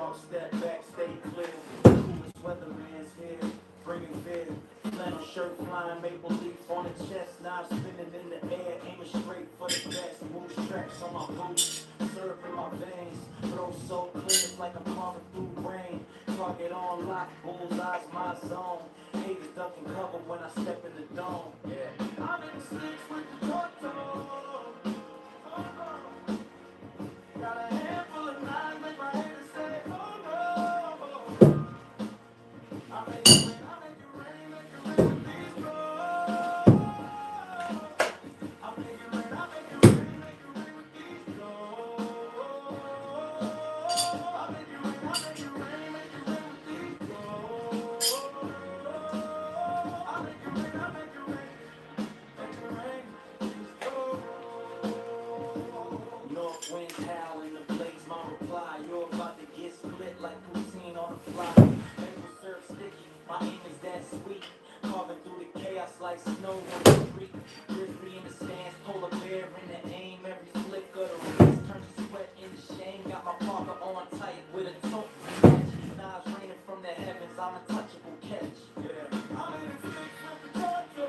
dog, step back, stay clear. Coolest weatherman's here, bringing fear. Flannel shirt flying, maple leaf on the chest. Now I'm spinning in the air, aiming straight for the best. Moose tracks on my boots, syrup in my veins. Throw so clear, it's like I'm calling through rain. Target on lock, bullseye's my zone. Haters ducking cover when I step in the dome. Yeah, I'm in the sticks with the Torto. Got a handful of knives, make my haters say, oh no. I make it rain, I make it rain, make it rain with these blows. I make it rain, I make it rain, make it rain with these blows. I make it rain, I make it rain, make it rain with these blows. I make it rain, I make it rain, make it rain with these blows. North winds howl in the blaze, my reply. You're about to get split like poutine on the fly. Maple syrup sticky, my aim is that sweet. Carving through the chaos like snow on the street. Grizzly in the stands, polar bear in the aim. Every flick of the wrist turns to sweat into shame. Got my parker on tight with a tote match. Knives raining from the heavens, I'm a touchable catch. Yeah, I'm in the sticks with the Torto.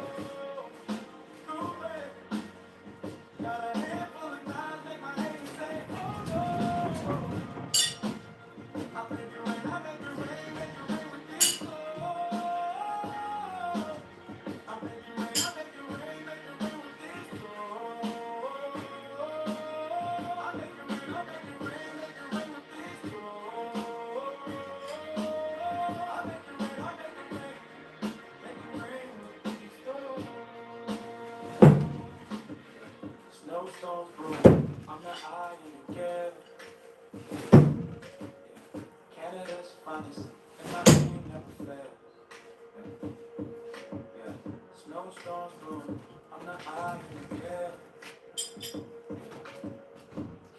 Got a handful of knives, make my haters say, oh no. I make it rain, I make it rain, make it rain with these blows. I make it rain, I make it rain, make it rain with these blows. I make it rain, I make it rain, make it rain with these blows. I make it rain, I make it rain, make it rain with these blows. Snowstorms brewing, I'm the eye in the gap. Canada's finest, and my team never fails. Yeah, snowstorms brewing, I'm the eye in the gap.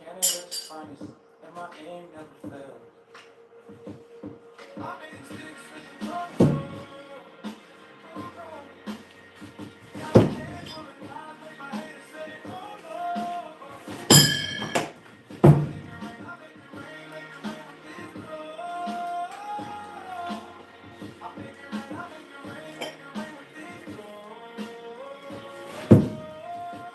Canada's finest, and my aim never fails. I'm in sticks with the Torto. Got a handful of knives, make my haters say, oh no. I make it rain, make it rain with these blows. I make it rain, I make it rain, make it rain with these blows. I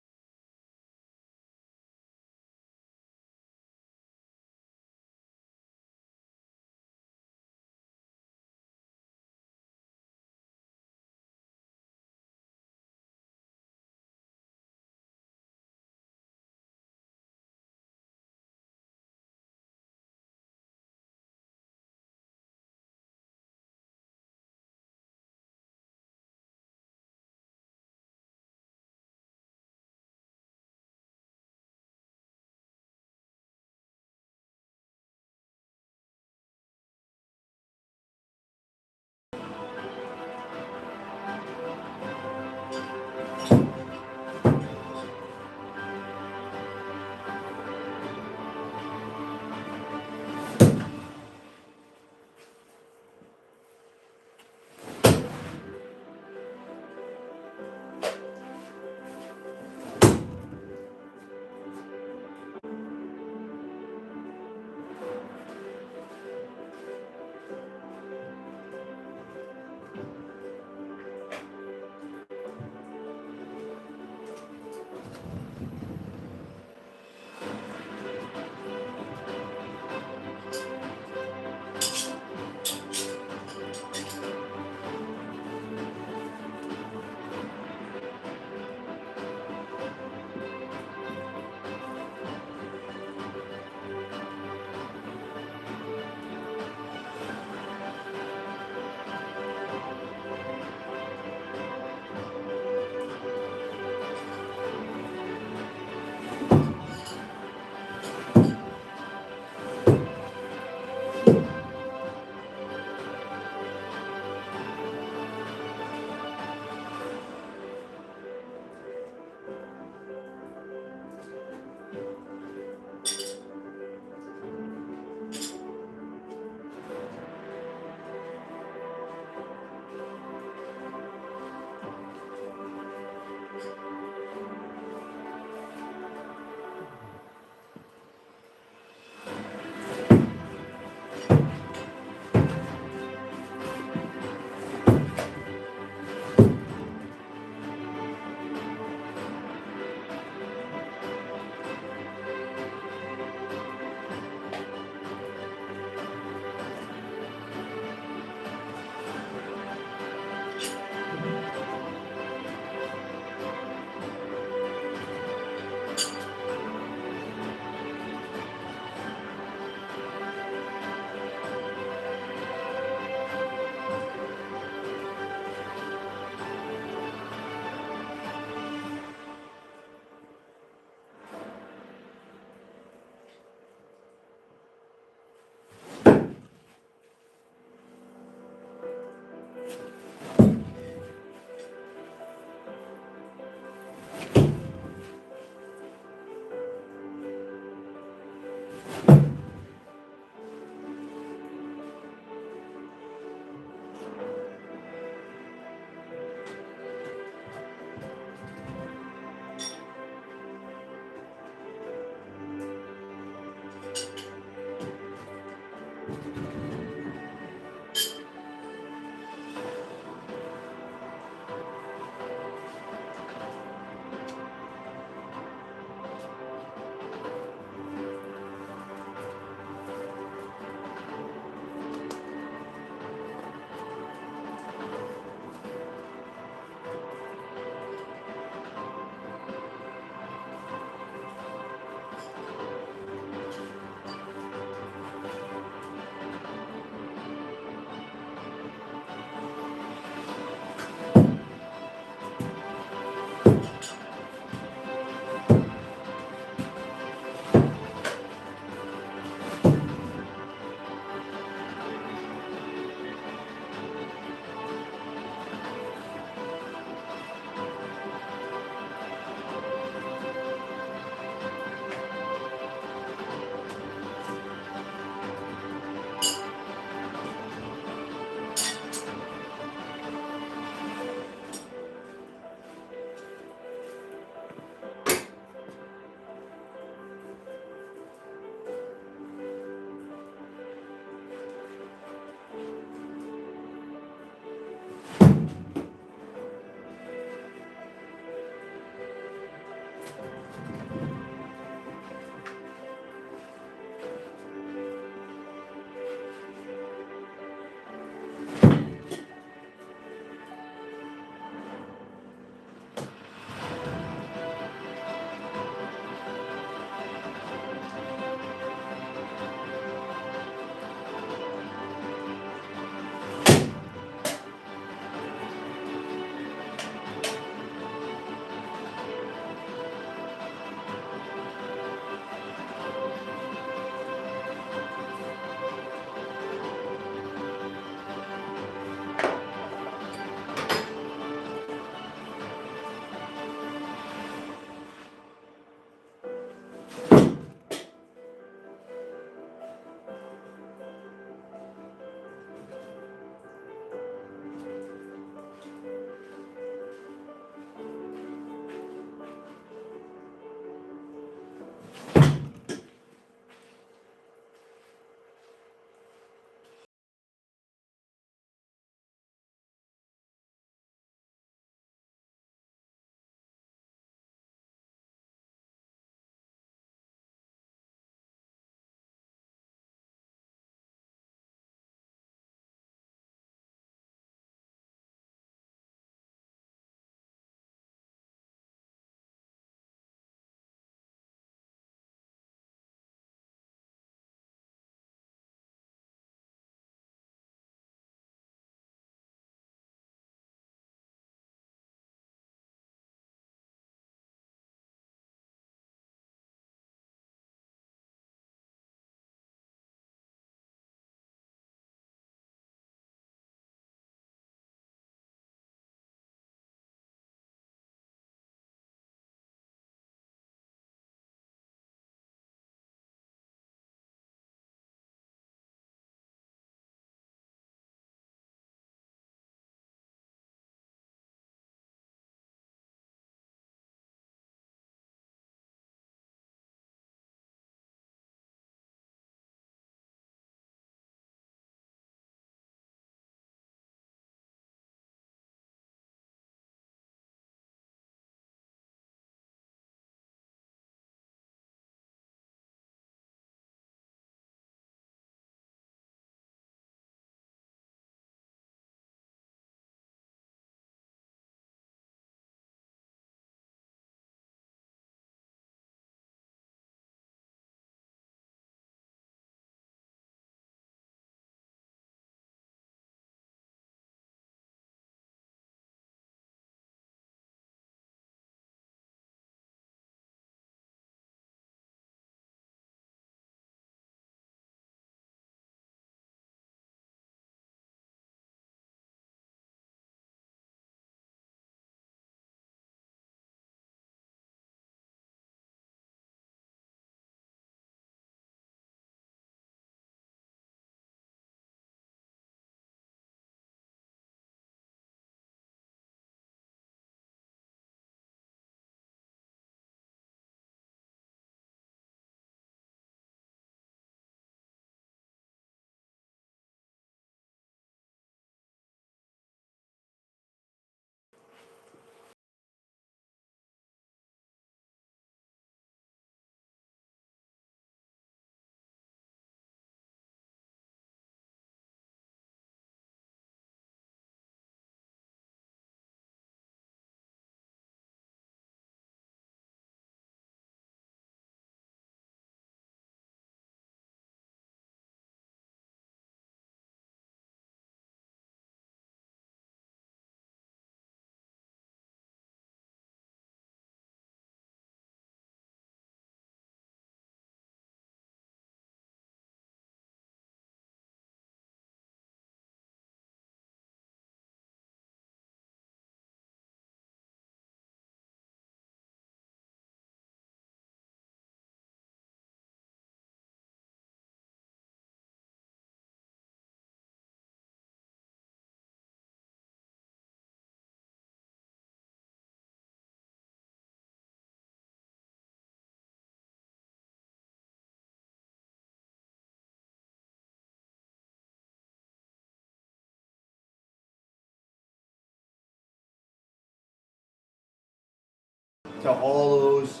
to all those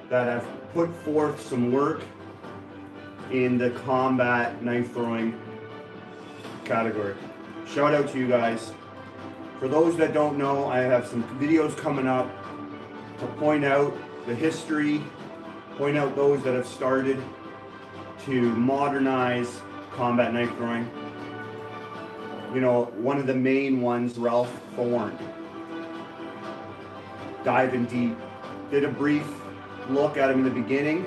that have put forth some work in the combat knife throwing category. Shout out to you guys. For those that don't know, I have some videos coming up to point out the history, point out those that have started to modernize combat knife throwing. You know, one of the main ones, Ralph Thorne. Diving deep. Did a brief look at him in the beginning.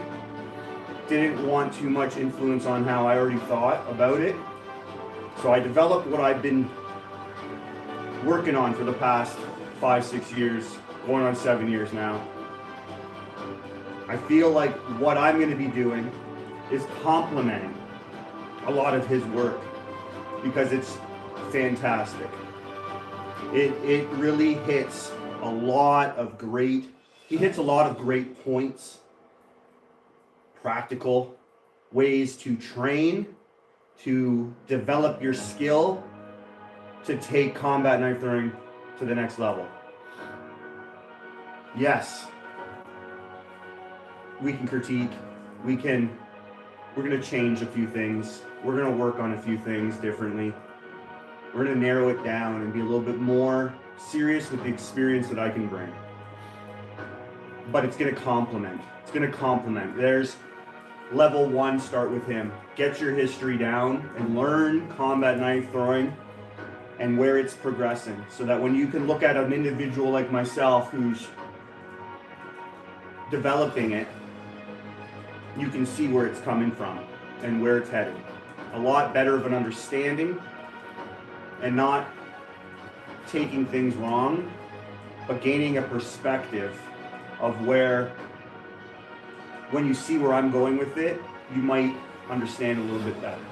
Didn't want too much influence on how I already thought about it. So I developed what I've been working on for the past 5-6 years, going on 7 years now. I feel like what I'm going to be doing is complementing a lot of his work because it's fantastic. It really hits a lot of great points, practical ways to train, to develop your skill, to take combat knife throwing to the next level. Yes, we can critique, we're going to change a few things, we're going to work on a few things differently, we're going to narrow it down and be a little bit more serious with the experience that I can bring. But it's going to complement. There's level 1, start with him. Get your history down and learn combat knife throwing and where it's progressing, so that when you can look at an individual like myself who's developing it, you can see where it's coming from and where it's headed. A lot better of an understanding and not taking things wrong, but gaining a perspective of where, when you see where I'm going with it, you might understand a little bit better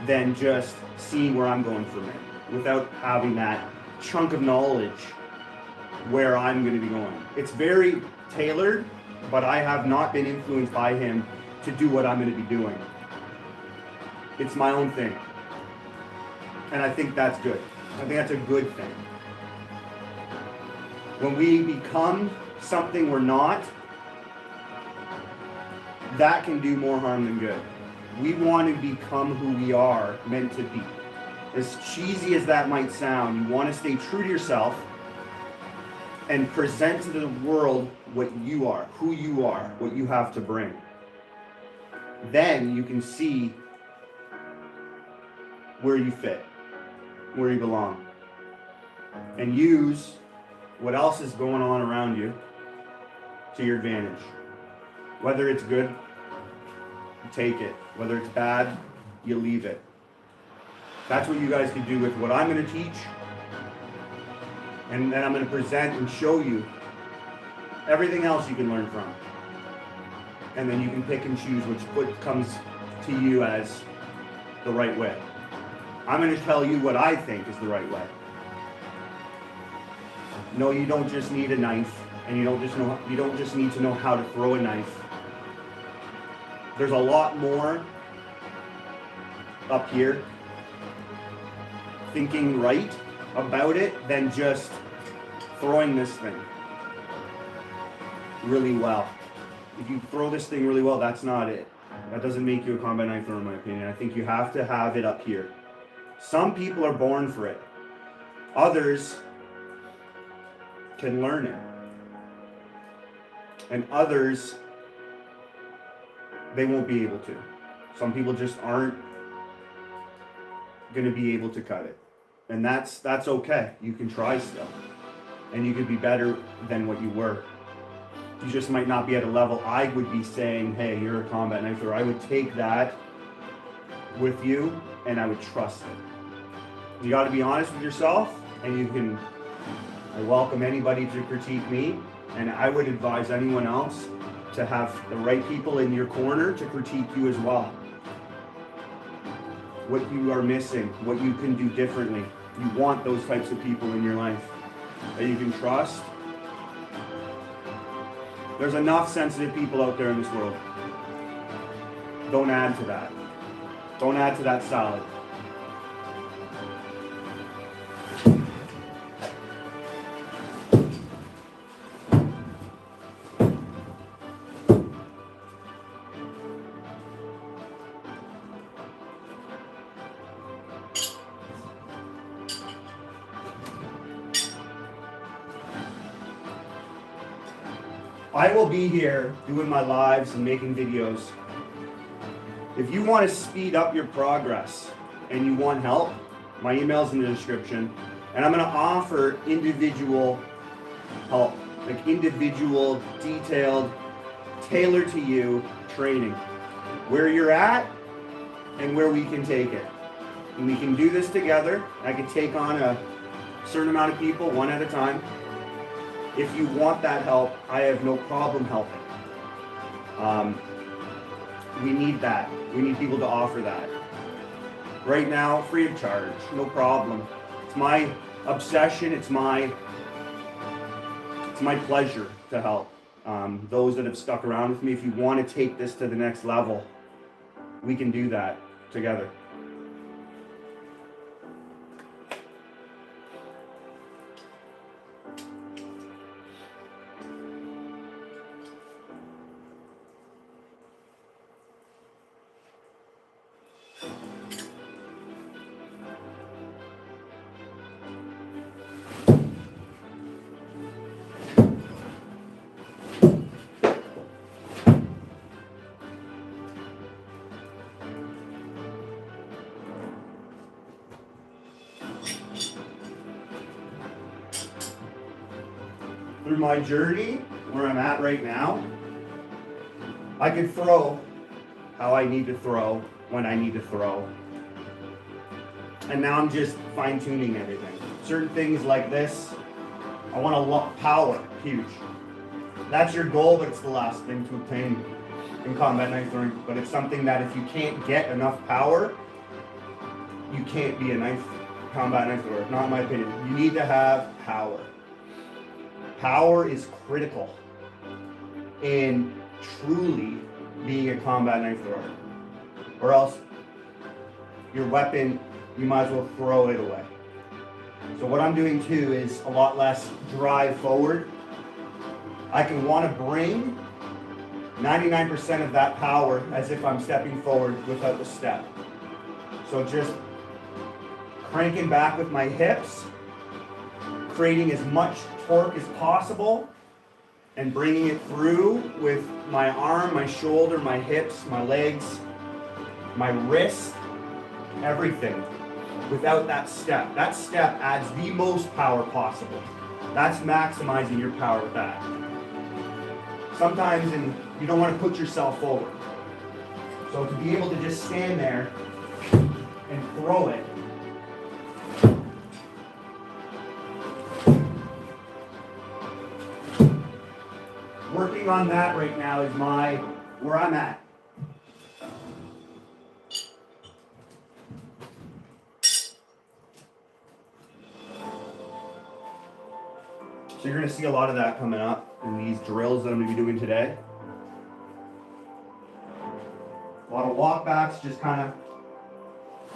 than just seeing where I'm going from it without having that chunk of knowledge where I'm going to be going. It's very tailored, but I have not been influenced by him to do what I'm going to be doing. It's my own thing. And I think that's good. I think that's a good thing. When we become something we're not, that can do more harm than good. We want to become who we are meant to be. As cheesy as that might sound, you want to stay true to yourself and present to the world what you are, who you are, what you have to bring. Then you can see where you fit, where you belong, and use what else is going on around you to your advantage. Whether it's good, you take it. Whether it's bad, you leave it. That's what you guys can do with what I'm going to teach. And then I'm going to present and show you everything else you can learn from. And then you can pick and choose which comes to you as the right way. I'm going to tell you what I think is the right way. No, you don't just need a knife, and you don't just need to know how to throw a knife. There's a lot more up here thinking right about it than just throwing this thing really well. If you throw this thing really well, that's not it. That doesn't make you a combat knife thrower, in my opinion. I think you have to have it up here. Some people are born for it. Others can learn it. And others, they won't be able to. Some people just aren't going to be able to cut it. And that's okay. You can try still. And you could be better than what you were. You just might not be at a level I would be saying, hey, you're a combat knife thrower. I would take that with you and I would trust it. You got to be honest with yourself, and I welcome anybody to critique me, and I would advise anyone else to have the right people in your corner to critique you as well. What you are missing, what you can do differently. You want those types of people in your life that you can trust. There's enough sensitive people out there in this world. Don't add to that. Don't add to that salad. I will be here doing my lives and making videos. If you want to speed up your progress and you want help, my email's in the description. And I'm going to offer individual help, like individual, detailed, tailored to you training. Where you're at and where we can take it. And we can do this together. I can take on a certain amount of people, one at a time. If you want that help, I have no problem helping. We need that. We need people to offer that. Right now, free of charge, no problem. It's my obsession, it's my pleasure to help. Those that have stuck around with me, if you want to take this to the next level, we can do that together. Through my journey, where I'm at right now, I can throw how I need to throw, when I need to throw. And now I'm just fine-tuning everything. Certain things like this, I want to power, huge. That's your goal, but it's the last thing to obtain in combat knife throwing. But it's something that if you can't get enough power, you can't be a combat knife thrower, not in my opinion. You need to have power. Power is critical in truly being a combat knife thrower. Or else your weapon, you might as well throw it away. So what I'm doing too is a lot less drive forward. I can want to bring 99% of that power as if I'm stepping forward without the step. So just cranking back with my hips, creating as much torque as possible, and bringing it through with my arm, my shoulder, my hips, my legs, my wrist, everything, without that step. That step adds the most power possible. That's maximizing your power with that. Sometimes you don't want to put yourself forward. So to be able to just stand there and throw it, working on that right now is where I'm at. So you're going to see a lot of that coming up in these drills that I'm going to be doing today. A lot of walkbacks, just kind of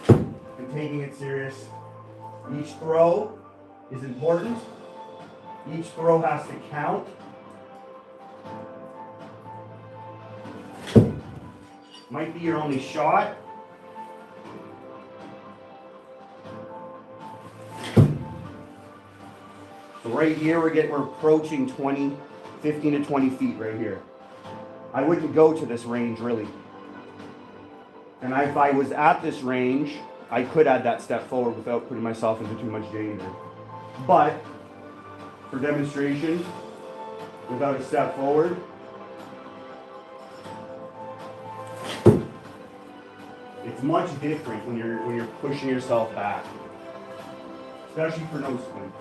and taking it serious. Each throw is important. Each throw has to count. Might be your only shot. So right here we're approaching 15 to 20 feet right here. I wouldn't go to this range really. And if I was at this range, I could add that step forward without putting myself into too much danger. But for demonstration, without a step forward, it's much different when you're pushing yourself back, especially for no swing.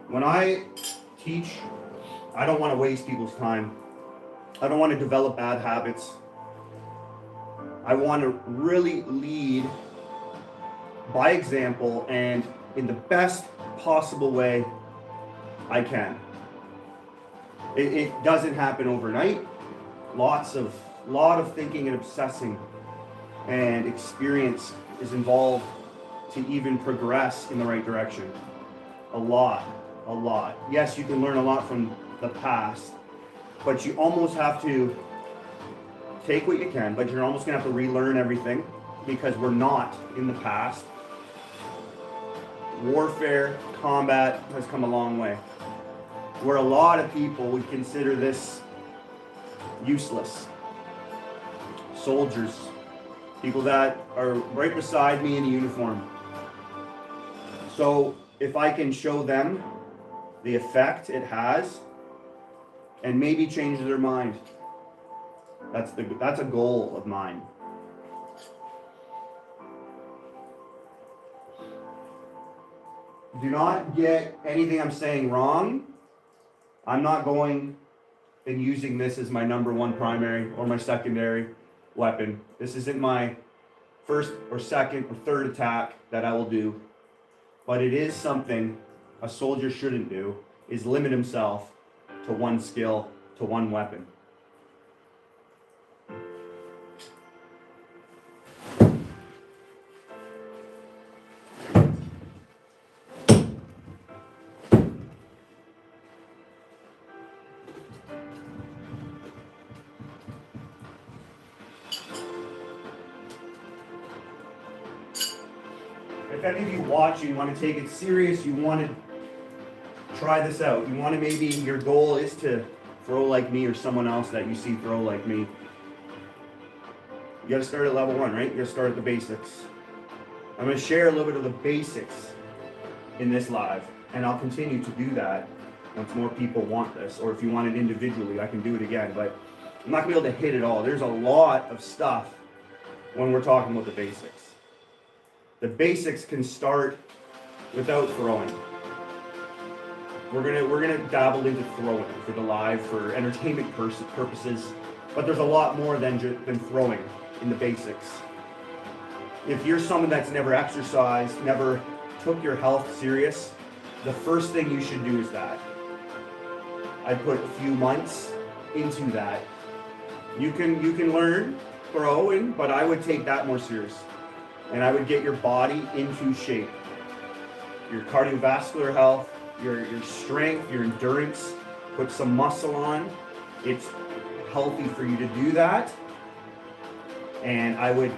When I teach, I don't want to waste people's time. I don't want to develop bad habits. I want to really lead by example and in the best possible way I can. It doesn't happen overnight. Lot of thinking and obsessing and experience is involved to even progress in the right direction. A lot. Yes, you can learn a lot from the past, but you almost have to take what you can, but you're almost gonna have to relearn everything because we're not in the past. Warfare, combat has come a long way. Where a lot of people would consider this useless. Soldiers, people that are right beside me in a uniform. So if I can show them the effect it has and maybe change their mind, that's a goal of mine. Do not get anything I'm saying wrong. I'm not going and using this as my number one primary or my secondary weapon. This isn't my first or second or third attack that I will do. But it is something a soldier shouldn't do, is limit himself to one skill, to one weapon. If any of you watching want to take it serious, you want to try this out. You want to maybe, your goal is to throw like me or someone else that you see throw like me. You got to start at level 1, right? You got to start at the basics. I'm going to share a little bit of the basics in this live, and I'll continue to do that once more people want this, or if you want it individually, I can do it again, but I'm not going to be able to hit it all. There's a lot of stuff when we're talking about the basics. The basics can start without throwing. We're gonna dabble into throwing for the live, for entertainment purposes, but there's a lot more than throwing in the basics. If you're someone that's never exercised, never took your health serious, the first thing you should do is that. I put a few months into that. You can learn throwing, but I would take that more serious. And I would get your body into shape. Your cardiovascular health, your strength, your endurance, put some muscle on. It's healthy for you to do that. And I would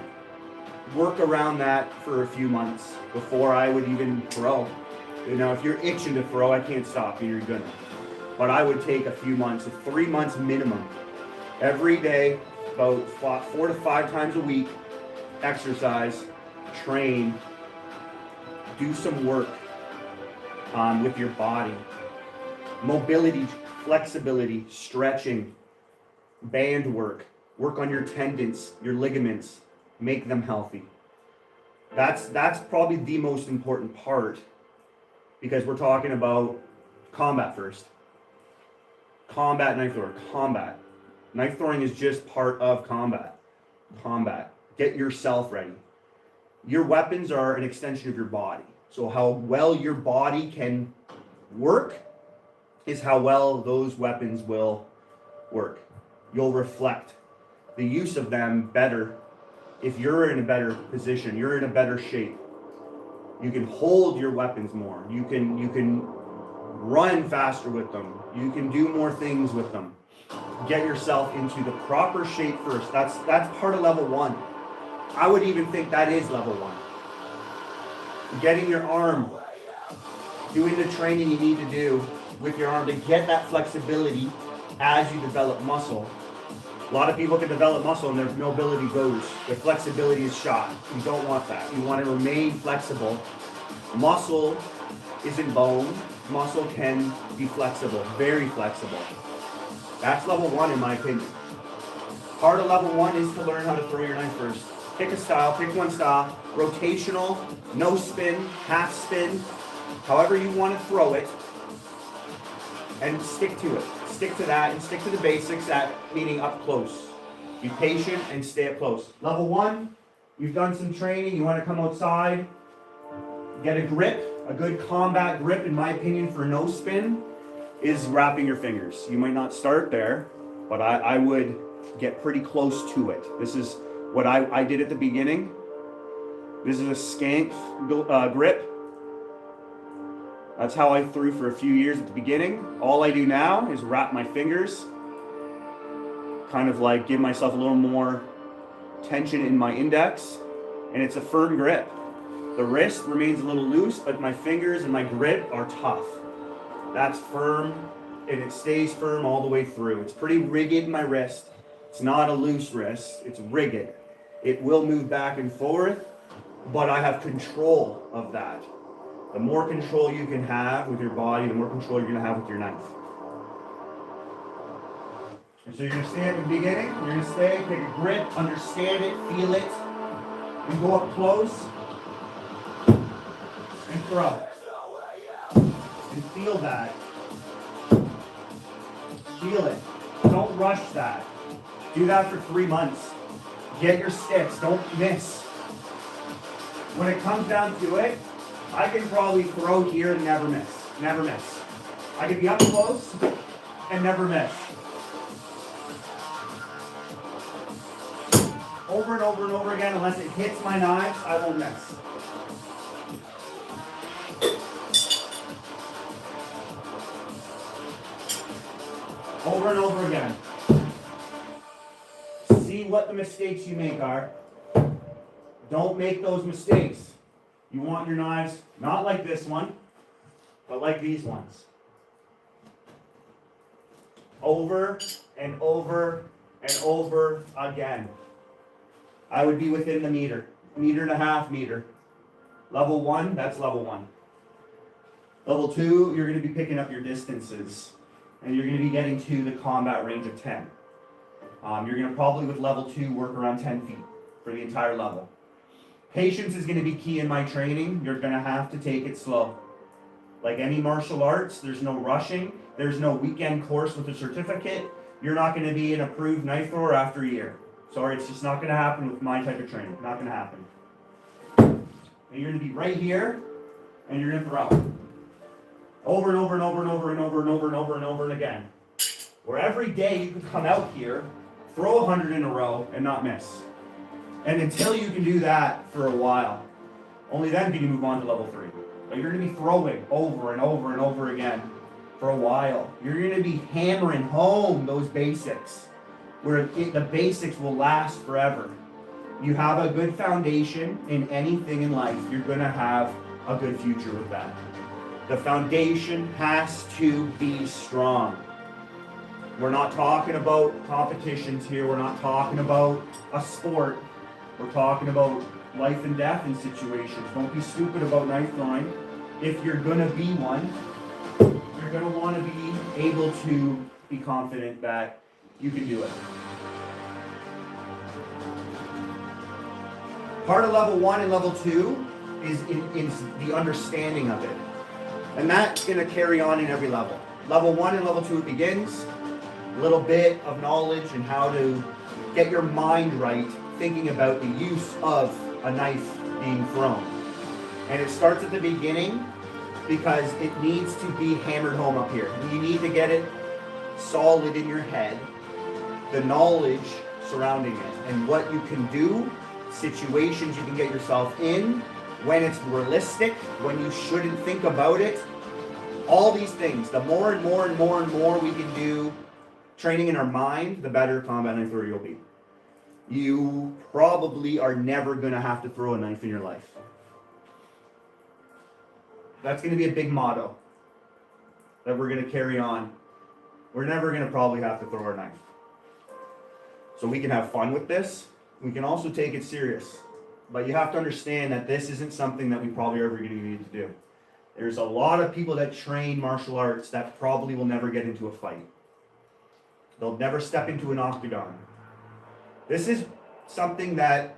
work around that for a few months before I would even throw. You know, if you're itching to throw, I can't stop you, you're gonna. But I would take a few months, 3 months minimum. Every day, about 4 to 5 times a week, exercise, train, do some work with your body. Mobility, flexibility, stretching, band work on your tendons, your ligaments, make them healthy. That's probably the most important part, because we're talking about combat first. Combat knife throwing, combat. Knife throwing is just part of combat. Get yourself ready. Your weapons are an extension of your body. So how well your body can work is how well those weapons will work. You'll reflect the use of them better if you're in a better position, you're in a better shape. You can hold your weapons more. You can run faster with them. You can do more things with them. Get yourself into the proper shape first. That's part of level 1. I would even think that is level 1. Getting your arm, doing the training you need to do with your arm to get that flexibility as you develop muscle. A lot of people can develop muscle and their mobility goes. Their flexibility is shot. You don't want that. You want to remain flexible. Muscle isn't bone. Muscle can be flexible, very flexible. That's level 1 in my opinion. Part of level 1 is to learn how to throw your knife first. Pick a style, pick one style, rotational, no spin, half spin, however you want to throw it, and stick to it. Stick to that and stick to the basics, that meaning up close. Be patient and stay up close. Level 1, you've done some training, you want to come outside, get a grip, a good combat grip, in my opinion, for no spin, is wrapping your fingers. You might not start there, but I would get pretty close to it. This is what I did at the beginning. This is a skank grip. That's how I threw for a few years at the beginning. All I do now is wrap my fingers, kind of like give myself a little more tension in my index, and it's a firm grip. The wrist remains a little loose, but my fingers and my grip are tough. That's firm, and it stays firm all the way through. It's pretty rigid, my wrist. It's not a loose wrist, it's rigid. It will move back and forth, but I have control of that. The more control you can have with your body, the more control you're gonna have with your knife. And so you're gonna stay at the beginning, you're gonna stay, take a grip, understand it, feel it, and go up close, and throw. And feel that. Feel it. Don't rush that. Do that for 3 months. Get your sticks. Don't miss. When it comes down to it, I can probably throw here and never miss. Never miss. I can be up close and never miss. Over and over and over again, unless it hits my knives, I won't miss. Over and over again. See what the mistakes you make are. Don't make those mistakes. You want your knives not like this one, but like these ones. Over and over and over again. I would be within the meter and a half meter. Level 1, that's level 1. Level 2, you're going to be picking up your distances, and you're going to be getting to the combat range of 10. You're going to probably, with level 2, work around 10 feet for the entire level. Patience is going to be key in my training. You're going to have to take it slow. Like any martial arts, there's no rushing. There's no weekend course with a certificate. You're not going to be an approved knife thrower after a year. Sorry, it's just not going to happen with my type of training. Not going to happen. And you're going to be right here, and you're going to throw. Over and over and over and over and over and over and over and over and again. Where every day you could come out here, throw 100 in a row, and not miss. And until you can do that for a while, only then can you move on to level 3. But you're going to be throwing over and over and over again for a while. You're going to be hammering home those basics, where the basics will last forever. You have a good foundation in anything in life, you're going to have a good future with that. The foundation has to be strong. We're not talking about competitions here. We're not talking about a sport. We're talking about life and death in situations. Don't be stupid about knife throwing. If you're going to be one, you're going to want to be able to be confident that you can do it. Part of level 1 and level 2 is the understanding of it. And that's going to carry on in every level. Level 1 and level 2 it begins. A little bit of knowledge and how to get your mind right, thinking about the use of a knife being thrown. And it starts at the beginning because it needs to be hammered home up here. You need to get it solid in your head, the knowledge surrounding it, and what you can do, situations you can get yourself in, when it's realistic, when you shouldn't think about it. All these things, the more and more and more and more we can do training in our mind, the better combat knife thrower you'll be. You probably are never going to have to throw a knife in your life. That's going to be a big motto that we're going to carry on. We're never going to probably have to throw our knife. So we can have fun with this. We can also take it serious. But you have to understand that this isn't something that we probably are ever going to need to do. There's a lot of people that train martial arts that probably will never get into a fight. They'll never step into an octagon. This is something that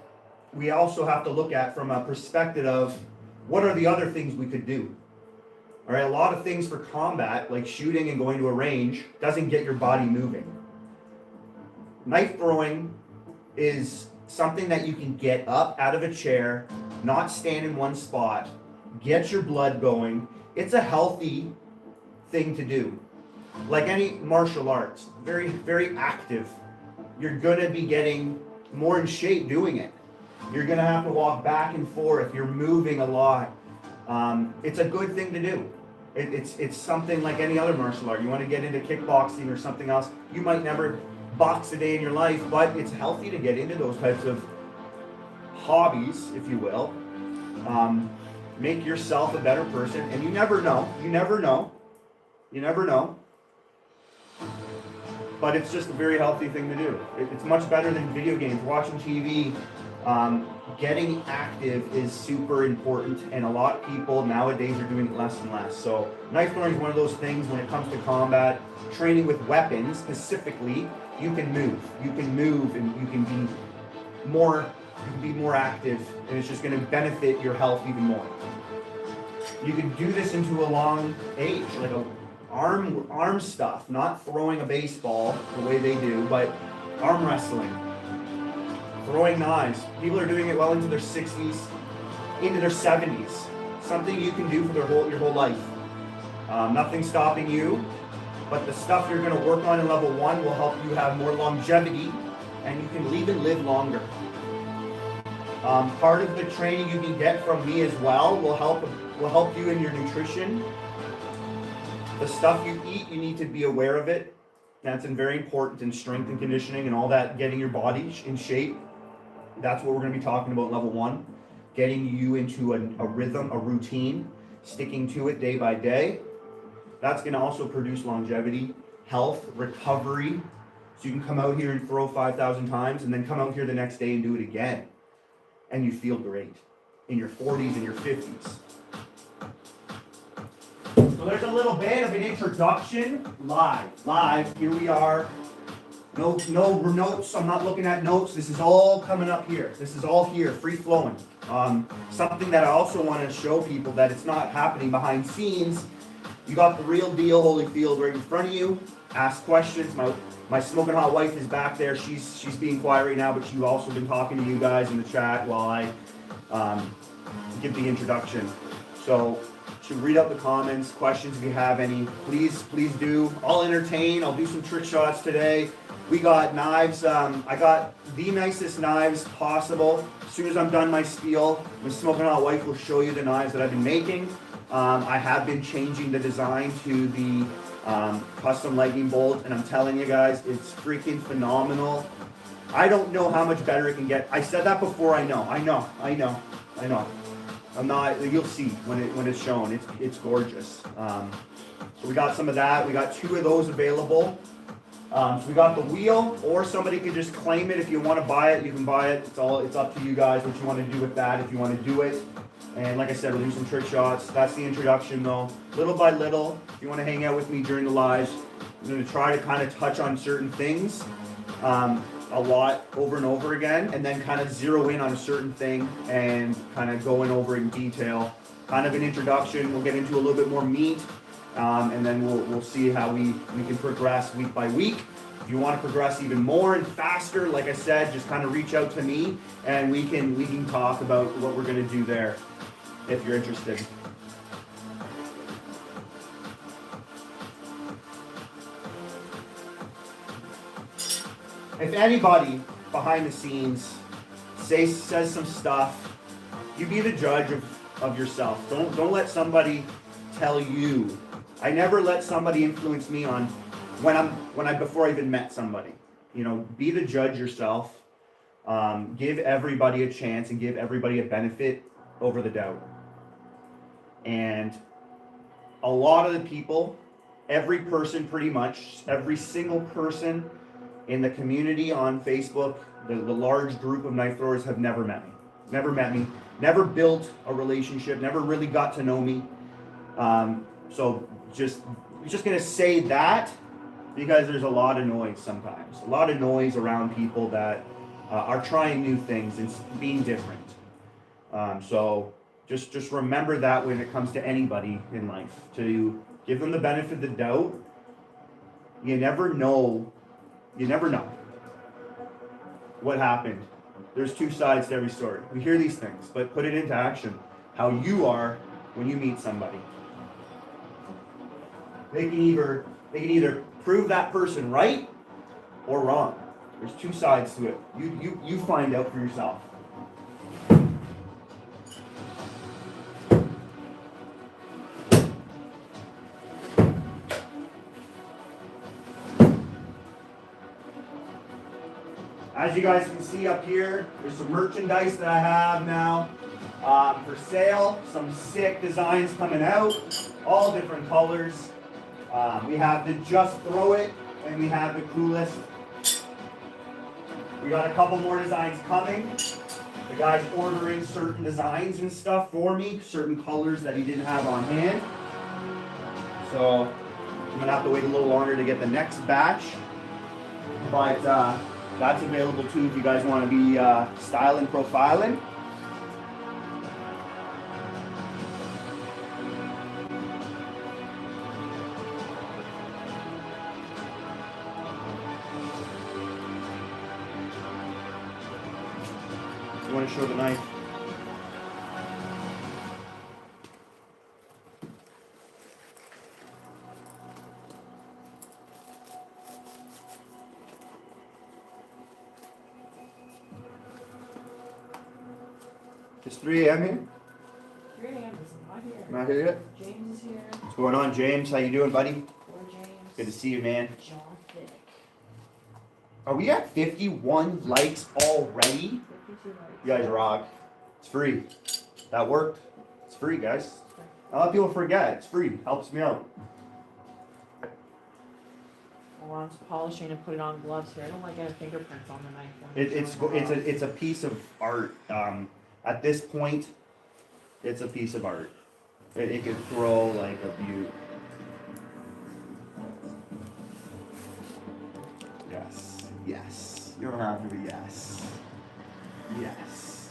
we also have to look at from a perspective of what are the other things we could do. All right, a lot of things for combat, like shooting and going to a range, doesn't get your body moving. Knife throwing is something that you can get up out of a chair, not stand in one spot, get your blood going. It's a healthy thing to do. Like any martial arts, very, very active. You're going to be getting more in shape doing it. You're going to have to walk back and forth. You're moving a lot. It's a good thing to do. It's something like any other martial art. You want to get into kickboxing or something else. You might never box a day in your life, but it's healthy to get into those types of hobbies, if you will, make yourself a better person. And you never know. But it's just a very healthy thing to do. It's much better than video games, watching TV. Getting active is super important, and a lot of people nowadays are doing it less and less. So knife throwing is one of those things when it comes to combat. Training with weapons specifically, you can move. You can move and you can be more active, and it's just going to benefit your health even more. You can do this into a long age, like arm stuff, not throwing a baseball the way they do, but arm wrestling, throwing knives. People are doing it well into their 60s, into their 70s. Something you can do for your whole life. Nothing stopping you, but the stuff you're going to work on in level 1 will help you have more longevity, and you can even live longer. Part of the training you can get from me as well will help you in your nutrition. The stuff you eat, you need to be aware of it. That's very important in strength and conditioning and all that, getting your body in shape. That's what we're going to be talking about level 1. Getting you into a rhythm, a routine, sticking to it day by day. That's going to also produce longevity, health, recovery. So you can come out here and throw 5,000 times and then come out here the next day and do it again. And you feel great in your 40s and your 50s. So there's a little bit of an introduction. Live. Here we are. No notes. I'm not looking at notes. This is all coming up here. This is all here, free flowing. Something that I also want to show people that it's not happening behind scenes. You got the real deal Holyfield right in front of you. Ask questions. My smoking hot wife is back there. She's being quiet right now, but she's also been talking to you guys in the chat while I give the introduction. So should read out the comments, questions if you have any. Please do. I'll entertain. I'll do some trick shots today. We got knives. I got the nicest knives possible. As soon as I'm done my spiel, my smoking hot wife will show you the knives that I've been making. I have been changing the design to the custom lightning bolt, and I'm telling you guys, it's freaking phenomenal. I don't know how much better it can get. I said that before. I know. I'm not. You'll see when it's shown. It's gorgeous. So we got some of that. We got 2 of those available. So we got the wheel, or somebody can just claim it. If you want to buy it, you can buy it. It's up to you guys what you want to do with that. If you want to do it. And like I said, we'll do some trick shots. That's the introduction though. Little by little, if you want to hang out with me during the lives, I'm going to try to kind of touch on certain things a lot over and over again, and then kind of zero in on a certain thing and kind of going over in detail. Kind of an introduction. We'll get into a little bit more meat, and then we'll see how we can progress week by week. If you want to progress even more and faster, like I said, just kind of reach out to me, and we can talk about what we're going to do there if you're interested. If anybody behind the scenes says some stuff, you be the judge of yourself. Don't let somebody tell you. I never let somebody influence me on before I even met somebody. You know, be the judge yourself. Give everybody a chance and give everybody a benefit over the doubt. And a lot of the people, every person pretty much, every single person in the community on Facebook, the large group of knife throwers have never met me, never built a relationship, never really got to know me. So just going to say that because there's a lot of noise sometimes, a lot of noise around people that are trying new things and being different. So just remember that when it comes to anybody in life, to give them the benefit of the doubt. You never know what happened. There's 2 sides to every story. We hear these things, but put it into action. How you are when you meet somebody. They can either prove that person right or wrong. There's 2 sides to it. You find out for yourself. As you guys can see up here, there's some merchandise that I have now for sale. Some sick designs coming out, all different colors. We have the Just Throw It, and we have the Coolest. We got a couple more designs coming. The guy's ordering certain designs and stuff for me, certain colors that he didn't have on hand. So I'm gonna have to wait a little longer to get the next batch. But that's available too if you guys want to be styling, profiling. You want to show the knife? It's 3 a.m. here? 3 a.m. is not here. Not here yet? James is here. What's going on, James? How you doing, buddy? Or James. Good to see you, man. John Thick. Are we at 51 likes already? 52 likes. You guys rock. It's free. That worked. It's free, guys. A lot of people forget. It's free. Helps me out. Well, I'm just polishing and putting on gloves here. I don't like getting fingerprints on the knife. when It's showing the gloves. a piece of art. At this point, it's a piece of art. It could throw like a beaut. Yes. Yes. You don't have to be yes. Yes.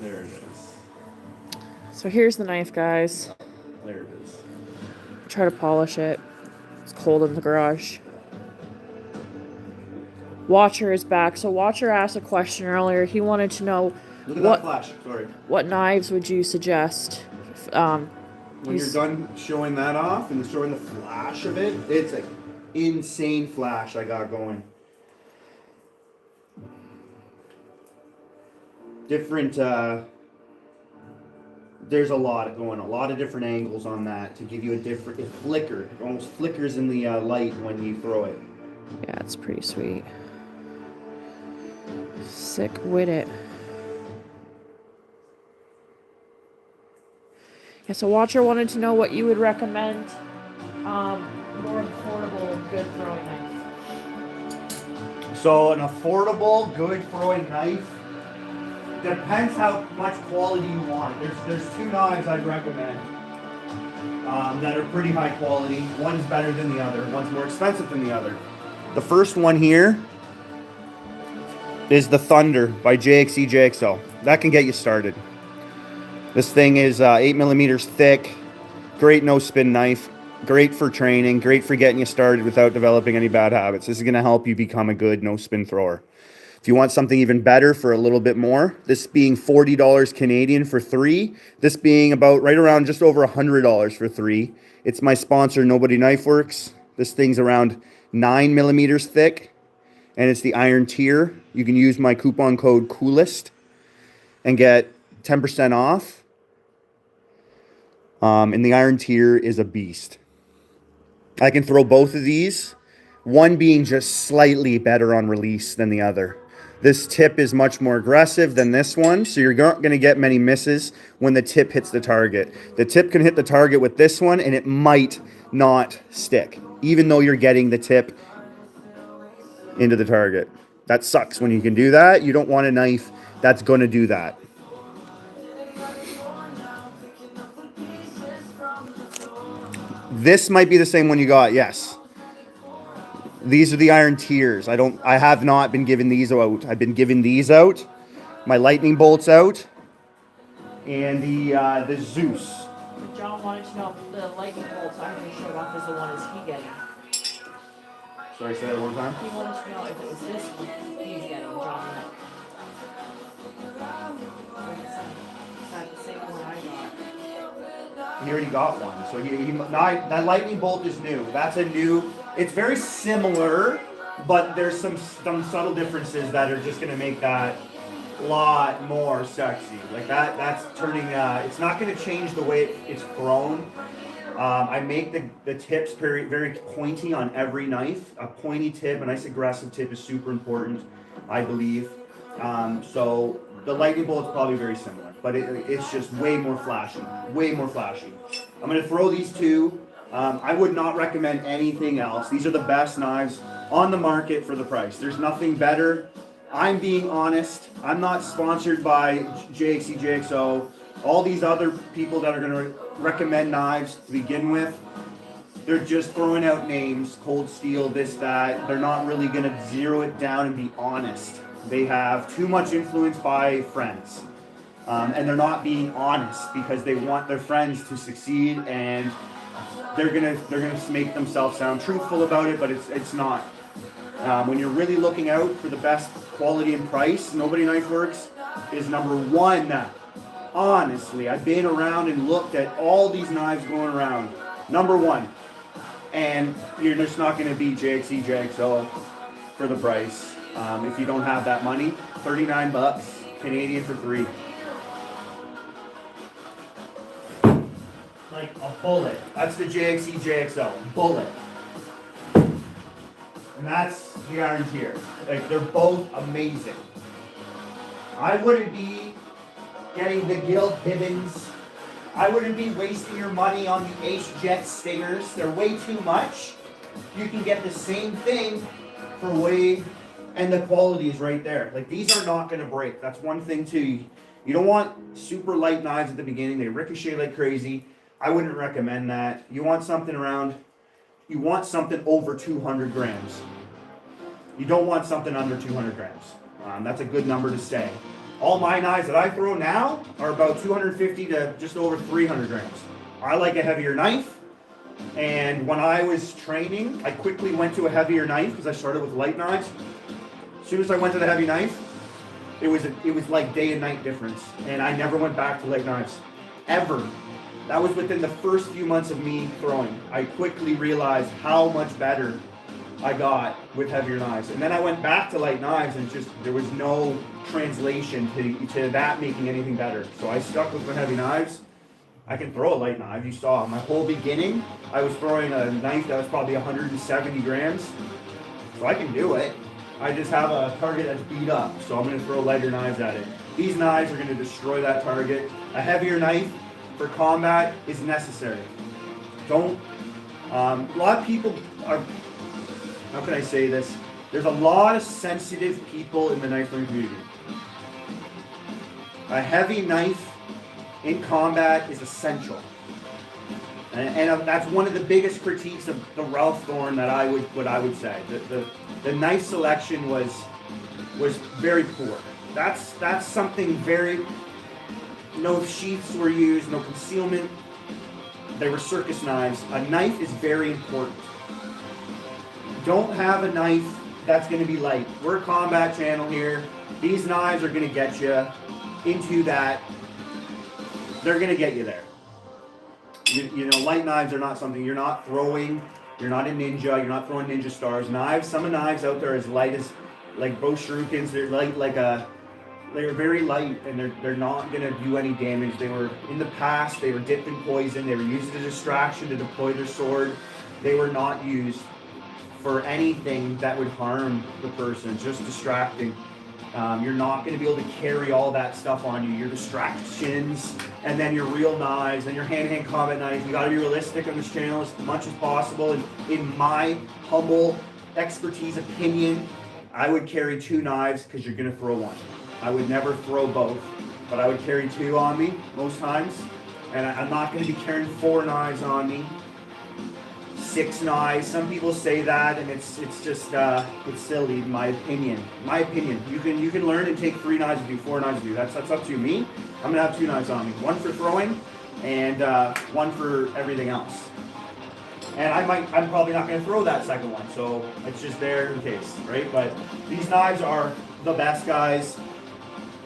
There it is. So here's the knife, guys. There it is. Try to polish it. It's cold in the garage. Watcher is back. So Watcher asked a question earlier. He wanted to know Look at What- that flash. Sorry. what knives would you suggest. When you're done showing that off and showing the flash of it, it's an insane flash I got going. Different, there's a lot of different angles on that to give you a different, it almost flickers in the light when you throw it. Yeah, it's pretty sweet. Sick with it. Yeah, so Watcher wanted to know what you would recommend. More affordable, good throwing knife. So an affordable, good throwing knife depends how much quality you want. There's two knives I'd recommend that are pretty high quality. One's better than the other. One's more expensive than the other. The first one here is the Thunder by JXE JXL. That can get you started. This thing is 8 millimeters thick. Great no spin knife. Great for training. Great for getting you started without developing any bad habits. This is going to help you become a good no spin thrower. If you want something even better for a little bit more, this being $40 Canadian for 3, this being about right around just over $100 for 3. It's my sponsor, Nobody Knifeworks. This thing's around 9 millimeters thick, and it's the iron tier. You can use my coupon code COOLEST and get 10% off. And the iron tier is a beast. I can throw both of these, one being just slightly better on release than the other. This tip is much more aggressive than this one, so you're not going to get many misses when the tip hits the target. The tip can hit the target with this one, and it might not stick, even though you're getting the tip into the target. That sucks when you can do that. You don't want a knife that's going to do that. This might be the same one you got, yes. These are the iron tiers. I have not been given these out. I've been given these out. My lightning bolts out. And the Zeus. John wanted to know if the lightning bolts I already showed off is the one is he getting. Sorry, say that one more time. He wanted to know if it was this one he's getting, John. Is that the same one I got? He already got one. So that lightning bolt is new. That's a new. It's very similar, but there's some subtle differences that are just going to make that a lot more sexy. Like that's turning. It's not going to change the way it's thrown. I make the tips very, very pointy on every knife. A pointy tip, a nice aggressive tip is super important, I believe. So the lightning bolt is probably very similar, but it's just way more flashy, way more flashy. I'm gonna throw these two. I would not recommend anything else. These are the best knives on the market for the price. There's nothing better. I'm being honest. I'm not sponsored by JXE, JXO. All these other people that are gonna recommend knives to begin with, they're just throwing out names, Cold Steel, this, that. They're not really gonna zero it down and be honest. They have too much influence by friends. And they're not being honest because they want their friends to succeed, and they're gonna make themselves sound truthful about it, but it's not. When you're really looking out for the best quality and price, Nobody Knifeworks is number one. Honestly, I've been around and looked at all these knives going around. Number one. And you're just not going to beat JXE, JXO for the price. If you don't have that money, 39 bucks Canadian for 3. Like a bullet. That's the JXE, JXO. Bullet. And that's the Iron Tier. Like, they're both amazing. I wouldn't be getting the Gil Hibbins. I wouldn't be wasting your money on the Ace Jet Stingers. They're way too much. You can get the same thing for way, and the quality is right there. Like, these are not going to break. That's one thing too. You don't want super light knives at the beginning. They ricochet like crazy. I wouldn't recommend that. You want something around, you want something over 200 grams. You don't want something under 200 grams. That's a good number to say. All my knives that I throw now are about 250 to just over 300 grams. I like a heavier knife, and when I was training, I quickly went to a heavier knife because I started with light knives. As soon as I went to the heavy knife, it was like day and night difference, and I never went back to light knives, ever. That was within the first few months of me throwing. I quickly realized how much better I got with heavier knives. And then I went back to light knives, and just there was no translation to that making anything better. So I stuck with the heavy knives. I can throw a light knife. You saw my whole beginning, I was throwing a knife that was probably 170 grams. So I can do it. I just have a target that's beat up, so I'm going to throw lighter knives at it. These knives are going to destroy that target. A heavier knife for combat is necessary. Don't, a lot of people are, how can I say this? There's a lot of sensitive people in the knife throwing community. A heavy knife in combat is essential. And that's one of the biggest critiques of the Ralph Thorne that I would say. The knife selection was very poor. That's something very, no sheaths were used, no concealment. They were circus knives. A knife is very important. Don't have a knife that's going to be light. We're a combat channel here. These knives are going to get you into that. They're going to get you there. You know, light knives are not something you're not throwing. You're not a ninja. You're not throwing ninja stars. Knives. Some of knives out there as light as, like both shurikens. They're light they're very light, and they're not going to do any damage. They were in the past. They were dipped in poison. They were used as a distraction to deploy their sword. They were not used for anything that would harm the person. Just distracting. You're not going to be able to carry all that stuff on you. Your distractions, and then your real knives, and your hand-to-hand combat knives. You got to be realistic on this channel as much as possible. And in my humble expertise opinion, I would carry 2 knives because you're going to throw one. I would never throw both, but I would carry 2 on me most times. And I'm not going to be carrying 4 knives on me. 6 knives. Some people say that, and it's just it's silly in my opinion. You can learn and take 3 knives with you, 4 knives with you. That's up to me. I'm gonna have 2 knives on me. 1 for throwing, and 1 for everything else. And I'm probably not gonna throw that second one, so it's just there in case, right? But these knives are the best, guys.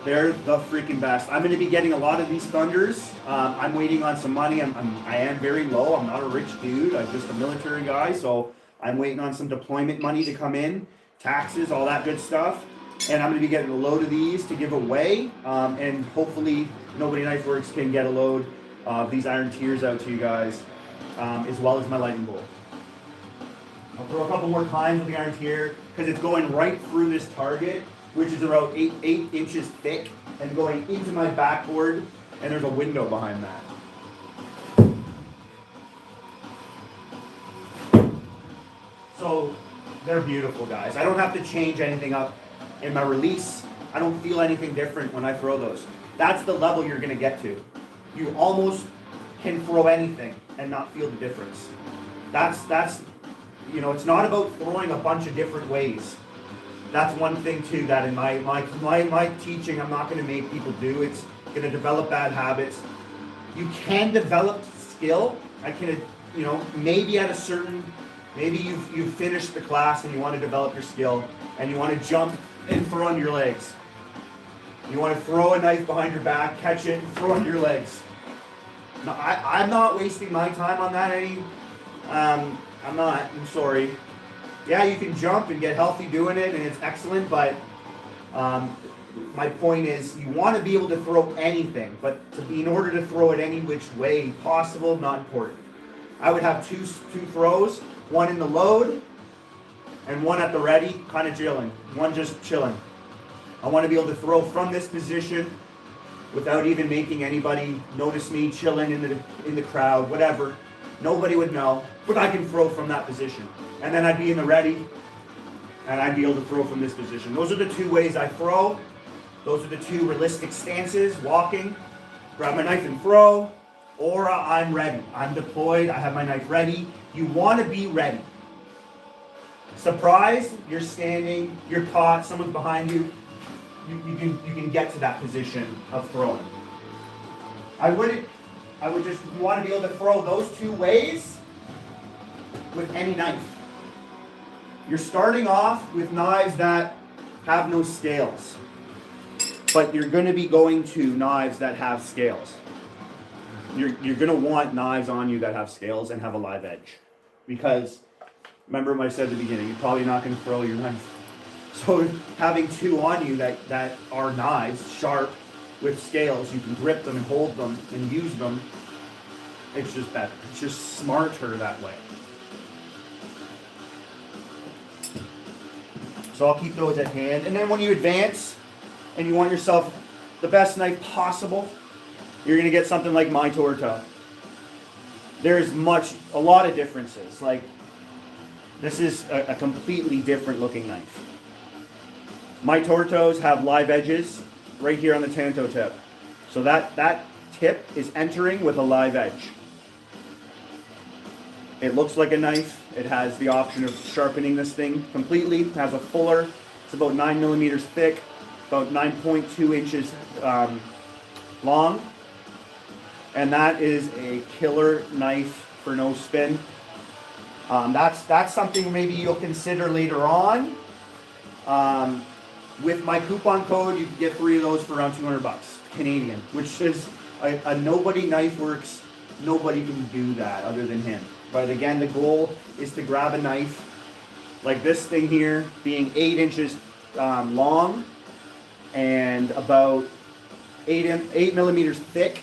They're the freaking best. I'm going to be getting a lot of these Thunders. I'm waiting on some money. I am very low. I'm not a rich dude. I'm just a military guy. So I'm waiting on some deployment money to come in, taxes, all that good stuff. And I'm going to be getting a load of these to give away. And hopefully Nobody Knifeworks can get a load of these Iron Tiers out to you guys. as well as my lightning bolt. I'll throw a couple more times with the irons here because it's going right through this target, which is about 8 inches thick, and going into my backboard, and there's a window behind that. So they're beautiful, guys. I don't have to change anything up in my release. I don't feel anything different when I throw those. That's the level you're gonna get to. You almost can throw anything and not feel the difference. That's you know, it's not about throwing a bunch of different ways. That's one thing too that in my teaching I'm not gonna make people do. It's gonna develop bad habits. You can develop skill. I can, you know, maybe at a certain, maybe you've finished the class and you want to develop your skill and you want to jump and throw on your legs. You want to throw a knife behind your back, catch it, and throw on your legs. No, I'm not wasting my time on that any. I'm not. I'm sorry. Yeah, you can jump and get healthy doing it, and it's excellent. But my point is, you want to be able to throw anything, but in order to throw it any which way possible, not important. I would have two throws, one in the load, and one at the ready, kind of chilling. One just chilling. I want to be able to throw from this position without even making anybody notice me chilling in the crowd, whatever. Nobody would know, but I can throw from that position. And then I'd be in the ready, and I'd be able to throw from this position. Those are the two ways I throw. Those are the two realistic stances: walking, grab my knife and throw, or I'm ready. I'm deployed, I have my knife ready. You want to be ready. Surprise, you're standing, you're caught, someone's behind you. You can get to that position of throwing. I would just want to be able to throw those two ways with any knife. You're starting off with knives that have no scales, but you're going to be going to knives that have scales. You're going to want knives on you that have scales and have a live edge, because remember what I said at the beginning, you're probably not going to throw your knife. So having two on you that are knives, sharp, with scales, you can grip them and hold them and use them. It's just better. It's just smarter that way. So I'll keep those at hand. And then when you advance and you want yourself the best knife possible, you're going to get something like my Torto. There's a lot of differences. Like, this is a completely different looking knife. My Tortos have live edges right here on the Tanto tip. So that tip is entering with a live edge. It looks like a knife. It has the option of sharpening this thing completely. It has a fuller. It's about 9 millimeters thick, about 9.2 inches long. And that is a killer knife for no spin. That's something maybe you'll consider later on. With my coupon code, you can get 3 of those for around $200 Canadian, which is a Nobody Knifeworks. Nobody can do that other than him. But again, the goal is to grab a knife like this thing here, being 8 inches long and about 8 millimeters thick,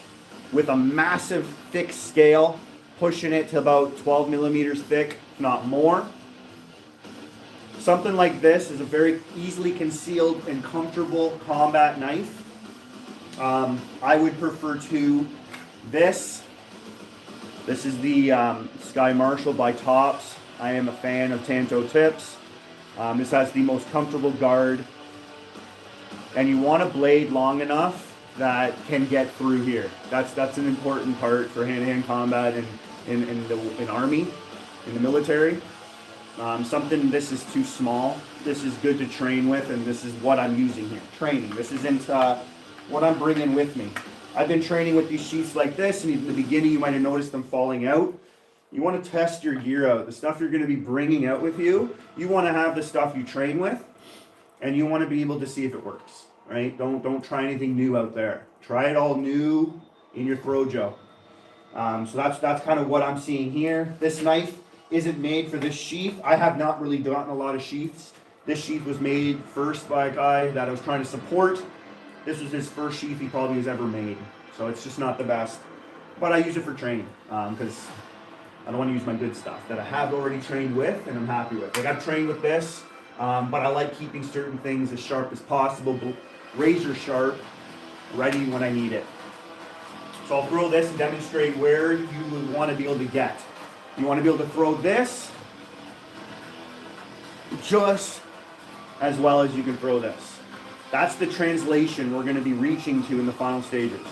with a massive thick scale, pushing it to about 12 millimeters thick, if not more. Something like this is a very easily concealed and comfortable combat knife. I would prefer to this. This is the Sky Marshall by Tops. I am a fan of Tanto tips. This has the most comfortable guard. And you want a blade long enough that can get through here. That's an important part for hand-to-hand combat in Army, in the military. This is too small. This is good to train with, and this is what I'm using here. Training. This isn't what I'm bringing with me. I've been training with these sheaths like this, and in the beginning you might have noticed them falling out. You want to test your gear out. The stuff you're going to be bringing out with you, you want to have the stuff you train with, and you want to be able to see if it works. Right? Don't try anything new out there. Try it all new in your Throjo. So that's kind of what I'm seeing here. This knife isn't made for this sheath. I have not really gotten a lot of sheaths. This sheath was made first by a guy that I was trying to support. This was his first sheath he probably has ever made. So it's just not the best. But I use it for training because I don't want to use my good stuff that I have already trained with and I'm happy with. Like I've trained with this, but I like keeping certain things as sharp as possible, razor sharp, ready when I need it. So I'll throw this and demonstrate where you would want to be able to get. You want to be able to throw this just as well as you can throw this. That's the translation we're going to be reaching to in the final stages.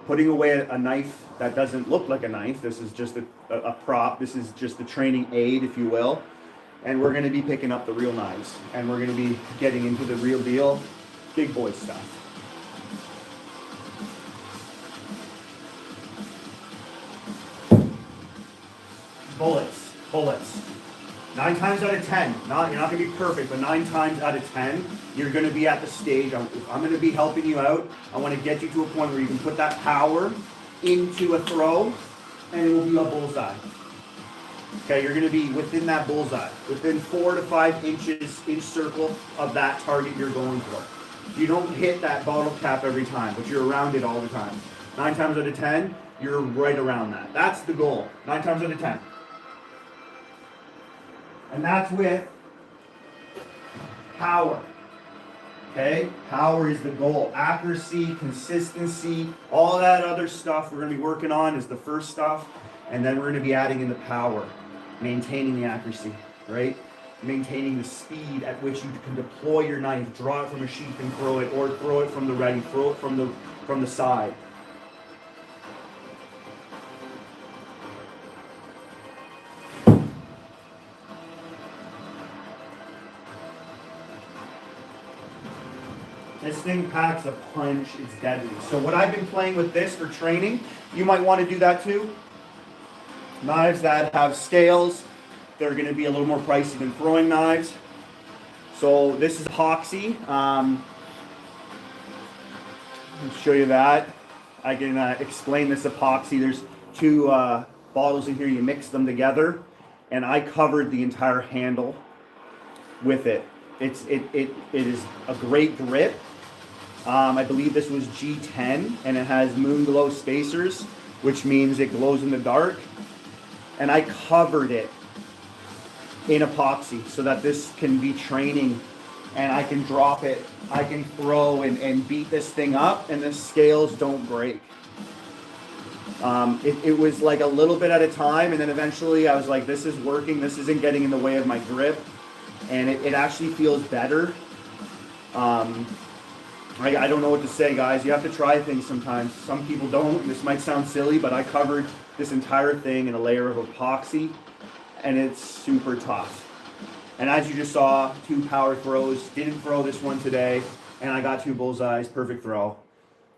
Putting away a knife that doesn't look like a knife. This is just a prop. This is just a training aid, if you will. And we're going to be picking up the real knives. And we're going to be getting into the real deal, big boy stuff. Bullets. 9 times out of 10, you're not going to be perfect, but 9 times out of 10, you're going to be at the stage. I'm going to be helping you out. I want to get you to a point where you can put that power into a throw, and it will be a bullseye. Okay, you're going to be within that bullseye, within 4 to 5 inch circle of that target you're going for. You don't hit that bottle cap every time, but you're around it all the time. 9 times out of 10, you're right around that. That's the goal. 9 times out of 10. And that's with power. Okay? Power is the goal. Accuracy, consistency, all that other stuff we're going to be working on is the first stuff. And then we're going to be adding in the power, maintaining the accuracy, right? Maintaining the speed at which you can deploy your knife, draw it from a sheath and throw it, or throw it from the ready, throw it from the side. This thing packs a punch, it's deadly. So what I've been playing with this for training, you might want to do that too. Knives that have scales, they're going to be a little more pricey than throwing knives. So this is epoxy. I'll show you that. I can explain this epoxy. There's 2 bottles in here, you mix them together, and I covered the entire handle with it. It is a great grip. I believe this was G10, and it has moon glow spacers, which means it glows in the dark. And I covered it in epoxy so that this can be training, and I can drop it, I can throw and beat this thing up, and the scales don't break. It was like a little bit at a time, and then eventually I was like, this is working, this isn't getting in the way of my grip. And it actually feels better. I don't know what to say, guys. You have to try things sometimes. Some people don't. This might sound silly, but I covered this entire thing in a layer of epoxy, and it's super tough. And as you just saw, 2 power throws. Didn't throw this one today, and I got 2 bullseyes. Perfect throw.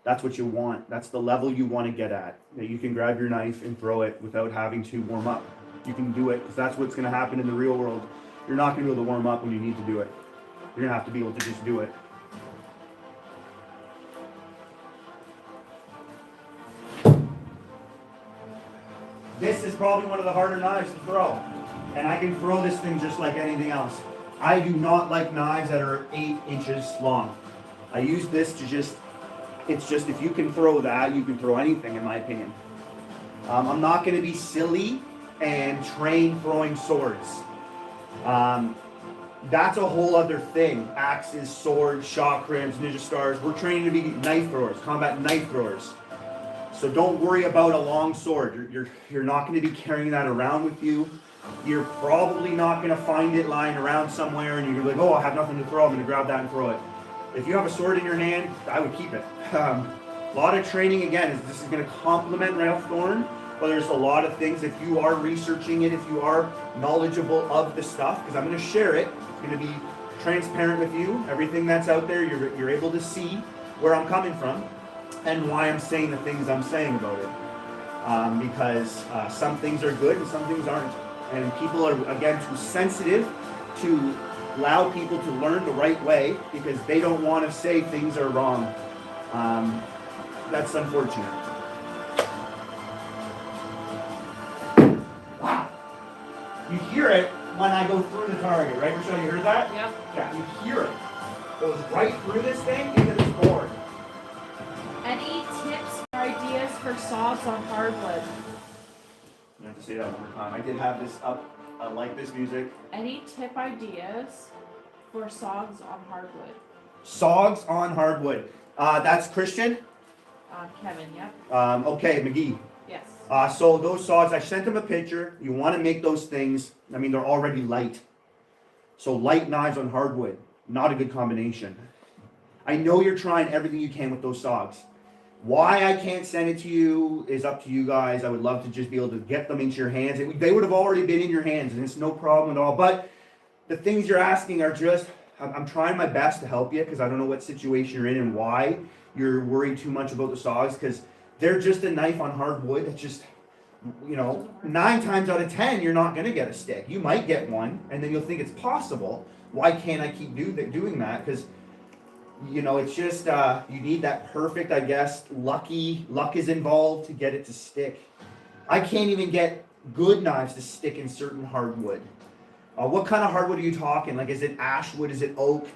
That's what you want. That's the level you want to get at. That you can grab your knife and throw it without having to warm up. You can do it, because that's what's going to happen in the real world. You're not going to be able to warm up when you need to do it. You're going to have to be able to just do it. This is probably one of the harder knives to throw. And I can throw this thing just like anything else. I do not like knives that are 8 inches long. I use this to it's just if you can throw that, you can throw anything, in my opinion. I'm not going to be silly and train throwing swords. That's a whole other thing. Axes, swords, shot cribs, ninja stars. We're training to be knife throwers, combat knife throwers. So don't worry about a long sword. You're not going to be carrying that around with you. You're probably not going to find it lying around somewhere and you're like, oh, I have nothing to throw. I'm going to grab that and throw it. If you have a sword in your hand, I would keep it. A lot of training, again, this is going to complement Ralph Thorne, but there's a lot of things. If you are researching it, if you are knowledgeable of the stuff, because I'm going to share it, it's going to be transparent with you. Everything that's out there, you're able to see where I'm coming from and why I'm saying the things I'm saying about it. Because some things are good and some things aren't. And people are, again, too sensitive to allow people to learn the right way because they don't want to say things are wrong. That's unfortunate. Wow. You hear it when I go through the target, right, Rochelle? You heard that? Yep. Yeah, you hear it. Goes right through this thing into this board. Any tips or ideas for saws on hardwood? You have to say that one more time. I did have this up. I like this music. Any tip ideas for songs on hardwood? Sogs on hardwood. That's Christian. Kevin, yep. Okay, McGee. Yes. So those sogs, I sent him a picture. You want to make those things. I mean, they're already light. So light knives on hardwood, not a good combination. I know you're trying everything you can with those sogs. Why I can't send it to you is up to you guys. I would love to just be able to get them into your hands. They would have already been in your hands, and it's no problem at all. But the things you're asking are just, I'm trying my best to help you because I don't know what situation you're in and why you're worried too much about the saws, because they're just a knife on hardwood. It's just, 9 times out of 10, you're not going to get a stick. You might get one, and then you'll think it's possible. Why can't I keep doing that? Because it's just, you need that perfect, I guess, luck is involved to get it to stick. I can't even get good knives to stick in certain hardwood. What kind of hardwood are you talking? Like, is it ash wood? Is it oak?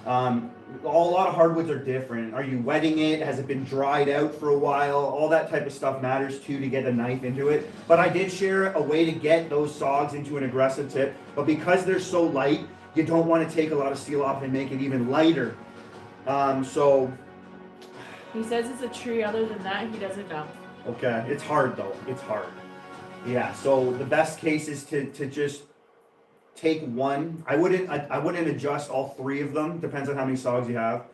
A lot of hardwoods are different. Are you wetting it? Has it been dried out for a while? All that type of stuff matters too to get a knife into it. But I did share a way to get those sogs into an aggressive tip. But because they're so light, you don't want to take a lot of steel off and make it even lighter. So he says it's a tree. Other than that, he doesn't know. Okay, it's hard though. It's hard. Yeah. So the best case is to just take one. I wouldn't adjust all 3 of them. Depends on how many saws you have,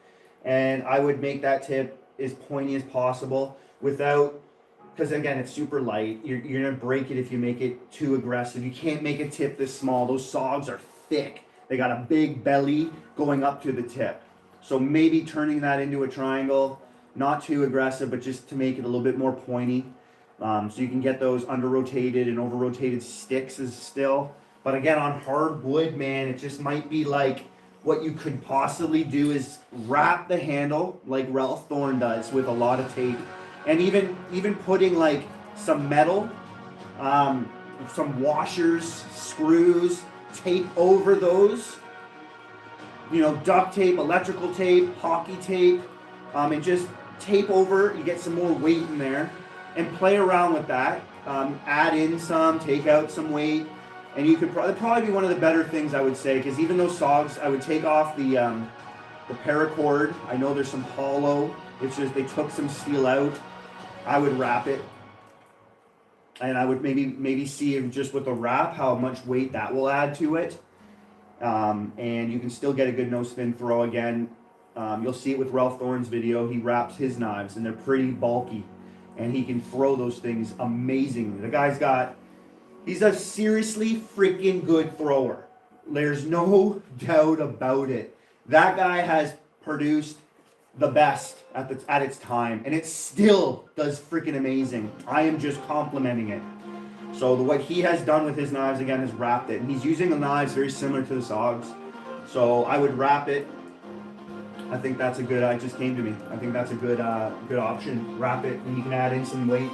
and I would make that tip as pointy as possible without, because again, it's super light. You're gonna break it if you make it too aggressive. You can't make a tip this small. Those saws are thick. They got a big belly going up to the tip. So maybe turning that into a triangle, not too aggressive, but just to make it a little bit more pointy. So you can get those under-rotated and over-rotated sticks as still. But again, on hardwood, man, it just might be like, what you could possibly do is wrap the handle like Ralph Thorne does with a lot of tape. And even putting like some metal, some washers, screws, tape over those. Duct tape, electrical tape, hockey tape, and just tape over. You get some more weight in there, and play around with that. Add in some, take out some weight, and you could probably be one of the better things I would say. Because even those sogs, I would take off the paracord. I know there's some hollow. It's just they took some steel out. I would wrap it, and I would maybe see just with the wrap how much weight that will add to it. And you can still get a good no spin throw again. You'll see it with Ralph Thorne's video. He wraps his knives and they're pretty bulky, and he can throw those things amazingly. The guy's he's a seriously freaking good thrower. There's no doubt about it. That guy has produced the best at its time, and it still does freaking amazing. I am just complimenting it. So what he has done with his knives, again, is wrapped it. And he's using the knives very similar to the sogs. So I would wrap it. I think that's it just came to me. I think that's a good option. Wrap it, and you can add in some weight.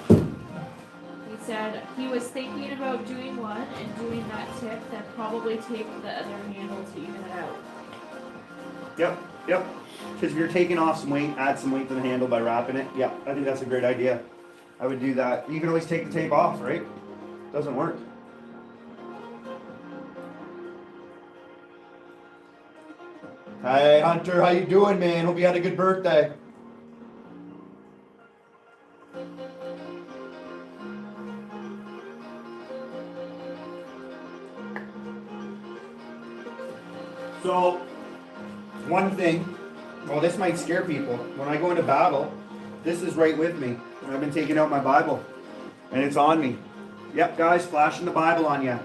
He said he was thinking about doing one and doing that tip, then probably tape the other handle to even it out. Yep. Because if you're taking off some weight, add some weight to the handle by wrapping it. Yep, I think that's a great idea. I would do that. You can always take the tape off, right? Doesn't work. Hey, Hunter, how you doing, man? Hope you had a good birthday. So, one thing, well, this might scare people. When I go into battle, this is right with me. I've been taking out my Bible, and it's on me. Yep, guys, flashing the Bible on you.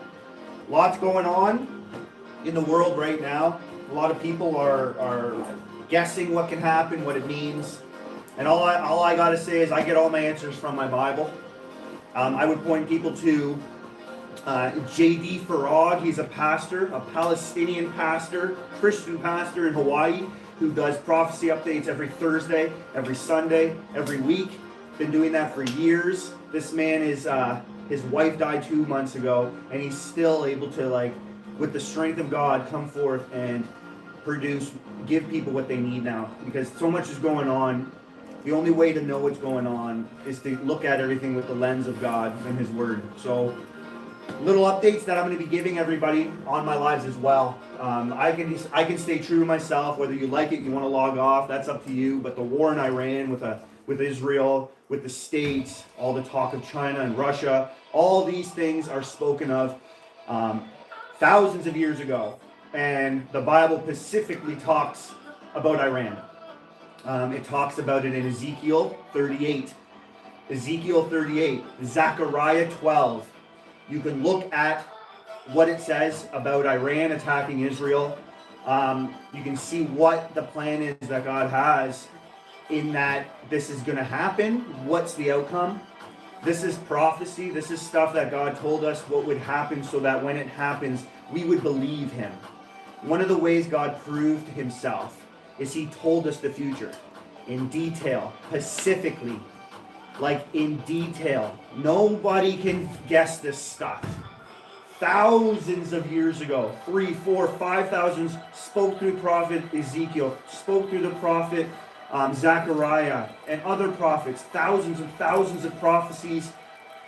Lots going on in the world right now. A lot of people are guessing what can happen, what it means. And all I got to say is I get all my answers from my Bible. I would point people to J.D. Farag. He's a pastor, a Palestinian pastor, Christian pastor in Hawaii, who does prophecy updates every Thursday, every Sunday, every week. Been doing that for years. This man is, his wife died 2 months ago, and he's still able to, with the strength of God, come forth and give people what they need now. Because so much is going on The only way to know what's going on is to look at everything with the lens of God and His Word. So, little updates that I'm going to be giving everybody on my lives as well. I can stay true to myself. Whether you like it, you want to log off, that's up to you. But the war in Iran with Israel, with the States, all the talk of China and Russia, all these things are spoken of thousands of years ago. And the Bible specifically talks about Iran. It talks about it in Ezekiel 38. Ezekiel 38, Zechariah 12. You can look at what it says about Iran attacking Israel. You can see what the plan is that God has in that this is going to happen. What's the outcome? This is prophecy. This is stuff that God told us what would happen so that when it happens, we would believe Him. One of the ways God proved Himself is He told us the future in detail, specifically, like in detail. Nobody can guess this stuff. Thousands of years ago, 3, 4, 5,000 spoke through prophet Ezekiel, spoke through the prophet Zechariah, and other prophets. Thousands and thousands of prophecies,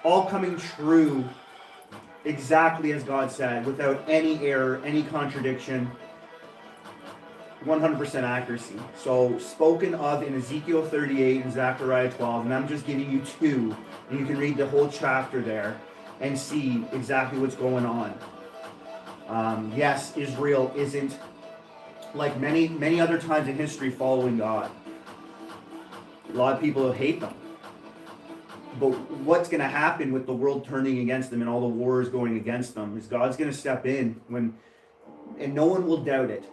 all coming true exactly as God said, without any error, any contradiction. 100% accuracy. So spoken of in Ezekiel 38 and Zechariah 12, and I'm just giving you two, and you can read the whole chapter there and see exactly what's going on. Yes, Israel isn't, like many other times in history, following God. A lot of people hate them. But what's going to happen with the world turning against them and all the wars going against them is God's going to step in and no one will doubt it.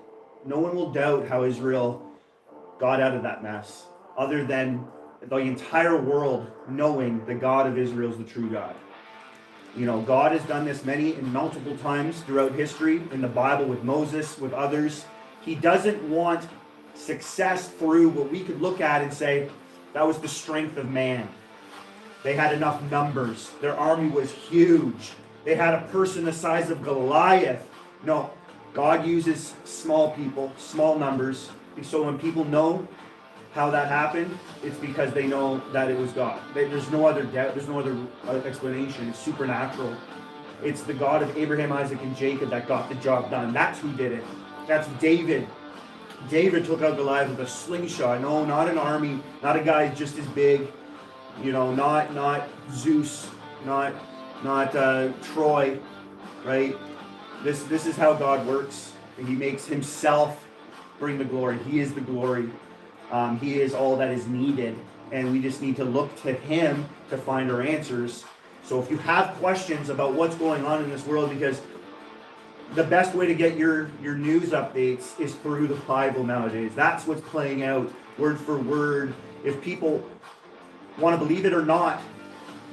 No one will doubt how Israel got out of that mess, other than the entire world knowing the God of Israel is the true God. You know, God has done this many and multiple times throughout history, in the Bible, with Moses, with others. He doesn't want success through what we could look at and say, that was the strength of man. They had enough numbers. Their army was huge. They had a person the size of Goliath. No. God uses small people, small numbers. So when people know how that happened, it's because they know that it was God. There's no other doubt. There's no other explanation. It's supernatural. It's the God of Abraham, Isaac, and Jacob that got the job done. That's who did it. That's David. David took out Goliath with a slingshot. No, not an army. Not a guy just as big. You know, not Zeus. Not Troy. Right? This is how God works. He makes Himself bring the glory. He is the glory. He is all that is needed. And we just need to look to Him to find our answers. So if you have questions about what's going on in this world, because the best way to get your news updates is through the Bible nowadays. That's what's playing out word for word. If people want to believe it or not,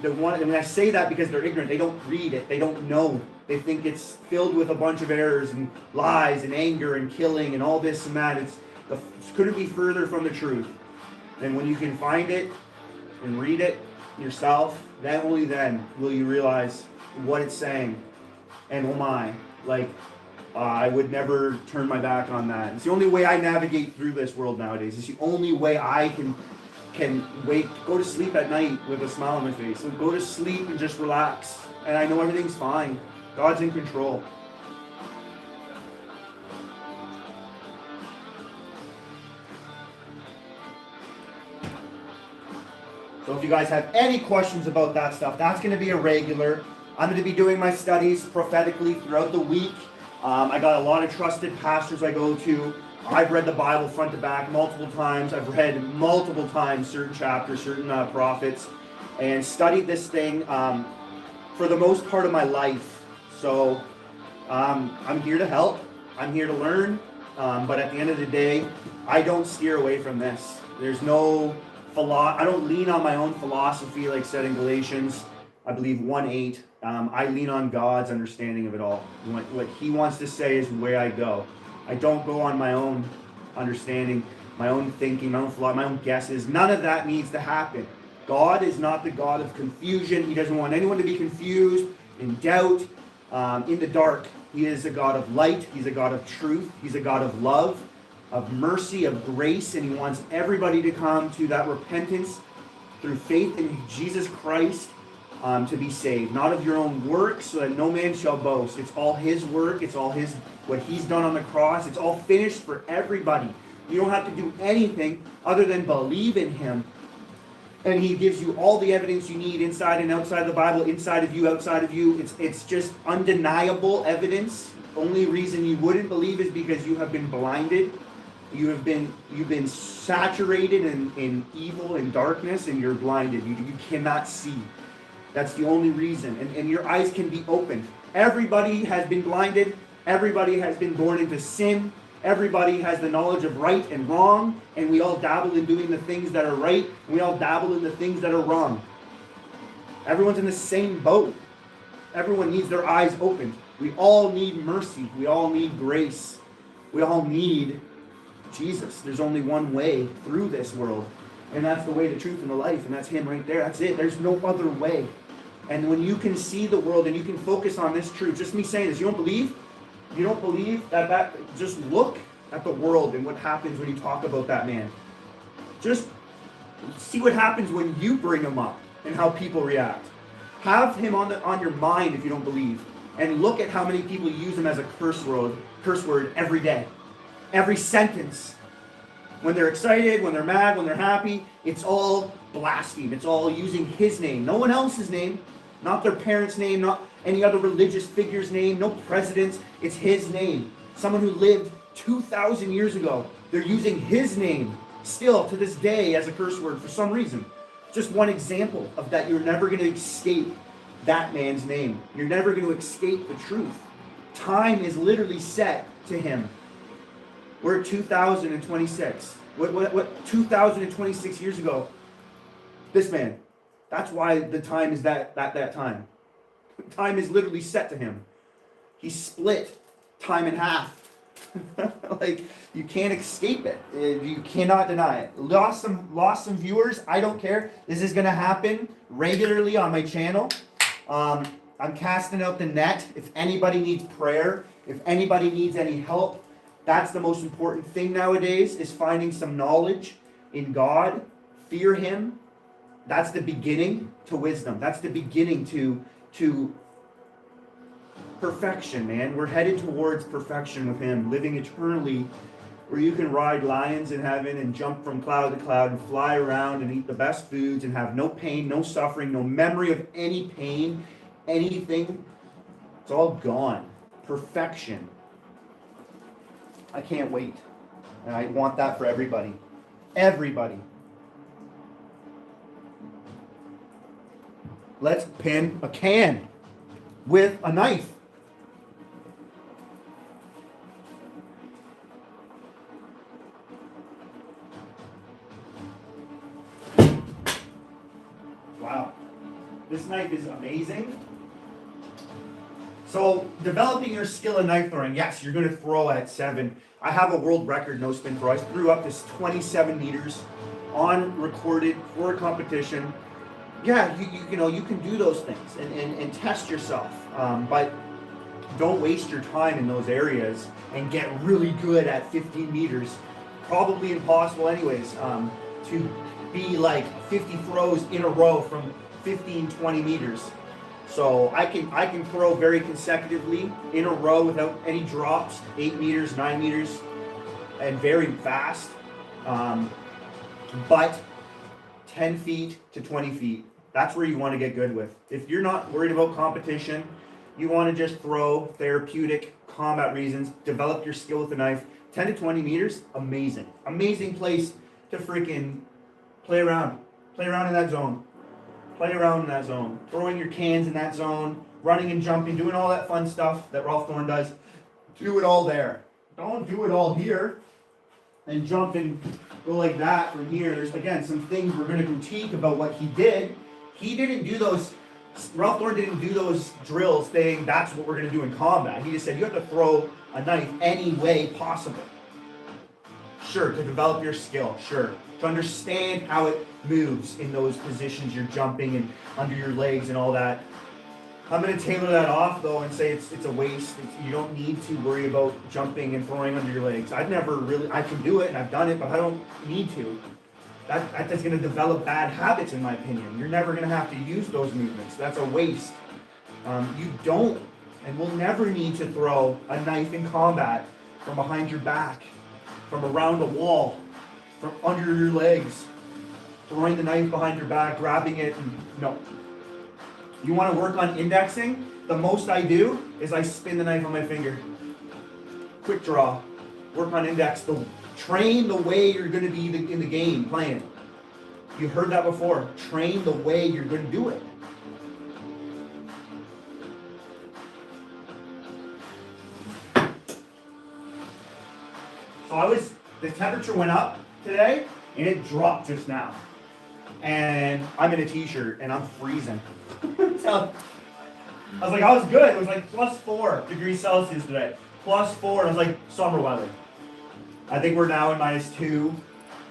and I say that because they're ignorant. They don't read it. They don't know. They think it's filled with a bunch of errors and lies and anger and killing and all this and that. It couldn't be further from the truth. And when you can find it and read it yourself, then only then will you realize what it's saying. And oh my, I would never turn my back on that. It's the only way I navigate through this world nowadays. It's the only way I can go to sleep at night with a smile on my face. So go to sleep and just relax. And I know everything's fine. God's in control. So if you guys have any questions about that stuff, that's going to be a regular. I'm going to be doing my studies prophetically throughout the week. I got a lot of trusted pastors I go to. I've read the Bible front to back multiple times. I've read multiple times certain chapters, certain prophets, and studied this thing for the most part of my life. So I'm here to help. I'm here to learn. But at the end of the day, I don't steer away from this. There's no I don't lean on my own philosophy, like said in Galatians, I believe 1:8. I lean on God's understanding of it all. What He wants to say is where I go. I don't go on my own understanding, my own thinking, my own thought, my own guesses. None of that needs to happen. God is not the God of confusion. He doesn't want anyone to be confused, in doubt, in the dark. He is a God of light. He's a God of truth. He's a God of love. of mercy, of grace, and he wants everybody to come to that repentance through faith in Jesus Christ to be saved. Not of your own works, so that no man shall boast. It's all his work. It's all his, what he's done on the cross. It's all finished for everybody. You don't have to do anything other than believe in him. And he gives you all the evidence you need inside and outside the Bible, inside of you, outside of you. It's just undeniable evidence. Only reason you wouldn't believe is because you have been blinded. You've been saturated in evil and darkness, and you're blinded. You cannot see. That's the only reason. And your eyes can be opened. Everybody has been blinded. Everybody has been born into sin. Everybody has the knowledge of right and wrong, and we all dabble in doing the things that are right, and we all dabble in the things that are wrong. Everyone's in the same boat. Everyone needs their eyes opened. We all need mercy. We all need grace. We all need Jesus. There's only one way through this world, and that's the way, the truth, and the life, and that's him right there. That's it. There's no other way. And when you can see the world and you can focus on this truth, just me saying this, you don't believe that, just look at the world and what happens when you talk about that man. Just see what happens when you bring him up and how people react. Have him on your mind if you don't believe. And look at how many people use him as a curse word every day. Every sentence. When they're excited, when they're mad, when they're happy, it's all blaspheme. It's all using his name. No one else's name. Not their parents' name, not any other religious figure's name, no presidents. It's his name. Someone who lived 2,000 years ago. They're using his name still to this day as a curse word for some reason. Just one example of that. You're never going to escape that man's name. You're never going to escape the truth. Time is literally set to him. We're at 2026. What 2026 years ago? This man. That's why the time is that time. Time is literally set to him. He split time in half. Like, you can't escape it. You cannot deny it. Lost some viewers. I don't care. This is going to happen regularly on my channel. I'm casting out the net. If anybody needs prayer, if anybody needs any help, that's the most important thing nowadays, is finding some knowledge in God. Fear him. That's the beginning to wisdom. That's the beginning to perfection, man. We're headed towards perfection with him, living eternally, where you can ride lions in heaven and jump from cloud to cloud and fly around and eat the best foods and have no pain, no suffering, no memory of any pain, anything. It's all gone. Perfection. I can't wait. And I want that for everybody. Everybody. Let's pin a can with a knife. Wow. This knife is amazing. So, developing your skill in knife throwing, yes, you're going to throw at 7. I have a world record no spin throw. I threw up to 27 meters on recorded for a competition. Yeah, you can do those things and test yourself, but don't waste your time in those areas and get really good at 15 meters. Probably impossible anyways, to be like 50 throws in a row from 15, 20 meters. So I can throw very consecutively in a row without any drops, 8 meters, 9 meters, and very fast. But 10 feet to 20 feet, that's where you want to get good with. If you're not worried about competition, you want to just throw therapeutic combat reasons, develop your skill with the knife, 10 to 20 meters, amazing. Amazing place to freaking play around. Play around in that zone. Play around in that zone. Throwing your cans in that zone, running and jumping, doing all that fun stuff that Ralph Thorne does. Do it all there. Don't do it all here and jump and go like that from here. There's, again, some things we're going to critique about what he did. He didn't do those, Ralph Thorne didn't do those drills saying that's what we're going to do in combat. He just said you have to throw a knife any way possible. Sure, to develop your skill, sure. To understand how it moves in those positions you're jumping and under your legs and all that. I'm going to tailor that off though and say it's a waste. You don't need to worry about jumping and throwing under your legs. I can do it and I've done it, but I don't need to. That's going to develop bad habits in my opinion. You're never going to have to use those movements. That's a waste. You don't and will never need to throw a knife in combat from behind your back, from around a wall, from under your legs, throwing the knife behind your back, grabbing it. No. You want to work on indexing? The most I do is I spin the knife on my finger. Quick draw. Work on index. Train the way you're going to be in the game playing. You heard that before. Train the way you're going to do it. So the temperature went up today and it dropped just now. And I'm in a t-shirt and I'm freezing. So I was like, I was good. It was like plus 4 degrees Celsius today. Plus 4. And I was like, summer weather. I think we're now in -2,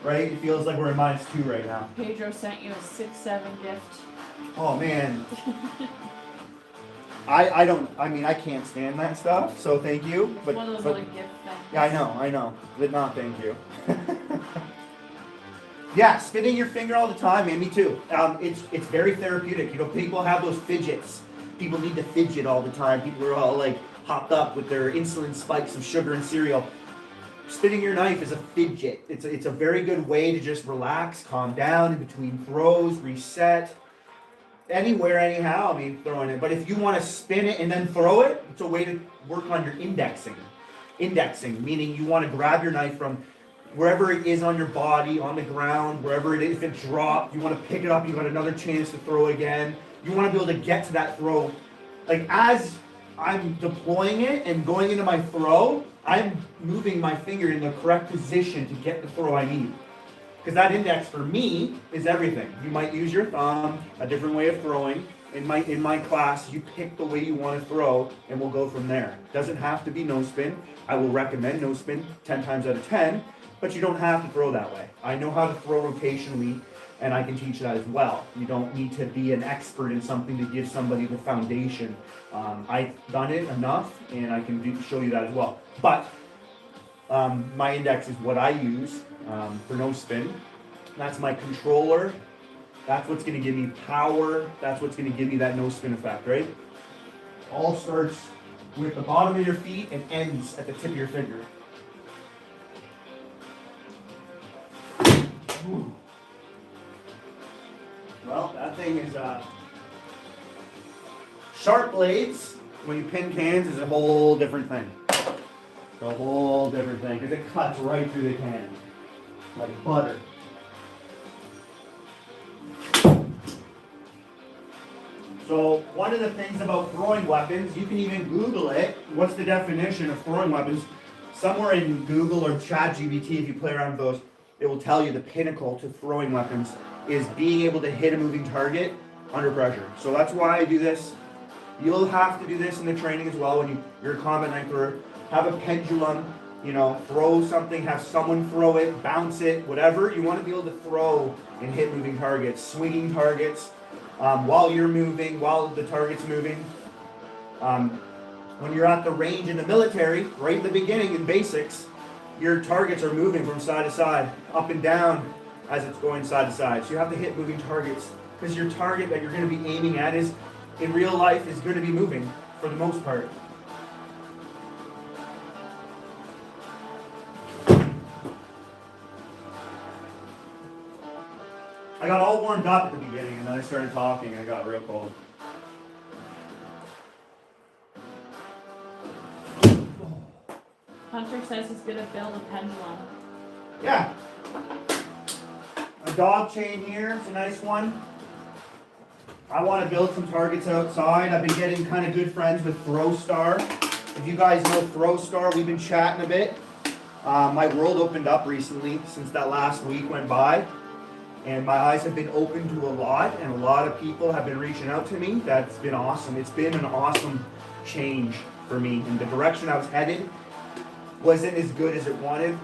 right? It feels like we're in -2 right now. Pedro sent you a 6-7 gift. Oh man. I can't stand that stuff, so thank you. But, one of those other gift things. Yeah, I know. But not thank you. Yeah, spinning your finger all the time, man. Me too. It's very therapeutic. You know, people have those fidgets. People need to fidget all the time. People are all like hopped up with their insulin spikes of sugar and cereal. Spinning your knife is a fidget. It's a very good way to just relax, calm down in between throws, reset. Anywhere, anyhow. I mean, throwing it. But if you want to spin it and then throw it, it's a way to work on your indexing. Indexing, meaning you want to grab your knife from wherever it is on your body, on the ground, wherever it is. If it dropped, you want to pick it up, you got another chance to throw again. You want to be able to get to that throw. Like as I'm deploying it and going into my throw, I'm moving my finger in the correct position to get the throw I need. Because that index for me is everything. You might use your thumb, a different way of throwing. In my class, you pick the way you want to throw, and we'll go from there. Doesn't have to be no spin. I will recommend no spin 10 times out of 10, but you don't have to throw that way. I know how to throw rotationally, and I can teach that as well. You don't need to be an expert in something to give somebody the foundation. I've done it enough, and I can show you that as well. But my index is what I use for no spin. That's my controller. That's what's going to give me power. That's what's going to give me that no spin effect, right? All starts with the bottom of your feet and ends at the tip of your finger. Ooh. Well, that thing is sharp blades. When you pin cans, is a whole different thing. It's a whole different thing because it cuts right through the can like butter. So one of the things about throwing weapons, you can even Google it. What's the definition of throwing weapons? Somewhere in Google or ChatGPT, if you play around with those, it will tell you the pinnacle to throwing weapons is being able to hit a moving target under pressure. So that's why I do this. You'll have to do this in the training as well when you're a combat knife thrower. Have a pendulum, throw something, have someone throw it, bounce it, whatever. You want to be able to throw and hit moving targets, swinging targets. While you're moving, while the target's moving. When you're at the range in the military, right in the beginning in basics, your targets are moving from side to side, up and down as it's going side to side. So you have to hit moving targets because your target that you're going to be aiming at is, in real life, is going to be moving for the most part. I got all warmed up at the beginning, and then I started talking, and I got real cold. Hunter says he's gonna build a pendulum. Yeah. A dog chain here, it's a nice one. I want to build some targets outside. I've been getting kind of good friends with ThrowStar. If you guys know ThrowStar, we've been chatting a bit. My world opened up recently since that last week went by. And my eyes have been open to a lot, and a lot of people have been reaching out to me. That's been awesome. It's been an awesome change for me. And the direction I was headed wasn't as good as it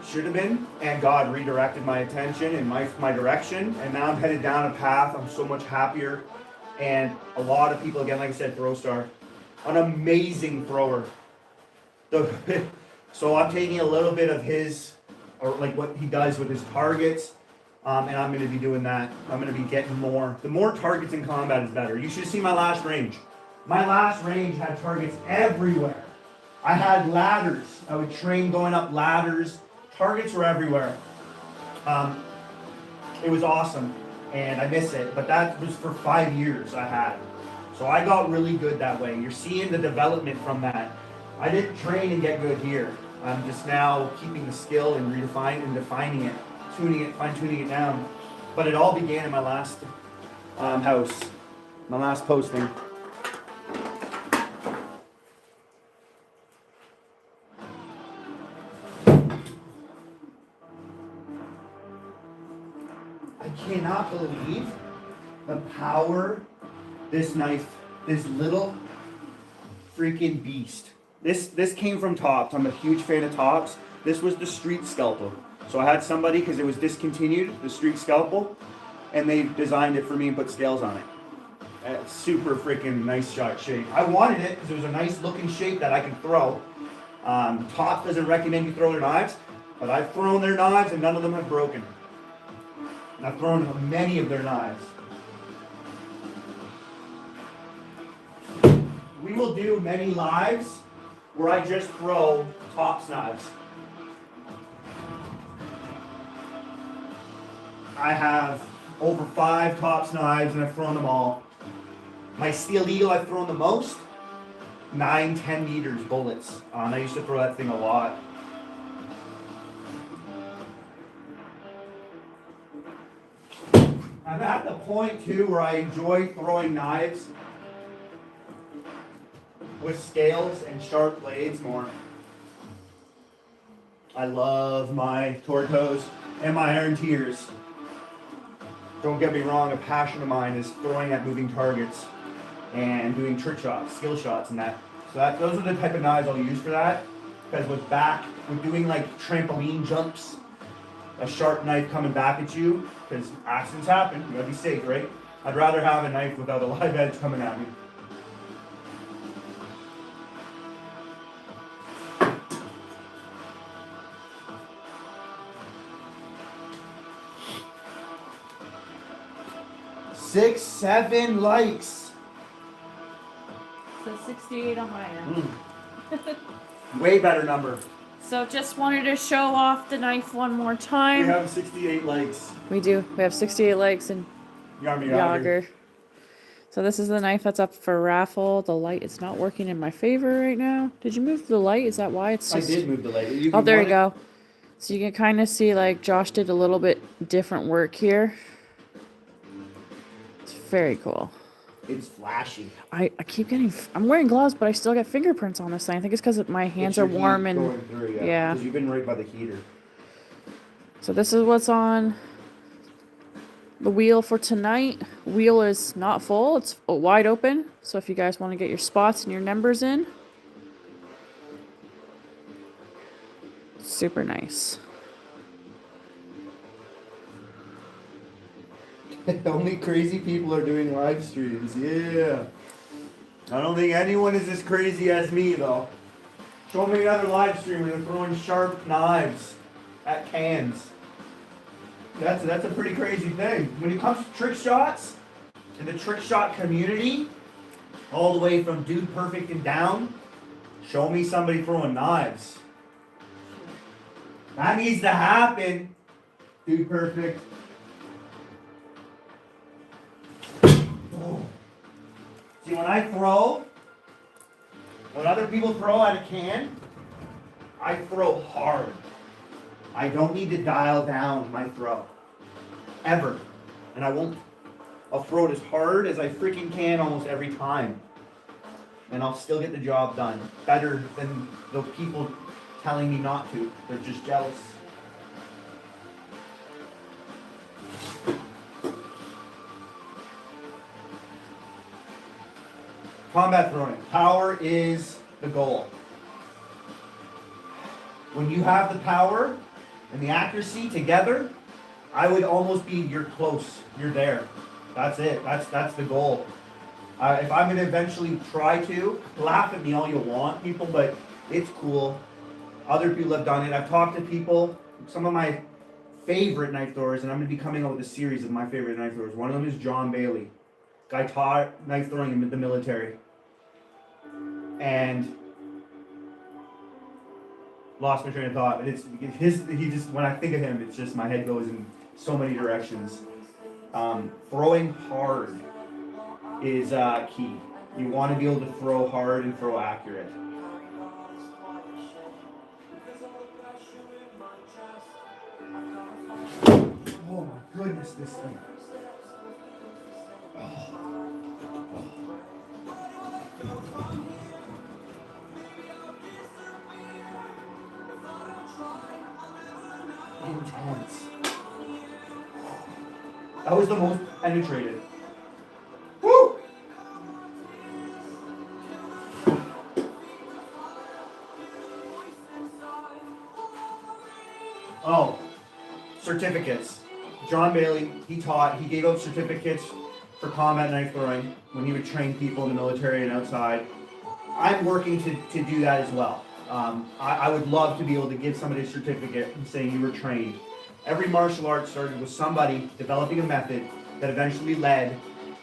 should have been. And God redirected my attention in my direction. And now I'm headed down a path. I'm so much happier. And a lot of people, again, like I said, throw star, an amazing thrower. So I'm taking a little bit of his, or like what he does with his targets, and I'm going to be doing that. I'm going to be getting more. The more targets in combat is better. You should see my last range. My last range had targets everywhere. I had ladders. I would train going up ladders. Targets were everywhere. It was awesome, and I miss it. But that was for 5 years I had. So I got really good that way. You're seeing the development from that. I didn't train and get good here. I'm just now keeping the skill and redefining and defining it, tuning it, fine-tuning it down. But it all began in my last house, my last posting. I cannot believe the power this knife, this little freaking beast. This came from Tops. I'm a huge fan of Tops. This was the street scalpel. So I had somebody, because it was discontinued, the street scalpel, and they designed it for me and put scales on it. Super freaking nice shot shape. I wanted it because it was a nice looking shape that I could throw. Tops doesn't recommend you throw their knives, but I've thrown their knives and none of them have broken. And I've thrown many of their knives. We will do many lives where I just throw Tops knives. I have over 5 Tops knives and I've thrown them all. My Steel Eagle I've thrown the most, 9-10 meters bullets. I used to throw that thing a lot. I'm at the point too where I enjoy throwing knives with scales and sharp blades more. I love my Tortos and my Iron Tears. Don't get me wrong, a passion of mine is throwing at moving targets and doing trick shots, skill shots and that. So those are the type of knives I'll use for that. Because with doing like trampoline jumps, a sharp knife coming back at you, because accidents happen, you gotta be safe, right? I'd rather have a knife without a live edge coming at me. Six, 7 likes. So 68 on my end. Way better number. So just wanted to show off the knife one more We time. have 68 likes. We do. We have 68 likes and Yager. So this is the knife that's up for raffle. The light is not working in my favor right now. Did you move the light? Is that why it's just... I did move the light. Oh, there you go. So you can kind of see like Josh did a little bit different work here. It's very cool. It's flashy. I keep getting... I'm wearing gloves, but I still get fingerprints on this thing. I think it's because my hands are warm and... Going through, yeah. Because you've been right by the heater. So this is what's on the wheel for tonight. Wheel is not full. It's wide open. So if you guys want to get your spots and your numbers in. Super nice. Only crazy people are doing live streams. Yeah. I don't think anyone is as crazy as me, though. Show me another live stream where they're throwing sharp knives at cans. That's a pretty crazy thing. When it comes to trick shots, in the trick shot community, all the way from Dude Perfect and down, show me somebody throwing knives. That needs to happen, Dude Perfect. See, when other people throw at a can, I throw hard. I don't need to dial down my throw. Ever. And I won't. I'll throw it as hard as I freaking can almost every time. And I'll still get the job done. Better than the people telling me not to. They're just jealous. Combat throwing. Power is the goal. When you have the power and the accuracy together, I would almost be, you're close. You're there. That's it. That's the goal. If I'm going to eventually try to, laugh at me all you want, people, but it's cool. Other people have done it. I've talked to people, some of my favorite knife throwers, and I'm going to be coming out with a series of my favorite knife throwers. One of them is John Bailey. Guy taught knife throwing in the military. And lost my train of thought. But when I think of him, it's just my head goes in so many directions. Throwing hard is key. You want to be able to throw hard and throw accurate. Oh my goodness, this thing. Intense. That was the most penetrated. Woo! Oh, certificates. John Bailey, he gave out certificates for combat knife throwing when he would train people in the military and outside. I'm working to do that as well. I would love to be able to give somebody a certificate saying you were trained. Every martial art started with somebody developing a method that eventually led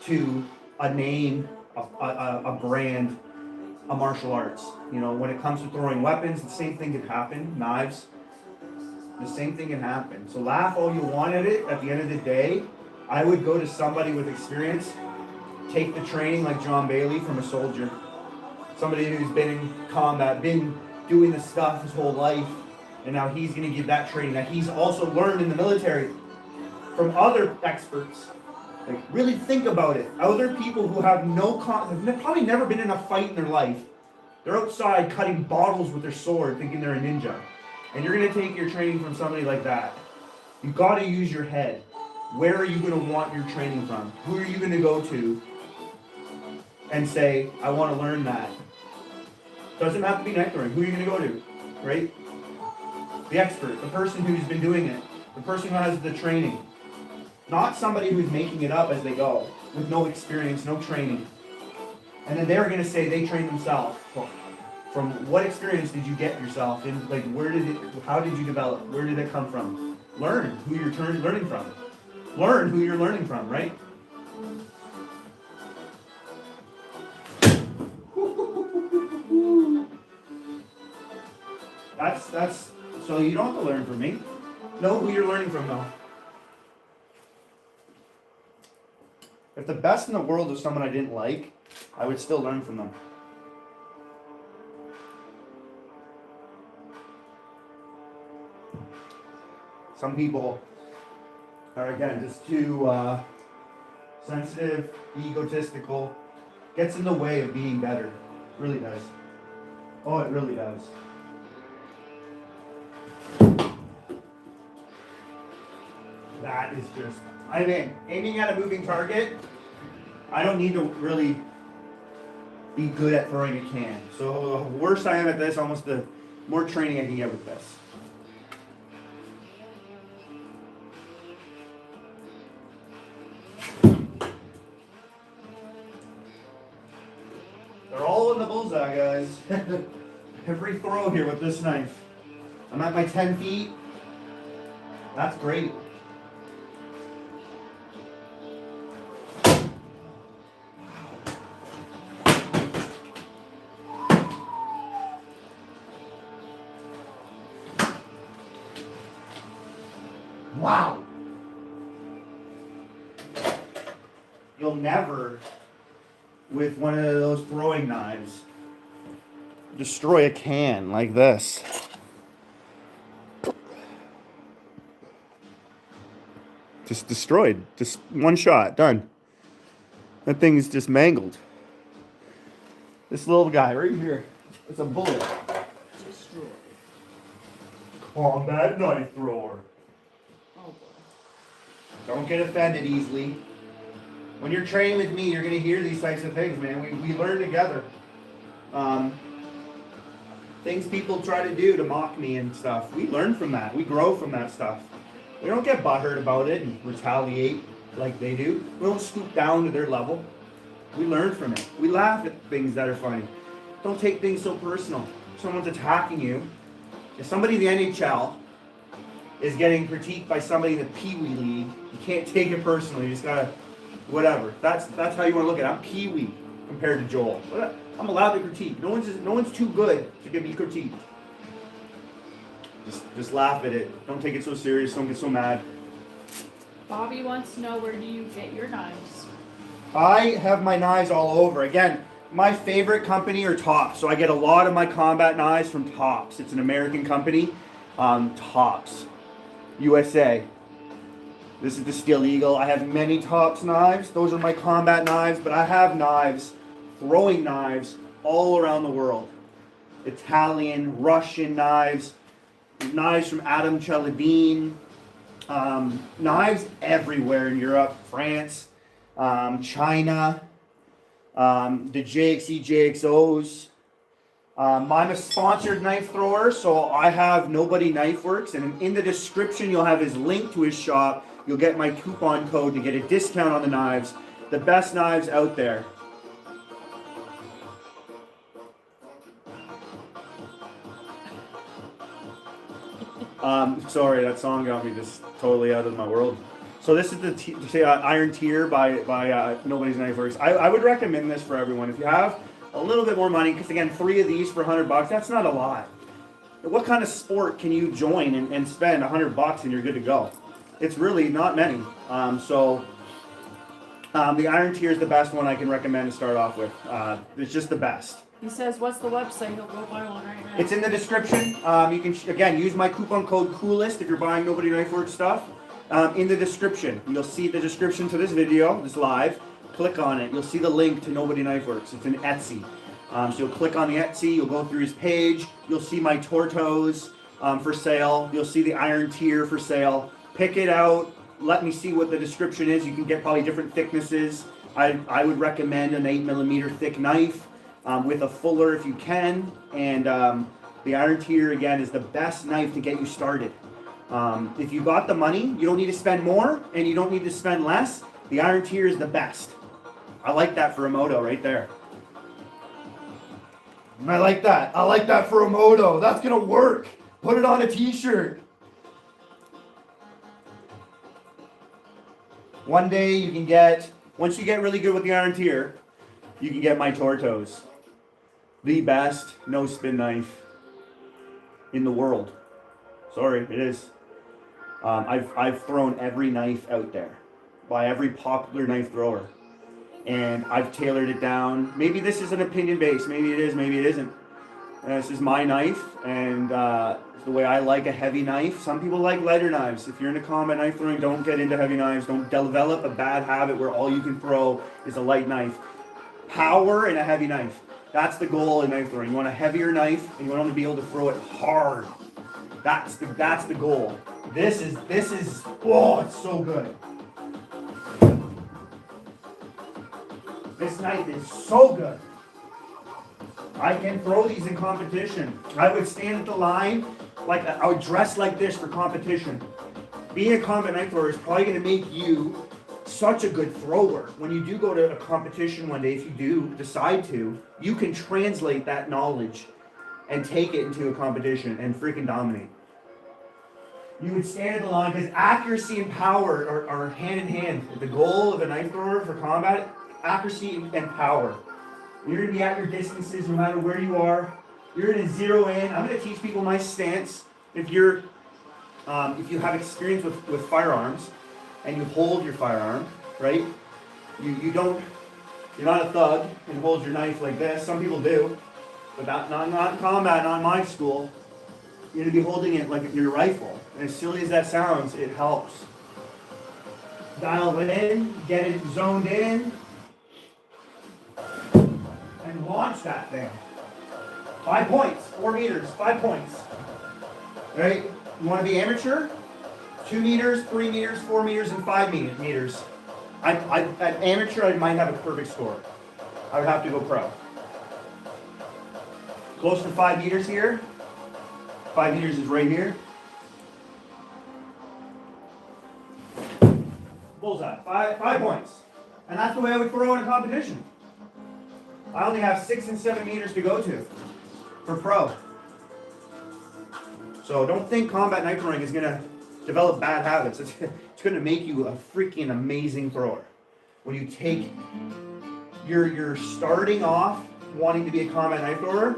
to a name, a brand, a martial arts. You know, when it comes to throwing weapons, the same thing can happen. Knives, the same thing can happen. So laugh all you want at it. At the end of the day, I would go to somebody with experience, take the training like John Bailey from a soldier. Somebody who's been in combat, been doing this stuff his whole life, and now he's going to give that training that he's also learned in the military from other experts. Like, really think about it. Other people who have have probably never been in a fight in their life. They're outside cutting bottles with their sword thinking they're a ninja. And you're going to take your training from somebody like that. You've got to use your head. Where are you going to want your training from? Who are you going to go to and say, I want to learn that? Doesn't have to be knife throwing. Who are you going to go to? Right? The expert, the person who's been doing it, the person who has the training. Not somebody who's making it up as they go, with no experience, no training. And then they're going to say they trained themselves. Well, from what experience did you get yourself in? Like, how did you develop? Where did it come from? Learn who you're learning from. Learn who you're learning from, right? That's so you don't have to learn from me. Know who you're learning from though. If the best in the world was someone I didn't like, I would still learn from them. Some people are, again, just too sensitive, egotistical, gets in the way of being better. It really does. Oh, it really does. That is just, I mean, aiming at a moving target, I don't need to really be good at throwing a can. So the worse I am at this, almost the more training I can get with this. They're all in the bullseye, guys. Every throw here with this knife. I'm at my 10 feet. That's great. Wow. You'll never, with one of those throwing knives, destroy a can like this. Just destroyed. Just one shot. Done. That thing is just mangled. This little guy right here. It's a bullet. Destroyed. Combat knife thrower. Oh boy. Don't get offended easily. When you're training with me, you're going to hear these types of things, man. We learn together. Things people try to do to mock me and stuff. We learn from that. We grow from that stuff. We don't get butthurt about it and retaliate like they do. We don't stoop down to their level. We learn from it. We laugh at things that are funny. Don't take things so personal. If someone's attacking you. If somebody in the NHL is getting critiqued by somebody in the Pee Wee League, you can't take it personally. You just gotta, whatever. That's how you want to look at it. I'm Pee Wee compared to Joel. I'm allowed to critique. No one's too good to give me critiqued. Just laugh at it. Don't take it so serious. Don't get so mad. Bobby wants to know, where do you get your knives? I have my knives all over. Again, my favorite company are Tops. So I get a lot of my combat knives from Tops. It's an American company. Tops. USA. This is the Steel Eagle. I have many Tops knives. Those are my combat knives. But I have knives, throwing knives, all around the world. Italian, Russian knives. Knives from Adam Cheladine. Knives everywhere in Europe, France, China, the JXE, JXOs. I'm a sponsored knife thrower, so I have Nobody Knifeworks, and in the description you'll have his link to his shop. You'll get my coupon code to get a discount on the knives. The best knives out there. Sorry, that song got me just totally out of my world. So this is the Iron Tier by Nobody's Knifeworks. I would recommend this for everyone. If you have a little bit more money, because again, 3 of these for $100, that's not a lot. What kind of sport can you join and spend $100 and you're good to go? It's really not many. The Iron Tier is the best one I can recommend to start off with. It's just the best. He says, what's the website? He'll go buy one right now. It's in the description. You can, again, use my coupon code COOLEST if you're buying Nobody Knifeworks stuff. In the description, you'll see the description to this video, this live. Click on it. You'll see the link to Nobody Knifeworks. It's in Etsy. So you'll click on the Etsy. You'll go through his page. You'll see my Tortos for sale. You'll see the Iron Tier for sale. Pick it out. Let me see what the description is. You can get probably different thicknesses. I would recommend an 8mm thick knife. With a fuller if you can, and the Iron Tier again is the best knife to get you started. If you got the money, you don't need to spend more and you don't need to spend less. The Iron Tier is the best. I like that for a moto right there. I like that. I like that for a moto. That's gonna work. Put it on a t-shirt. One day you can get, once you get really good with the Iron Tier, you can get my Tortos. The best no spin knife in the world. Sorry, it is. I've thrown every knife out there by every popular knife thrower, and I've tailored it down. Maybe this is an opinion base. Maybe it is. Maybe it isn't. This is my knife, and it's the way I like a heavy knife. Some people like lighter knives. If you're into combat knife throwing, don't get into heavy knives. Don't develop a bad habit where all you can throw is a light knife. Power and a heavy knife. That's the goal in knife throwing. You want a heavier knife, and you want to be able to throw it hard. That's the goal. This is oh, it's so good. This knife is so good. I can throw these in competition. I would stand at the line, like I would dress like this for competition. Being a combat knife thrower is probably going to make you such a good thrower. When you do go to a competition one day, if you do decide to, you can translate that knowledge and take it into a competition and freaking dominate. You would stand at the line because accuracy and power are hand in hand. The goal of a knife thrower for combat, accuracy and power. You're going to be at your distances no matter where you are. You're going to zero in. I'm going to teach people my stance. If you have experience with firearms, and you hold your firearm, right? You're not a thug and hold your knife like this. Some people do, but not in combat, not in my school. You're gonna be holding it like your rifle. And as silly as that sounds, it helps. Dial it in, get it zoned in, and launch that thing. 5 points, 4 meters, 5 points. Right? You wanna be amateur? 2 meters, 3 meters, 4 meters, and 5 meters. At amateur, I might have a perfect score. I would have to go pro. Close to 5 meters here. 5 meters is right here. Bullseye. 5 points. And that's the way I would throw in a competition. I only have 6 and 7 meters to go to for pro. So don't think combat knife throwing is gonna develop bad habits. It's gonna make you a freaking amazing thrower. When you take, you're starting off wanting to be a combat knife thrower,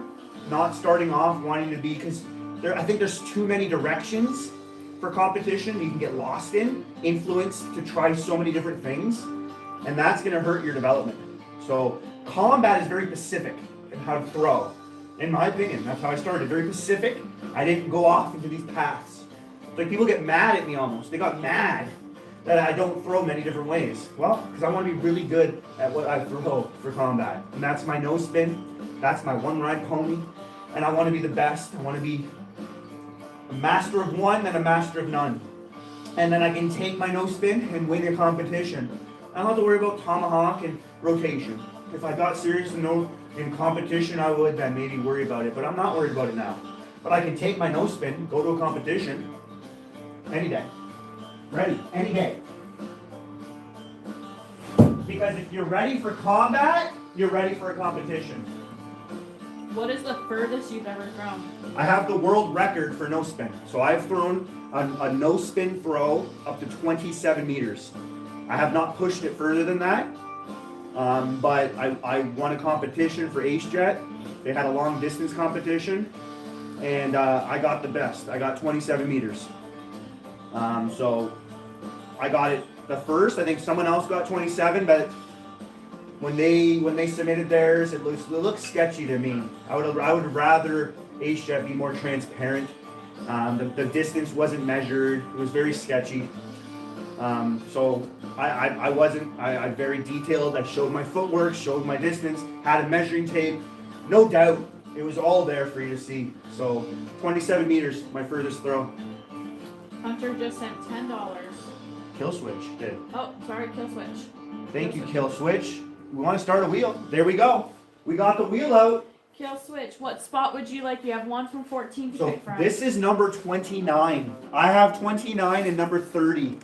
not starting off wanting to be, because I think there's too many directions for competition you can get lost in, influenced to try so many different things, and that's gonna hurt your development. So combat is very specific in how to throw. In my opinion, that's how I started, very specific. I didn't go off into these paths. Like people get mad at me almost. They got mad that I don't throw many different ways. Well, because I want to be really good at what I throw for combat. And that's my no spin, that's my one ride pony, and I want to be the best. I want to be a master of one and a master of none. And then I can take my no spin and win a competition. I don't have to worry about tomahawk and rotation. If I got serious in competition, I would then maybe worry about it, but I'm not worried about it now. But I can take my no spin, go to a competition, any day. Ready, any day. Because if you're ready for combat, you're ready for a competition. What is the furthest you've ever thrown? I have the world record for no spin. So I've thrown a no spin throw up to 27 meters. I have not pushed it further than that. But I won a competition for Ace Jet. They had a long distance competition, and I got the best. I got 27 meters. So I got it the first. I think someone else got 27, but when they submitted theirs, it looks sketchy to me. I would rather Ace Jet be more transparent. The distance wasn't measured. It was very sketchy. So I very detailed. I showed my footwork, showed my distance, had a measuring tape. No doubt, it was all there for you to see. So 27 meters, my furthest throw. Hunter just sent $10. Kill switch did. Oh, sorry, kill switch. Thank you, Kill Switch. We want to start a wheel. There we go. We got the wheel out. Kill switch. What spot would you like? You have one from 14 to So pick from. this is number 29. I have 29 and number 30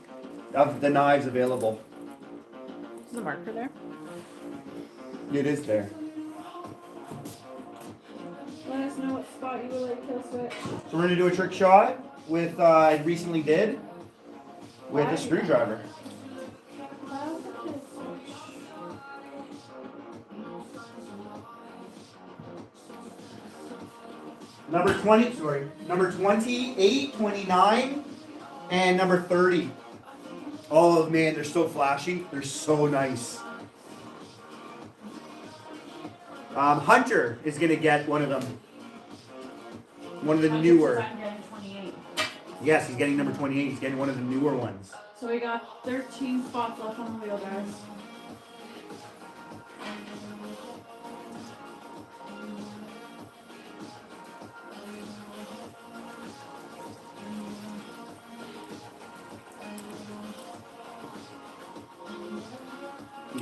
of the knives available. Is the marker there? It is there. Let us know what spot you would like kill switch. So we're gonna do a trick shot with I recently did with a screwdriver. Number 28, 29, and number 30. Oh man, they're so flashy. They're so nice. Hunter is gonna get one of them. One of the newer. Yes, he's getting number 28. He's getting one of the newer ones. So we got 13 spots left on the wheel, guys.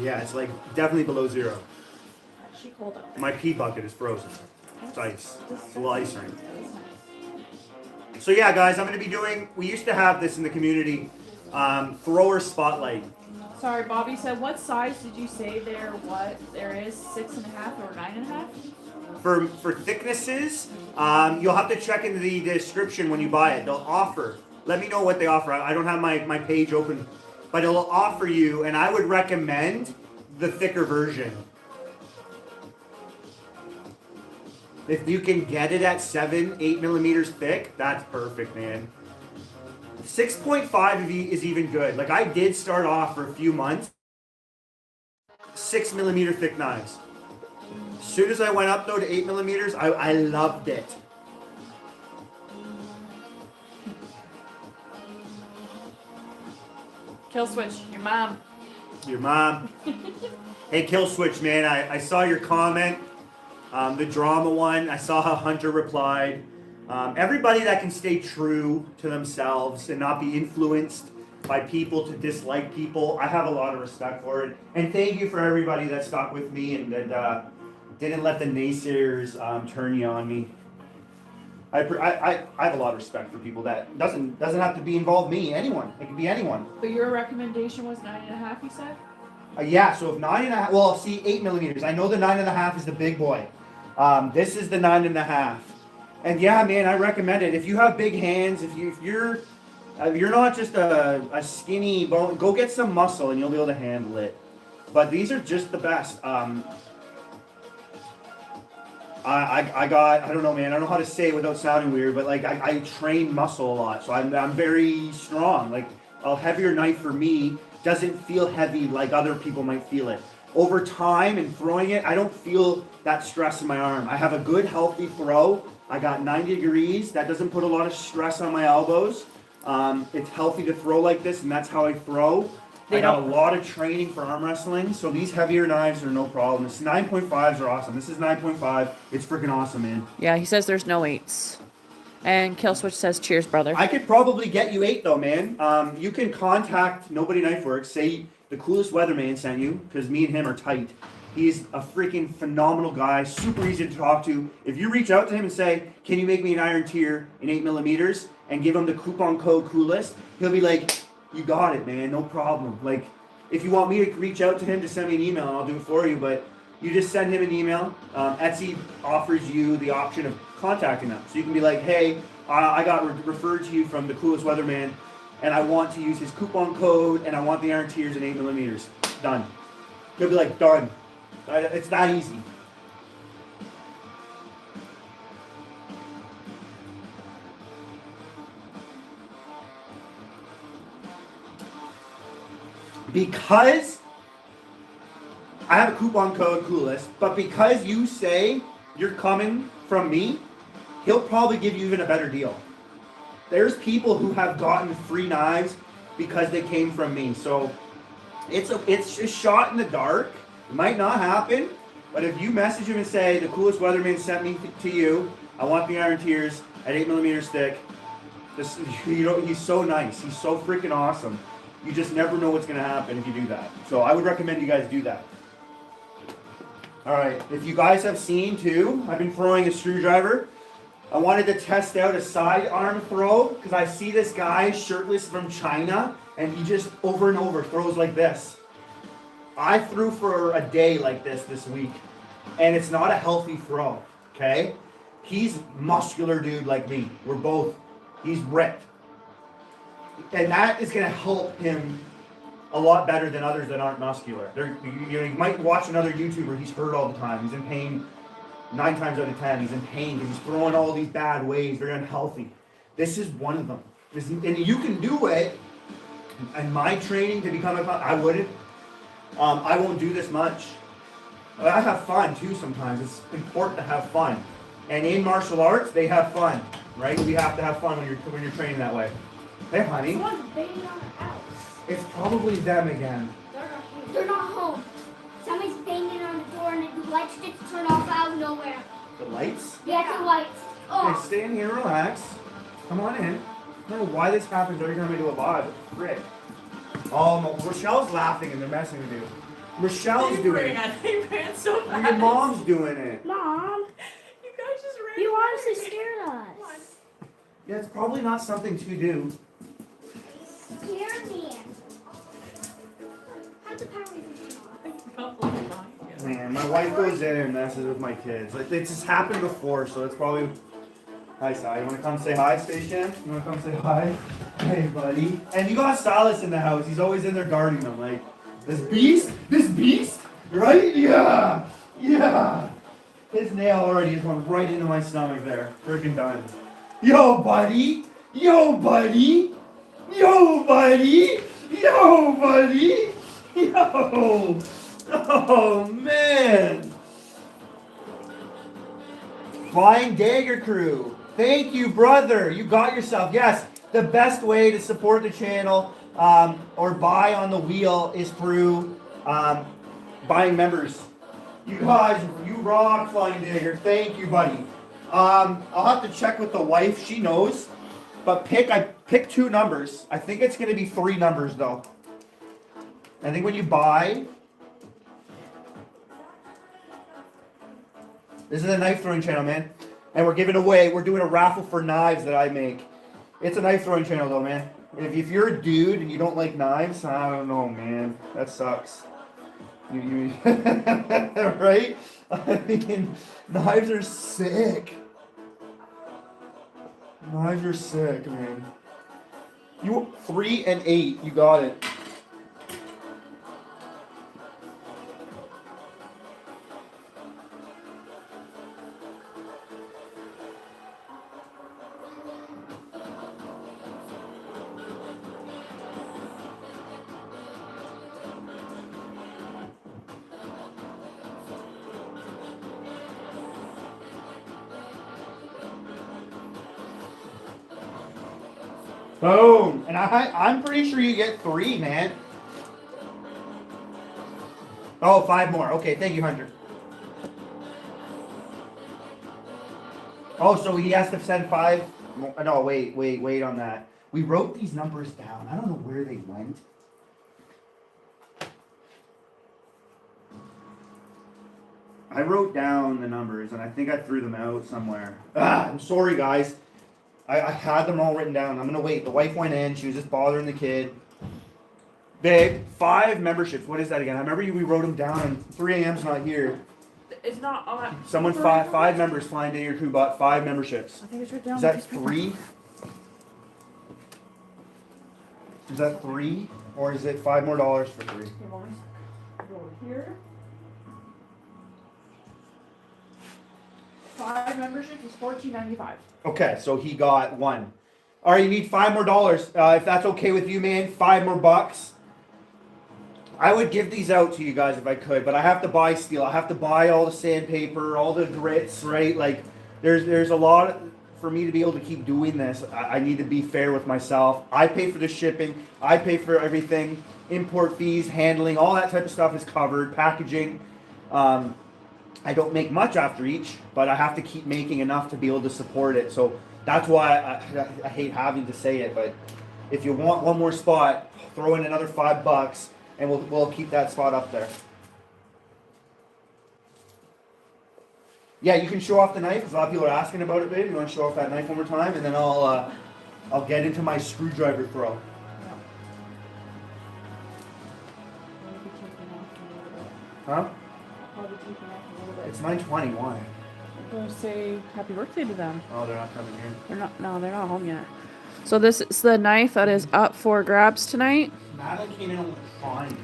Yeah, it's like definitely below zero. She cold up. My pee bucket is frozen. It's ice. It's a little ice ring. So yeah, guys, I'm going to be doing, we used to have this in the community, thrower spotlight. Sorry, Bobby said, what size did you say there? What there is? 6.5 or 9.5? For thicknesses, you'll have to check into the description when you buy it. They'll offer. Let me know what they offer. I don't have my page open, but it'll offer you, and I would recommend the thicker version. If you can get it at 8 millimeters thick, that's perfect, man. 6.5 is even good. Like I did start off for a few months, 6 millimeter thick knives. As soon as I went up though to 8 millimeters, I loved it. Kill switch, your mom. Your mom. Hey, Kill Switch, man, I saw your comment. The drama one, I saw how Hunter replied. Everybody that can stay true to themselves and not be influenced by people to dislike people, I have a lot of respect for it. And thank you for everybody that stuck with me and that didn't let the naysayers turn you on me. I have a lot of respect for people that doesn't have to be involved me, anyone. It can be anyone. But your recommendation was 9.5, you said? Yeah, so if 9.5, well, see, 8 millimeters. I know the 9.5 is the big boy. This is the 9.5. And yeah, man, I recommend it. If you have big hands, if you're not just a skinny bone, go get some muscle and you'll be able to handle it. But these are just the best. I don't know, man. I don't know how to say it without sounding weird, but like I train muscle a lot, so I'm very strong. Like a heavier knife for me doesn't feel heavy like other people might feel it. Over time and throwing it, I don't feel that stress in my arm. I have a good healthy throw. I got 90 degrees. That doesn't put a lot of stress on my elbows. It's healthy to throw like this, and that's how I throw. I got a lot of training for arm wrestling, so these heavier knives are no problem. This 9.5s are awesome. This is 9.5. It's freaking awesome, man. Yeah, he says there's no 8s. And Killswitch says, cheers, brother. I could probably get you 8 though, man. You can contact Nobody Knifeworks. Say the coolest Weatherman sent you, because me and him are tight. He's a freaking phenomenal guy, super easy to talk to. If you reach out to him and say, can you make me an iron tier in 8 millimeters, and give him the coupon code coolest, he'll be like, you got it, man, no problem. Like, if you want me to reach out to him, just send me an email and I'll do it for you. But you just send him an email. Etsy offers you the option of contacting them. So you can be like, hey, I got referred to you from the coolest Weatherman, and I want to use his coupon code, and I want the iron tiers in 8 millimeters. Done. He'll be like, done. It's that easy. Because I have a coupon code coolest, but because you say you're coming from me, he'll probably give you even a better deal. There's people who have gotten free knives because they came from me. So it's a shot in the dark. It might not happen, but if you message him and say the coolest Weatherman sent me to you, I want the iron tiers at 8 millimeters thick. He's so nice. He's so freaking awesome. You just never know what's going to happen if you do that. So I would recommend you guys do that. All right, if you guys have seen too, I've been throwing a screwdriver. I wanted to test out a sidearm throw because I see this guy shirtless from China, and he just over and over throws like this. I threw for a day like this week, and it's not a healthy throw, okay? He's muscular dude like me. He's ripped. And that is going to help him a lot better than others that aren't muscular. You might watch another YouTuber, he's hurt all the time. He's in pain 9 times out of 10. He's in pain because he's throwing all these bad ways, very unhealthy. This is one of them. And you can do it. And my training to become I wouldn't. I won't do this much. I have fun too sometimes. It's important to have fun. And in martial arts, they have fun, right? We have to have fun when you're training that way. Hey, honey. Someone's banging on the house. It's probably them again. They're not home. Somebody's banging on the door and the lights just turn off out of nowhere. The lights? Yeah, the lights. Okay, Oh. stay in here, relax. Come on in. I don't know why this happens every time I do a live. Frick. Oh, Rochelle's laughing and they're messing with you. Rochelle's doing it. They ran so fast. And your mom's doing it. Mom, You guys just ran. you honestly scared us. Yeah, it's probably not something to do. Scared me. How'd the power even turn on? Man, my wife goes in and messes with my kids. Like, it's just happened before, so it's probably... Hi, Si. You want to come say hi, Space Jam? You want to come say hi? Hey, buddy. And you got Silas in the house. He's always in there guarding them. Like, this beast? Right? Yeah. His nail already is going right into my stomach there. Freaking done. Yo, buddy. Yo. Oh, man. Flying Dagger Crew. Thank you, brother. You got yourself. Yes, the best way to support the channel or buy on the wheel is through buying members. You guys, you rock, Flying Dagger. Thank you, buddy. I'll have to check with the wife. She knows. But I pick 2 numbers. I think it's going to be 3 numbers, though. I think when you buy... This is a knife throwing channel, man. And we're doing a raffle for knives that I make. It's a knife throwing channel though, man. If you're a dude and you don't like knives, I don't know, man. That sucks. You right? I mean, knives are sick. Knives are sick, man. You 3 and 8, you got it. Boom! And I'm pretty sure you get 3, man. Oh, 5 more. Okay, thank you, Hunter. Oh, so he has to send 5? No, wait on that. We wrote these numbers down. I don't know where they went. I wrote down the numbers, and I think I threw them out somewhere. I'm sorry, guys. I had them all written down. I'm going to wait. The wife went in. She was just bothering the kid. Babe, 5 memberships. What is that again? I remember we wrote them down, and 3 a.m.'s not here. It's not on. Someone, 5 members flying to your crew bought 5 memberships. I think it's right down. Is that 3? Is that 3? Or is it $5 more for 3? Go over here. 5 memberships is $14.95. Okay, so he got 1. All right, you need $5 more. If that's okay with you, man, $5 more bucks. I would give these out to you guys if I could, but I have to buy steel. I have to buy all the sandpaper, all the grits, right? Like, there's a lot for me to be able to keep doing this. I need to be fair with myself. I pay for the shipping. I pay for everything. Import fees, handling, all that type of stuff is covered. Packaging. I don't make much after each, but I have to keep making enough to be able to support it. So that's why I hate having to say it. But if you want one more spot, throw in another $5, and we'll keep that spot up there. Yeah, you can show off the knife, because a lot of people are asking about it, babe. You want to show off that knife one more time, and then I'll get into my screwdriver throw. Huh? It's 9:20. Why? I'm going to say happy birthday to them. Oh, they're not coming here. They're not. No, they're not home yet. So this is the knife that is up for grabs tonight. Madeline came in and was crying.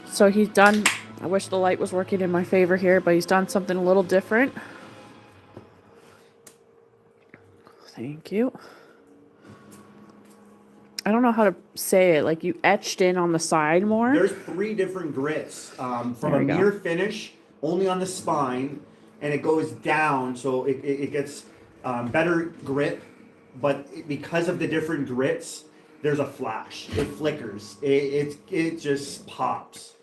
So he's done. I wish the light was working in my favor here, but he's done something a little different. Thank you. I don't know how to say it. Like, you etched in on the side more. There's 3 different grits from There a we go. mirror finish, only on the spine, and it goes down, so it gets better grip. But because of the different grits, there's a flash. It flickers. It just pops.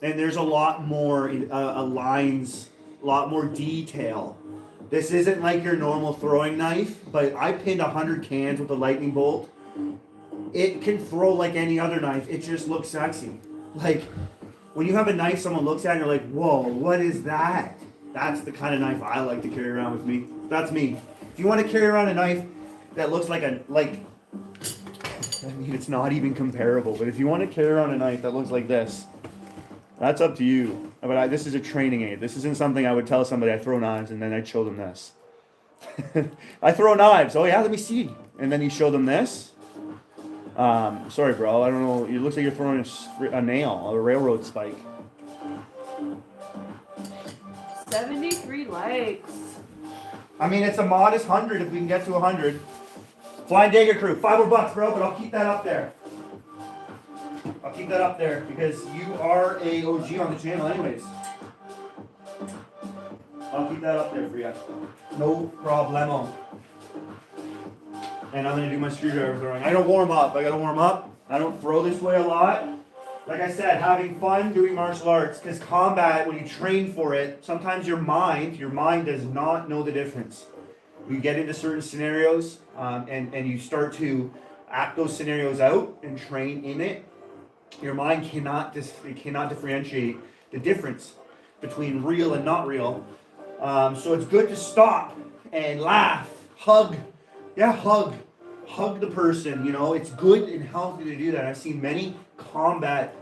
And there's a lot more lines, a lot more detail. This isn't like your normal throwing knife, but I pinned 100 cans with a lightning bolt. It can throw like any other knife. It just looks sexy. Like, when you have a knife someone looks at and you're like, whoa, what is that? That's the kind of knife I like to carry around with me. That's me. If you want to carry around a knife that looks like I mean, it's not even comparable, but if you want to carry around a knife that looks like this, that's up to you. But this is a training aid. This isn't something I would tell somebody I throw knives and then I'd show them this. I throw knives. Oh yeah, let me see. And then you show them this. Sorry, bro. I don't know. It looks like you're throwing a nail, a railroad spike. 73 likes. I mean, it's a modest 100 if we can get to 100. Flying Dagger Crew, $5 more, bro, but I'll keep that up there. I'll keep that up there because you are a OG on the channel anyways. I'll keep that up there for you. No problemo. And I'm going to do my screwdriver throwing. I don't warm up. I got to warm up. I don't throw this way a lot. Like I said, having fun doing martial arts, because combat, when you train for it, sometimes your mind does not know the difference. You get into certain scenarios and you start to act those scenarios out and train in it. Your mind cannot differentiate the difference between real and not real. So it's good to stop and laugh, hug. Yeah, hug hug the person. You know, it's good and healthy to do that. I've seen many combat,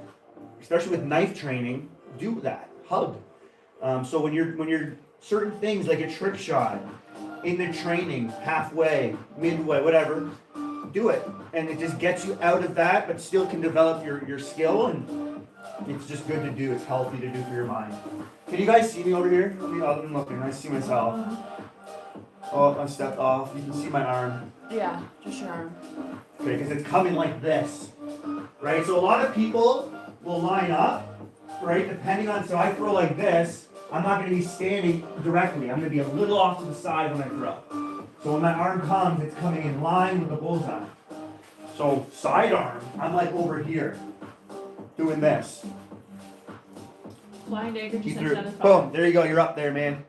especially with knife training, do that. Hug. So when you're certain things like a trick shot in the training, halfway, midway, whatever, do it, and it just gets you out of that, but still can develop your skill, and it's just good to do. It's healthy to do for your mind. Can you guys see me over here? I'm looking. I see myself. Oh, I stepped off. You can see my arm. Yeah, just your arm. Okay, because it's coming like this, right? So a lot of people will line up, right? Depending on, so I throw like this, I'm not going to be standing directly. I'm going to be a little off to the side when I throw. So when my arm comes, it's coming in line with the bullseye. So sidearm, I'm like over here, doing this. Flying dagger just Threw- sent us Boom, there you go, you're up there, man.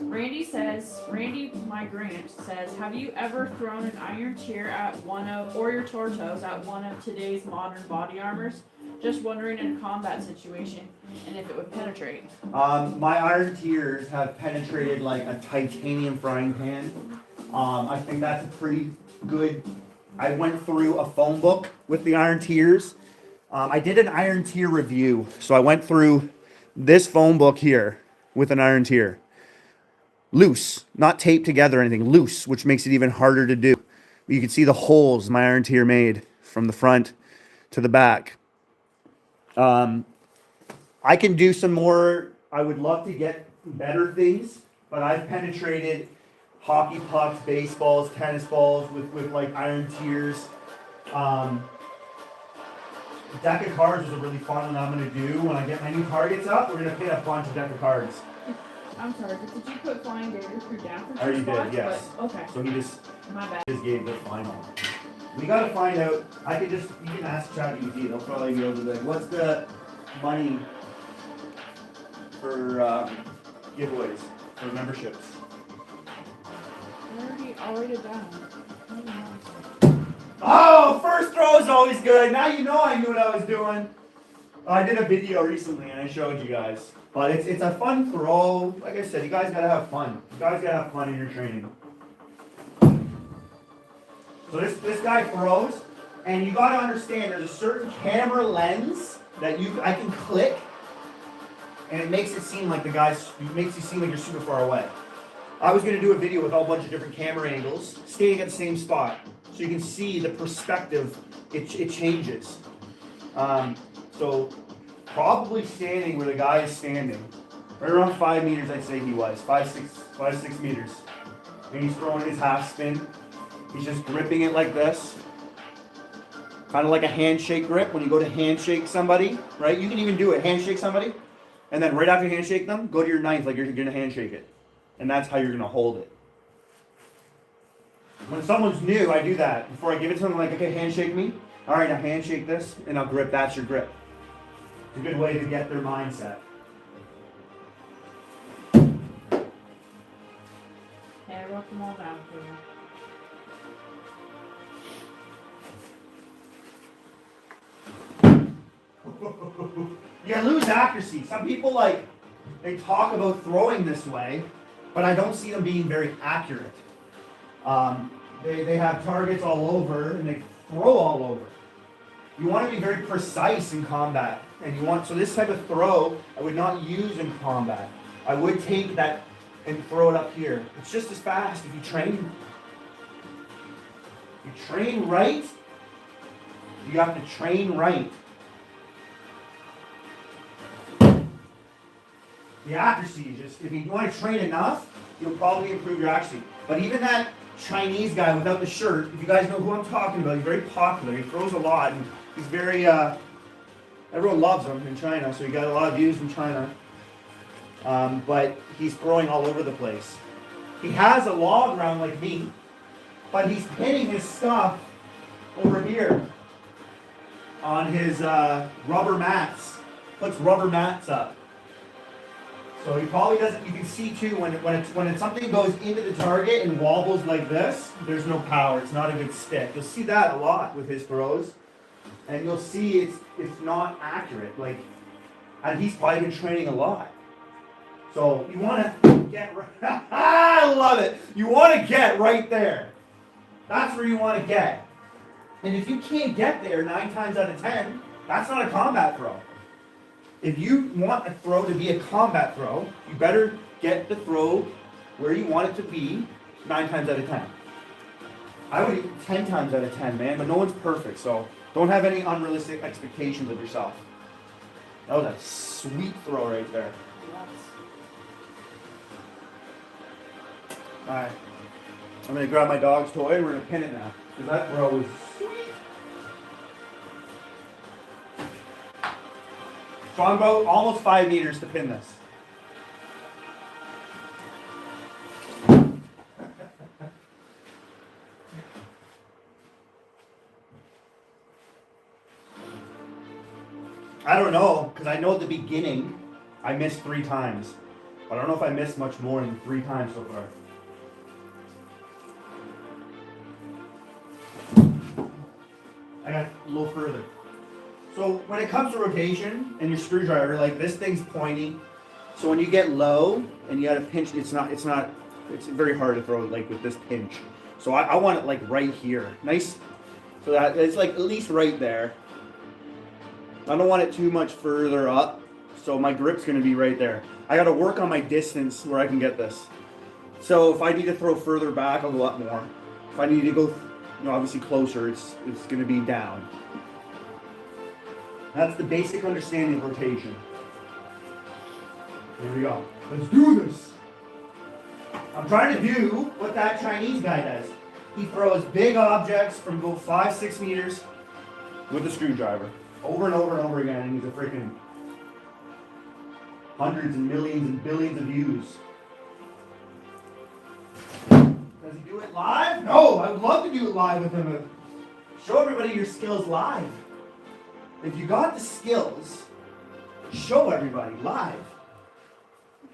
Randy, my Grant, says, have you ever thrown an iron tier at one of, or your Tortos at one of today's modern body armors? Just wondering in a combat situation, and if it would penetrate. My iron tiers have penetrated like a titanium frying pan. I think that's a pretty good. I went through a phone book with the iron tiers. I did an iron tier review, so I went through this phone book here with an iron tier. Loose, not taped together or anything, loose, which makes it even harder to do. You can see the holes my iron tier made from the front to the back. I can do some more. I would love to get better things, but I've penetrated hockey pucks, baseballs, tennis balls with like iron tiers. Deck of cards is a really fun one I'm going to do. When I get my new targets up, we're going to pin a bunch of deck of cards. I'm sorry, but did you put flying dagger through down for I already spots? did, yes. But, okay, So he just my bad. gave the final. We got to find out. I could just, you can ask ChatGPT. They'll probably be able to be like, what's the money for giveaways, for memberships? I'll write it down. Oh, first throw is always good. Now you know I knew what I was doing. I did a video recently and I showed you guys. But it's a fun throw. Like I said, you guys gotta have fun. You guys gotta have fun in your training. So this guy throws, and you gotta understand there's a certain camera lens that I can click, and it makes it seem like it makes you seem like you're super far away. I was gonna do a video with a whole bunch of different camera angles, staying at the same spot, so you can see the perspective. It changes. So probably standing where the guy is standing, right around 5 meters. I'd say he was 5-6 meters, and he's throwing his half spin. He's just gripping it like this, kind of like a handshake grip. When you go to handshake somebody, right? You can even do it. Handshake somebody, and then right after you handshake them, go to your knife like you're gonna handshake it, and that's how you're gonna hold it. When someone's new, I do that. Before I give it to them, I'm like, okay, handshake me. All right, now handshake this, and I'll grip. That's your grip. It's a good way to get their mindset. Okay, I wrote them all down for you. You lose accuracy. Some people they talk about throwing this way, but I don't see them being very accurate. They have targets all over and they throw all over. You want to be very precise in combat, and so this type of throw I would not use in combat. I would take that and throw it up here. It's just as fast if you train. You train right. You have to train right. The accuracy is just, if you want to train enough, you'll probably improve your accuracy. But even that Chinese guy without the shirt, if you guys know who I'm talking about, he's very popular. He throws a lot, and he's very, everyone loves him in China, so he got a lot of views in China. But he's throwing all over the place. He has a log round like me, but he's pinning his stuff over here on his rubber mats. Puts rubber mats up. So he probably doesn't. You can see too when something goes into the target and wobbles like this, there's no power. It's not a good stick. You'll see that a lot with his throws, and you'll see it's not accurate. And he's probably been training a lot. So you want to get. I love it. You want to get right there. That's where you want to get. And if you can't get there 9 times out of 10, that's not a combat throw. If you want a throw to be a combat throw, you better get the throw where you want it to be 9 times out of 10. I would 10 times out of 10, man, but no one's perfect, so don't have any unrealistic expectations of yourself. That was a sweet throw right there. Alright. I'm going to grab my dog's toy and we're going to pin it now. Because that throw was sweet. So I'm about almost 5 meters to pin this. I don't know, because I know at the beginning I missed 3 times. But I don't know if I missed much more than 3 times so far. I got a little further. So when it comes to rotation and your screwdriver, like this thing's pointy. So when you get low and you gotta pinch, it's very hard to throw like with this pinch. So I want it like right here. Nice, so that it's like at least right there. I don't want it too much further up. So my grip's gonna be right there. I gotta work on my distance where I can get this. So if I need to throw further back, I'll go up more. If I need to go, obviously closer, it's gonna be down. That's the basic understanding of rotation. Here we go. Let's do this. I'm trying to do what that Chinese guy does. He throws big objects from about 5-6 meters with a screwdriver. Over and over and over again, and he's a freaking hundreds and millions and billions of views. Does he do it live? No, I would love to do it live with him. Show everybody your skills live. If you got the skills, show everybody live.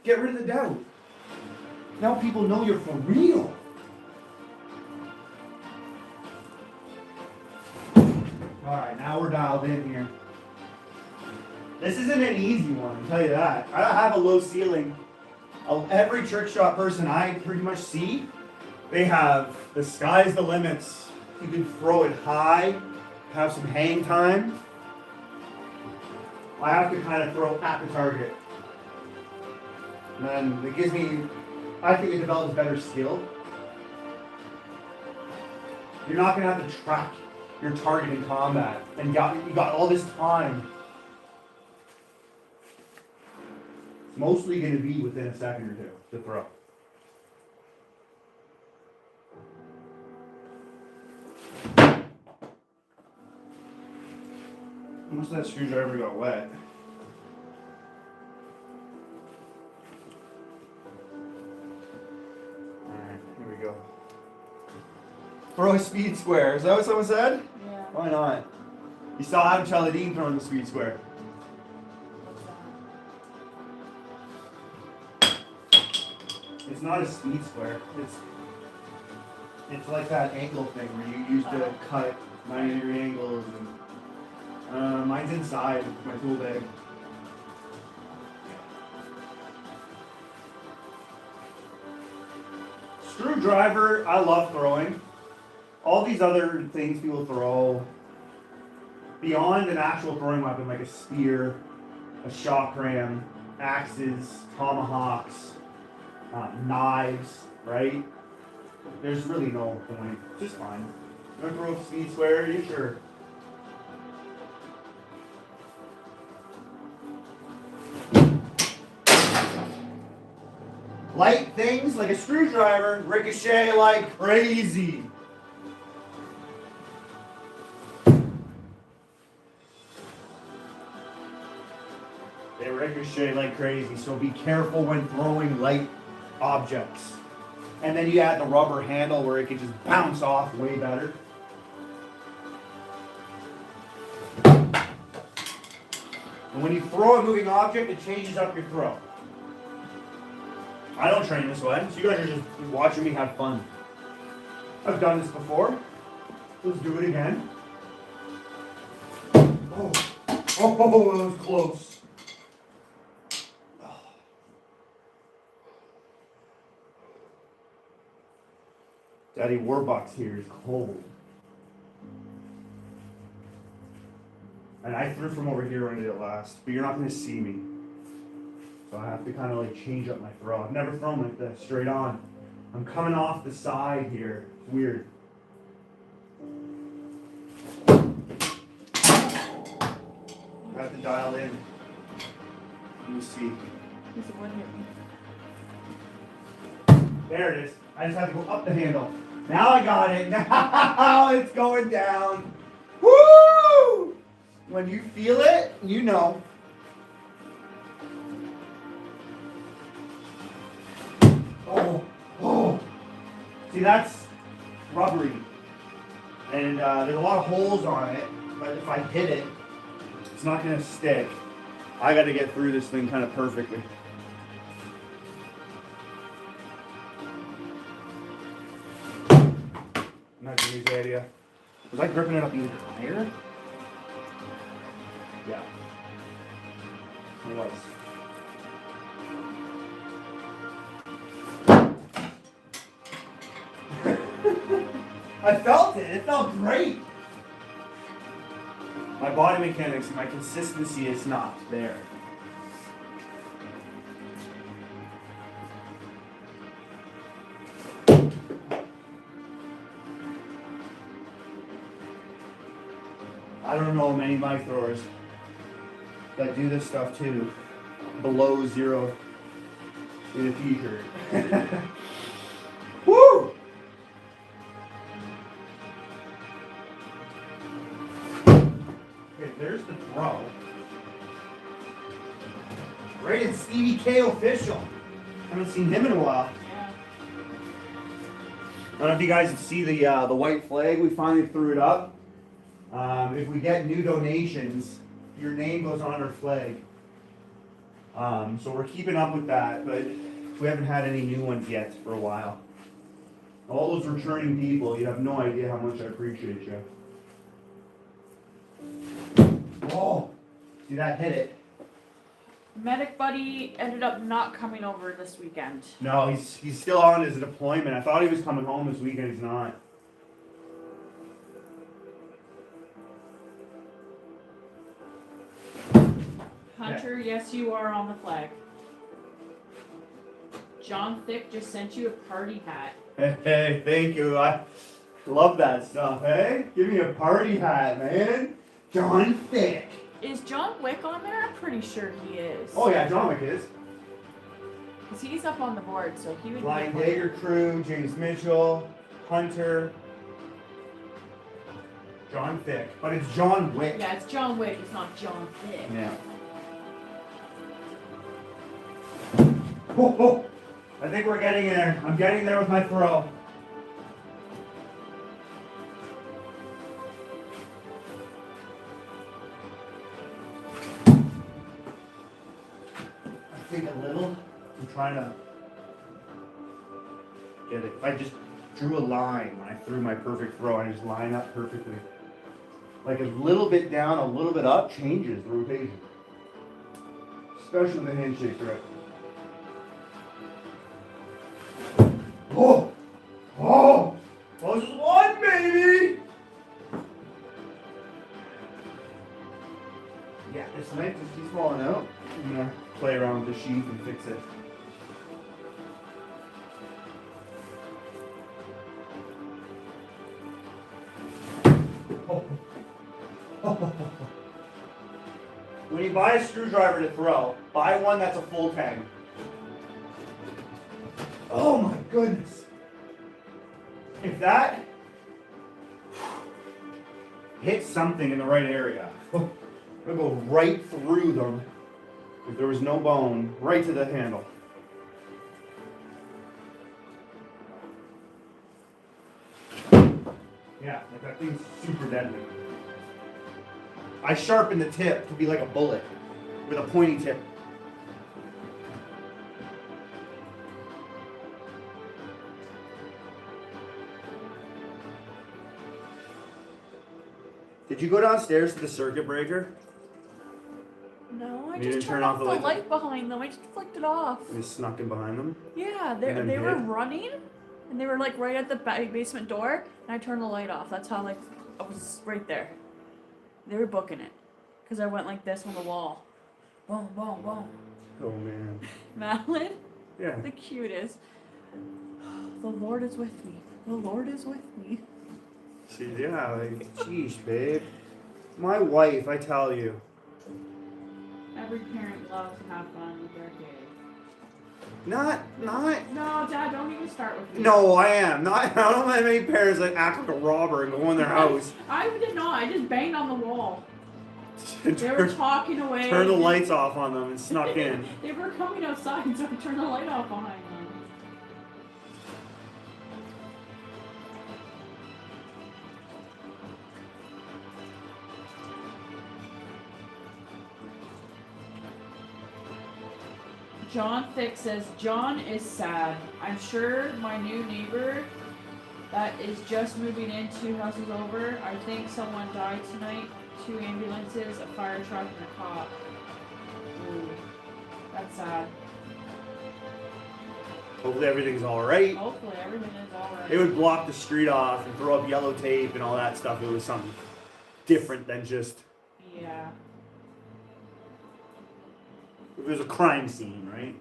Get rid of the doubt. Now people know you're for real. Alright, now we're dialed in here. This isn't an easy one, I'll tell you that. I have a low ceiling. Every trick shot person I pretty much see, they have the sky's the limits. You can throw it high, have some hang time. I have to kind of throw at the target. And then it gives me, I think it develops better skill. You're not going to have to track your target in combat. And you got all this time. It's mostly going to be within a second or two to throw. Most of that screwdriver got wet. Alright, here we go. Throw a speed square. Is that what someone said? Yeah. Why not? You saw Adam Chaladine throwing the speed square. It's not a speed square. It's like that angle thing where you used to cut 90-degree angles and mine's inside my tool bag. Screwdriver, I love throwing. All these other things people throw, beyond an actual throwing weapon like a spear, a shock ram, axes, tomahawks, knives, right? There's really no point. It's just fine. You want to throw a speed square? Are you sure? Light things like a screwdriver ricochet like crazy. They ricochet like crazy, so be careful when throwing light objects. And then you add the rubber handle where it can just bounce off way better. And when you throw a moving object, it changes up your throw. I don't train this way, so you guys are just watching me have fun. I've done this before. Let's do it again. Oh, that was close. Daddy Warbucks here is cold. And I threw from over here when I did it last, but you're not going to see me. So I have to kind of like change up my throw. I've never thrown like this, straight on. I'm coming off the side here. It's weird. I have to dial in. Let me see. He's a one hit me. There it is. I just have to go up the handle. Now I got it. Now it's going down. Woo! When you feel it, you know. Oh. See, that's rubbery. And there's a lot of holes on it, but if I hit it, it's not going to stick. I got to get through this thing kind of perfectly. Not gonna use the idea. Was I gripping it up even higher? Yeah. It was. I felt it. It felt great. My body mechanics and my consistency is not there. I don't know many mic throwers that do this stuff too, below zero in a t-shirt. Woo! Okay, there's the throw. Rated Stevie K official. Haven't seen him in a while. Yeah. I don't know if you guys can see the white flag. We finally threw it up. If we get new donations, your name goes on our flag. So we're keeping up with that, but we haven't had any new ones yet for a while. All those returning people, you have no idea how much I appreciate you. Oh, see that hit it. Medic buddy ended up not coming over this weekend. No, he's still on his deployment. I thought he was coming home this weekend. He's not. Hunter, yes, you are on the flag. John Thick just sent you a party hat. Hey, thank you. I love that stuff, hey? Give me a party hat, man. John Thick. Is John Wick on there? I'm pretty sure he is. Oh yeah, John Wick is. Because he's up on the board, so he would Flying be. Dagger Crew, James Mitchell, Hunter, John Thick. But it's John Wick. Yeah, it's John Wick. It's not John Thick. Yeah. Oh. I think we're getting there. I'm getting there with my throw. I think a little. I'm trying to get it. If I just drew a line when I threw my perfect throw, I just line up perfectly. Like a little bit down, a little bit up changes the rotation. Especially the handshake throw. Oh! Close as one, baby! Yeah, this knife is too small out. I'm gonna play around with the sheath and fix it. When you buy a screwdriver to throw, buy one that's a full tang. Oh my goodness. If that hits something in the right area, it'll go right through them. If there was no bone, right to the handle. Yeah, like that thing's super deadly. I sharpen the tip to be like a bullet with a pointy tip. Did you go downstairs to the circuit breaker? No, I You just didn't turned turn off off the the light? light behind them. I just flicked it off. And snuck in behind them? Yeah, And then they were hid? running, And they were like right at the basement door, and I turned the light off. That's how like I was right there. They were booking it, cause I went like this on the wall. Boom, boom, boom. Oh man. Madeline, Yeah. the cutest. The Lord is with me. The Lord is with me. See, yeah, like, geez, babe. My wife, I tell you. Every parent loves to have fun with their kids. Not. No, Dad, don't even start with me. No, I am not. I don't have many parents that act like a robber and go in their house. I did not. I just banged on the wall. and They were turn, talking away. turn the lights off on them and snuck in. They were coming outside, so I turned the light off behind them. John Thick says, John is sad. I'm sure my new neighbor that is just moving in 2 houses over, I think someone died tonight. 2 ambulances, a fire truck, and a cop. Ooh, that's sad. Hopefully everything's alright. Hopefully everything is alright. It would block the street off and throw up yellow tape and all that stuff. It was something different than just. Yeah. It was a crime scene, right?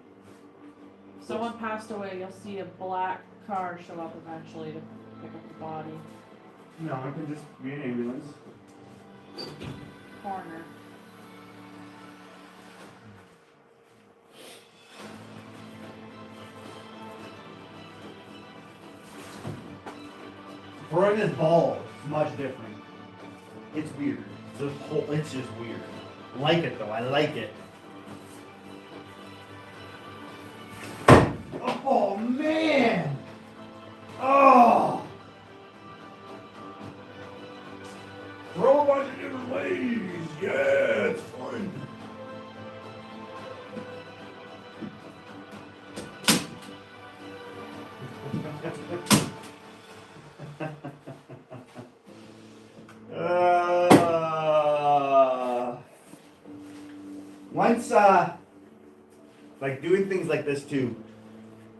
Someone passed away, you'll see a black car show up eventually to pick up the body. No, it could just be an ambulance. Coroner. Throwing this ball is much different. It's weird. It's just weird. I like it though. I like it. Oh man! Oh! Throw a bunch of different ways. Yeah, it's fun. Once, like doing things like this too,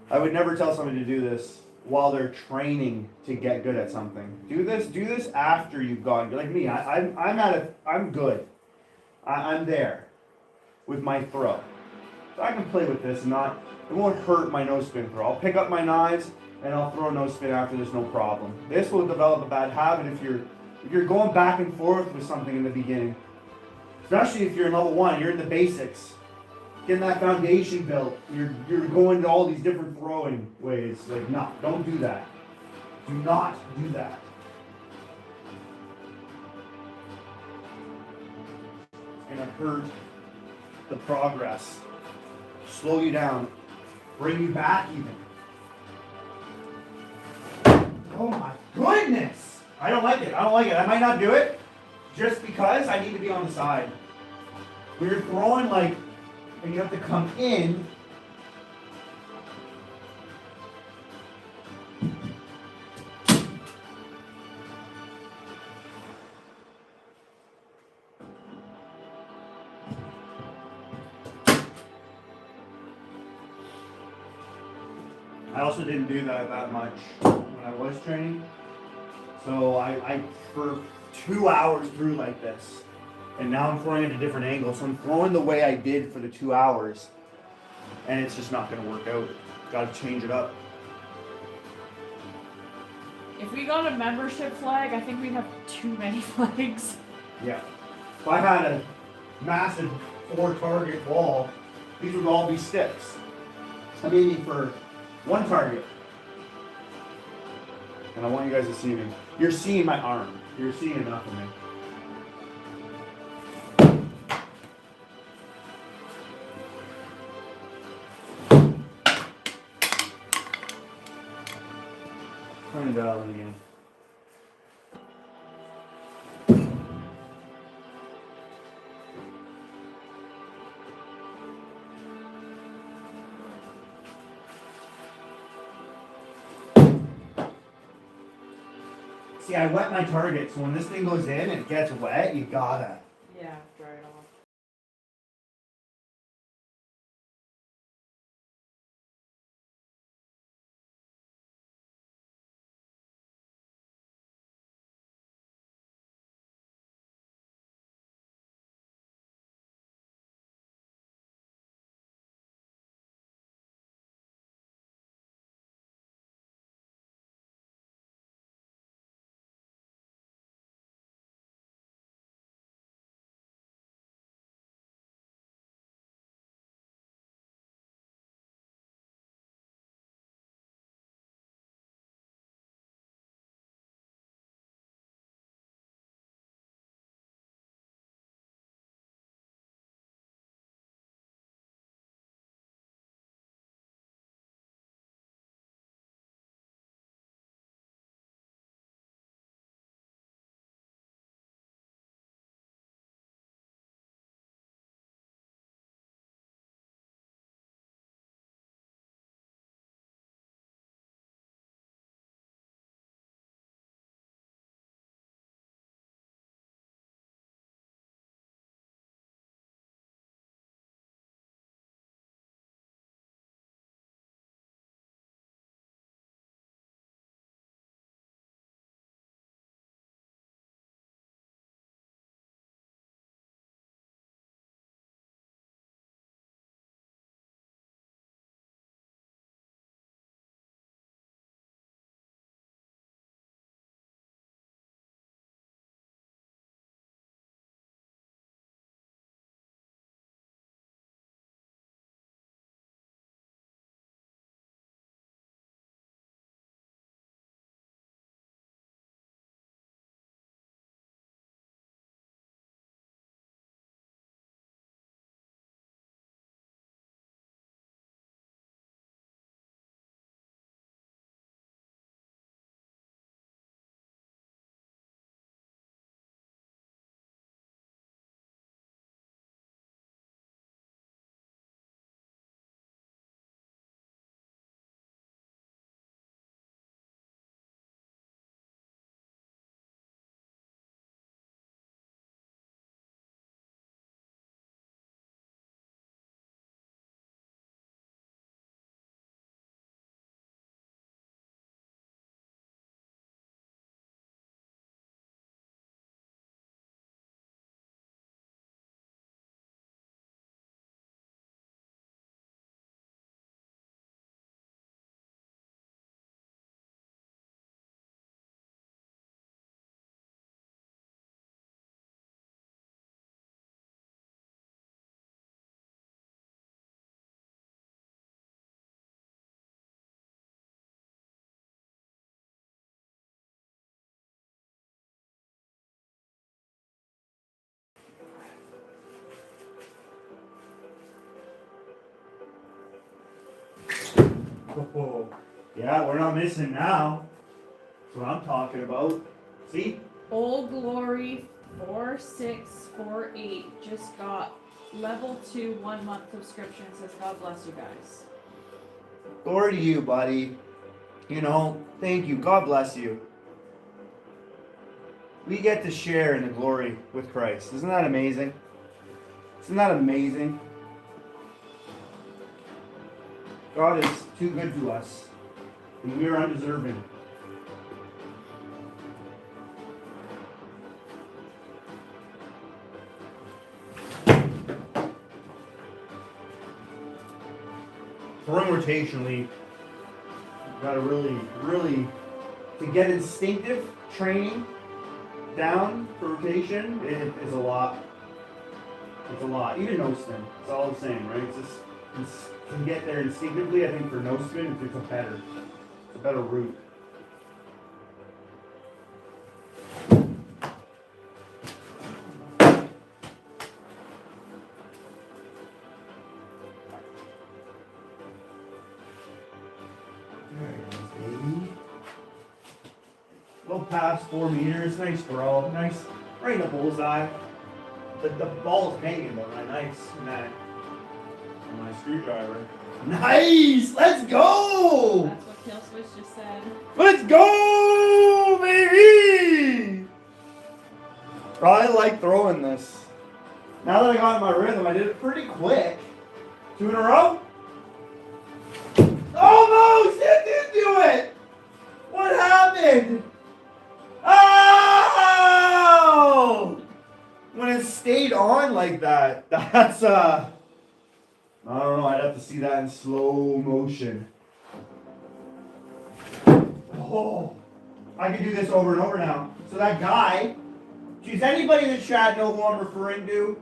I would never tell somebody to do this while they're training to get good at something. Do this after you've gone. Like me, I'm good. I'm there with my throw. So I can play with this and it won't hurt my no spin throw. I'll pick up my knives and I'll throw a no spin after this, no problem. This will develop a bad habit if you're going back and forth with something in the beginning. Especially if you're in level 1, you're in the basics. Getting that foundation built. You're going to all these different throwing ways. Like, no, don't do that. Do not do that. It's gonna hurt the progress. Slow you down. Bring you back even. Oh my goodness! I don't like it. I might not do it just because I need to be on the side. When you're throwing like, and you have to come in. I also didn't do that much when I was training. So I for 2 hours threw like this. And now I'm throwing at a different angle. So I'm throwing the way I did for the 2 hours. And it's just not going to work out. Got to change it up. If we got a membership flag, I think we'd have too many flags. Yeah. If I had a massive 4-target wall, these would all be sticks. I'm aiming for 1 target. And I want you guys to see me. You're seeing my arm. You're seeing enough of me. Turn it down again. See, I wet my target, so when this thing goes in and it gets wet, you gotta. Yeah, dry it off. Oh, yeah, we're not missing now. That's what I'm talking about. See? Old Glory 4648 just got level 2 1-month subscription. Says God bless you guys. Glory to you, buddy. You know, thank you. God bless you. We get to share in the glory with Christ. Isn't that amazing? Isn't that amazing? God is too good to us, and we are undeserving. Throwing rotationally, you've got to really, to get instinctive training down for rotation, it is a lot. It's a lot. Even no spin, it's all the same, right? It's to get there instinctively, I think for no spin, it's a better route. Little past 4 meters, nice throw, nice, right in the bullseye. The ball's hanging though, nice in that. My screwdriver. Nice! Let's go! That's what Kill Switch just said. Let's go, baby! I like throwing this. Now that I got in my rhythm, I did it pretty quick. 2 in a row. Almost! It did do it! What happened? Oh! When it stayed on like that, that's I don't know, I'd have to see that in slow motion. Oh, I can do this over and over now. So that guy, does anybody in the chat know who I'm referring to?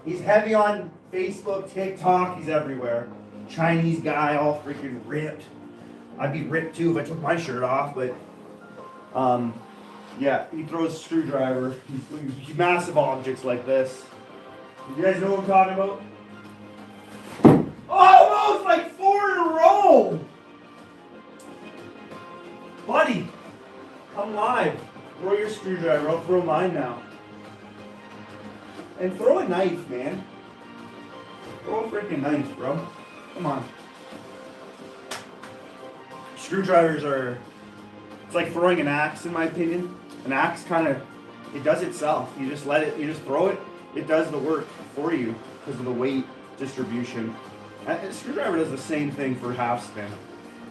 He's heavy on Facebook, TikTok, he's everywhere. Chinese guy, all freaking ripped. I'd be ripped too if I took my shirt off, but yeah, he throws a screwdriver. He's massive objects like this. You guys know what I'm talking about? Almost like 4 in a row! Buddy, come live. Throw your screwdriver. I'll throw mine now. And throw a knife, man. Throw a freaking knife, bro. Come on. Screwdrivers are, it's like throwing an axe in my opinion. An axe kind of, it does itself. You just let it, you just throw it, it does the work for you because of the weight distribution. A screwdriver does the same thing for half spin.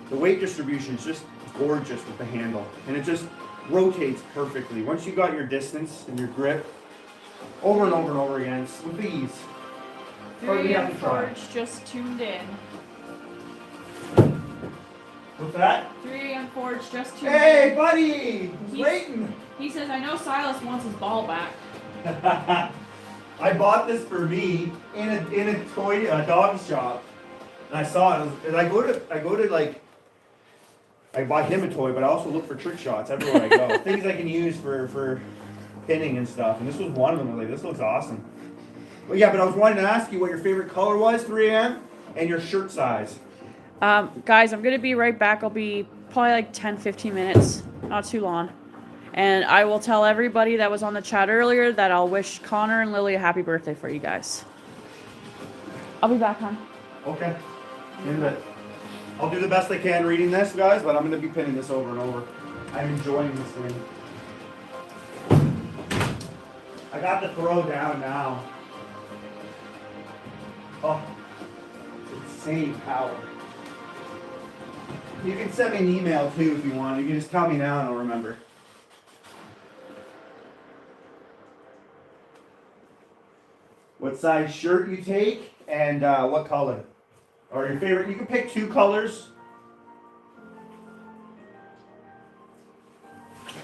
The weight distribution is just gorgeous with the handle, and it just rotates perfectly. Once you got your distance and your grip, over and over and over again, with ease. 3 AM Forge just tuned in. What's that? 3 AM Forge just tuned in. Hey, buddy! Waiting! He says, I know Silas wants his ball back. I bought this for me in a toy dog shop, and I saw it. And I go to like, I bought him a toy, but I also look for trick shots everywhere I go. Things I can use for pinning and stuff. And this was one of them. I was like, this looks awesome. Well, yeah, but I was wanting to ask you what your favorite color was, 3AM, and your shirt size. Guys, I'm going to be right back. I'll be probably like 10-15 minutes, not too long. And I will tell everybody that was on the chat earlier that I'll wish Connor and Lily a happy birthday for you guys. I'll be back, hon. Okay. I'll do the best I can reading this, guys, but I'm going to be pinning this over and over. I'm enjoying this thing. I got the throw down now. Oh, it's insane power. You can send me an email too if you want. You can just tell me now and I'll remember. What size shirt you take and what color. Or your favorite. You can pick 2 colors.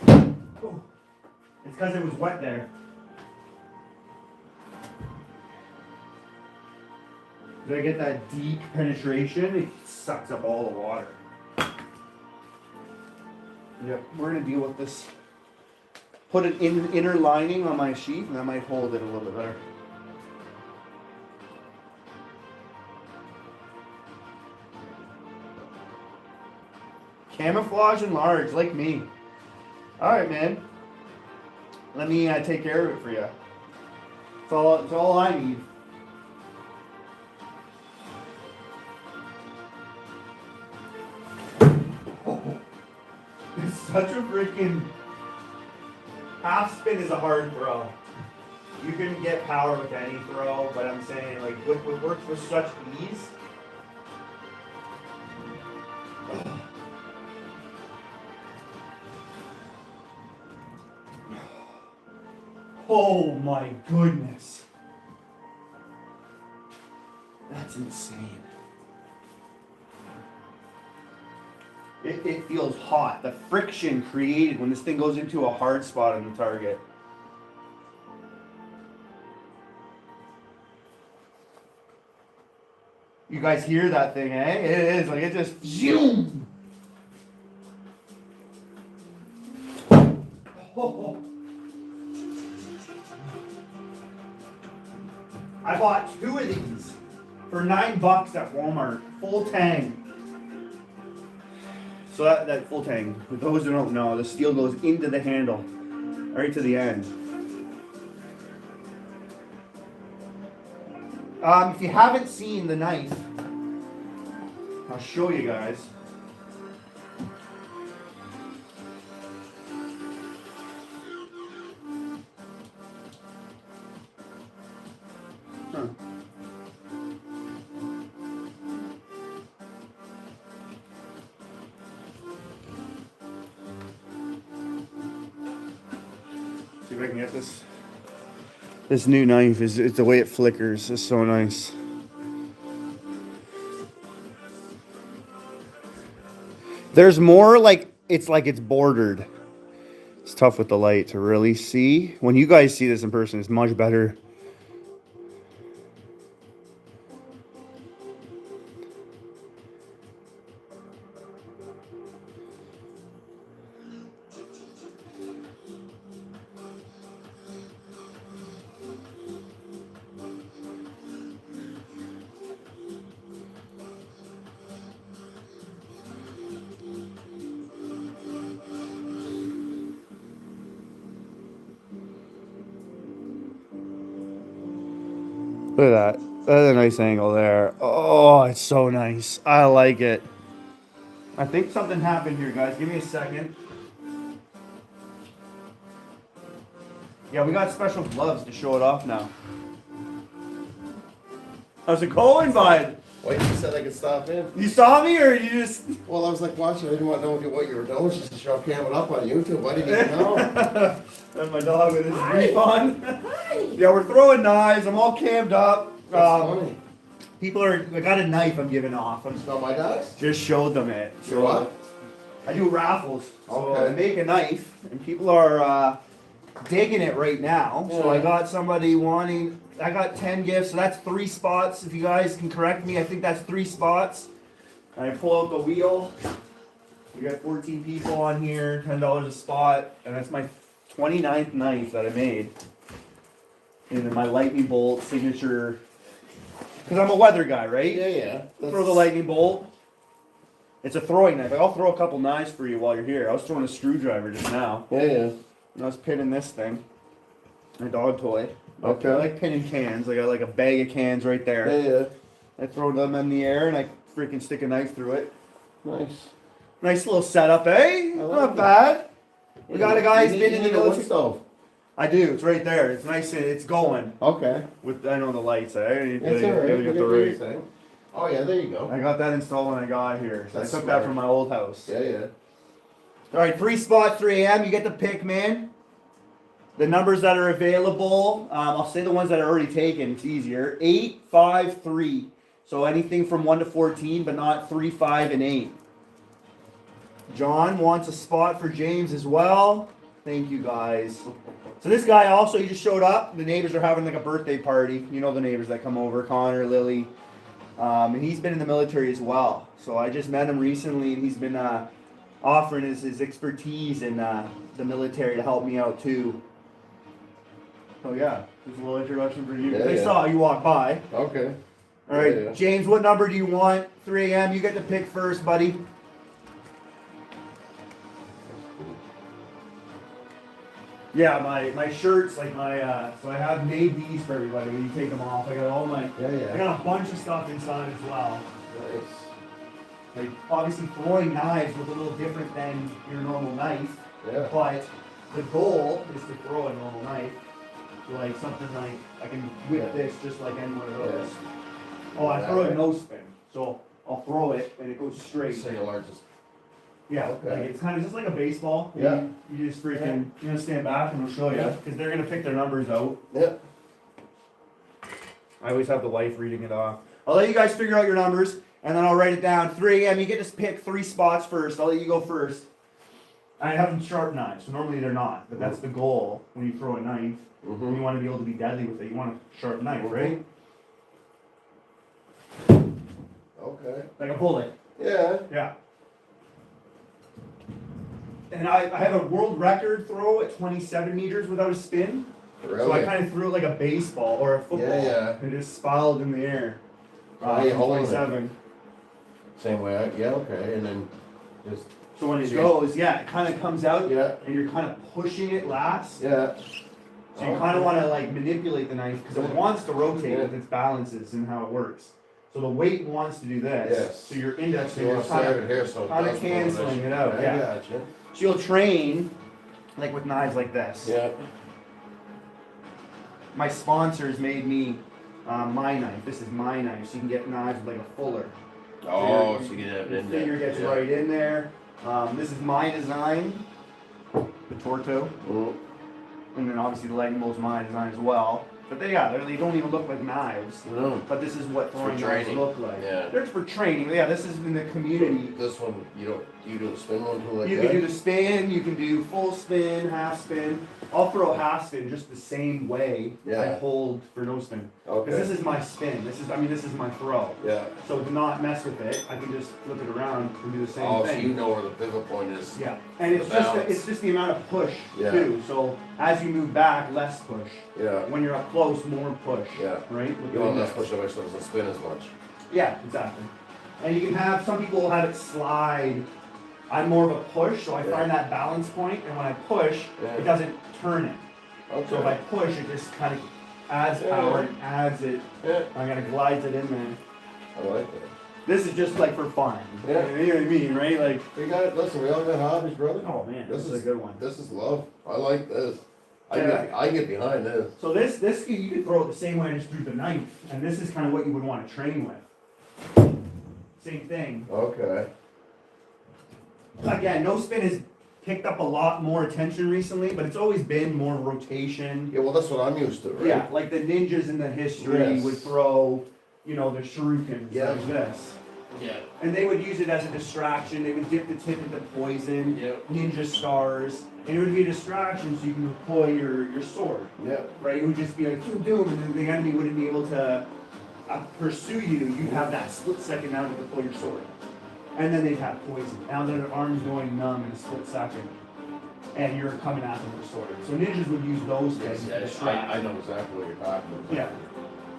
Oh, it's because it was wet there. Did I get that deep penetration? It sucks up all the water. Yep, we're going to deal with this. Put an inner lining on my sheath and that might hold it a little bit better. Camouflage and large, like me. All right, man. Let me take care of it for you. It's all I need. Oh, it's such a freaking half spin is a hard throw. You can get power with any throw, but I'm saying like what works with such ease. Oh my goodness. That's insane. It feels hot. The friction created when this thing goes into a hard spot on the target. You guys hear that thing, eh? It is like it just zoom. Oh. I bought 2 of these for $9 at Walmart, full tang. So that full tang, for those who don't know, the steel goes into the handle, right to the end. If you haven't seen the knife, I'll show you guys. Huh. See if I can get this. This new knife it's the way it flickers. It's so nice. There's more like it's bordered. It's tough with the light to really see. When you guys see this in person, it's much better. Look at that. That's a nice angle there. Oh, it's so nice. I like it. I think something happened here, guys. Give me a second. Yeah, we got special gloves to show it off now. How's it going, bud? Wait, you said I could stop in. You saw me, or you just... Well, I was like watching. I didn't want to know what you were doing. Just to show camming up on YouTube. I didn't even know. And my dog with his refund. Yeah, we're throwing knives. I'm all cammed up. That's funny. People are... I got a knife I'm giving off. I'm Not my dogs? just showed them it. You what? I do raffles. So Okay. I make a knife, and people are digging it right now. So I got somebody wanting... I got 10 gifts, so that's 3 spots. If you guys can correct me, I think that's 3 spots. And I pull out the wheel. We got 14 people on here, $10 a spot, and that's my 29th knife that I made. And then my lightning bolt signature. Because I'm a weather guy, right? Yeah. Throw the lightning bolt. It's a throwing knife. I'll throw a couple knives for you while you're here. I was throwing a screwdriver just now. Yeah. And I was pinning this thing. My dog toy. Okay. I like pinning cans. I got like a bag of cans right there. Yeah. I throw them in the air and I freaking stick a knife through it. Nice. Nice little setup, eh? I like Not it. bad. We got a guy who's been in the wood military. stove. I do. It's right there. It's nice. It's going. Okay. With I know the lights. I need That's to alright. get the right. Oh yeah, there you go. I got that installed when I got here. So That's I took smart. that from my old house. Yeah. All right, 3 spots, 3 a.m. You get the pick, man. The numbers that are available, I'll say the ones that are already taken. It's easier. 8, 5, 3. So anything from 1 to 14, but not 3, 5, and 8. John wants a spot for James as well. Thank you, guys. So this guy also, he just showed up. The neighbors are having like a birthday party. You know the neighbors that come over, Connor, Lily. And he's been in the military as well. So I just met him recently, and he's been offering his expertise in the military to help me out too. So yeah, just a little introduction for you. Yeah, They yeah. saw you walk by. Okay. All right, Yeah. James, what number do you want? 3 a.m. You get to pick first, buddy. Yeah, my shirts, like so I have made these for everybody when you take them off. I got all my, I got a bunch of stuff inside as well. Nice. Like, obviously throwing knives was a little different than your normal knife, Yeah. but the goal is to throw a normal knife. Like something like, I can whip this just like any one of those. Oh, I throw a no spin, so I'll throw it and it goes straight. Singular, just Yeah, Okay. like it's kind of just like a baseball. Yeah. You just freaking, you know, stand back and I'll show you, Yeah. because they're gonna pick their numbers out. yeah. I always have the wife reading it off. I'll let you guys figure out your numbers, and then I'll write it down. 3, and you get to pick 3 spots first. I'll let you go first. I have them sharp knives, so normally they're not, but that's the goal when you throw a knife. Mm-hmm. You want to be able to be deadly with it. You want a sharp knife, right? Okay. Like a bullet. Yeah. Yeah. And I have a world record throw at 27 meters without a spin. Really? So I kind of threw it like a baseball or a football. Yeah. And just spiraled in the air. How you holding it? 27. Same way. Yeah. Okay. And then just So when it goes, yeah, it kind of comes out, yeah. and you're kind of pushing it last. Yeah. So you kind of want to like manipulate the knife because it wants to rotate with its balances and how it works. So the weight wants to do this. Yes. So your index You finger want is to save kind it here so it of does canceling it out. I Yeah. gotcha. So you'll train like with knives like this. Yeah. My sponsors made me my knife. This is my knife, so you can get knives with like a fuller. Oh, so you get it The in there. finger gets Yeah. right in there. This is my design, the Torto, Mm. and then obviously the legging bow's my design as well. But they don't even look like knives. No. But this is what For throwing knives training. look like. Yeah. They're for training. Yeah, this is in the community. This one, you do the spin one too like You that? can do the spin, you can do full spin, half spin. I'll throw a half spin just the same way I Yeah. hold for no spin. Okay. Because this is my spin. This is my throw. Yeah. So to not mess with it, I can just flip it around and do the same Oh, so thing. you know where the pivot point is. Yeah, and it's The just balance. it's just the amount of push Yeah. too. So as you move back, less push. Yeah. When you're up close, more push. Yeah. Right. With You the want less index. push away so it doesn't spin as much. Yeah, exactly. And you can have some people will have it slide. I'm more of a push, so I Yeah. find that balance point, and when I push, Yeah. it doesn't turn it. Okay. So if I push, it just kind of adds Yeah. power and adds it. Yeah. I gotta glide it in there. I like that. This is just like for fun. Yeah. You know what I mean, right? Like, We got it. Listen, we all got hobbies, brother. oh man, This this is a good one. This is love. I like this. Yeah. I get behind this. So this you could throw it the same way as through the knife, and this is kind of what you would want to train with. Same thing. Okay. Again, no spin has picked up a lot more attention recently, but it's always been more rotation. Yeah, well, that's what I'm used to, right? Yeah, like the ninjas in the history Yes. would throw, the shurikens Yeah. like this. Yeah. And they would use it as a distraction. They would dip the tip into poison, Yep. ninja stars, and it would be a distraction so you can deploy your sword. Yeah. Right? It would just be like doom, doom, and then the enemy wouldn't be able to pursue you. You'd have that split second now to deploy your sword. And then they'd have poison. Now their arm's going numb in a split second. And you're coming at them with a sword. So ninjas would use those things to Yes, distract. I know exactly what you're talking about. Yeah.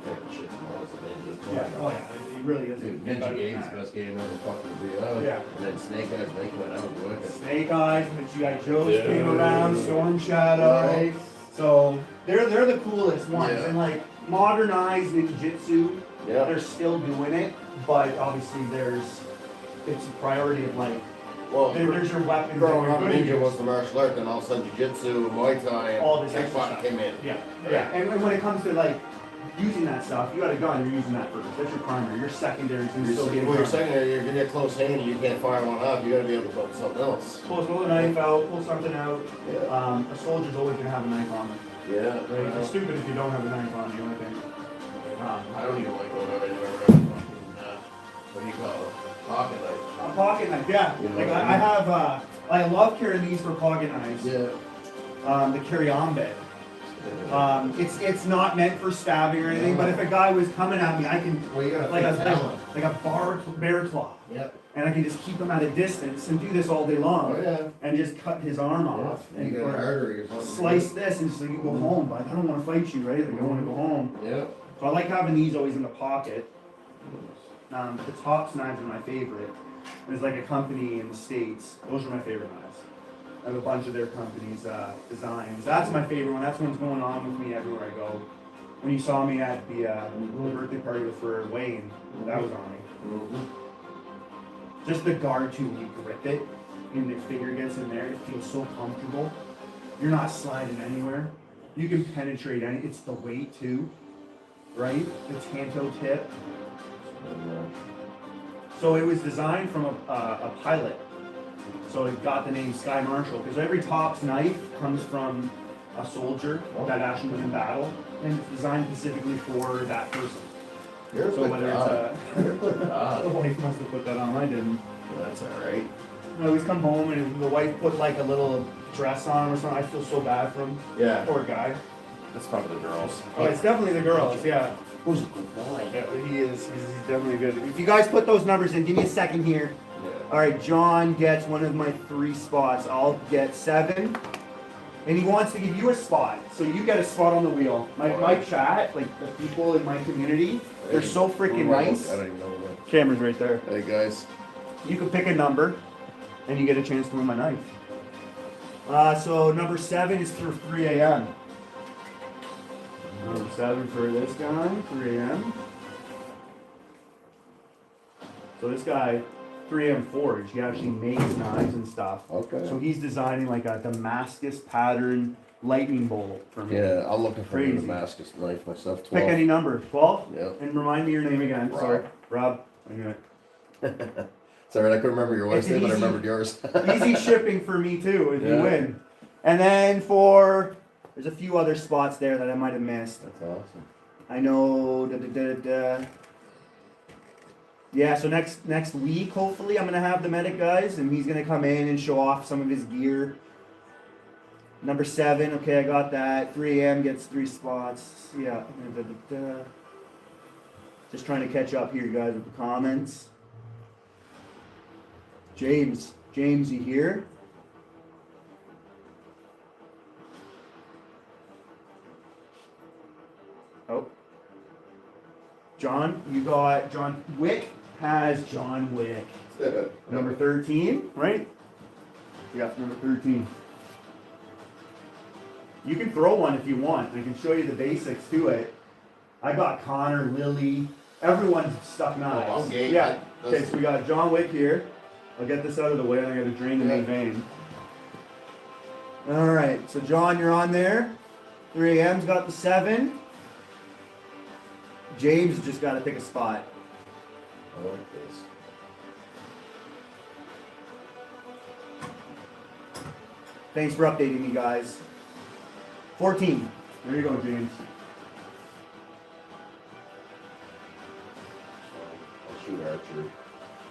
Yeah, shit, no, it's a ninja. Yeah, oh yeah, it really is. Dude, Ninja Game's the best game ever fucking be out. Yeah. And then Snake Eyes making it out with it. Snake Eyes, the G.I. Joes Yeah. came around, Storm Shadow. Right. So they're the coolest ones. Yeah. And like modernized ninjutsu, Yeah. they're still doing it, but obviously it's a priority of like, Well, there's your weapons. growing and up, your Ninja good was the martial art, then all of a sudden Jiu-Jitsu, Muay Thai, and all this kickboxing extra stuff. came in. Yeah, yeah. And when it comes to like using that stuff, you got a gun, you're using that first. That's your primary. Your secondary is gonna still be Well, you're a saying that you're gonna get close hand and you can't fire one off, you gotta be able to put something else. pull a knife out, pull something out. Yeah. A soldier's always gonna have a knife on them. Yeah. Right? It's stupid if you don't have a knife on you, I think. I don't even like going out anywhere with a fucking, what do you call it? Pocket knife. A pocket knife, yeah. You know Like what I I have, I love carrying these for pocket knives. Yeah. The carry-on bit. It's not meant for stabbing or anything, but if a guy was coming at me, I can Well, you gotta like fix that one. a bear claw, Yep. and I can just keep him at a distance and do this all day long, Oh, yeah. and just cut his arm off You and get an or artery or something. slice this, and so you go home. But I don't want to fight you, right? Like I want to go home. Yeah. So I like having these always in the pocket. The Tops knives are my favorite. There's like a company in the States. Those are my favorite knives. of a bunch of their companies' designs. That's my favorite one. That's one's going on with me everywhere I go. When you saw me at the birthday party for Wayne, that was on me. Just the guard too, when you grip it and the finger gets in there, it feels so comfortable. You're not sliding anywhere. You can penetrate any. It's the weight too, right? The Tanto tip. So it was designed from a pilot. So it got the name Sky Marshal because every Tops knife comes from a soldier that actually was in battle, and it's designed specifically for that person. Here's So whether it's the wife must have put that on, I didn't. That's alright. I always come home and the wife put like a little dress on or something. I feel so bad for him. Yeah. Poor guy. That's probably the girls. Oh, it's definitely the girls, yeah. Who's a good boy? Yeah, he is. He's definitely good. If you guys put those numbers in, give me a second here. Yeah. All right, John gets one of my 3 spots. I'll get 7. And he wants to give you a spot. So you get a spot on the wheel. My chat, like the people in my community, they're so freaking nice. I don't even know what. Camera's right there. Hey guys. You can pick a number, and you get a chance to win my knife. So number 7 is for 3 a.m. Number 7 for this guy, 3 a.m. So this guy, 3 a.m. Forge, he actually makes knives and stuff. Okay. So he's designing like a Damascus pattern lightning bolt for me. Yeah, I'm looking for a Crazy. Damascus knife myself. Pick 12. any number, 12? Yeah. And remind me your name again. Rob. Sorry. Rob. I knew it. Sorry, I couldn't remember your wife's It's name, but I easy. remembered yours. Easy shipping for me too if you Yeah. win. And then there's a few other spots there that I might have missed. That's awesome. I know. Yeah, so next week, hopefully, I'm gonna have the medic guys, and he's gonna come in and show off some of his gear. Number 7, okay, I got that. 3 a.m. gets 3 spots. Yeah. Just trying to catch up here, guys, with the comments. James, you here? Oh. John, you got John Wick has John Wick. Number 13, right? Yeah, number 13. You can throw one if you want. I can show you the basics to it. I got Connor, Lily, everyone's stuck knives. Oh, I'm game. Yeah. Okay, so we got John Wick here. I'll get this out of the way and I gotta drain the main vein. Alright, so John, you're on there. 3 a.m.'s got the 7. James just gotta pick a spot. I like this. Thanks for updating me, guys. 14. There you go, James. I'll shoot archery.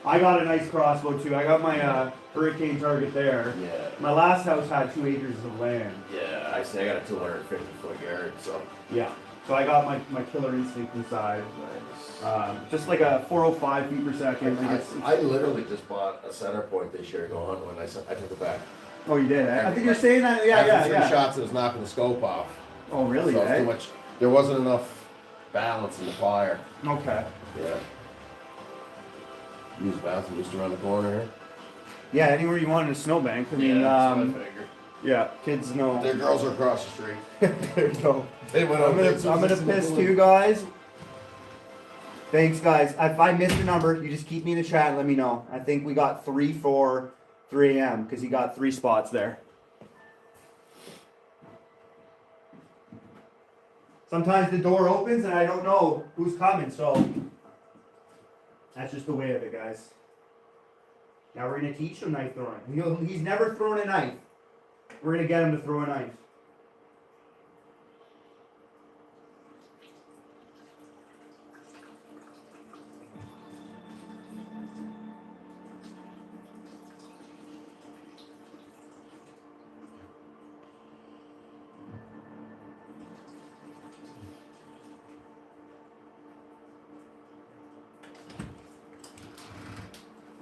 I got a nice crossbow too. I got my hurricane target there. Yeah. My last house had 2 acres of land. Yeah, I say I got a 250-foot yard, so. Yeah. So I got my killer instinct inside. Just like a 405 feet per second. Like I literally just bought a center point this year going when I took it back. Oh, you did? I think you're saying that. Yeah, After yeah, 3 yeah. shots, it was knocking the scope off. Oh, really? So it was eh? too much. There wasn't enough balance in the fire. Okay. Yeah. Use the bathroom just around the corner here. Yeah, anywhere you want in a snowbank. I mean, that's what I figured. yeah, kids know. Their girls are across the street. There you go. They went I'm on gonna piss too, guys. Thanks, guys. If I missed a number, you just keep me in the chat and let me know. I think we got 3 for 3 a.m. because he got 3 spots there. Sometimes the door opens and I don't know who's coming, so that's just the way of it, guys. Now we're gonna teach him knife throwing. He's never thrown a knife. We're gonna get him to throw a knife.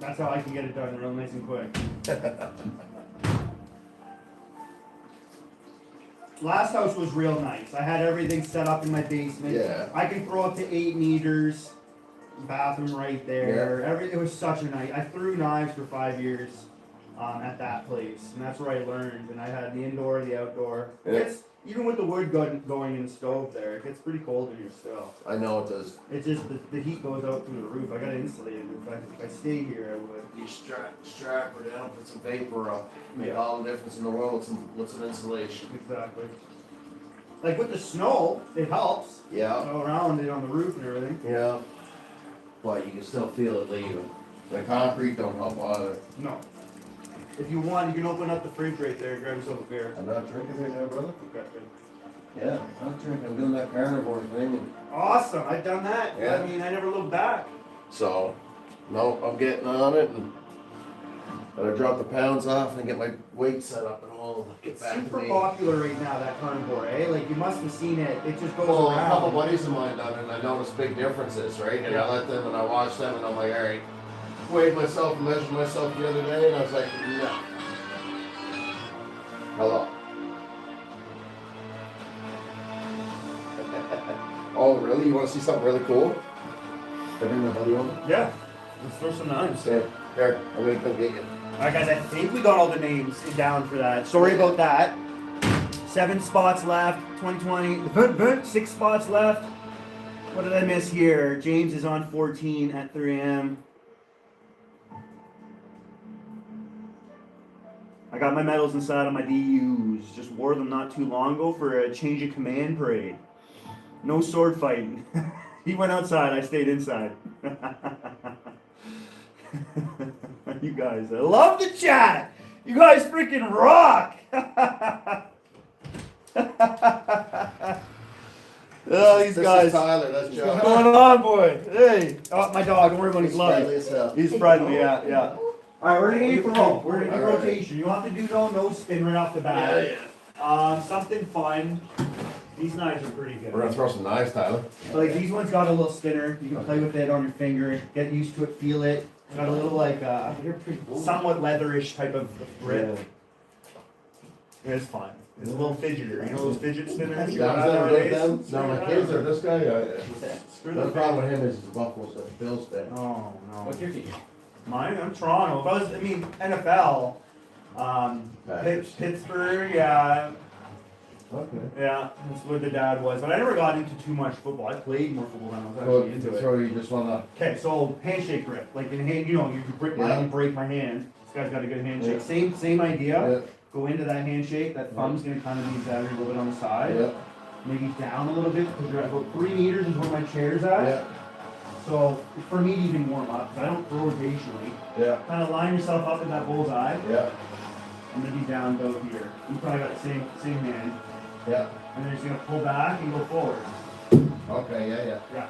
That's how I can get it done real nice and quick. Last house was real nice. I had everything set up in my basement. Yeah. I can throw up to 8 meters. Bathroom right there. It was such a night. I threw knives for 5 years. at that place, and that's where I learned. And I had the indoor, the outdoor. Yeah. It's even with the wood going in the stove there, it gets pretty cold in here still. I know it does. It's just the heat goes out through the roof. I got to insulate it. If I stay here, I would. You strap her down, put some vapor up, make Yeah. all the difference in the world with some insulation. Exactly. Like with the snow, it helps. Yeah. All around it on the roof and everything. Yeah. But you can still feel it leaving. The concrete don't help either. No. If you want, you can open up the fridge right there, grab yourself a beer. I'm not drinking right now, brother. Okay. Yeah, I'm not drinking. I'm doing that carnivore thing. Awesome, I've done that. Yeah. I mean, I never looked back. So, no, I'm getting on it and I drop the pounds off and get my weight set up and all. Get It's back to super me. popular right now, that carnivore, eh? Like, you must have seen it. It just goes Well, a couple around. buddies of mine done it and I noticed big differences, right? And I let them and I watched them and I'm like, alright. Weighed myself and measured myself the other day and I was like, no. Hello. Oh, really? You want to see something really cool? Can I bring my buddy over? Yeah. Let's throw some knives. Yeah. Here, I'm gonna come get you. Alright guys, I think we got all the names down for that. Sorry about that. 7 spots left, 2020. 6 spots left. What did I miss here? James is on 14 at 3 a.m. I got my medals inside of my DUs. Just wore them not too long ago for a change of command parade. No sword fighting. He went outside, I stayed inside. You guys, I love the chat. You guys freaking rock. Oh, these This guys. is Tyler, that's What's Joe. going on, boy? Hey. Oh, my dog. Don't worry about it. He's Friendly lovely. as hell. He's friendly, yeah. All right, we're gonna get roll. We're gonna do All right. rotation. You don't have to do no spin right off the bat. Something fun. These knives are pretty good. We're gonna throw some knives, Tyler. Like these ones got a little spinner. You can play with it on your finger. Get used to it. Feel it. It's got a little like somewhat leatherish type of grip. It's fun. It's a little fidgeter. You know those fidget spinners? You got nowadays? No, my kids are this guy. Screw The the problem with him is the Buffalo's the Bills thing. Oh no. What's your team? Mine, I'm Toronto. If I was, NFL, Packers. Pittsburgh, yeah, Okay. yeah, that's what the dad was. But I never got into too much football. I played more football than I was So, actually into it. so you just wanna. Okay, so handshake grip, like in hand, you break Yeah. you break my hand. This guy's got a good handshake. Yeah. Same idea. Yeah. Go into that handshake. That thumb's gonna kind of be down a little bit on the side. Yeah. Maybe down a little bit because you're at about 3 meters is where my chair's at. Yeah. So for me to even warm up, 'cause I don't throw rotationally. Yeah. Kind of line yourself up at that bullseye. Yeah. I'm gonna be down about here. You probably got the same hand. Yeah. And then you're just gonna pull back and go forward. Okay. Yeah. Yeah.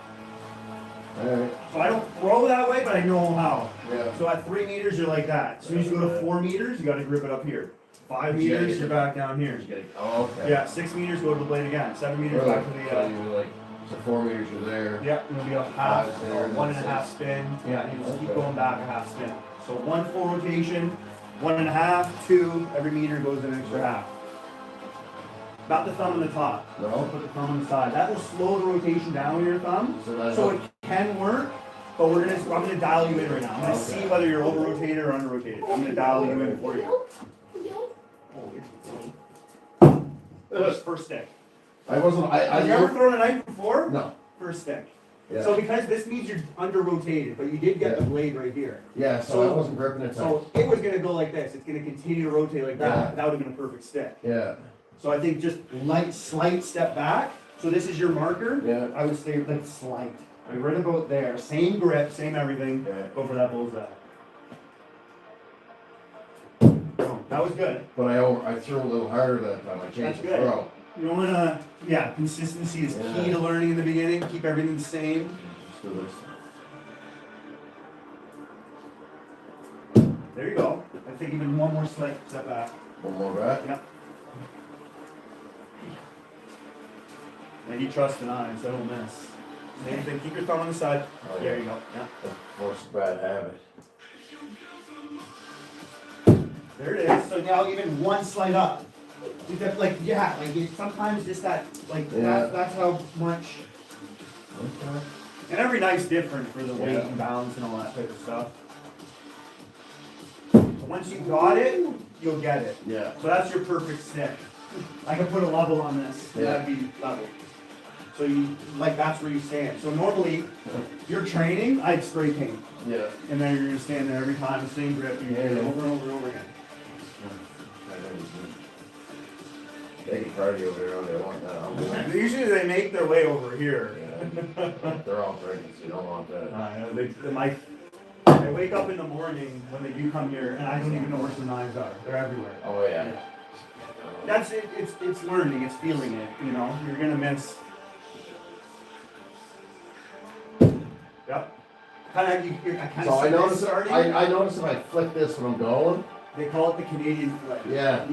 All right. So I don't throw that way, but I know how. Yeah. So at 3 meters, you're like that. As soon as you go to 4 meters, you gotta grip it up here. 5 meters, you're back down here. Oh, okay. Yeah, 6 meters, go to the blade again. 7 meters, Really? back to the, So you're like, so 4 meters you're there. yeah, it'll be a half, Five there, or and 1.5 6. spin. Yeah, you just keep Okay. going back a half spin. So 1 full rotation, 1.5, 2, every meter goes an extra half. About the thumb on the top. No? Put the thumb on the side. That will slow the rotation down with your thumb. So that's So it can work, but I'm gonna dial you in right now. I'm gonna Okay. see whether you're over rotated or under rotated. I'm gonna dial you in for you. First stick. I wasn't. Have you ever thrown a knife before? No. First stick. Yeah. So because this means you're under rotated, but you did get the blade right here. Yeah. So I wasn't gripping it tight. So it was gonna go like this. It's gonna continue to rotate like that. Yeah. That would have been a perfect stick. Yeah. So I think just slight step back. So this is your marker. Yeah. I would say like slight. Like right about there. Same grip, same everything. Yeah. Go for that bullseye. Oh, that was good. But I threw a little harder that time. I That's changed the good. throw. You don't wanna, yeah, consistency is Yeah. key to learning in the beginning. Keep everything the same. Let's do this. There you go. I think even one more slight step back. One more back. Yep. And you trust an eye, so it'll miss. Same thing. Keep your thumb on the side. Oh, There yeah. you go. Yeah. Force a bad habit. There it is. So now even one slight up. Because, like, yeah, like it's sometimes just that, like Yeah. that's how much. Okay. And every knife's different for the weight Yeah. and balance and all that type of stuff. Once you got it, you'll get it. Yeah. So that's your perfect stick. I can put a level on this. Yeah. That'd be level. So you, like, that's where you stand. So normally, if you're training, I'd spray paint. Yeah. And then you're gonna stand there every time, the same grip, you do it over and over and over again. They can party over there all they want that. Usually they make their way over here. Yeah. They're all pregnant, so you don't want that. I know, I wake up in the morning when they do come here, and I don't even know where some knives are. They're everywhere. Oh yeah. That's it. It's learning. It's feeling it. You know, you're gonna miss. Yep. Kind of. I kind So of. I notice starting. I notice if I flick this when I'm going. They call it the Canadian flick. Yeah.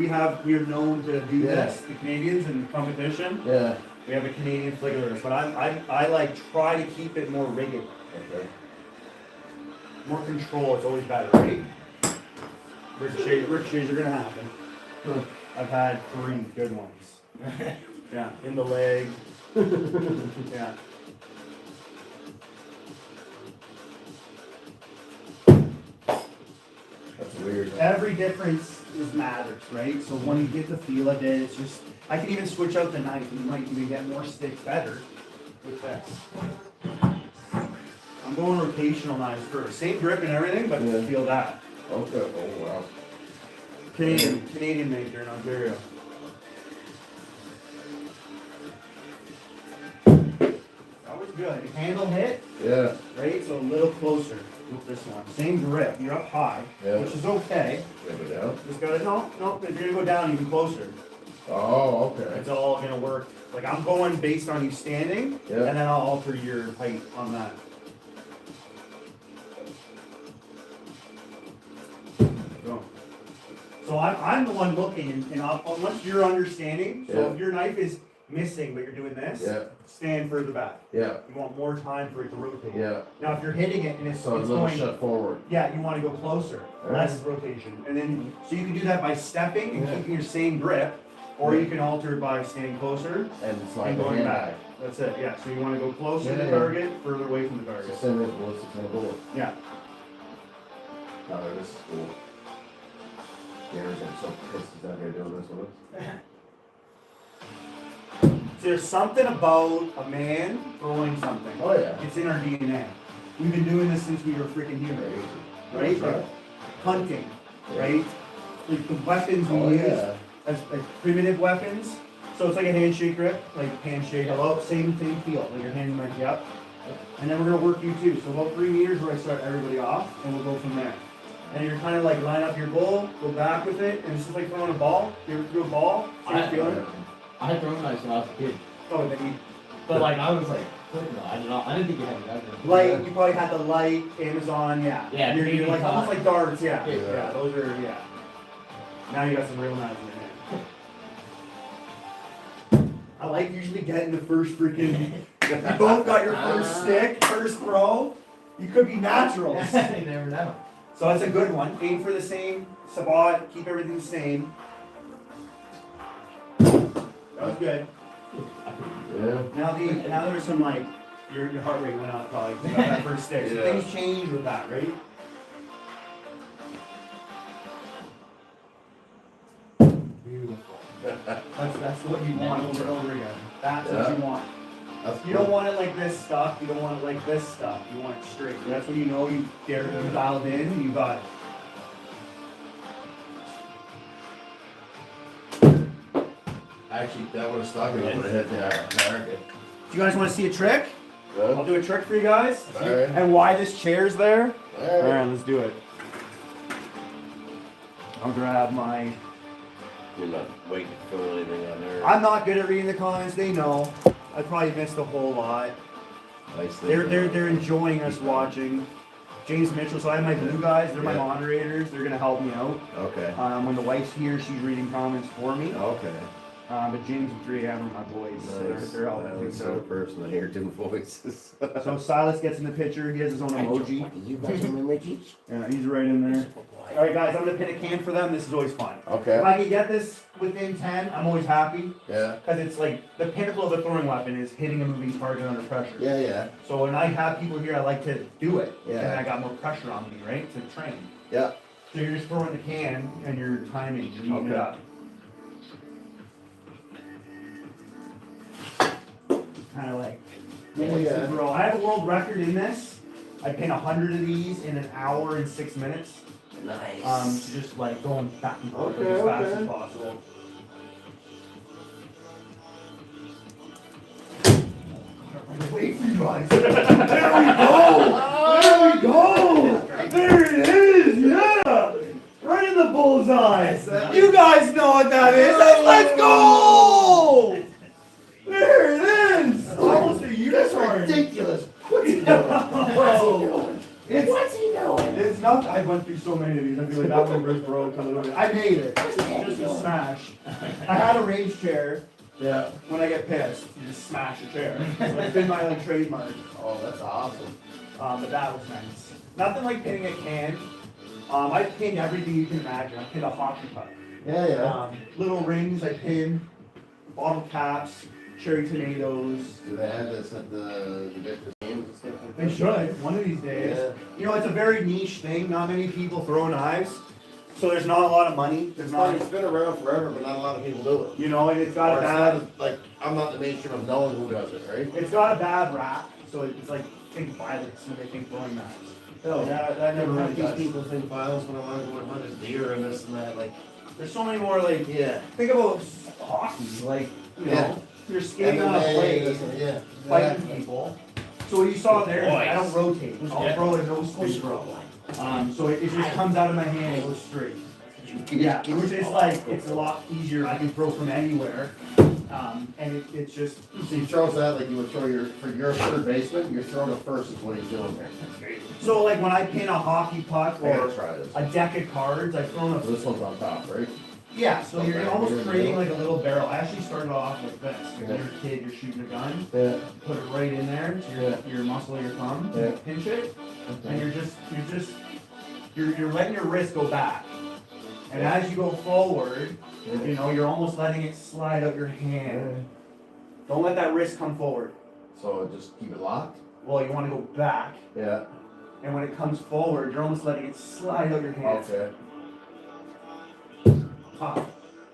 We're known to do Yeah. this. The Canadians in competition. Yeah. We have a Canadian flick of this, but I like try to keep it more rigid. Okay. More control. It's always better, right? Ricochets are gonna happen. I've had 3 good ones. Yeah, in the leg. Yeah. That's weird. Every difference is matters, right? So when you get the feel of it, it's just, I can even switch out the knife and you might even get more sticks better with this. I'm going rotational knives first. Same grip and everything, but Yeah. feel that. Okay. Oh wow. Canadian maker in Ontario. That was good. Handle hit, Yeah. right? So a little closer with this one. Same grip. You're up high, Yeah. which is okay. Rip it down. Just gotta, no, if you're gonna go down even closer, Oh, okay. it's all gonna work. Like I'm going based on you standing, Yeah. and then I'll alter your height on that. Go. So I'm the one looking, and once you're understanding, so Yeah. if your knife is missing, but you're doing this, Yeah. stand further back. Yeah. You want more time for it to rotate. Yeah. Now, if you're hitting it and it's So a little going, shut forward. yeah, you want to go closer, less rotation, and then so you can do that by stepping and Yeah. keeping your same grip, or Yeah. you can alter it by standing closer And slide and the going hand back. That's it. Yeah. So you want to go closer to the Yeah. target, further away from the It's the target. same as ballistic kind of bullet. Yeah. No, this is cool. Gary's getting so pissed he's out here doing this with us. There's something about a man throwing something. Oh yeah. It's in our DNA. We've been doing this since we were freaking humans, right? Like hunting, right? Like the weapons we Oh use yeah. as primitive weapons. So it's like a handshake grip, like handshake, hello, same feel. Like your hand might be up. And then we're gonna work you too. So about 3 meters where I start everybody off, and we'll go from there. And you're kind of like line up your goal, go back with it, and it's just like throwing a ball. You ever threw a ball? Same feeling? I had thrown knives when I was a kid, Oh, then you but like I was like, no, I don't know. I didn't think you had that. light. You probably had the light, Amazon, yeah. Yeah, You're maybe like almost like darts, yeah. Yeah. Yeah, those are yeah. Now you got some real knives in your hand. I like usually getting the first freaking. You both got your first stick, first throw. You could be naturals. You never know. So that's a good one. Aim for the same spot, keep everything the same. That was good. Yeah. Now there's some like your heart rate went up probably 'cause you got that first stick. So Yeah. things change with that, right? Beautiful. That's what you want over and over again. That's what Yeah. you want. That's You don't want it like this stuff. You don't want it like this stuff. You want it straight. That's when you know you dialed in. You got it. Actually, that would have stuck me. I would have hit the target. Do you guys want to see a trick? I'll Good. do a trick for you guys. Alright. And why this chair's there? Alright. Alright, let's do it. I'll grab my. You're not waiting to fill anything on there. I'm not good at reading the comments. They know. I probably missed a whole lot. Nice thing. They're enjoying us watching. James Mitchell. So I have my blue guys. They're my Yeah. moderators. They're gonna help me out. Okay. When the wife's here, she's reading comments for me. Okay. But James and Dre have my boys. So they're helping me. Nice. So person, I hear two voices. So Silas gets in the picture. He has his own emoji. You got some emojis? Yeah, he's right in there. All right, guys. I'm gonna pin a can for them. This is always fun. If Okay. I can get this within 10, I'm always happy. Yeah. Because it's like the pinnacle of a throwing weapon is hitting a moving target under pressure. Yeah, yeah. So when I have people here, I like to do it. Yeah. And I got more pressure on me, right? To train. Yeah. So you're just throwing the can and you're timing, you're heating it up. Kind of like, Yeah. bro, I have a world record in this. I pin 100 of these in an hour and 6 minutes. Nice. So just like going back and forth Okay, as fast okay. as possible. Wait for you guys. There we go! There we go! There it is! Yeah! Right in the bullseye! You guys know what that is! Let's go! There it is! Almost a unicorn! Ridiculous. What's he doing? What's he doing? It's not. I went through so many of these. I feel like that one was broke a little bit. I made it. Just a smash. I had a range chair. Yeah. When I get pissed, you just smash a chair. It's been my like trademark. Oh, that's awesome. But that was nice. Nothing like pinning a can. I pinned everything you can imagine. I pinned a hockey puck. Yeah. Little rings I pinned. Bottle caps. Cherry tomatoes. Do they have this at the different games and stuff like that? They should, one of these days. Yeah. You know, it's a very niche thing. Not many people throw knives. So there's not a lot of money. There's not, It's been around forever, but not a lot of people do it. you know, and it's Or got a it's bad, not like, I'm not in the mainstream of knowing who does it, right? it's got a bad rap. So it's like, think violence when they think throwing knives. No, That never really these does. people think violence when I want to go and hunt a deer and this and that. Like, There's so many more like, yeah. think about hockey. Like, you know, Yeah. you're skating on a MMA, plate, this and- yeah. fighting people. So what you saw there, is I don't rotate. I'll Yeah. throw a no straight throw. So it just comes out of my hand and goes straight. Yeah, which is like, it's a lot easier. I can throw from anywhere. And it's just, So he throws that like you would throw for your third baseman, you're throwing it first is what he's doing there. so like when I pin a hockey puck I gotta or try this. a deck of cards, I throw them. This one's on top, right? Yeah, so you're Okay. almost creating like a little barrel. I actually started off like this. When you're a kid, you're shooting a gun. Yeah. Put it right in there to your muscle of your thumb. Yeah. Pinch it, and you're letting your wrist go back. And as you go forward, you know, you're almost letting it slide out your hand. Don't let that wrist come forward. So just keep it locked? Well, you want to go back, Yeah. and when it comes forward, you're almost letting it slide out your hand. Okay.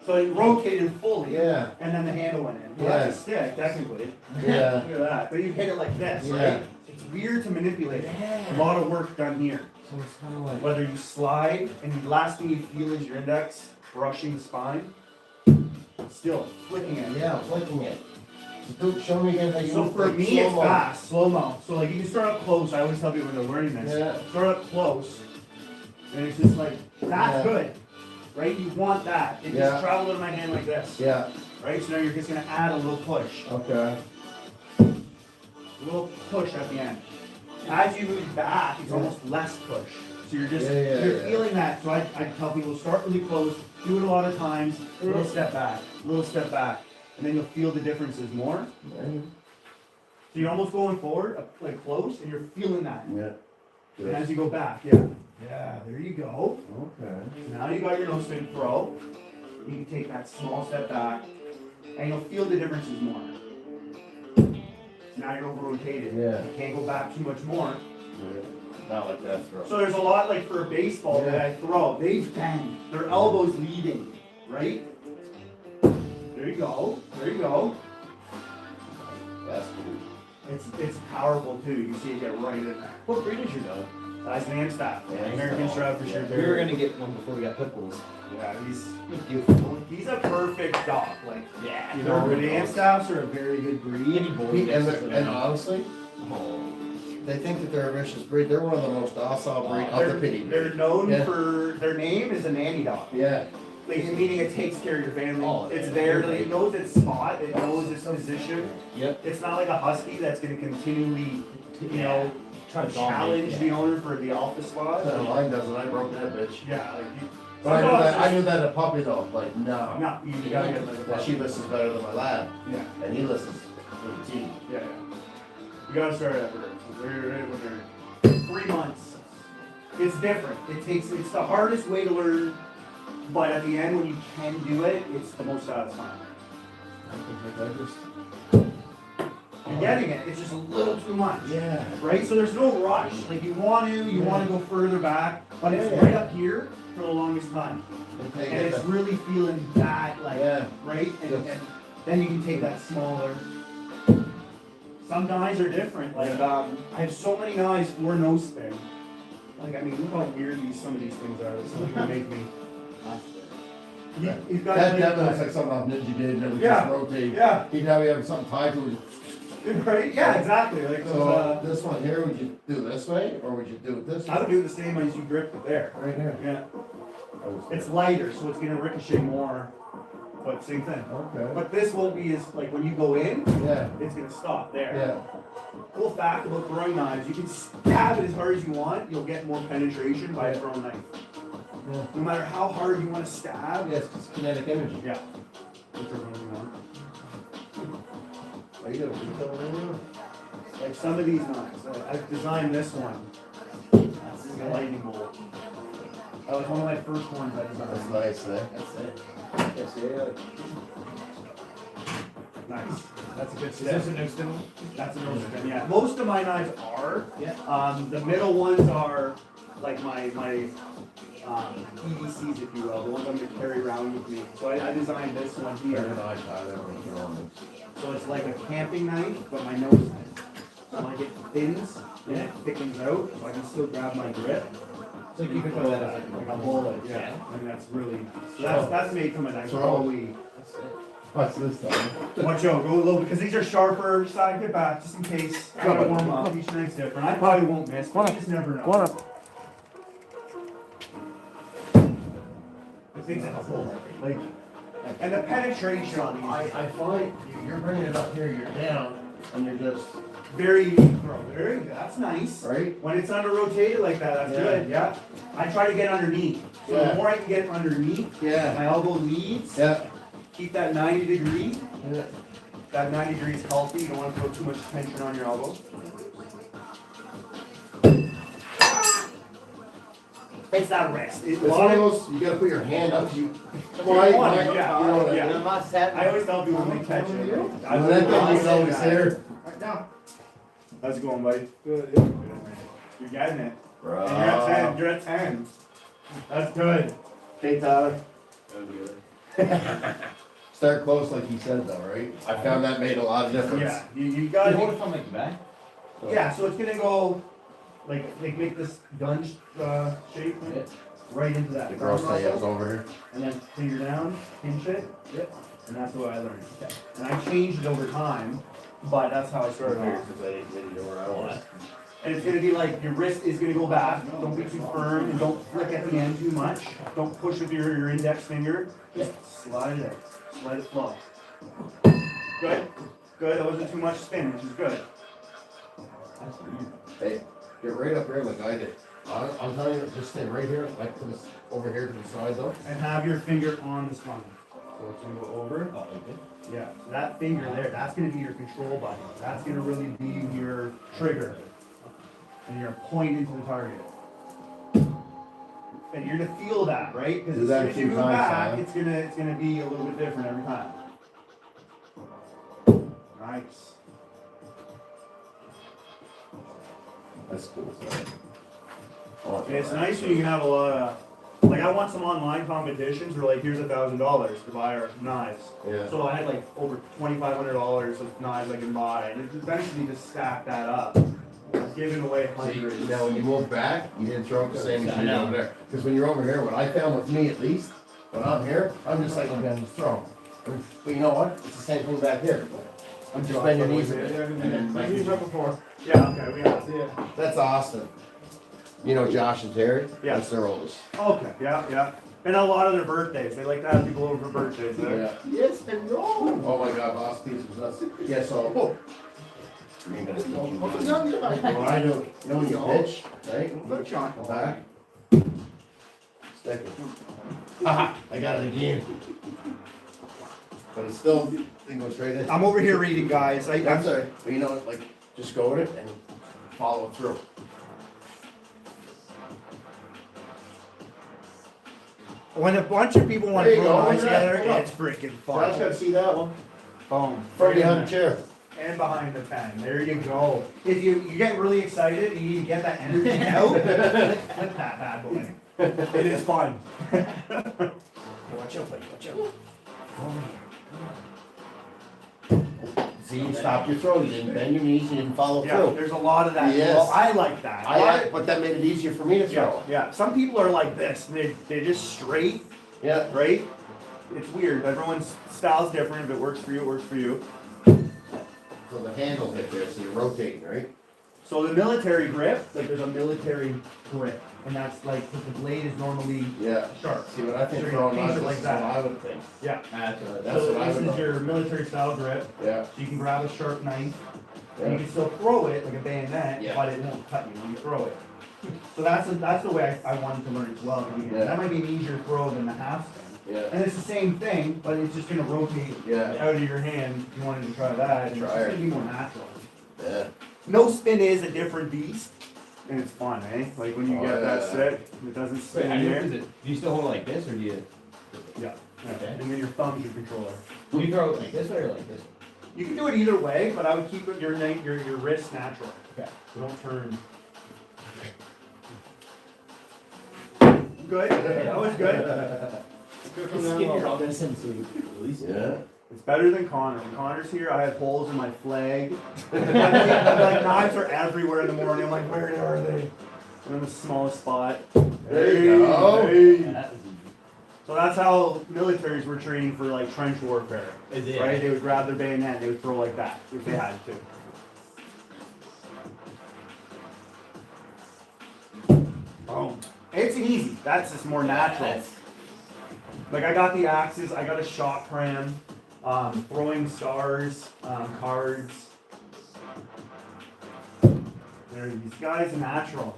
So it rotated fully, Yeah. and then the handle went in. Well, that's a stick, technically. Yeah. Look at that. But you hit it like this, Yeah. right? It's weird to manipulate. A lot of work done here. So it's kind of like. Whether you slide, and the last thing you feel is your index brushing the spine, still flicking it. Yeah, flicking it. So show me again how you So move, for like, me, it's slow-mo. fast, slow-mo. So like you can start up close. I always tell people when they're learning this. Yeah. Start up close, and it's just like, that's Yeah. good, right? You want that. It Yeah. just traveled in my hand like this, Yeah. right? So now you're just gonna add a little push. Okay. A little push at the end. As you move back, it's Yeah. almost less push. So you're just, Yeah, you're yeah. feeling that. So I tell people, start really close, do it a lot of times, little step back, little step back. And then you'll feel the differences more. So you're almost going forward, like close, and you're feeling that. Yeah. And as you go back, yeah. Yeah, there you go. Okay. Now you got your no spin throw. You can take that small step back, and you'll feel the differences more. Now you're over rotated. Yeah. You can't go back too much more. Not like that throw. So there's a lot like for a baseball that I throw. They bend. Their elbows leading, right? There you go. There you go. That's cool. It's powerful too. You see it get right in there. What breed is your dog? That's an Amstaff. Yeah, American Shroud for sure. We were gonna get one before we got pit bulls. Yeah, he's Beautiful. he's a perfect dog. Like, Yeah. you know, the Amstaffs are a very good breed. Any bull. And honestly, Oh. they think that they're a vicious breed. They're one of the most docile breed of the pity They're breed. known Yeah. for their name is a nanny dog. Yeah. Like, meaning it takes care of your family. Oh, It's yeah. there. Like, it knows its spot. It knows its position. Yep. It's not like a husky that's going to continually, you know, Try to challenge dominate. the owner for the alpha spot. Mine doesn't. I broke that bitch. Yeah, like you. But I knew that a puppy though. Like, no. No, you gotta get like a Well, she listens better than my lab. Yeah, And he listens to the team. yeah, yeah. You gotta start at first. When they're 3 months. It's different. It's the hardest way to learn, but at the end when you can do it, it's the most satisfying. I think I just. And you're getting it. It's just a little too much. Yeah. Right? So there's no rush. Like you want to go further back, but it's Yeah. right up here for the longest time. Okay, And it's really feeling that, like, Yeah. right? And Yes. then you can take that smaller. Some knives are different. Like, I have so many knives for no spin. Like, I mean, look how weird some of these things are. Some of them make me. You've got That looks like something off Ninja did, and it would Yeah. just rotate. Yeah. He'd have you have something tied to it. Right? Yeah, exactly. Like those, So this one here, would you do this way, or would you do it this way? I would do the same as you gripped it there. Right here. Yeah. It's lighter, so it's gonna ricochet more. But same thing. Okay. But this won't be as, like, when you go in, Yeah. it's gonna stop there. Yeah. Cool fact about throwing knives, you can stab it as hard as you want, you'll get more penetration by a thrown knife. Yeah. No matter how hard you want to stab, Yeah, it's kinetic energy. yeah. Whichever one you want. Are you gonna retail it anywhere? Like some of these knives, I've designed this one. This is a lightning bolt. That was one of my first ones I That's designed. nice, eh? That's it. Yes, yeah. Nice. That's a good Is step. this a new spin? That's a no spin, yeah. Most of my knives are. Yeah. The middle ones are like my EDCs, if you will, the ones I'm gonna carry around with me. So I designed this one Better here. than I tried it. So it's like a camping knife, but my nose knife. So like it thins and it thickens out, so I can still grab my grip. So you can put that as like A bullet, yeah. I mean, that's really, so that's made from a nice Throw. Bowie. That's it. What's this time? Watch out, go a little, because these are sharper, side get back, just in case. I gotta warm up, each knife's different. I probably won't miss, but you just never know. The things that pull, like, and the penetration on these, I find you're bringing it up here, you're down, and you're just, very unique throw. Very good, that's nice. right? When it's under rotated like that, that's Yeah. good, yeah. I try to get underneath. So Yeah. the more I can get underneath, Yeah. my elbow leads, Yeah. keep that 90 degree. Yeah. That 90 degrees healthy, you don't want to throw too much tension on your elbow. It's that rest. It's one of those, you gotta put your hand up, you. Why, Yeah, why, yeah, you know what I yeah. mean? I always tell people when they catch it. And that thing is always there. Right now. How's it going, buddy? Good. You're getting it. And you're at 10. You're at 10. That's good. Okay, Tyler. Start close like he said though, right? I found that made a lot of difference. Yeah, you You got hold to. it from like the back? Yeah, so it's gonna go like make this gun shape Yeah. right into that. The thumb girl stay muscle. over here. And then finger down, pinch it. Yep. And that's what I learned. And I changed it over time, but that's how I started off. And it's gonna be like your wrist is gonna go back. Don't be too firm and don't flick at the end too much. Don't push with your index finger. Just slide it out. Just let it flow. Good. Good. That wasn't too much spin, which is good. That's weird. Hey, get right up here like I did. I'm telling you, just stay right here, like to this, over here to the side though. And have your finger on the spine. So it's gonna go over. Oh, okay. Yeah, so that finger there, that's gonna be your control button. That's gonna really be your trigger. And you're gonna point into the target. And you're gonna feel that, right? Because Do as that soon a as you few go times, back, huh? it's gonna be a little bit different every time. Nice. That's cool. And it's nice when you can have a lot of, like I want some online competitions where like here's $1,000 to buy our knives. Yeah. So I had like over $2,500 of knives I can buy, and it's eventually just stack that up. Giving away So you, hundreds. now when you moved back, you didn't throw it the same as I you did know. over there. Because when you're over here, what I found with me at least, when I'm here, I'm just like, I'm gonna just throw. But you know what? It's the same thing back here. I'm just bend your knees a bit. And then My like, knees up before. Yeah, okay, we have to. that's Austin. You know Josh and Terry? Yeah. That's their oldest. Okay, yeah, yeah. And a lot of their birthdays. They like to have people over for birthdays there. Yeah. Yes, and no. Oh my God, boss piece was nuts. Yeah, so. You ain't gonna teach you. Well, I know, you know when you pitch, right? Good shot. Come back. Stick it. Haha, I got it again. But it's still, thing goes straight in. I'm over here reading, guys. I'm sorry, but you know, like, just go with it and follow it through. When a bunch of people want There to you throw go. knives Look at that. together, Hold up. it's freaking Josh, gotta fun. see that one? Boom. Right behind the chair. and behind the pen. There you go. If you get really excited and you get that energy out, flip that bad boy. It is fun. Watch out, buddy, watch out. See, you stopped your throw, you didn't bend your knees, you didn't follow Yeah, through. there's a lot of that. Yes. Well, I like that. But that made it easier for me to Yeah, throw. yeah. Some people are like this. They're just straight, Yeah. right? It's weird. Everyone's style's different. If it works for you, it works for you. So the handle hit there, so you're rotating, right? So the military grip, like there's a military grip, and that's like, because the blade is normally Yeah. sharp. See, what I think Sure, throwing you on use it this like is that. what I would think. Yeah. That's So what I this would is know. your military style grip. Yeah. So you can grab a sharp knife, and you Yeah. can still throw it like a bayonet, Yeah. but it won't cut you when you throw it. So that's the way I wanted to learn as well. at the beginning. Yeah. That might be an easier throw than the half spin. Yeah. And it's the same thing, but it's just gonna rotate Yeah. out of your hand if you wanted to try that. And it's Try just it. gonna be more natural. Yeah. No spin is a different beast, and it's fun, eh? Like when you Oh, get that yeah. set, it doesn't Wait, spin how in do you, there. is it, do you still hold it like this, or do you, Yeah. Okay. And then your thumb's your controller. do you throw it like this way or like this? You can do it either way, but I would keep your wrist natural. Okay. So don't turn. Good. That was good. Good from Skip there. your all this and so you release it. Yeah. It's better than Connor. When Connor's here, I have holes in my flag. Like knives are everywhere in the morning. I'm like, where are they? I'm in the smallest spot. There you go. Hey. Yeah, that was easy. So that's how militaries were training for like trench warfare, Is it? right? They would grab their bayonet and they would throw like that if they had to. Boom. It's easy. That's just more natural. That's- Like I got the axes, I got a shot cram, throwing stars, cards. These guys are natural.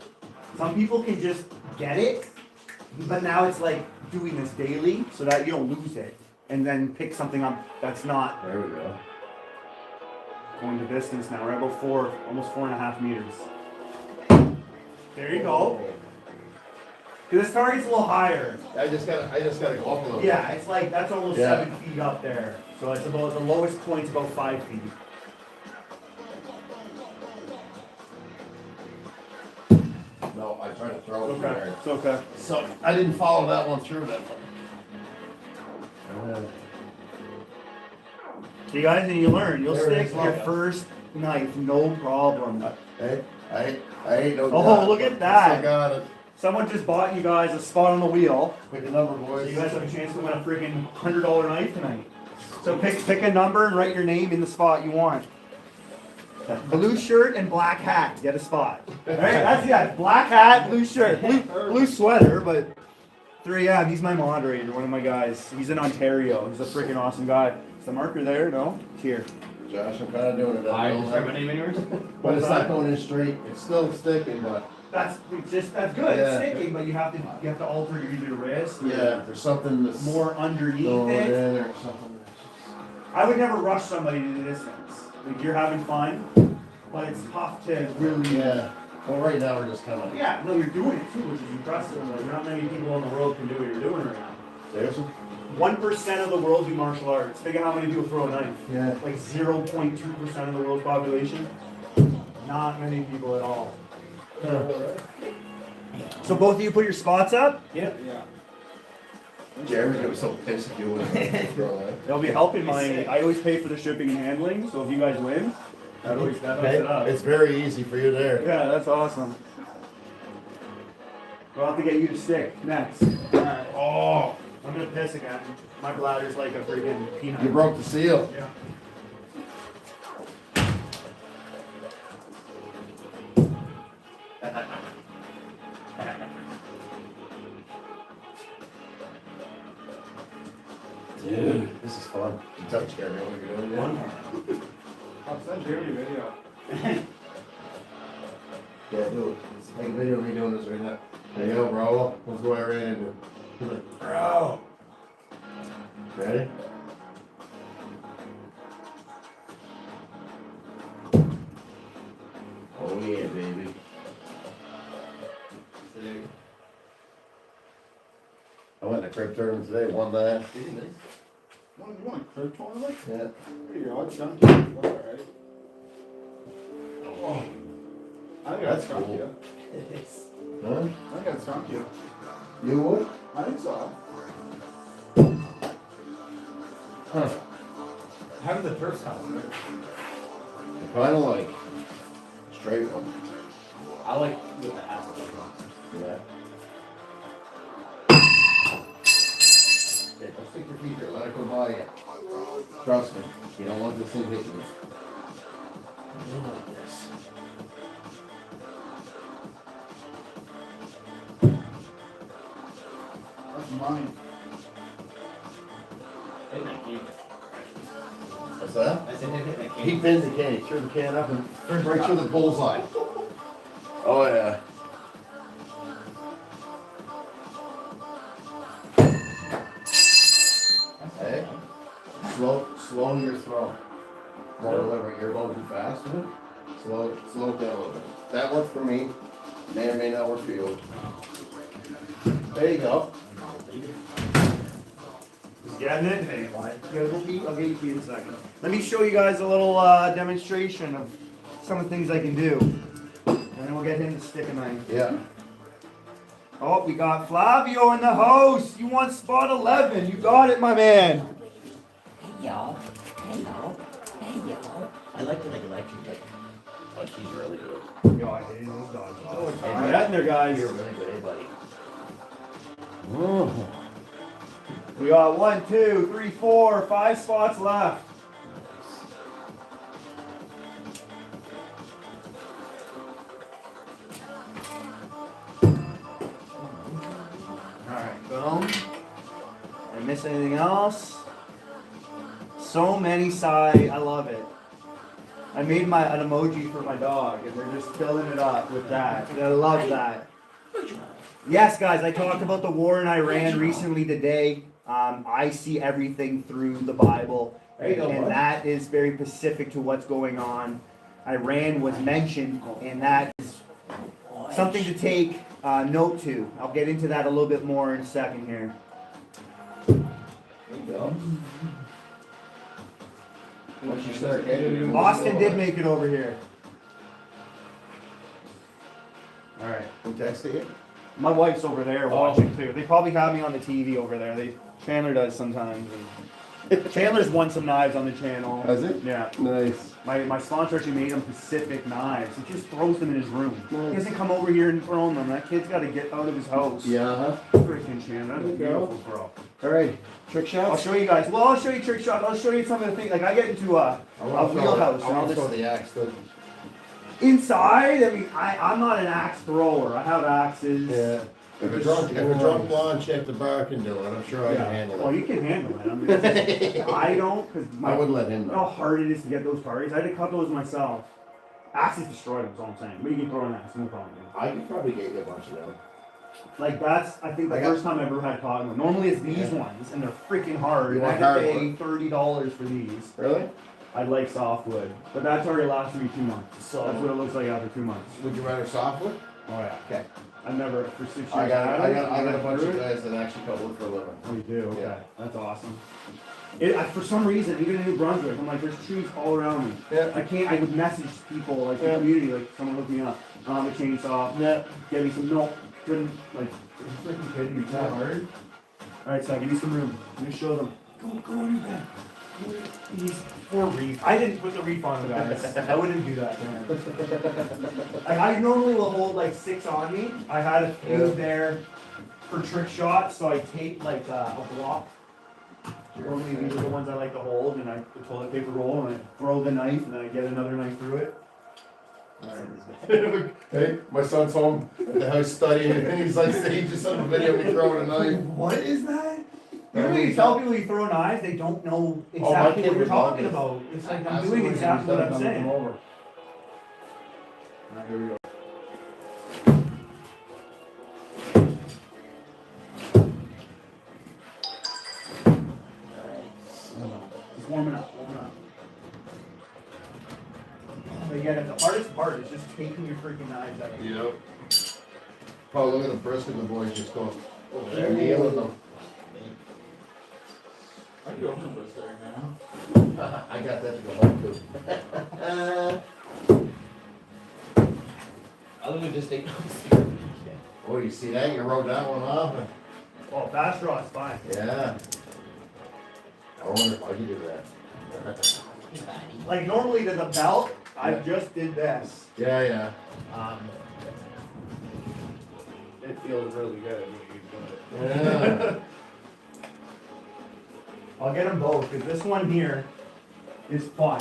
Some people can just get it, but now it's like doing this daily so that you don't lose it, and then pick something up that's not There we go. going the distance now. We're at about almost 4.5 meters. There you go. This target's a little higher. I just gotta go up a little. Yeah, it's like, that's almost Yeah. 7 feet up there. So it's about, the lowest point's about 5 feet. No, I tried to throw it from Okay, there. it's okay. So I didn't follow that one through that one. You guys, and you learn. You'll There it stick is. your first knife, no problem. Hey, I ain't no. Oh, doubt. look at I that. got it. Someone just bought you guys a spot on the wheel. Pick a number, So boys. you guys have a chance to win a freaking $100 knife tonight. So pick a number and write your name in the spot you want. Blue shirt and black hat, get a spot. All right, that's black hat, blue shirt, blue sweater, but 3M, he's my moderator, one of my guys. He's in Ontario. He's a freaking awesome guy. Is the marker there? No? It's here. Josh, I'm kinda doing it. I just write my name in yours? But it's not going in straight. It's still sticking, but That's good. It's Yeah. sticking, but you have to alter either your wrist. or yeah, there's something that's More underneath going it. in or something. I would never rush somebody to the distance. Like you're having fun, but it's tough to really. Yeah. Well, right now we're just kind of. Yeah, no, you're doing it too, which is impressive. Like, not many people in the world can do what you're doing right now. Seriously? 1% of the world do martial arts. Think of how many people throw a knife. Yeah. Like 0.2% of the world's population. Not many people at all. So both of you put your spots up. Yeah. Jeremy's gonna be so pissed at you when you throw that. They'll be helping my. I always pay for the shipping and handling. So if you guys win, that always helps it up. It's very easy for you there. Yeah, that's awesome. We'll have to get you to stick next. Oh, I'm gonna piss again. My bladder's like a freaking peanut. You broke the seal. Yeah. Dude, this is fun. You touch Jeremy when you're doing it. I'll send Jeremy a video. Yeah, do it. Take a video of me doing this right now. There you go, bro. Let's go right into it. He's like, bro. Ready? Oh yeah, baby. I went to crib tournament today, won that. You want a crib tournament? Yeah. Here, I'll jump in. Alright. I think That's I'd trump cool. you. Huh? I think I'd trump you. You would? I think so. Huh. How did the turf sound? Kinda like straight one. I like with the ass. Yeah. Okay, don't stick your feet there, let it go by you. Trust me, you don't want this thing hitting you. I don't like this. That's mine. Hit that can. What's that? I said hit that can. He pins the can, he threw the can up and right through the bullseye. Oh yeah. Hey, slow your throw. More deliberate, you're going too fast with it. Slow it down a little bit. That worked for me, may or may not work for you. There you go. Just getting it? Hey, why? You gotta go pee? I'll get you pee in a second. Let me show you guys a little demonstration of some of the things I can do. And then we'll get him to stick a knife. Yeah. Oh, we got Flavio in the house. You want spot 11. You got it, my man. Hey y'all. Hey y'all. Hey y'all. I like the electric. Oh, she's really good. Yo, I hate those dogs. Oh, Hey, get in there, guys. You're really good, hey buddy. Oh. We got 1, 2, 3, 4, 5 spots left. Alright, boom. Did I miss anything else? So many side, I love it. I made an emoji for my dog and they're just filling it up with that. I love that. Yes, guys, I talked about the war in Iran recently today. I see everything through the Bible, and that is very specific to what's going on. Iran was mentioned, and that is something to take note to. I'll get into that a little bit more in a second here. There you go. Once you start getting Austin did make it over here. All right. Who texted you? My wife's over there watching too. They probably have me on the TV over there. Chandler does sometimes. And Chandler's won some knives on the channel. Has it? Yeah. Nice. My sponsor actually made him Pacific knives. He just throws them in his room. Nice. He doesn't come over here and throw them. That kid's got to get out of his house. Yeah. Freaking Chandler. That's a There you go. beautiful girl. All right. Trick I'll shots. show you guys. Well, I'll show you trick shots. I'll show you some of the things. Like I get into a wheelhouse. I and I'll want to just- throw the axe. Inside, I mean, I'm not an axe thrower. I have axes. Yeah. If a drunk blonde chick the bar can do it, I'm sure I can handle Well, it. you can handle it. I mean, I don't, because I wouldn't let him you know how know. hard it is to get those targets. I had to cut those myself. Axes destroy them, is all I'm saying. But you can throw an axe, no problem. I could probably get you a bunch of them. Like that's, I think, the I got- first time I ever had caught them. Normally it's these Yeah. ones, and they're freaking hard. You And I want had to hardwood? pay $30 for these. Really? I'd like softwood, but that's already lasted me 2 months. So- That's what it looks like after 2 months. Would you rather softwood? Oh yeah. Okay. I've never for 6 years. I got had a it. bunch of guys that actually cut wood for a living. Oh, you do? Okay. Yeah. That's awesome. For some reason, even in New Brunswick, I'm like, there's trees all around me. Yeah. I would message people, like, the Yeah. community, like, someone hook me up. I don't have a chainsaw. Yeah. Get me some, no, couldn't, like, are you freaking kidding me? It's that hard? Alright, so give me some room. Let me show them. Go on your bed. These poor reef. I didn't put the reef on them, guys. I wouldn't do that, man. Like, I normally will hold, like, 6 on me. I had a few Yeah. there for trick shots, so I taped, like, a block. Normally these are the ones I like to hold, and I put toilet paper roll, and I throw the knife, and then I get another knife through it. Hey, my son's home at the house studying, and he's like, he just sent a video of me throwing a knife. What is that? Usually you tell people you throw knives, they don't know Oh, my exactly kid what you're would love talking it. about. It's like I'm doing Absolutely, exactly what I'm he's saying. done over. Alright, here we go. Just warming up, warming up. But again, the hardest part is just taking your freaking knives out. Yep. Oh, look at the brisket the boys just going over there, kneeling them. I can go from this there now. I got that to go home to. Other than just take Oh, you see that? You wrote that one off? Oh, fast draw is fine. Yeah. I wonder if I could do that. Like normally to the belt, I just did this. Yeah, yeah. It feels really good when you do it. Yeah. I'll get them both because this one here is fun.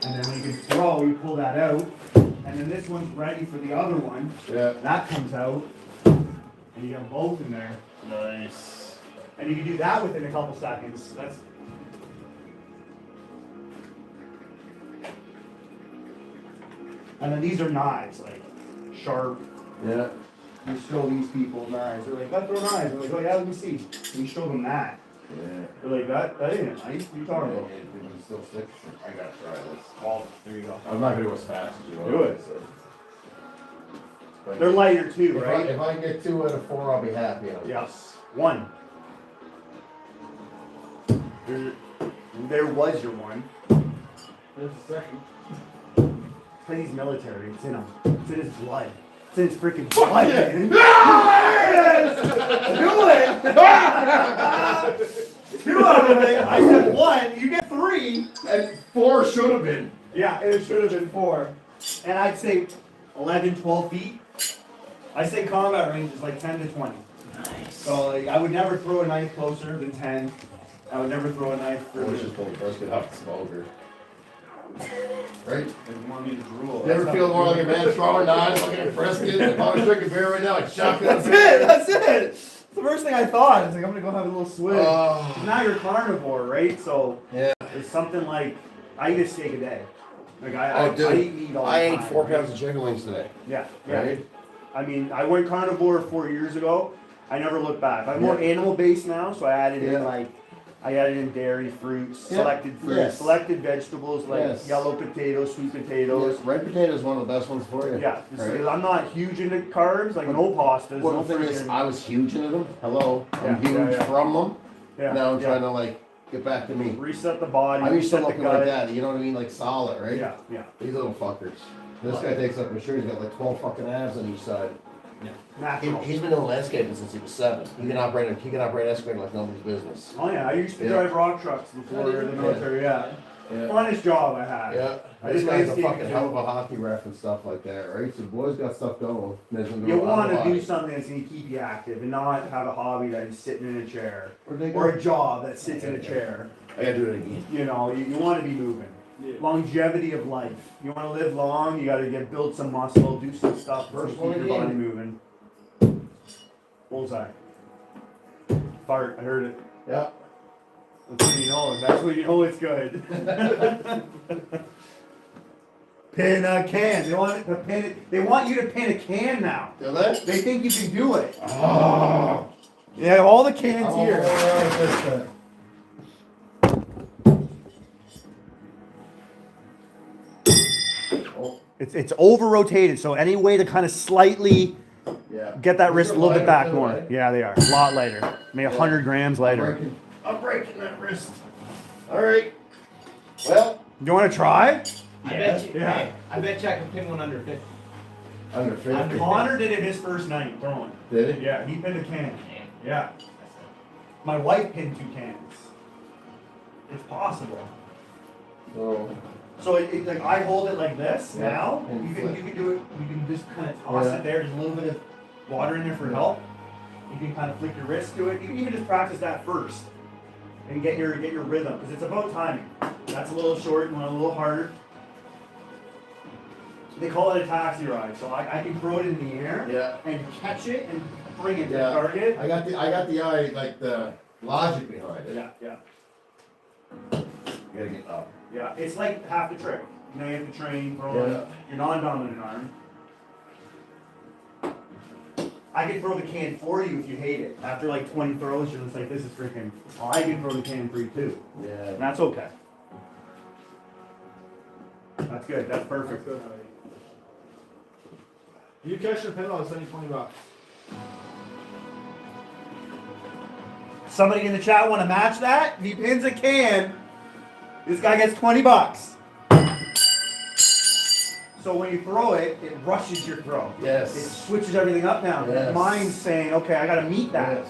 And then when you can throw, you pull that out. And then this one's ready for the other one. Yeah. That comes out. And you got both in there. Nice. And you can do that within a couple seconds. That's. And then these are knives, like sharp. Yeah. You show these people knives. They're like, let's throw knives. They're like, oh yeah, let me see. You show them that. Yeah. They're like, that ain't a knife. What are you talking about? It still sticks. I gotta try this. Oh, there you go. I'm not gonna do as fast as you want. Do it. So. But They're lighter too, if right? if I can get 2 out of 4, I'll be happy. Yes. One. There was your one. There's a second. But he's military. It's in him. It's in his blood. It's in his freaking blood, man. Do it! Two out of it. I said one. You get 3. And 4 should have been. Yeah, and it should have been 4. And I'd say 11, 12 feet. I say combat range is like 10 to 20. Nice. So like, I would never throw a knife closer than 10. I would never throw a knife I was further. just pulling brisket off the smoker. Right? If you want me to drool. You ever feel more like a man throwing knives, looking at brisket? If I was drinking beer right now, I'd shotgun. That's it. That's it. It's the first thing I thought. It's like I'm gonna go have a little swig. Oh. Now you're carnivore, right? So Yeah. it's something like I eat a steak a day. Like Oh, dude. I eat meat all the I time. ate 4 pounds of chicken wings today. Yeah. Yeah. Right? I mean, I went carnivore 4 years ago. I never looked back. I'm more animal based now, so I added in I added in dairy, fruits, selected fruits, selected vegetables like yellow potatoes, sweet potatoes. Yes, red potato is one of the best ones for you. Yeah, Right? I'm not huge into carbs, like no pastas. Well, no the thing is, freaking- I was huge into them. Hello. I'm Yeah, huge yeah, yeah. from them. yeah, Now I'm yeah. trying to like get back to me. Reset the body. I'm used to reset the looking gut. like that. You know what I mean? Like solid, right? Yeah, yeah. These little fuckers. This guy takes up my shirt. He's got like 12 fucking abs on each side. Natural. He's been doing landscaping since he was 7. He can operate excavator like nobody's business. Oh yeah, I used to Yeah. drive rock trucks before the military. Yeah, Yeah. funnest job I had. Yeah. I This did guy's a landscaping fucking too. hell of a hockey ref and stuff like that, right? So the boy's got stuff going. You want to do something that's going to keep you active and not have a hobby that is sitting in a chair or a job that sits in a chair. I gotta do it again. You know, you want to be moving. Yeah. Longevity of life. You want to live long. You got to build some muscle, do some stuff to First keep one your again. body moving. Bullseye. Fart. I heard it. Yeah. That's when you know. That's when you know it's good. Pin a can. They want to pin it. They want you to pin a can now. Do that? They think you can do it. Oh. Yeah, all the cans Oh, here. this It's over rotated, so any way to kind of slightly Yeah. get that These wrist are a little bit lighter back too, more. right? Yeah, they are. A lot lighter. Maybe 100 grams lighter. I'm breaking that wrist. All right. Well, Do you want to try? I bet you. Yeah. Hey, I bet you I can pin one under 50. under 50. Connor did it his first night throwing. Did he? Yeah, he pinned a can. Yeah. My wife pinned 2 cans. It's possible. So, So like I hold it like this Yeah, now. and You flip. can do it. You can just kind of toss Yeah. it there. There's a little bit of water in there for help. You can kind of flick your wrist to it. You can even just practice that first and get your rhythm because it's about timing. That's a little short and a little harder. They call it a taxi ride. So I can throw it in the air yeah. and catch it and bring it to Yeah. the target. I got the eye, like the logic behind it. Yeah, yeah, You gotta get up. yeah. It's like half the trick. You know, you have to train throwing Yeah. your non-dominant arm. I can throw the can for you if you hate it. After like 20 throws, you're just like, this is freaking. Well, I can throw the can for you too. Yeah. And that's okay. That's good. That's perfect. That's good. You catch the pin, I'll send you $20. Somebody in the chat want to match that? If he pins a can, this guy gets $20. So when you throw it, it rushes your throw. Yes. It switches everything up now. Yes. Mine's saying, okay, I gotta meet that.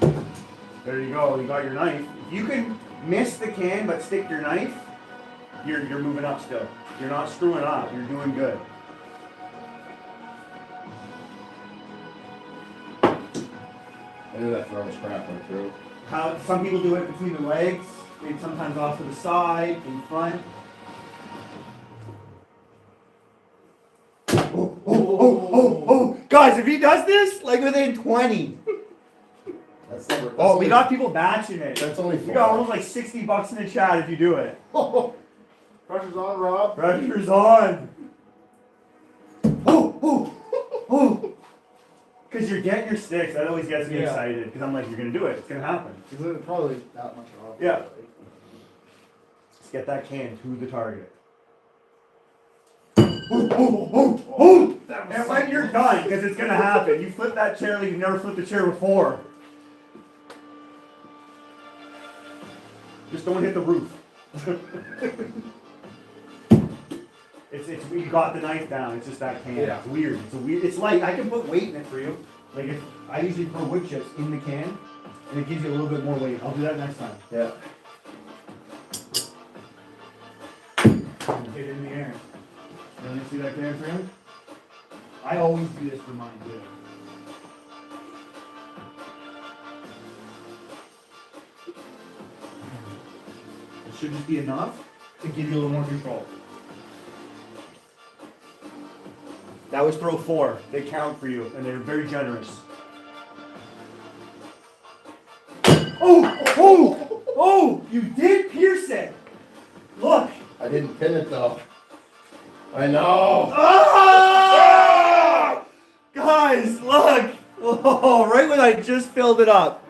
Yes. There you go, you got your knife. If you can miss the can but stick your knife, you're moving up still. You're not screwing up, you're doing good. I knew that throw was crap went through. Some people do it between the legs, maybe sometimes off to the side, in front. Oh. Guys, if he does this, like within 20. That's never, that's Oh, only, we got people batching it. That's only We 4. got almost like $60 in the chat if you do it. Pressure's on, Rob. Pressure's on. Oh. Because you're getting your sticks. That always gets me excited. Because I'm like, you're going to do it. It's going to happen. Is it probably not much off? Yeah. Let's get that can to the target. Oh. And when you're done, because it's going to happen, you flip that chair like you've never flipped a chair before. Just don't hit the roof. It's you got the knife down. It's just that can. Yeah. It's weird. It's light. I can put weight in it for you. Like if I usually put wood chips in the can, and it gives you a little bit more weight. I'll do that next time. Yeah. Hit it in the air. Let me see that can for you. I always do this for mine too. It should just be enough to give you a little more control. That was throw 4. They count for you, and they're very generous. Oh! You did pierce it! Look! I didn't pin it though. I know. Ah! Guys, look! Oh, right when I just filled it up.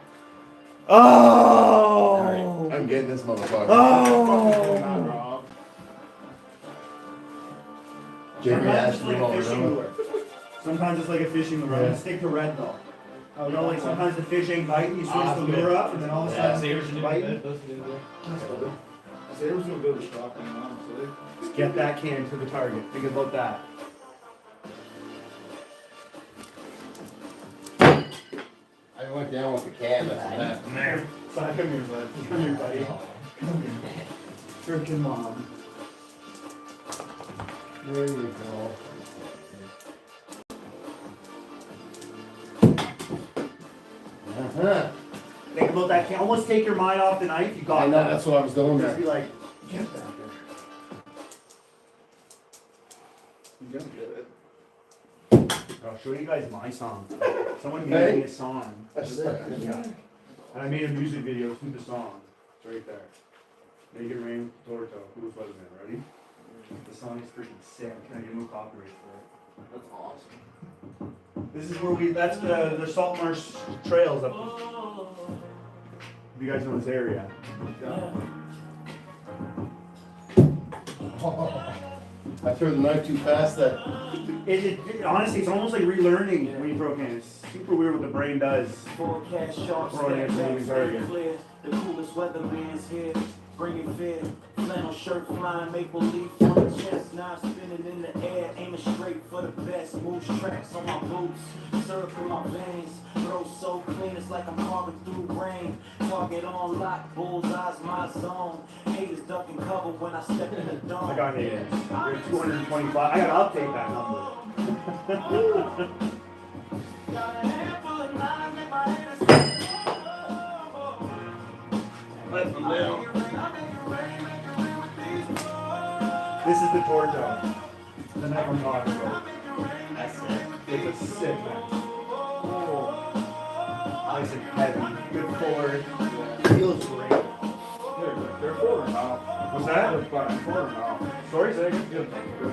Oh! Alright, I'm getting this motherfucker. Oh! Jamie asked me like all a fishing around. lure. Sometimes it's like a fishing lure. I'm gonna stick to red though. You know, like sometimes the fish ain't biting, you switch the lure up, and then all of a sudden the fish is biting. Sailor's gonna go to shop and honestly. Just get that can to the target. Think about that. I went down with the can. That's that. Son, come here, bud. Come here, buddy. Come here. Freaking mom. There you go. Uh-huh. Think about that can. Almost take your mind off the knife. You got I know, that. that's what I was doing Just be there. like, get that there. He's gonna get it. I'll show you guys my song. Someone Hey. made me a song. That's it. Yeah. And I made a music video to the song. It's right there. Make It Rain, Torto. Who's Weatherman? Ready? The song is freaking sick. Can I get no copyright for it? That's awesome. This is where that's the Salt Marsh Trails up. If you guys know this area. I threw the knife too fast. That Honestly, it's almost like relearning when you throw cans. It's super weird what the brain does. Forecast sharp, Throwing it step to back, the stay target. clear. The coolest weatherman's here. Bring it fair. Flannel shirt flying, maple leaf on the chest. Now I'm spinning in the air, aiming straight for the best. Moves tracks on my boots, syrup in my veins. Throw so clean, it's like I'm carving through rain. Target on lock, bullseye's my zone. Haters ducking cover when I step in the dome. I got an 8 inch. We're 225. I gotta update that number. Got a handful of knives, make my haters Let's be real. This is the Torto. The knife I'm talking about. That's it. It's a sick knife. Nice and heavy. Good forward. Feels great. They're forward now. What's that? They're forward now. Sorry, say again? They're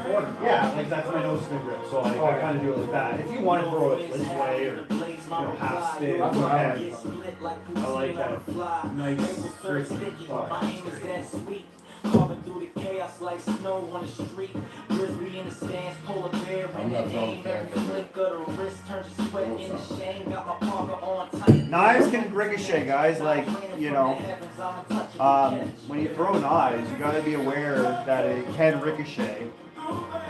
forward now. Yeah, like that's my nose stick grip. So I kind of do it like that. If you want to throw it this way or half spin, That's what I I like that. Nice, freaking Carving through the chaos like snow on the street. Grizzly in the stands, polar bear in the I'm not aim. throwing Every that. flick of the wrist turns to sweat into shame. Got my parka on tight. Knives can ricochet, guys. Like, you know, when you throw knives, you gotta be aware that it can ricochet.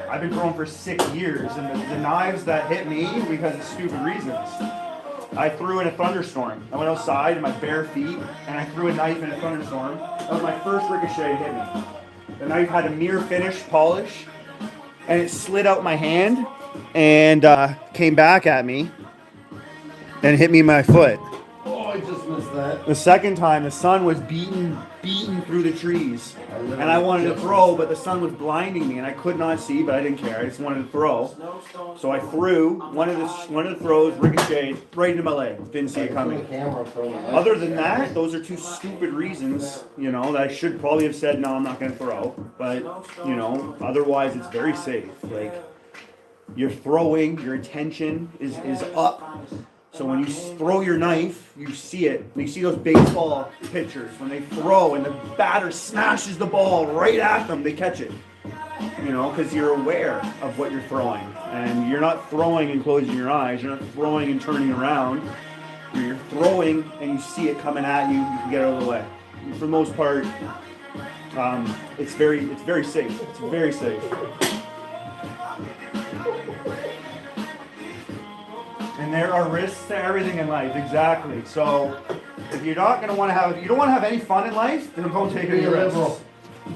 I've been throwing for 6 years, and the knives that hit me because of stupid reasons. I threw in a thunderstorm. I went outside in my bare feet, and I threw a knife in a thunderstorm. That was my first ricochet to hit me. The knife had a mirror finish polish, and it slid out my hand and came back at me and hit me in my foot. Oh, I just missed that. The second time, the sun was beating through the trees, and I wanted to throw, but the sun was blinding me, and I could not see, but I didn't care. I just wanted to throw, so I threw. One of the throws ricocheted right into my leg. Didn't see it coming. Other than that, those are two stupid reasons, you know, that I should probably have said no, I'm not going to throw. But you know, otherwise, it's very safe. Like you're throwing, your attention is up. So when you throw your knife, you see it. You see those baseball pitchers when they throw and the batter smashes the ball right at them, they catch it. You know, because you're aware of what you're throwing, and you're not throwing and closing your eyes. You're not throwing and turning around. You're throwing and you see it coming at you. You can get out of the way. And for the most part, it's very safe. It's very safe. And there are risks to everything in life, exactly. So if you're not gonna want to have, if you don't want to have any fun in life, then don't take any risks.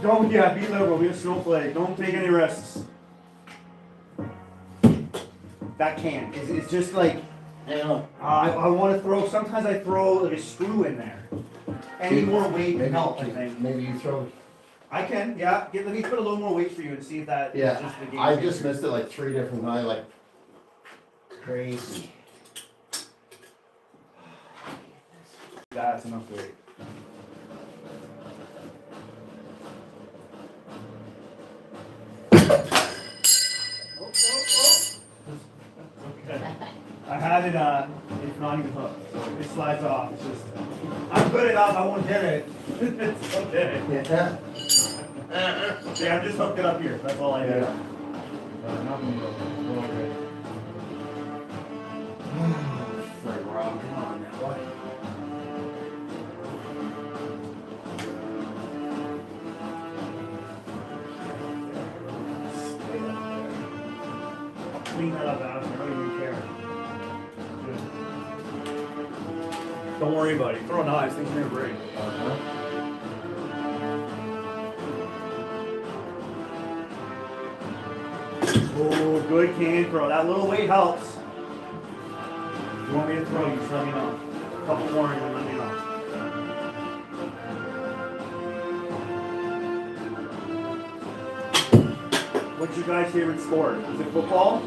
Don't, be liberal, be a snowflake. Don't take any risks. That can. It's just like, I want to throw. Sometimes I throw like a screw in there. Any more weight can help, I think. Maybe you throw. I can, yeah. Let me put a little more weight for you and see if that. Yeah, is just the game I changer. just missed it like 3 different times, like crazy. That's enough weight. Okay. I had it, it's not even hooked. So it slides off. It's just, I'm good enough, I won't hit it. It's okay. Yeah. Yeah, I just hooked it up here. That's all I did. Frank Rob, come on now. What? I'll clean that up after. I don't even care. Good. Don't worry about it. Throw knives, things are gonna break. Oh, good can throw. That little weight helps. If you want me to throw, you just let me know. A couple more and then let me know. What's your guys' favorite sport? Is it football?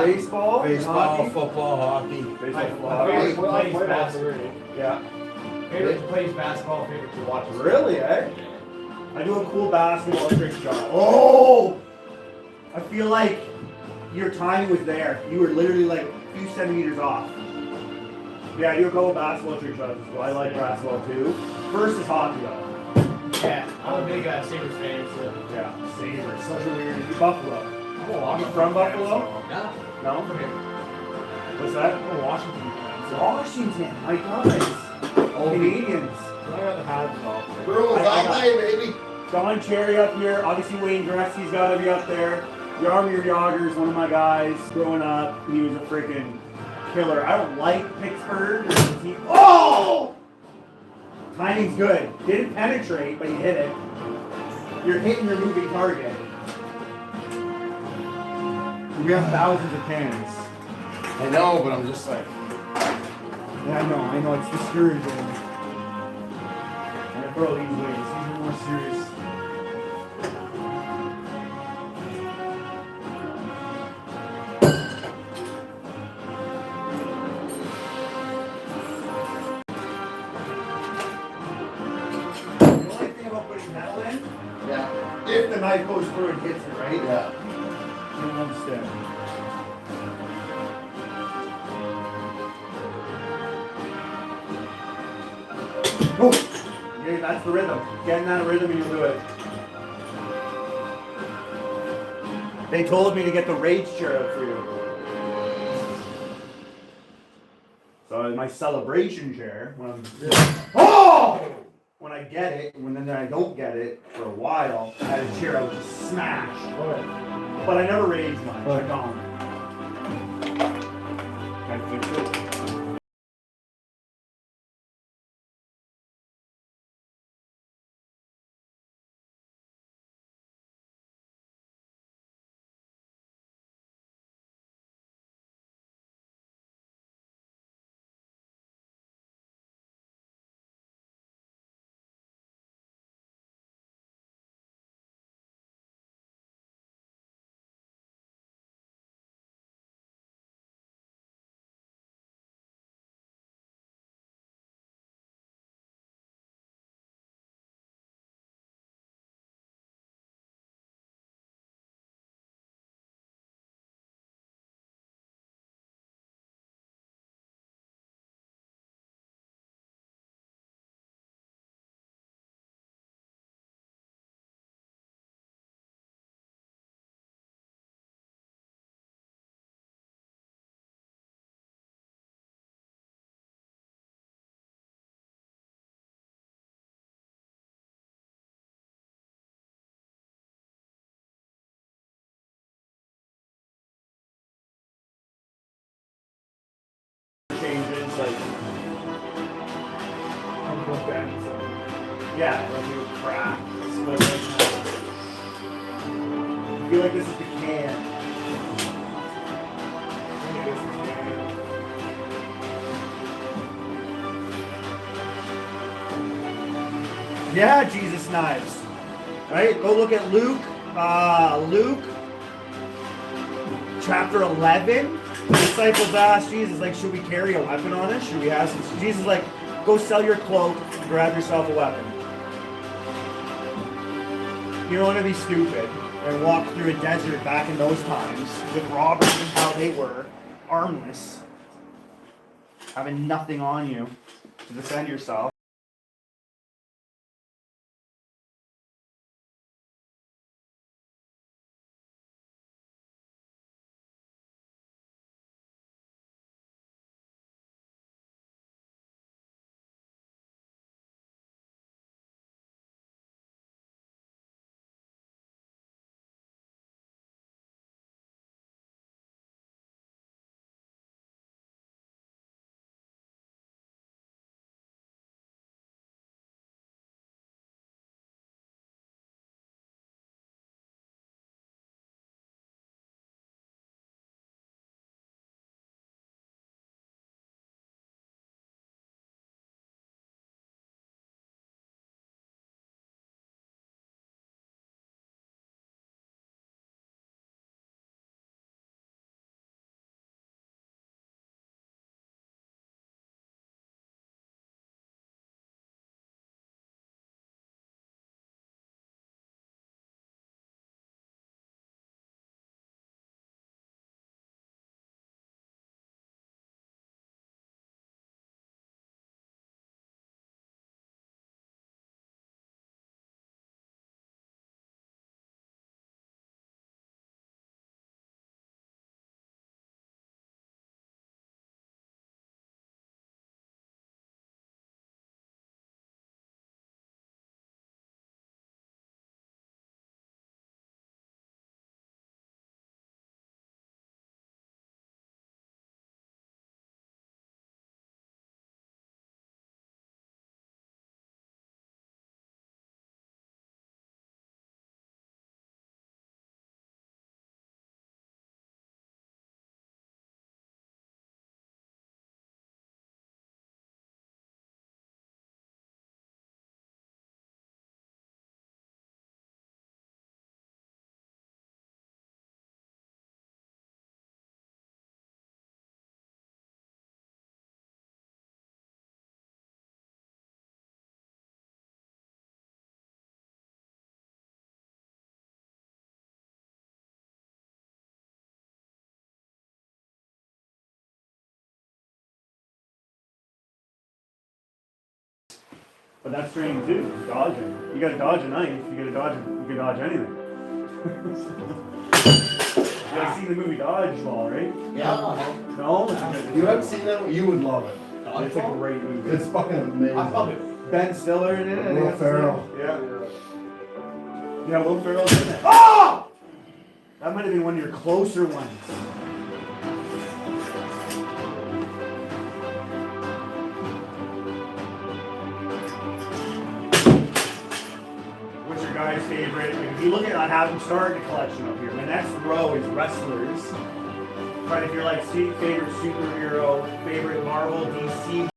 Baseball? Baseball, Hockey? football, hockey. Baseball, My favorite hockey. plays basketball. Yeah. Favorite plays basketball, favorite to watch. Really, eh? I do a cool basketball trick shot. Oh! I feel like your timing was there. You were literally like a few centimeters off. Yeah, I do a couple basketball trick shots as well. I like basketball too. First is hockey though. Yeah, I'm a big Sabres fan, so. Yeah, Sabres. Such a weird. Buffalo. I'm a Washington From fan, Buffalo? so- No, No? from here. What's that? I'm a Washington fan, so. Washington. My guys. Canadians. I got the Habs off. Girls, I baby. Don Cherry up here. Obviously, Wayne Gretzky's got to be up there. Jaromir Jagr's one of my guys. Growing up, he was a freaking killer. I don't like Pittsburgh. Oh! Timing's good. Didn't penetrate, but you hit it. You're hitting your moving target. We have thousands of cans. I know, but I'm just like. Yeah, I know. It's discouraging. And I throw these ways. These are more serious. Yeah. If the knife goes through and hits it, right? Yeah. You don't understand. Oh! Yeah, that's the rhythm. Get in that rhythm and you'll do it. They told me to get the rage chair out for you. So my celebration chair when I'm oh when I get it, and then I don't get it for a while, I had a chair I would just smash. But I never raged much. I don't. Can I fix it? Changes like yeah, like you crack. I feel like this is the can. Yeah, Jesus knives. Right? Go look at Luke. Luke chapter 11. The disciples asked Jesus, like, should we carry a weapon on us? Should we ask him? Jesus is like, go sell your cloak, grab yourself a weapon. You don't want to be stupid and walk through a desert back in those times with robbers and how they were, armless, having nothing on you to defend yourself. But that's training too, dodging. You gotta dodge a knife, you can dodge anything. You guys seen the movie Dodgeball, right? Yeah. No? You haven't seen that one? You would love it. It's a great movie. It's fucking amazing. I love it. Ben Stiller in it. I think Will that's his Ferrell. name. Yeah. Yeah, Will Ferrell's in it. Oh! That might have been one of your closer ones. What's your guys' favorite? If you look at, I have them starting a collection up here. My next row is wrestlers. But if you're like favorite superhero, favorite Marvel, DC.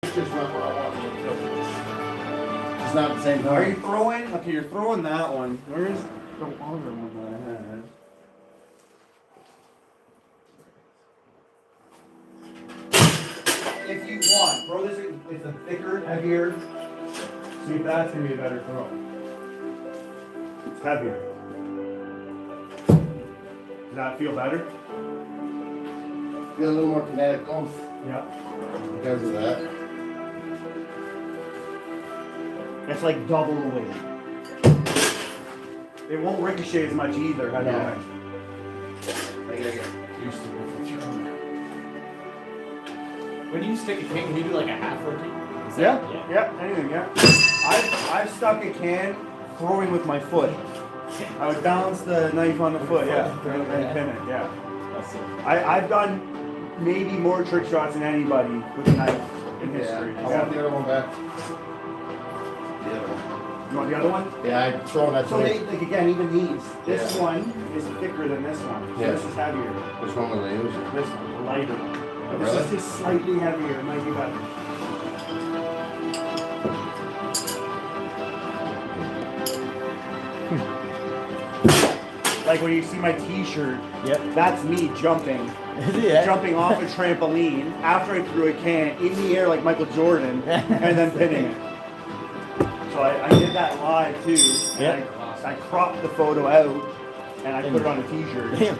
Just not what I want to do. It's not the same Are you thing. throwing? Okay, you're throwing that one. Where's the other one that I had? If you want, throw this in, it's a thicker, heavier. See if that's gonna be a better throw. It's heavier. Does that feel better? Get a little more kinetic oomph Yeah. because of that. It's like double the weight. It won't ricochet as much either, I No. know. I gotta get used to it. When you stick a can you do like a half rotate? Is Yeah, that- yeah, anything, yeah. I've stuck a can throwing with my foot. I would balance the knife on the foot, yeah, and pin it, yeah. That's it. I've done maybe more trick shots than anybody with a knife in Yeah. history. I Yeah. want the other one back. The other one. You want the other one? Yeah, I'm throwing that So today. they, like again, even these. This Yeah. one is thicker than this one. So Yeah. this is heavier. Which one will I use? This one, lighter. Oh, This is really? just slightly heavier. It might be better. Like when you see my t-shirt, Yep. that's me jumping. Yeah. Jumping off a trampoline after I threw a can in the air like Michael Jordan and then pinning it. So I did that live too. And Yep. I cropped the photo out and I put it on a t-shirt. Damn.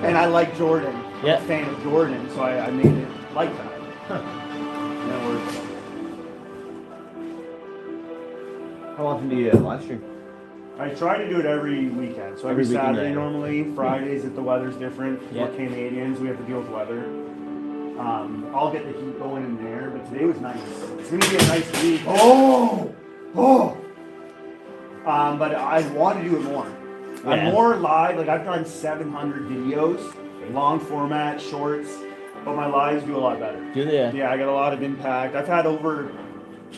And I like Jordan. I'm Yep. a fan of Jordan, so I made it like that. Huh. And that works. How often do you live stream? I try to do it every weekend. So every Every weekend, Saturday yeah. normally. Fridays if the weather's different. Yeah. We're Canadians, we have to deal with weather. I'll get the heat going in there, but today was nice. It's gonna be a nice week. Oh! But I want to do it more. I'm Yeah. more live, like I've done 700 videos, long format, shorts, but my lives do a lot better. Do they? Yeah, I got a lot of impact. I've had over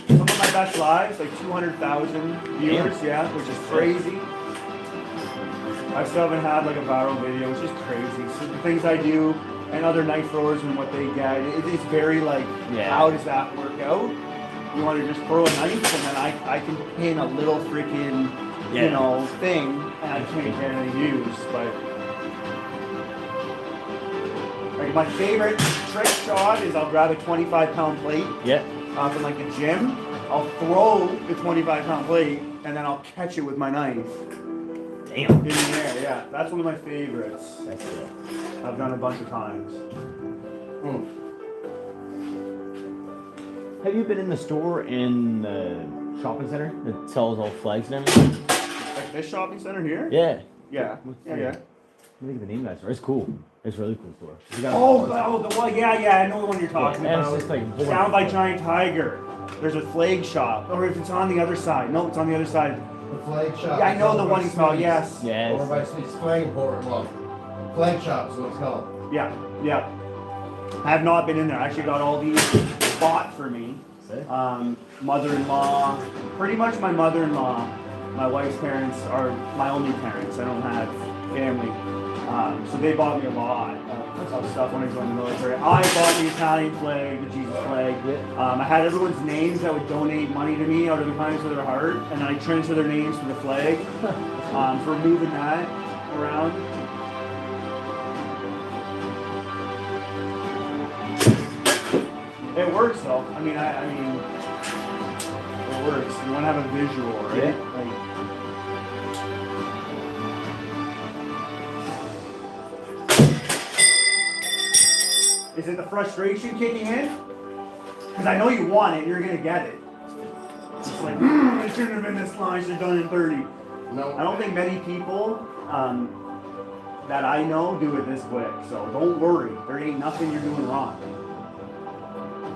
some of my best lives, like 200,000 viewers, yeah, which is crazy. I still haven't had like a viral video, which is crazy. So the things I do and other knife throwers and what they get, it's very like, Yeah. how does that work out? You want to just throw a knife and then I can pin a little freaking, you Yeah. know, thing and I can't get any views, but like my favorite trick shot is I'll grab a 25-pound plate Yeah. from like the gym. I'll throw the 25-pound plate and then I'll catch it with my knife Damn. in the air. Yeah, that's one of my favorites. That's it. I've done a bunch of times. Have you been in the store in the shopping center that sells all flags and everything? Like this shopping center here? Yeah. Yeah. Yeah. I think the name guys. It's cool. It's really cool store. You got- The one, yeah, I know the one you're talking and about. it's just like Down by Giant Tiger. There's a flag shop. Or if it's on the other side. No, it's on the other side. The flag shop. Yeah, I know Over the by one he's called, Smitty's. yes. Yes. Over by Smitty's flag port. Well, flag shop is what it's called. Yeah. I have not been in there. I actually got all these bought for me. Mother-in-law, pretty much my mother-in-law, my wife's parents are my only parents. I don't have family. So they bought me a lot of stuff when I joined the military. I bought the Italian flag, the Jesus flag. I had everyone's names that would donate money to me out of the kindness of their heart, and I transfer their names to the flag for moving that around. It works though. I mean, it works. You want to have a visual, right? Yeah. Is it the frustration kicking in? Because I know you want it, you're gonna get it. It's like, it shouldn't have been this long, I should have done it in 30. No. I don't think many people that I know do it this quick, so don't worry. There ain't nothing you're doing wrong.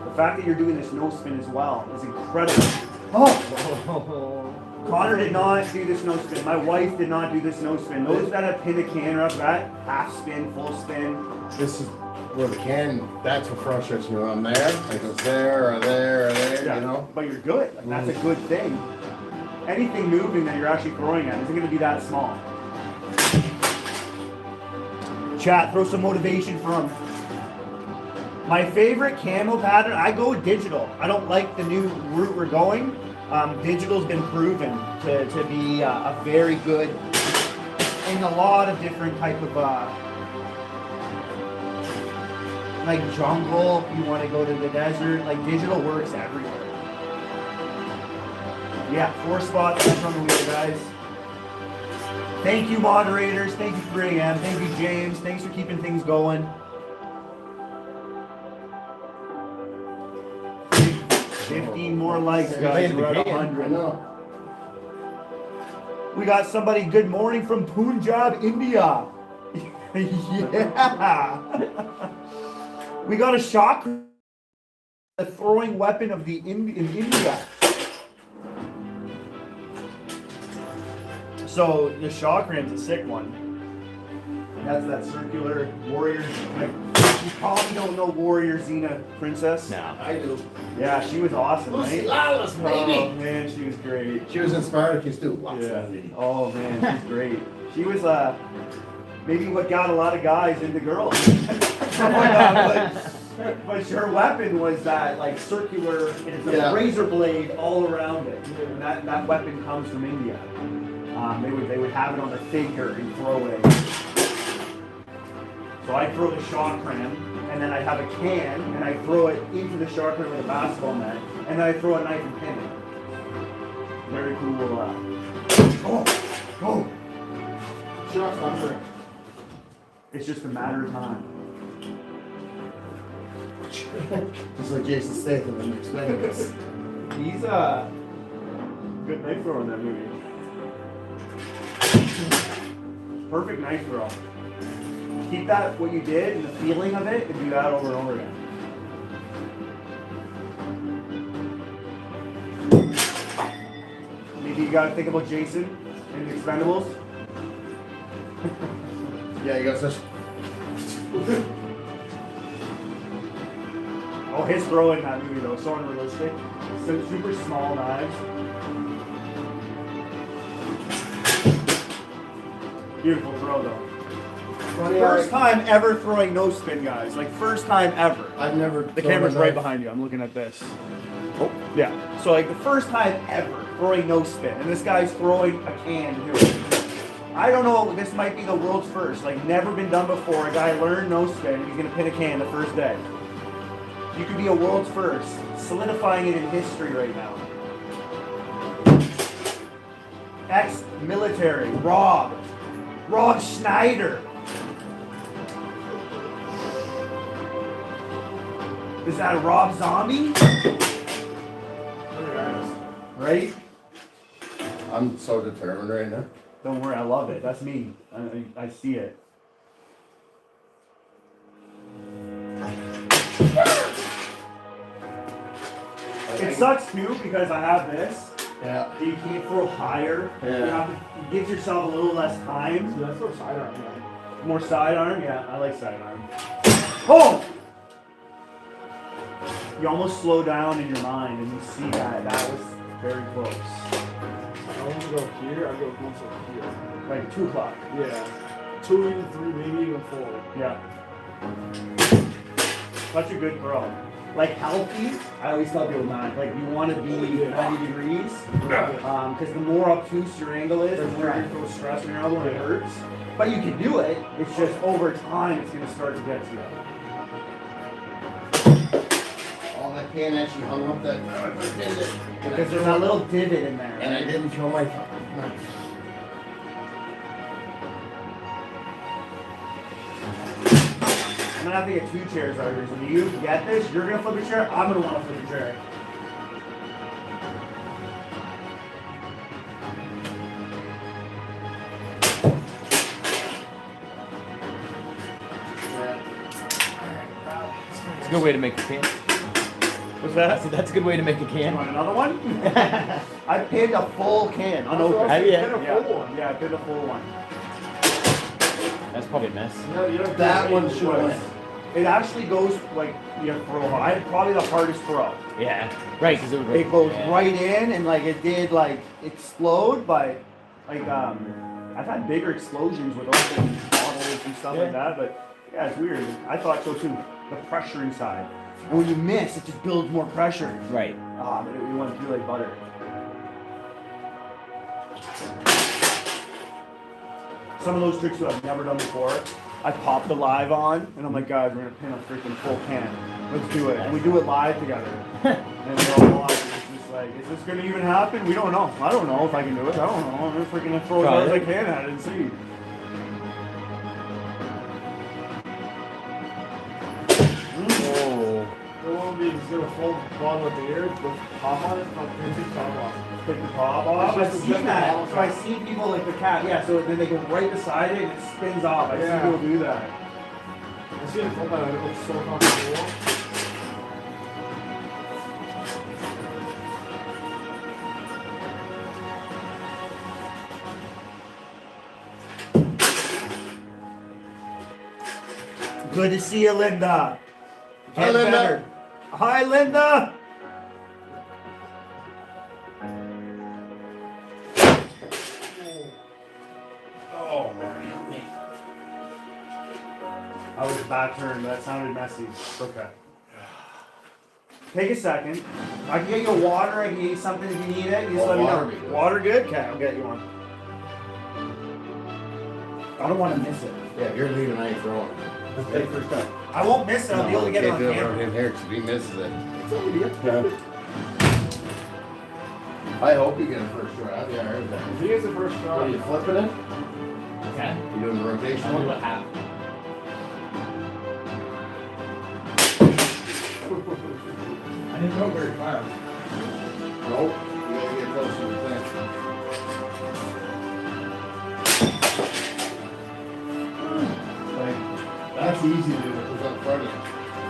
The fact that you're doing this no spin as well is incredible. Oh! Connor did not do this no spin. My wife did not do this no spin. Those that have pinned a can up, that half spin, full spin. This is where the can, that's what frustrates me when I'm there. Like it's there or there or there, Yeah, you know? but you're good. Like, that's a good thing. Anything moving that you're actually throwing at isn't going to be that small. Chat, throw some motivation from. My favorite camo pattern, I go digital. I don't like the new route we're going. Digital's been proven to be a very good in a lot of different type of like jungle. You want to go to the desert. Like digital works everywhere. Yeah, 4 spots. That's on the wheel, guys. Thank you, moderators. Thank you, 3 AM. Thank you, James. Thanks for keeping things going. 15 more likes, guys. We're at 100. I know. We got somebody. Good morning from Punjab, India. Yeah. We got a shock. The throwing weapon of the in India. So the chakram's a sick one. That's that circular warrior. Like, you probably don't know Warrior Xena Princess. No. I do. Yeah, she was awesome, right? Lawless, Oh baby! man, she was great. She was in Spartacus too. Yeah. Oh man, she's great. She was maybe what got a lot of guys into girls. But her weapon was that like circular, it's a razor blade all around it. And that weapon comes from India. They would have it on the figure and throw it. So I throw the chakram, and then I have a can, and I throw it into the chakram with a basketball net, and then I throw a knife and pin it. Very cool. Oh! Shot number. It's just a matter of time. Just like Jason Statham in Expendables. He's good knife thrower in that movie. Perfect knife throw. Keep that what you did and the feeling of it, and do that over and over again. Maybe you gotta think about Jason in the Expendables. Yeah, you got such. Oh, his throw in that movie though, so unrealistic. So super small knives. Beautiful throw though. First time ever throwing no spin, guys. Like first time ever. I've never. The camera's right behind you. I'm looking at this. Oh, yeah. So like the first time ever throwing no spin, and this guy's throwing a can here. I don't know. This might be the world's first. Like never been done before. A guy learned no spin. And he's gonna pin a can the first day. You could be a world's first, solidifying it in history right now. Ex-military, Rob Schneider. Is that a Rob Zombie? Right? I'm so determined right now. Don't worry, I love it. That's me. I see it. sucks too because I have this. Yeah. You can't throw higher. You Yeah. have to, it gives yourself a little less time. That's for sidearm, yeah. More sidearm? Yeah, I like sidearm. Oh! You almost slow down in your mind and you see that. That was very close. I want to go here, I go closer here. Like 2 o'clock. Yeah. 2, even 3, maybe even 4. Yeah. Such a good throw. Like healthy, I always tell people, man, like you want to be 90 degrees. Because the more obtuse your angle is, the more you feel stress in your elbow and it hurts. But you can do it. It's just over time, it's going to start to get to you. Oh, that can actually hung up that. Because there's a little divot in there. And I didn't throw my knife. I'm gonna have to get 2 chairs out here. So when you get this, you're gonna flip a chair. I'm gonna want to flip a chair. It's a good way to make a can. What's that? That's a good way to make a You can. want another one? I pinned a full can unopened. Have you? Yeah, I pinned a full one. That's probably a mess. That one should have. It actually goes like you throw high. Probably the hardest throw. Yeah. Right, because It goes right in and like it did like explode, but like I've had bigger explosions with open bottles and stuff like that. But yeah, it's weird. I thought so too. The pressure inside, and when you miss, it just builds more pressure. Right. But you want to do like butter. Some of those tricks that I've never done before, I pop the live on, and I'm like, guys, we're gonna pin a freaking full can. Let's do it. And we do it live together. And we're all watching. It's just like, is this gonna even happen? We don't know. I don't know if I can do it. I don't know. I'm just freaking gonna throw as hard as I can at it and see. Oh. The one being gonna fold the bottom of the ear, with top on it, not take the top off. Take the top off. It's I've just seen the that. bottom So I see people like the cat. Yeah. So then they go right beside it and it spins off. I see people do that. I see it fold that, it looks so comfortable. Good to see you, Linda. Hi, Get Linda. better. Hi, Linda. Oh, man. I was back turned. That sounded messy. Okay. Take a second. I can get you water. I can get you something if you need it. You just let me water know. be good. Water good? Okay, I'll get you one. I don't want to miss it. Yeah, you're leaving, I ain't throwing. Take first time. I won't miss it. I'll be able to get it on camera. him here because if he misses it. I hope you get a first try. Yeah, I heard that. If he gets the first Are shot, you flipping it? Okay. You doing the rotation I'll do one? a half. I didn't go very far. Nope. You gotta get close to the fence. Like, that's easy to do because up front of you.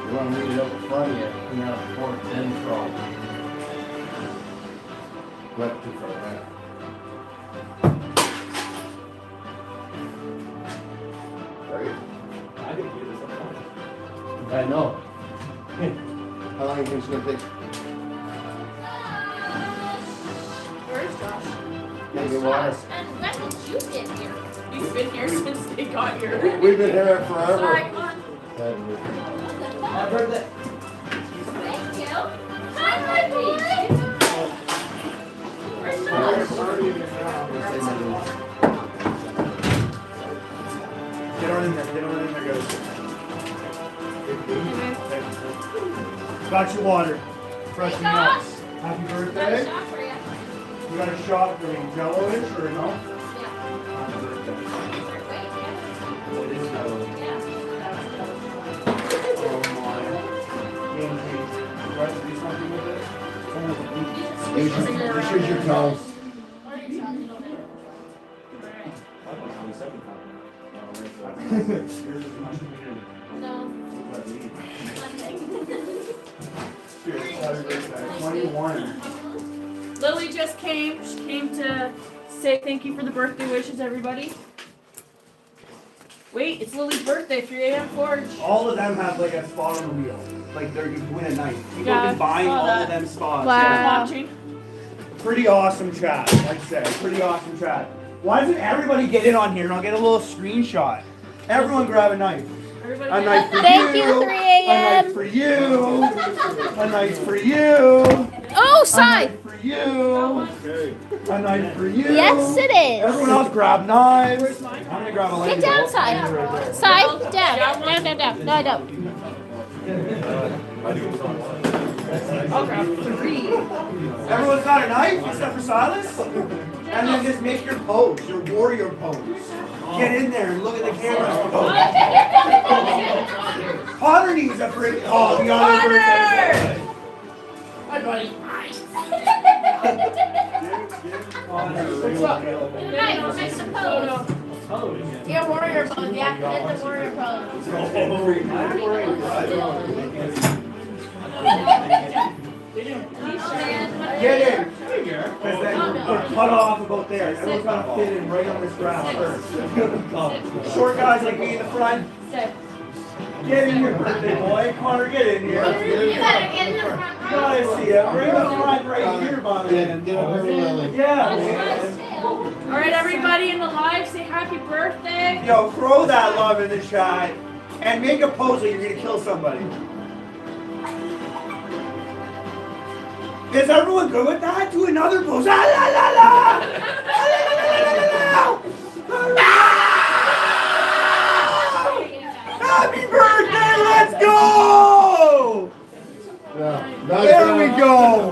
You want to read it up in front of you, and you're out the court, then throw. Left too far back. Right? I think he is a point. I know. How long do you think it's gonna take? Where's Josh? Maybe water. And when did you get here? He's been here since they got here. We've been here forever. Sorry, come on. I've heard that. Thank you. Hi, my boy. Where's Josh? Already in the ground. Get on in there. Get on in there, guys. Got your water. Fresh Hey, and up. Josh. Happy Got a birthday. shot for you. You got a shot for me. Jello-ish or no? Yeah. Wait, What is jello? yeah. Oh my. Game change. You guys do something with it? This is your toast. What are you talking about? Here's as much as you No. do. Nothing. Happy birthday. 21. Lily just came. She came to say thank you for the birthday wishes, everybody. Wait, it's Lily's birthday, 3 a.m. Forge. All of them have like a spot on the wheel. Like they're you can win a night. People Yeah, have been buying saw all that. of them spots. I was watching. Pretty awesome chat, I'd say. Pretty awesome chat. Why doesn't everybody get in on here and I'll get a little screenshot? Everyone grab a knife. Everybody A knife for Thank you. you, 3 A a.m. knife for you. A knife for you. Oh, A Sai. knife for you. A knife for you. Yes, it is. Everyone else grab knives. Where's mine? I'm gonna grab a Get lady down, bolt. Sai. Sai, down. No, I don't. I'll grab 3. Everyone's got a knife except for Silas? And then just make your pose, your warrior pose. Get in there and look at the camera. Connor needs a freak. Oh, we got his birthday. Hi, buddy. What's up? Nice, I suppose. Yeah, warrior pose. Yeah, get the warrior pose. Get in. Because then we're cut off about there. Everyone's got to fit in right on this grass first. Short guys like me in the front. Get in here, birthday boy. Connor, get in here. You better get in the front row. Guys, see ya. Bring the front right here, Bonnie. Yeah, man. All right, everybody in the live, say happy birthday. Yo, throw that love in the chat and make a pose that you're gonna kill somebody. Is everyone good with that? Do another pose. La la la la. Happy birthday! Let's go! There we go.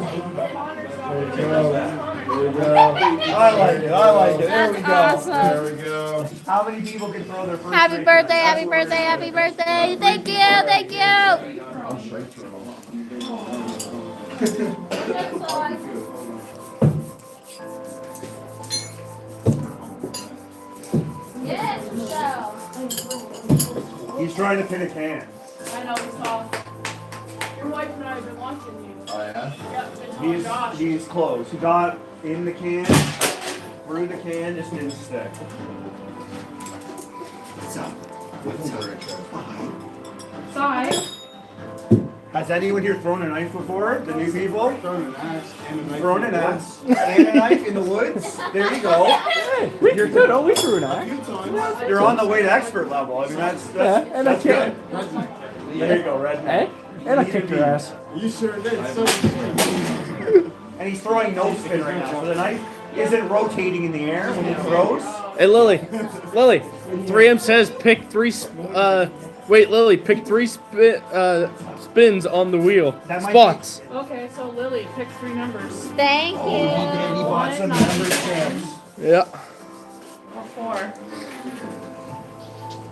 I like it. I like it. There we go. Awesome. There we go. How many people can throw their first? Happy drink? birthday, happy birthday, happy birthday. Thank you, thank you. I'll straight through. Yes, Michelle. He's trying to pin a can. I know, we saw. Your wife and I have been watching you. Oh, yeah? Yep, been telling Josh. He's close. He got in the can, through the can, just didn't stick. Sai. Has anyone here thrown a knife before? The new people? Thrown an axe and a knife. Thrown an axe and a knife in the woods? There you go. You're good. Oh, we threw a knife. You're on the way to expert level. I mean, that's good. There you go, redneck. And I kicked your ass. You sure did. So And he's throwing no spin right now. So the knife isn't rotating in the air when he throws. Hey Lily, 3M says pick 3. Lily, pick 3 spins on the wheel. That might Spots. Okay, so Lily, pick 3 numbers. Thank Oh, he did. He you. bought some number chips. Yeah. Or 4.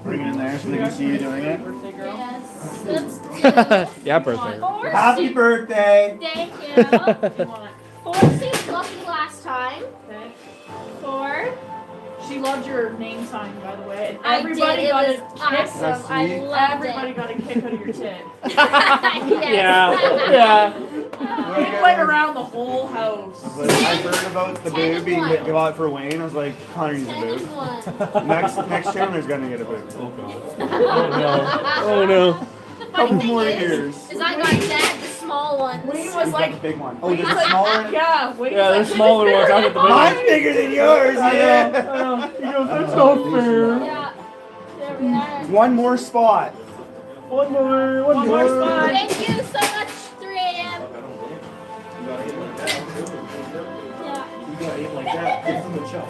Bring it in there so they can see you doing it. Birthday girl. Yes, that's good. Yeah, birthday. Happy birthday! Thank you. You want it. 4 seemed lucky last time. Okay. 4. She loved your name sign, by the way. And I everybody did. It got was a kick. awesome. That's I sweet. loved Everybody got a kick out of your tit. it. Yeah. It went around the whole house. But I heard about the boob being got for Wayne. I was like, Connor needs a boob. Next Chandler's gonna get a boob. Oh no. Couple more years. Is I got that, the small ones. Wayne He's was got like, the big one. Oh, there's a smaller one? yeah, Wayne Yeah, was there's like, smaller ones. I got the big Mine's one. bigger than yours, yeah. He goes, that's not fair. Yeah. There we are. One more spot. One more spot. Thank you so much, 3 a.m. Yeah. You got it like that. Give them a chop.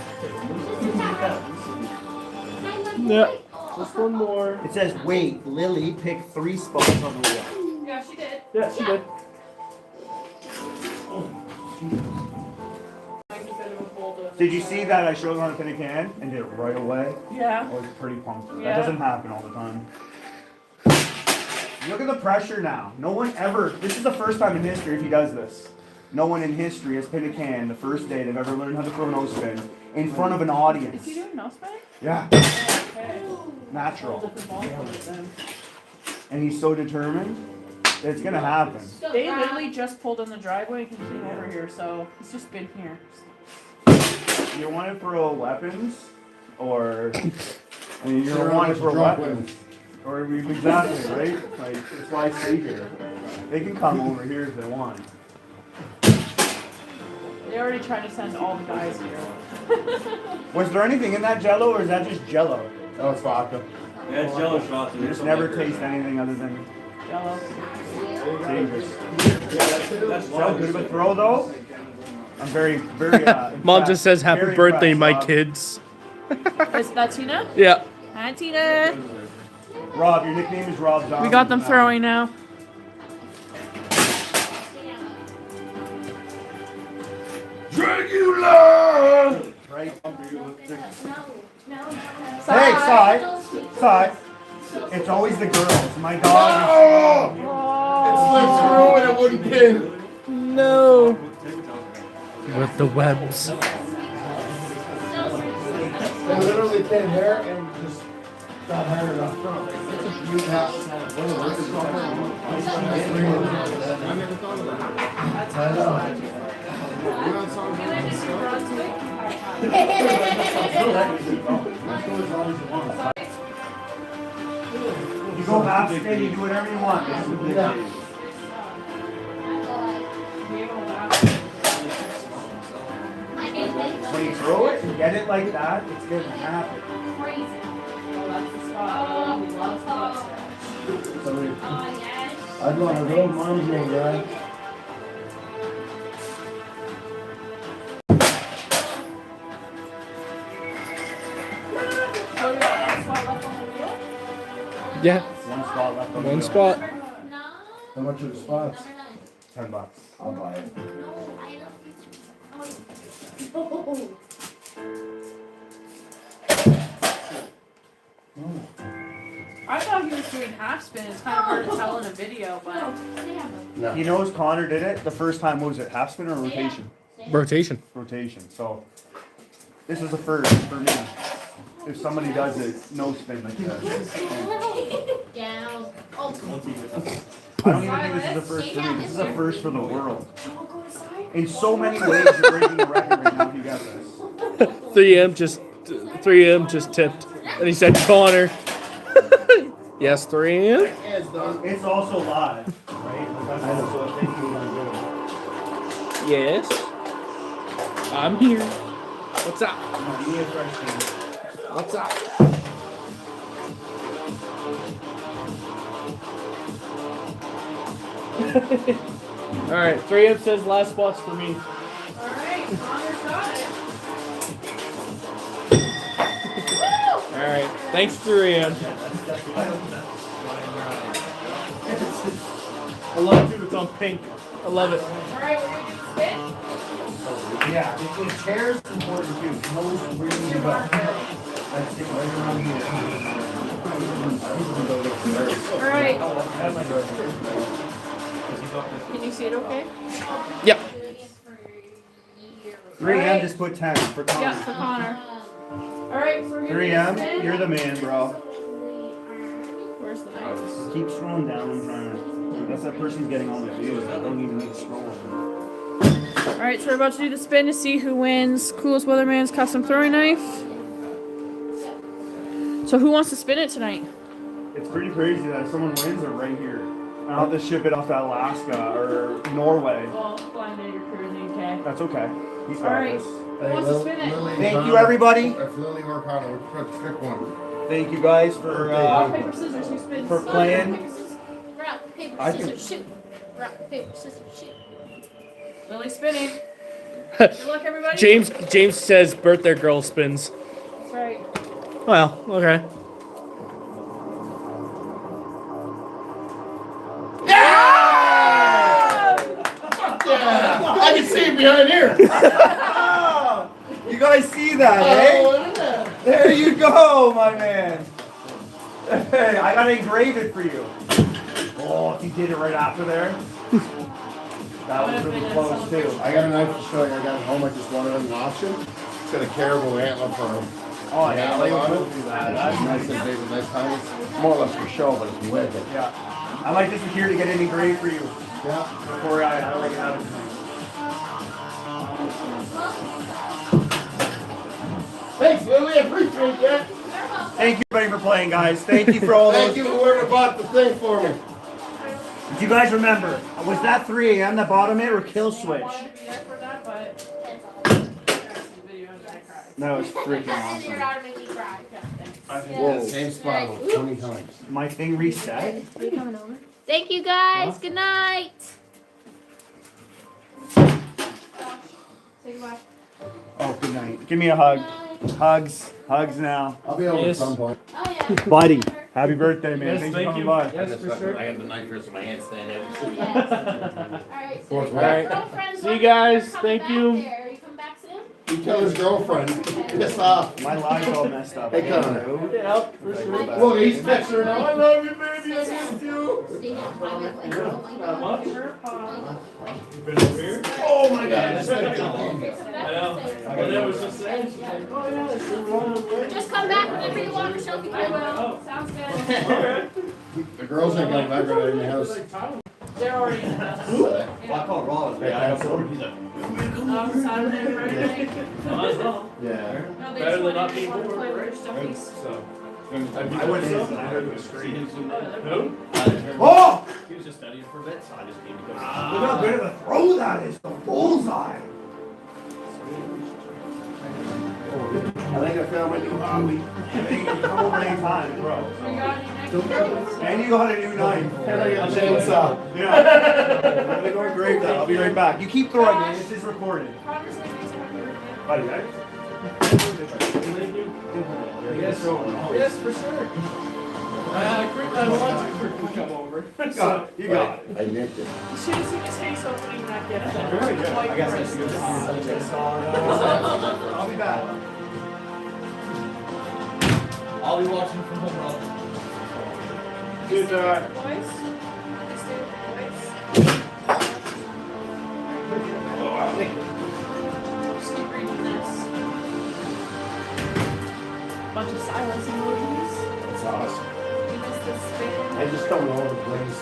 Yeah. Just one more. It says, wait, Lily picked 3 spots on the wheel. Yeah, she did. Yeah, she did. Did you see that I showed her on a pin a can and did it right away? Yeah. I was pretty pumped. Yeah. That doesn't happen all the time. Look at the pressure now. No one ever, this is the first time in history if he does this. No one in history has pinned a can the first day they've ever learned how to throw no spin in front of an audience. Is he doing no spin? Yeah, Okay. natural. Different ball colors then. And he's so determined. It's gonna happen. They literally just pulled in the driveway and came over here, so it's just been here. You want to throw weapons, or I mean, you don't want to throw weapons, or exactly right. Like that's why I stay here. They can come over here if they want. They already tried to send all the guys here. Was there anything in that Jello, or is that just Jello? Oh, it's vodka. Yeah, it's Jello shots. You just never taste anything other than Jello. dangerous. That's so good of a throw, though. I'm very. Mom just says happy Very birthday, impressed, my Rob. kids. Is that Tina? Yeah. Hi, Tina. Rob, your nickname is Rob Zombie. We got them throwing now. Dracula! Right. Hey, side. It's always the girls. My dog. It slipped through and it wouldn't pin. No. With the webs. They literally pinned here and just got hard enough. You have I know. You go half spin, you do whatever you want. This is the big game. When you throw it and get it like that, it's going to happen. I'd want a real mindful guy. Yeah. One spot left on the One wheel. spot. How much are the spots? $10. I'll buy it. I thought he was doing half spin. It's kind of hard to tell in a video, but No. He knows Connor did it the first time. What was it, half spin or rotation? Rotation. Rotation. So this is a first for me. If somebody does it, no spin like that. Down. I don't even think this is a first for me. This is a first for the world. In so many ways, you're breaking the record right now if you get this. 3M just tipped. And he said, Connor. Yes, 3M. It's also live, right? Like, that's also a thing you want to do. Yes. I'm here. What's up? Give me a fresh thing. What's up? All right, 3M says last spots for me. alright, Connor's got it. All right, thanks 3M. I love it. It's on pink. I love it. Alright, we're gonna do the spin. Yeah, it tears important too. Nose really good. Let's stick right around here. Alright. Can you see it okay? Yep. 3M just put 10 for Connor. Yeah, for Connor. Alright, so we're gonna do the 3M, spin. you're the man, bro. Where's the knife? Keep scrolling down and trying to. That's that person's getting all the views. I don't even need to scroll. Alright, so we're about to do the spin to see who wins Coolest Weatherman's custom throwing knife. So who wants to spin it tonight? It's pretty crazy that if someone wins, they're right here. I'll have to ship it off to Alaska or Norway. Well, blind your crew in the UK. That's okay. He's got Alright. this. Who wants to spin it? Thank you, everybody. If Lily or Connor, pick one. Thank you guys for Rock, paper, scissors, who spins? for playing. Rock, paper, I can- scissors, shoot. Rock, paper, scissors, shoot. Lily spinning. Good luck, everybody. James says birthday girl spins. That's right. Well, okay. I can see it behind here. You guys see that, eh? There you go, my man. Hey, I gotta engrave it for you. Oh, if you did it right after there. That was really close too. I got a knife to show you. I got it home. I just wanted an option. It's got a caribou antler for him. Oh yeah, Yeah, they I will love do that. Nice and big and nice time. It's more or less for show, but it's wicked. Yeah. I like this here to get any grade for you. Yeah. Before I like having Thanks, Lily. I appreciate that. Thank you everybody for playing, guys. Thank you for all Thank those. you whoever bought the thing for me. Do you guys remember? Was that 3 a.m. that bottom it or kill switch? I wanted to be there for that, but That was freaking Your awesome. daughter made me cry. Whoa. Same spot like 20 times. My thing reset? Thank you guys. Good night. say goodbye. Oh, good night. Give me a hug. Hugs. Hugs now. I'll be over at Yes. some point. Oh yeah. Buddy, happy birthday, man. Yes, Thanks thank for coming you. by. Yes, for sure. I have the knife first in my hand standing. Alright, so Fourth your way. girlfriend's See you on guys. there, Thank coming you. back there. You come back soon? You tell his girlfriend. Piss off. My line's all messed up. Hey, Connor. Yeah, for sure. Look, he's texting her now. I love you, baby. I miss you. Stay down. I went like, oh my Not god. much. You been over here? Oh my God. I know. But that was just saying, she's like, oh yeah, it's still running away. Just come back whenever you want, Michelle. Be I good. will. Sounds good. The girls ain't coming back right in the house. They're already in the house. Well, I called Rollins. Hey, I have some. He's like, Saturday, Friday. Might as well. Yeah. No, they Better just than not want being to bored, play with right? their stuffies. So. I went in and I heard the scream. Who? Oh! he was just studying for a bit, so I just came to go. Look how good of a throw that is. The bullseye. I think I found my new hobby. I think you come over anytime, bro. We got any next week? And you got a new knife. And I got a chainsaw. Yeah. I'm gonna go engrave that. I'll be right back. You keep throwing, man. This is recorded. Promise me next time you're here. Buddy, right? Yes, yes, for sure. I want to come over. You got it. You got it. I nicked it. You should have seen his face opening that gift. Very good. Like I guess Christmas. I'll be back. I'll be watching from home, Rob. Good Boys? Stay with the boys. Just keep reading this. Bunch of silence emojis. That's awesome. You missed this spin. I just don't know the place.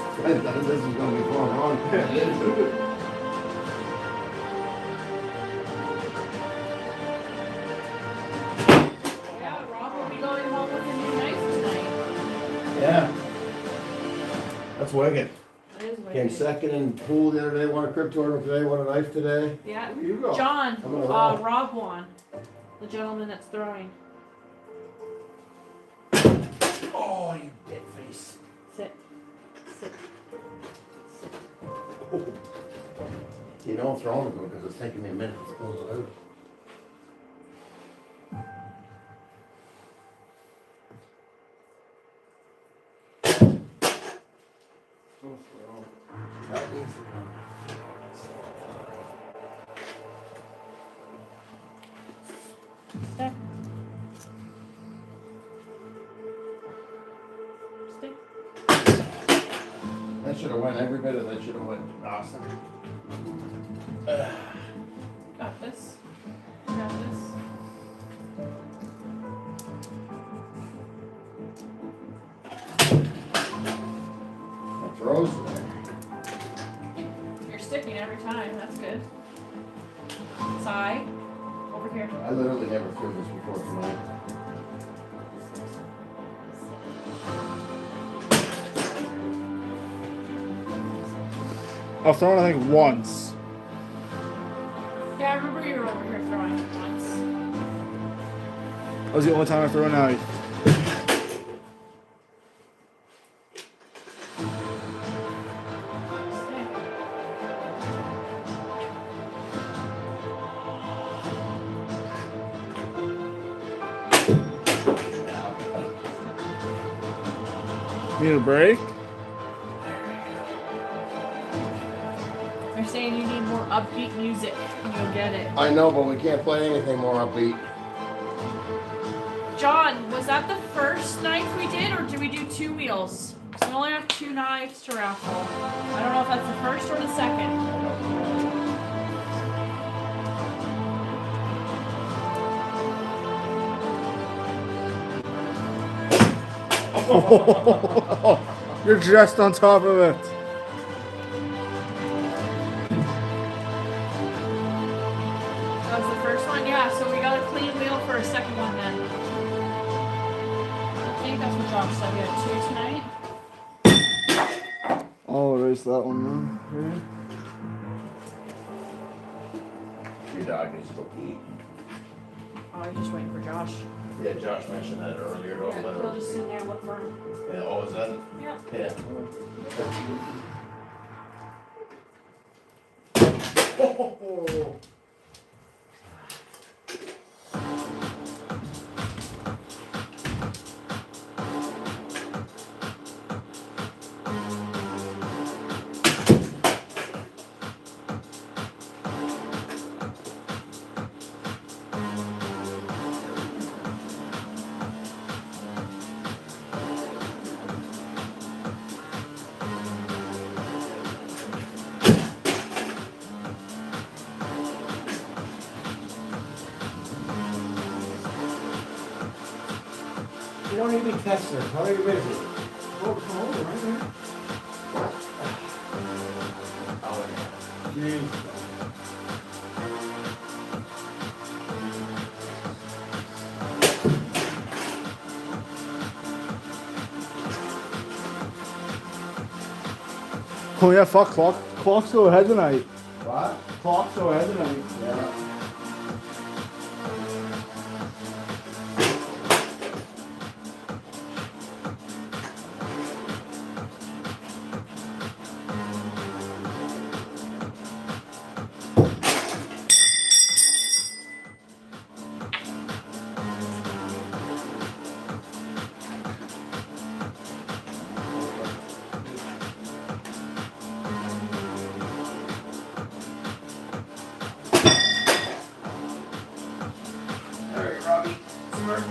This is gonna be going on. Yeah, Rob will be going home with a new knife tonight. Yeah. That's wicked. That is Came wicked. second in pool the other day, won a crypt tournament today, won a knife today. Yeah. Where you go? John, I'm gonna roll. Rob won. The gentleman that's throwing. Oh, you bit face. Sit. Sit. Sit. You know I'm throwing it because it's taking me a minute to pull it out. That needs to come. Step. Step. That should have went, every bit of that should have went. Awesome. Got this. Got this. That throws there. You're sticking every time. That's good. Sigh. Over here. I literally never threw this before tonight. I've thrown, I think, once. Yeah, I remember you were over here throwing it once. That was the only time I threw a knife. Need a break? They're saying you need more upbeat music and you'll get it. I know, but we can't play anything more upbeat. John, was that the first knife we did or did we do 2 wheels? So we only have 2 knives to raffle. I don't know if that's the first or the second. You're just on top of it. That was the first one? Yeah, so we got a clean wheel for a second one then. I think that's what Josh said. We had 2 tonight. I'll erase that one then. Your dog needs to go pee. Oh, you're just waiting for Josh. Yeah, Josh mentioned that earlier. Don't Yeah, let he'll her just pee. sit there and look for him. Yeah, oh, is that? Yeah. Yeah. You don't need to test her. Tell her you're busy. Oh, come over right there. Jeez. Oh yeah, fuck clock. Clock's go ahead tonight. What? Clock's go ahead tonight. Yeah. Alright, Robbie. Smart.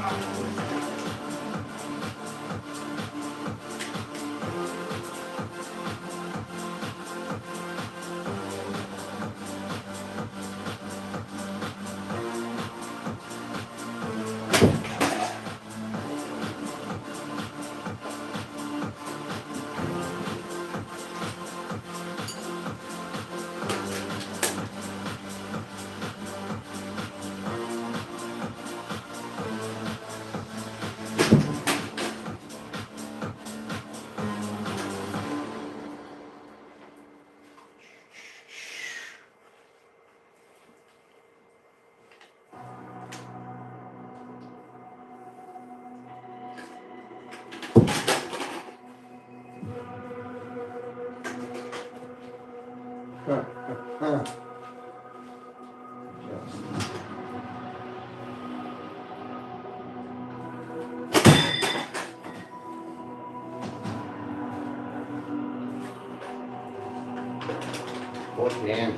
What can?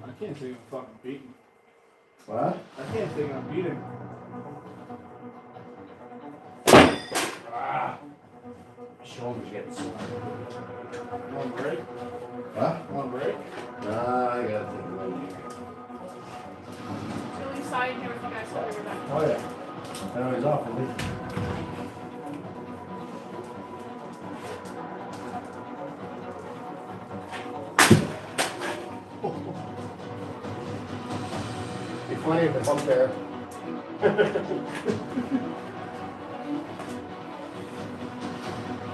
I can't think I'm fucking beating. What? I can't think I'm beating. Ah. My shoulder's getting sore. On break? Huh? On break? Nah, I gotta take a look here. So leave side here with you guys while you're back. Oh yeah. I know he's off, isn't he? Be funny if it's up there.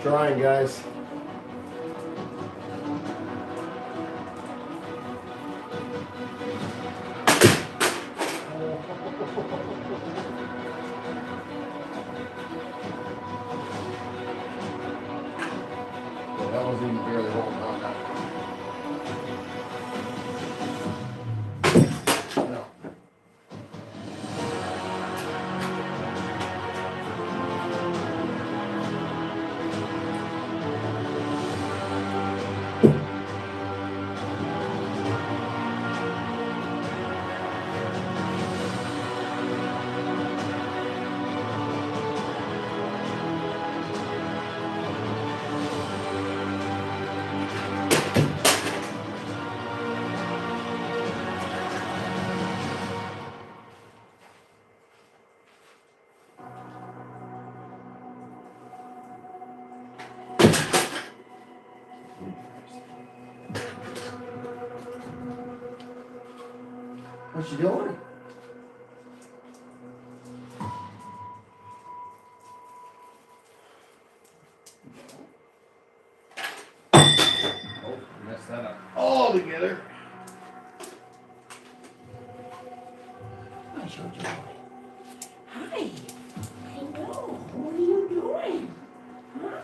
Trying, guys. Yeah, that wasn't even barely holding on that. No. What you doing? Oh, messed that up. All together. Hi, Jojo. Hi. Hello. What are you doing? Huh?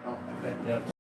Oh, okay. Yep.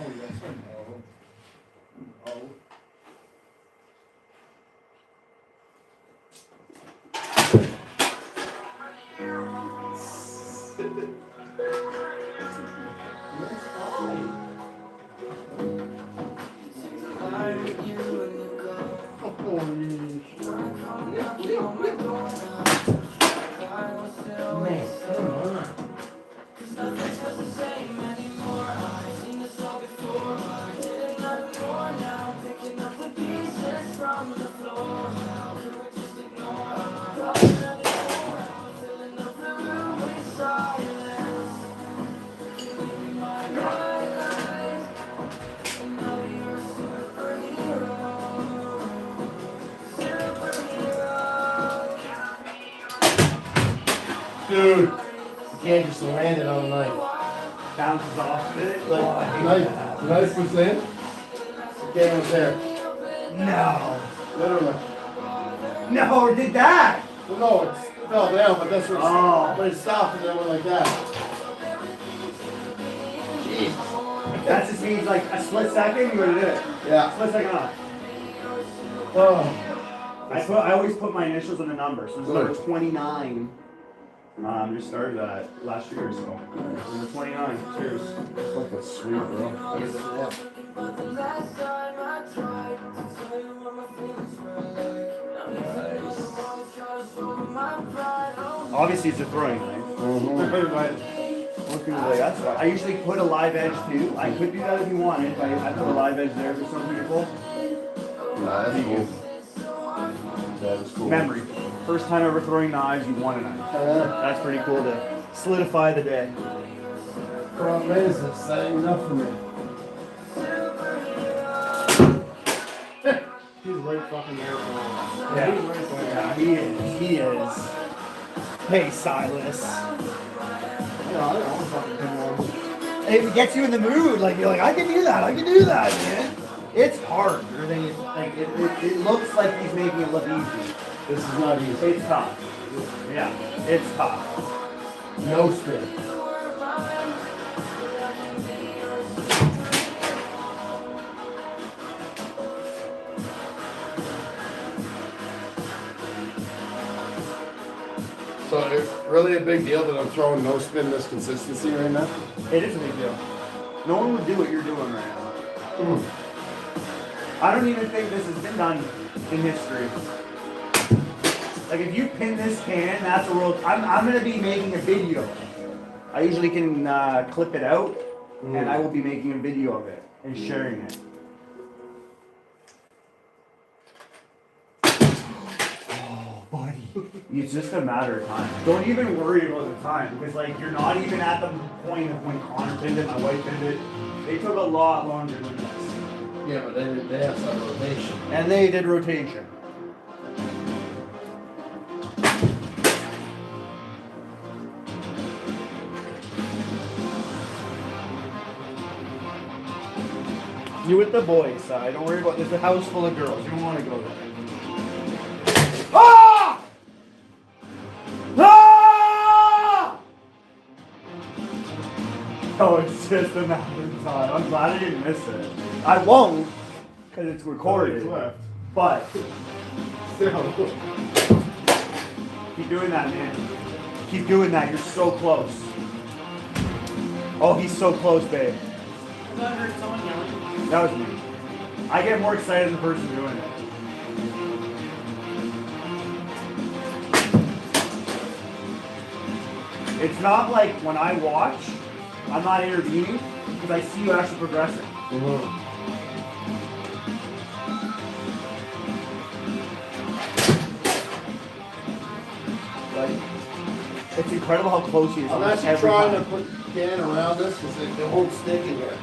Oh, yes, I know. Oh. Dude, you can't just land it on a knife. Bounces off it. Like, knife was in, game was there. No. Literally. No, it did that. Well, no, it fell down, but that's what Oh. but it stopped and then went like that. Jeez. That just means like a split second, you would have did it. Yeah. Split second off. Oh. I always put my initials in the number. So this is number 29. Just started that last year or so. Number 29. Cheers. Fucking sweet, bro. Obviously, it's a throwing knife. Most people are like, that's fine. I usually put a live edge too. I could do that if you wanted. I put a live edge there for some people. Nah, that's cool. That is cool. Memory. First time ever throwing knives, you won a knife. That's pretty cool to solidify the day. Problem is, that ain't enough for me. He's right fucking there. Yeah. He's right there. Yeah, he is. He is. Hey, Silas. Yeah, I don't fucking come on. It gets you in the mood. Like, you're like, I can do that. I can do that, man. It's harder than you, like, it looks like he's making it look easy. This is not easy. It's tough. Yeah, it's tough. No spin. So it's really a big deal that I'm throwing no spin this consistency right now? It is a big deal. No one would do what you're doing right now. I don't even think this has been done in history. Like if you pin this can, that's a world. I'm gonna be making a video. I usually can clip it out, and I will be making a video of it and sharing it. Oh, buddy. It's just a matter of time. Don't even worry about the time, because like you're not even at the point of when Connor pinned it, my wife pinned it. They took a lot longer than this. Yeah, but they have some rotation. And they did rotation. You with the boys, Si. Don't worry about this. There's a house full of girls. You don't want to go there. Ah! Ah! Oh, it's just a matter of time. I'm glad I didn't miss it. I won't, because it's recorded. But keep doing that, man. Keep doing that. You're so close. Oh, he's so close, babe. I heard someone yelling. That was me. I get more excited than the person doing it. It's not like when I watch, I'm not intervening because I see you actually progressing. Like, it's incredible how close he is. I'm actually trying to put the can around this because it won't stick in here.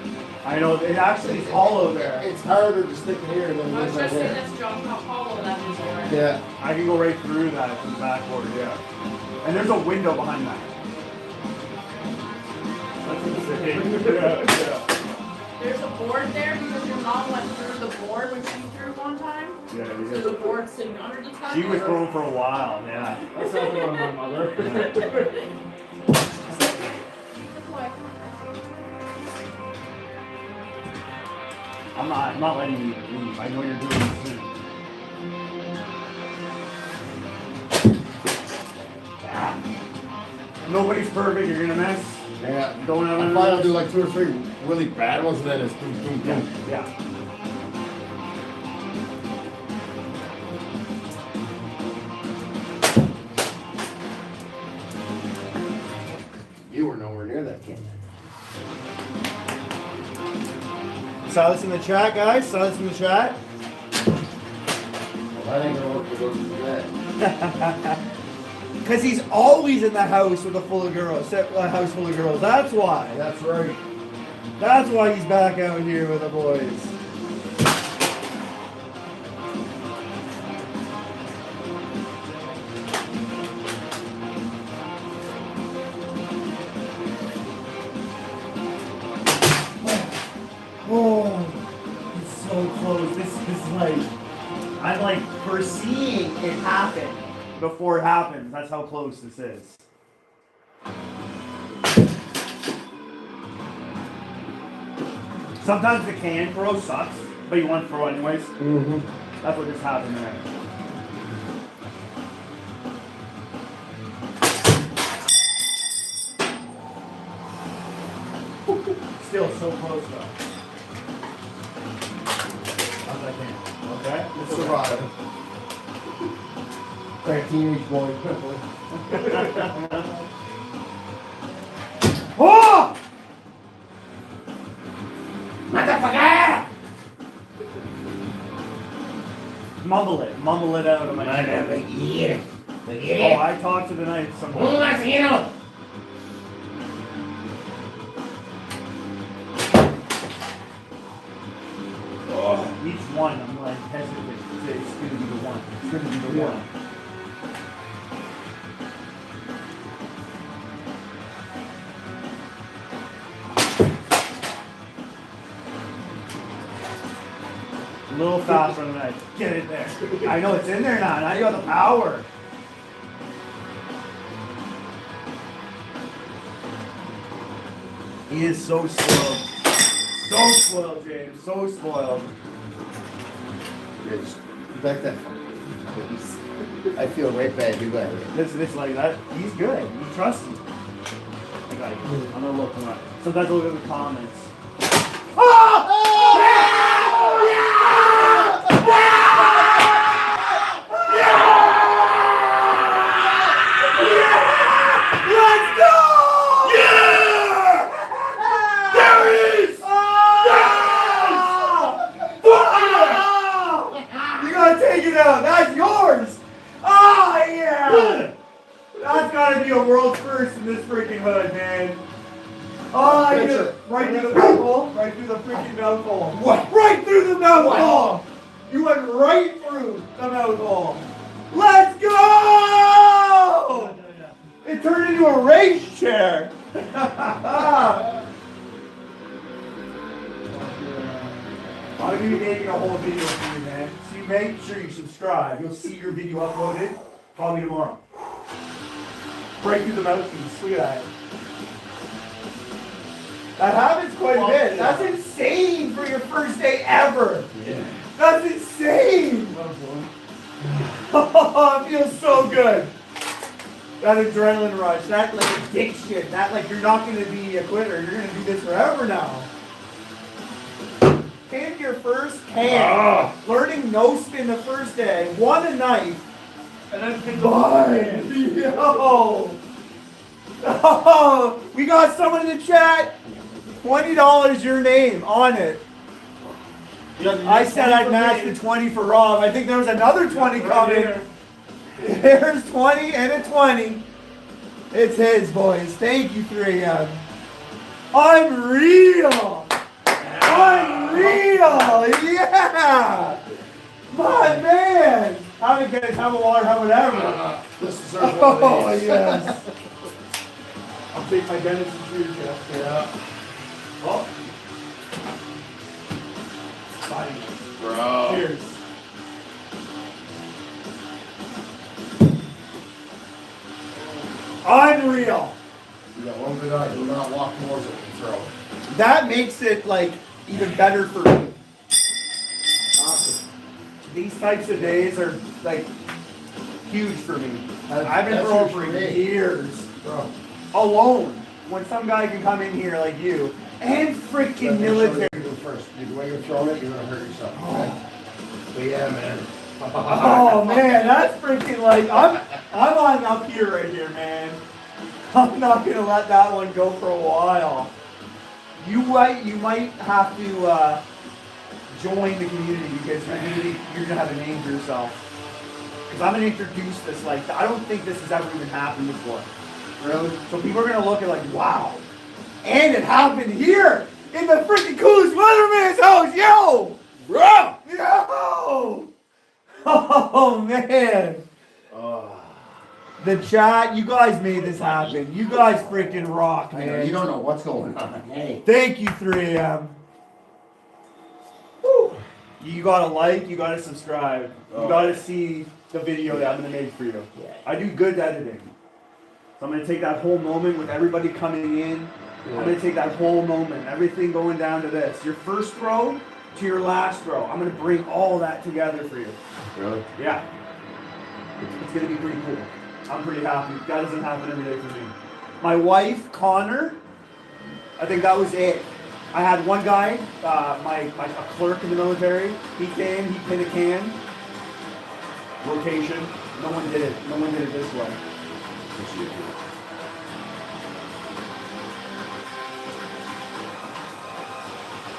I know, it actually is hollow there. It's harder to stick in here than I it was is right just saying there. this, John, how hollow that is there. Yeah. I can go right through that from the backboard, yeah. And there's a window behind that. That's insane. Yeah. There's a board there because your mom went through the board when she threw one time. Yeah, you So the board's sitting underneath her. She was throwing for a while, yeah. That's happened to my mother. I'm not letting you leave. I know you're doing this soon. Nobody's perfect, you're gonna miss. Yeah. Don't have I find I'll do like 2 or 3 really bad ones and then it's boom, boom, boom. Yeah. You were nowhere near that can. Silence in the chat, guys. Silence in the chat. Well, that ain't gonna work for those who do that. Because he's always in the house with a house full of girls. That's why. That's right. That's why he's back out here with the boys. Oh, it's so close. This is like, I'm like foreseeing it happen before it happens. That's how close this is. Sometimes the can throw sucks, but you want to throw anyways. Mm-hmm. That's what just happened there. Still so close though. As I can. Okay? It's survive. Like a teenage boy. Oh! Motherfucker! Mumble it out of my head. Oh, I talk to the knife sometimes. Oh, each one, I'm like hesitant to say it's gonna be the one. It's gonna be the one. A little fast on the knife. Get it there. I know it's in there now. Now you got the power. He is so spoiled. So spoiled, James. So spoiled. Yeah, just back that I feel right bad. You got it. This like that. He's good. You trust him. I got you. I'm gonna look him up. Sometimes I'll look at the comments. Let's go! Yeah! There it is! You gotta take it out. That's yours. Oh yeah! That's gotta be a world first in this freaking hood, man. Oh, I get it. Right through the mouth hole. Right through the freaking mouth hole. What? Right through the mouth hole. You went right through the mouth hole. Let's go! It turned into a race chair. I'm gonna be making a whole video for you, man. So you make sure you subscribe. You'll see your video uploaded probably tomorrow. Break through the mouthpiece. Look at that. That happens quite a bit. That's insane for your first day ever. Yeah. That's insane. Oh, it feels so good. That adrenaline rush, that like addiction, that like you're not going to be a quitter. You're going to do this forever now. Came to your first can, learning no spin the first day, won a knife, and then picked the yo. Oh, we got someone in the chat. $20 your name on it. I said I'd match the 20 for Rob. I think there was another 20 coming. There's 20 and a 20. It's his, boys. Thank you, 3M. Unreal. Unreal. Yeah. My man. Have a guys, have a water, have whatever. This is our one Oh, of these. yes. I'll take my Dennis and Cheers, Jeff. Yeah. Oh. Bye. Bro. Cheers. Unreal. You got one good eye. Do not walk towards it and throw it. That makes it like even better for me. Awesome. These types of days are like huge for me. That's- I've been that's throwing your for trade. years Bro. alone. When some guy can come in here like you and freaking military. First, the way you're throwing it, you're gonna hurt yourself. Okay? But yeah, man. Oh man, that's freaking like I'm on up here right here, man. I'm not gonna let that one go for a while. You might have to join the community because you're gonna have a name for yourself. Because I'm gonna introduce this like I don't think this has ever even happened before. Really? So people are gonna look at like wow, and it happened here in the freaking coolest weatherman's house, yo, bro, yo. Oh man. The chat, you guys made this happen. You guys freaking rock, I know, man. you don't know what's going on. Hey. Thank you, 3M. Woo. You gotta like, you gotta subscribe. You gotta see the video that I'm gonna make for you. I do good editing. So I'm gonna take that whole moment with everybody coming in. I'm gonna take that whole moment, everything going down to this. Your first throw to your last throw. I'm gonna bring all that together for you. Really? Yeah. It's gonna be pretty cool. I'm pretty happy. That doesn't happen every day for me. My wife, Connor, I think that was it. I had one guy, a clerk in the military. He came, he pinned a can. Rotation. No one did it. No one did it this way.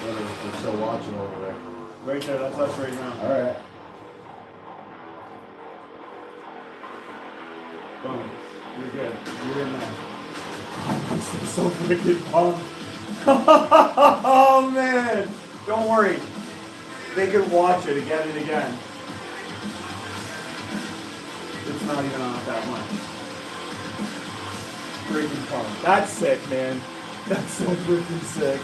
We're still watching over there. Right there, that's us right now. All right. Boom. You're good. You're in there. I'm so freaking pumped. Oh man. Don't worry. They can watch it again and again. It's not even off that much. Freaking pumped. That's sick, man. That's so freaking sick.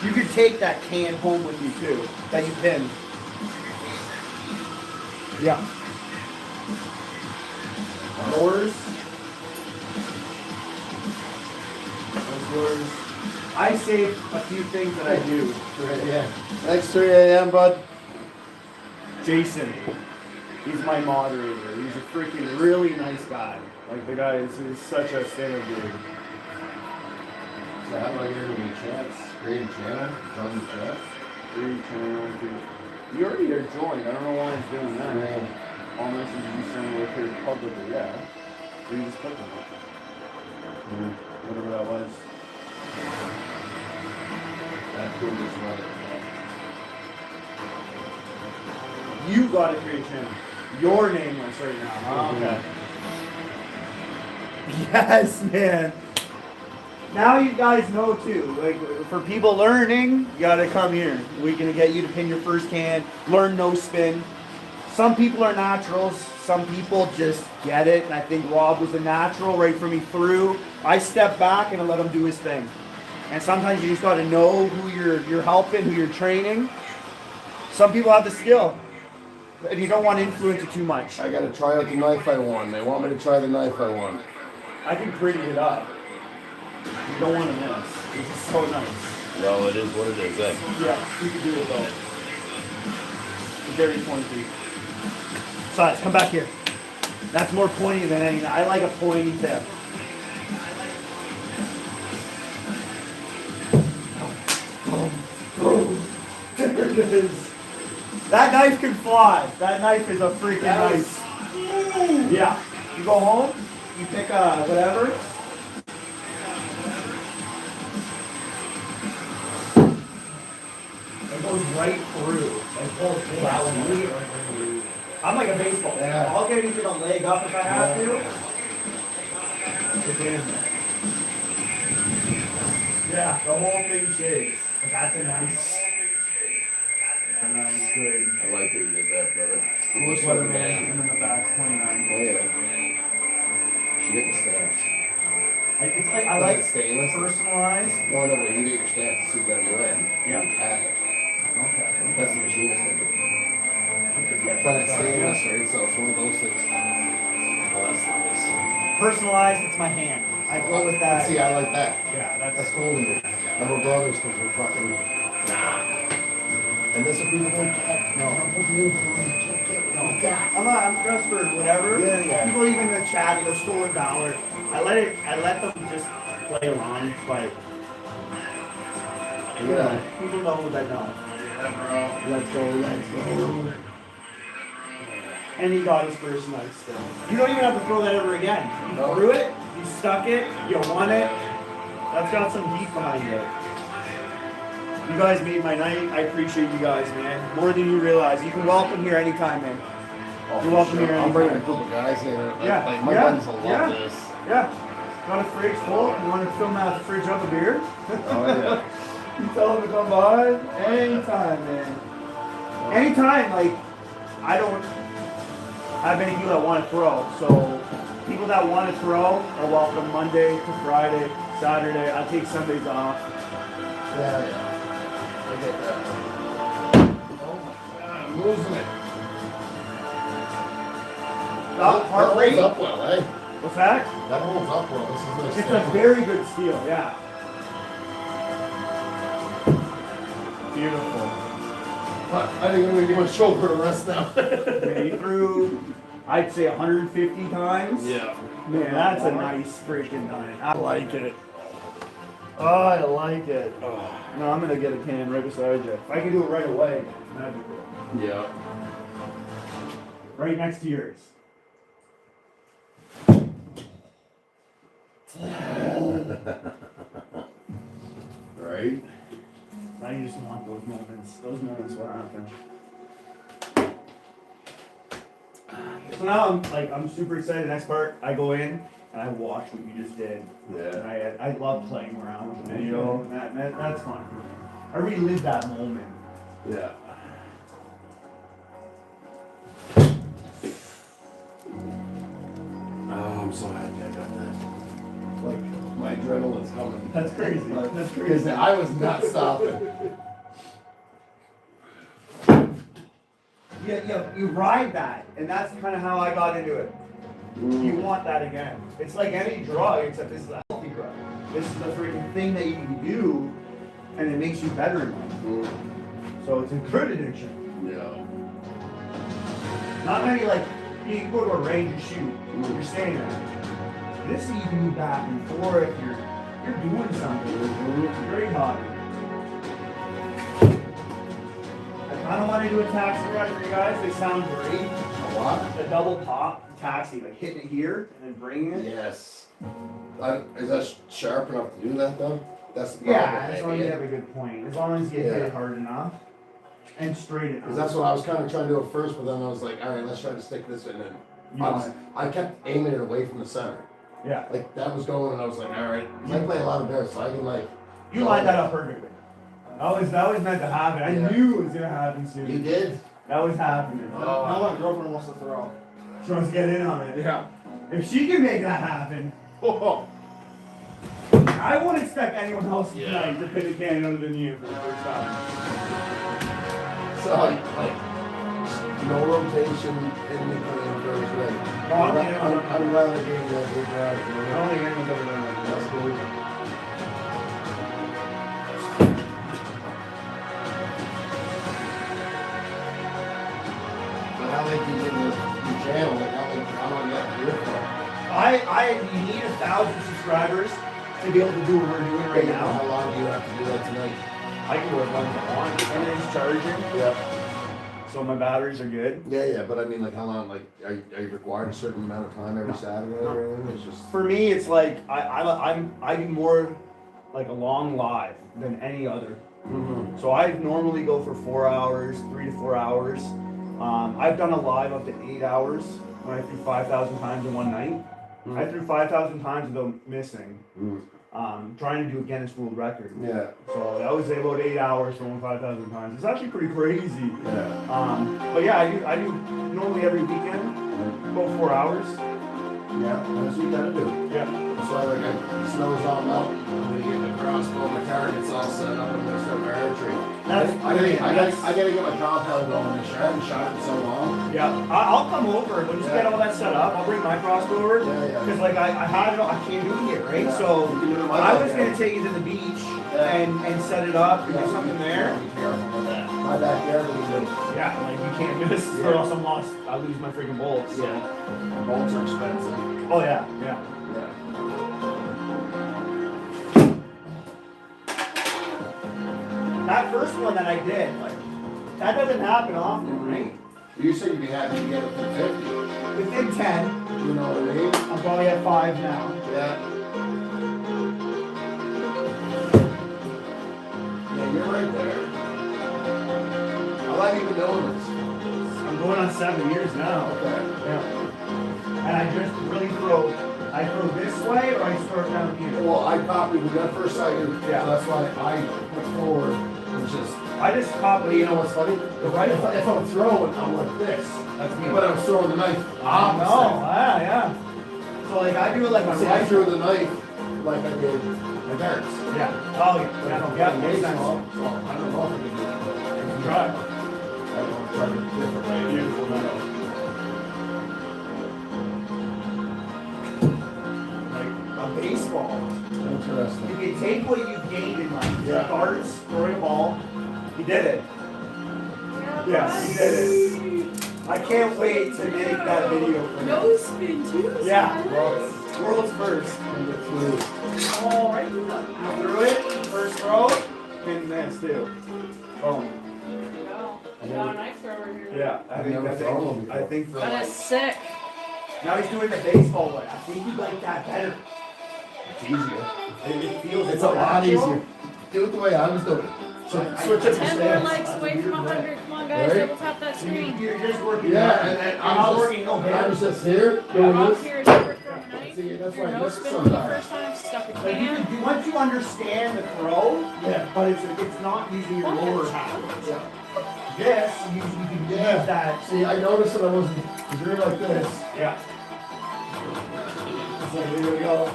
You could take that can home with you too, that you pinned. Yeah. Yours. Those yours. I save a few things that I do. Yeah. Thanks, 3 a.m., bud. Jason. He's my moderator. He's a freaking really nice guy. Like the guy is such a stand-up dude. So how do I get into the chats? Create a channel? Join the chat? Create channel. You already are joined. I don't know why it's doing that. Yeah. All messages you send will appear publicly, yeah. So you just click on it. Whatever that was. That cool just run it. You gotta create a channel. Your nameless right now. Huh? Okay. Yes, man. Now you guys know too. Like for people learning, you gotta come here. We're gonna get you to pin your first can, learn no spin. Some people are naturals. Some people just get it. And I think Rob was a natural right from me through. I step back and I let him do his thing. And sometimes you just gotta know who you're helping, who you're training. Some people have the skill. And you don't want to influence it too much. I gotta try out the knife I won. They want me to try the knife I won. I can pretty it up. You don't want to miss. This is so nice. Well, it is what it is, eh? Yeah, you can do it though. Very pointy. Size, come back here. That's more pointy than anything. I like a pointy tip. There it is. That knife can fly. That knife is a freaking knife. Yeah. You go home, you pick a whatever. It goes right through. I'm like a baseball. Yeah. I'll get even a leg up if I have to. Yeah, the whole thing shakes. But that's a nice. That's a nice good. I like that you did that, brother. Coolest Weatherman in the back, 29. Oh, yeah. Should get the stamps. It's like, I like stainless. personalized. No, but you get your stamps, CWN. Yeah. You tag it. Okay. That's the machinist thing. But it's stainless, right? So it's one of those things. Oh, that's nice. Personalized, it's my hand. I go with that. See, I like that. Yeah, That's cool to me. And we're brothers because we're fucking. Nah. And this is people who can't. No. I'm dressed for whatever. Yeah, yeah. People even in the chat, you know, stolen valor. I let them just play around, but Yeah. people know that know. Let's go. And he got his first night still. You don't even have to throw that ever again. You No. threw it, you stuck it, you won it. That's got some heat behind it. You guys made my night. I appreciate you guys, man. More than you realize. You can welcome here anytime, man. Oh, You're welcome here I'm bringing a anytime. group of guys here. Yeah, Like, my yeah, buddies will love yeah. this. Yeah. Got a fridge full. You want to film out the fridge up a beer? Oh, yeah. You tell them to come by anytime, man. Anytime, like, I don't have many people that want to throw. So people that want to throw are welcome Monday to Friday, Saturday. I take Sundays off. Yeah, yeah. I get that. Oh my God, I'm losing it. Heart That rate. holds up well, eh? What's that? That holds up well. This is nice. It's a very good steel, yeah. Beautiful. I think I'm gonna give my shoulder a rest now. Yeah, you threw, I'd say 150 times. Yeah. Man, that's a nice freaking time. I like it. Oh, I like it. Oh. No, I'm gonna get a can right beside you. If I can do it right away, that'd be cool. Yeah. Right next to yours. Right? Now you just want those moments. Those moments will happen. So now I'm super excited. Next part, I go in and I watch what you just did. Yeah. And I love playing around with the video. And that's fun. I relive that moment. Yeah. Oh, I'm so happy I got that. Like, my adrenaline's coming. That's crazy. That's crazy. Because I was not stopping. Yeah, you ride that, and that's kind of how I got into it. You want that again. It's like any drug, except this is a healthy drug. This is the freaking thing that you can do, and it makes you better in life. So it's a good addiction. Yeah. Not many like you can go to a range and shoot. You're standing there. This you can move back and forth. You're doing something. It's very hot. I kind of want to do a taxi ride for you guys. They sound great. A what? A double pop taxi, like hitting it here and then bringing it. Yes. Is that sharp enough to do that though? That's the problem. Yeah, as long as you have a good point. As long as you hit it hard enough and straight it. Because that's what I was kind of trying to do at first, but then I was like, all right, let's try to stick this in. And I kept aiming it away from the center. Yeah. Like that was going, and I was like, all right. I play a lot of bears, so I can like. You lined that up perfectly. That was meant to happen. I knew it was gonna happen soon. You did? That was happening. Now my girlfriend wants to throw. She wants to get in on it. Yeah. If she can make that happen, I won't expect anyone else tonight to pin a cannon other than you for the first time. So like no rotation in the first way. I'm rather getting that big ride. I don't think anyone's ever done that. That's cool. But how late do you get in the channel? Like how long you have to do it for? You need 1,000 subscribers to be able to do what we're doing right now. How long do you have to do that tonight? I can do it when I want. And it's charging. Yeah. So my batteries are good. Yeah, but I mean, like, how long? Like, are you required a certain amount of time every Saturday or anything? It's just For me, it's like I do more like a long live than any other. Mm-hmm. So I normally go for 4 hours, 3 to 4 hours. I've done a live up to 8 hours when I threw 5,000 times in one night. Mm. I threw 5,000 times without missing. Mm. Trying to do a Guinness World Record. Yeah. So that was about 8 hours throwing 5,000 times. It's actually pretty crazy. Yeah. But yeah, I do normally every weekend, about 4 hours. Yeah, that's what you gotta do. Yeah. That's why, like, the snow's all melting. I'm gonna get the crossbow, my target's all set up, I'm gonna start my archery. I gotta get my compound going this year. I haven't shot it in so long. Yeah, I'll come over. Once you get all that set up, I'll bring my crossbow over. Yeah. Because like I had it, I can't do it yet, right? Yeah. So You can do it in my I was backyard. gonna take it to the beach and set it up and do something there. Be careful with that. My backyard, we do. Yeah, like you can't miss. Yeah. Or else I'm lost. I lose my freaking bolts. Yeah. Bolts are expensive. Oh yeah. Yeah. That first one that I did, like that doesn't happen often, right? You said you'd be happy to get it to 50. Within 10, You know what I mean? I'm probably at 5 now. Yeah. Yeah, you're right there. I like even knowing this. I'm going on 7 years now. Okay. Yeah. And I just really I throw this way or I start down here. Well, I copied when I first saw you. Yeah. So that's why I put forward, which is, I just copy. you know what's funny? If I'm throwing, I'm like this. That's me. But I'm throwing the knife No, opposite. yeah. So like I do it like my See, I right. threw the knife like I did my darts. Yeah. Oh yeah. Yeah. Makes sense. So, I don't know if I can do that, but I can Try. I don't want to try to be different, right? Beautiful, no. Like a baseball. Interesting. You can take what you've gained in life. Yeah. Darts, throwing a ball. You did it. Yes, you did it. I can't wait to make that video for you. No spin too. Yeah. World's first. Oh, right. You threw it. First throw. And this too. Boom. You got a knife thrower here. Yeah. I think for That is sick. now he's doing the baseball way. I think you like that better. It's easier. It feels It's a lot natural. easier. Do it the way I was doing it. So switch it to 10 more stance. likes away from 100. Come on, guys. Right? Double tap that screen. You're just working. Yeah, and I'm not I'm working no just better. here Off doing this. here is never throwing a knife. See, that's You're why I no miss it spin for the sometimes. first time. Stuff a Like you can. can, once you understand the throw, Yeah. but it's not using your lower half. Yeah. This you can use Yeah. that. See, I noticed that I wasn't, because you're like this. Yeah. So here we go.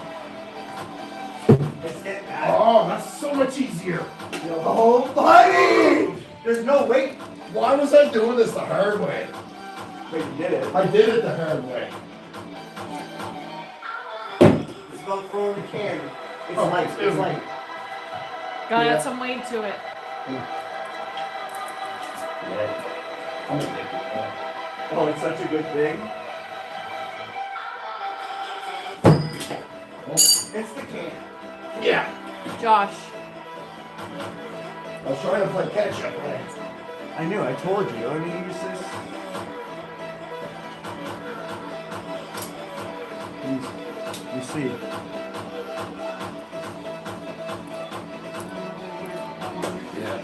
It's getting bad. Oh, that's so much easier. Oh, buddy! There's no weight. Why was I doing this the hard way? Wait, you did it. I did it the hard way. It's about throwing the can. It's Oh, light. It's light. Gotta Yeah. add some weight to it. Oh, it's such a good thing. It's the can. Yeah. Josh. I was trying to play catch up, right? I knew. I told you. I mean, use this. You see. Yeah.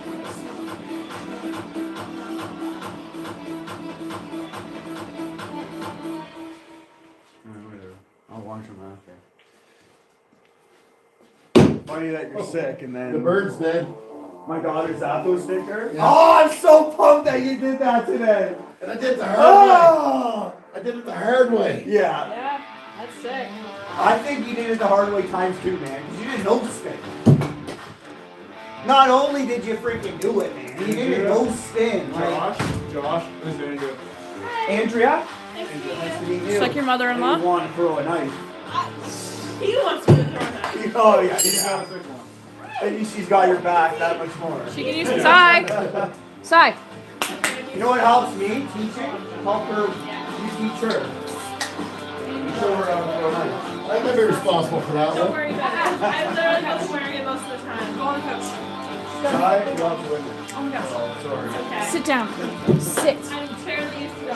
I'll watch them after. Funny that you're sick and then The bird's dead. my daughter's Apple sticker. Yeah. Oh, I'm so pumped that you did that today. And I did it the hard Oh! way. I did it the hard way. Yeah. Yeah, that's sick. I think you did it the hard way times 2, man. Because you didn't know spin. Not only did you freaking do it, man, you didn't no spin. Like, Josh, this is Andrew. Andrea? Nice to meet Nice to you. meet you. It's like your mother-in-law? You want to throw a knife. He wants me to throw that. Oh, yeah. He's yeah. got a sick one. And she's got your back that much more. She can use some Psy. Psy. You know what helps me? Teaching? Help her. You teach her. Show her how to throw a knife. I can be responsible for that Don't one. worry about it. I'm literally just wearing it most of the time. Go on, coach. Sky, you have to win. Oh my gosh. Oh, sorry. Okay. Sit down. Sit. I'm fairly used to it.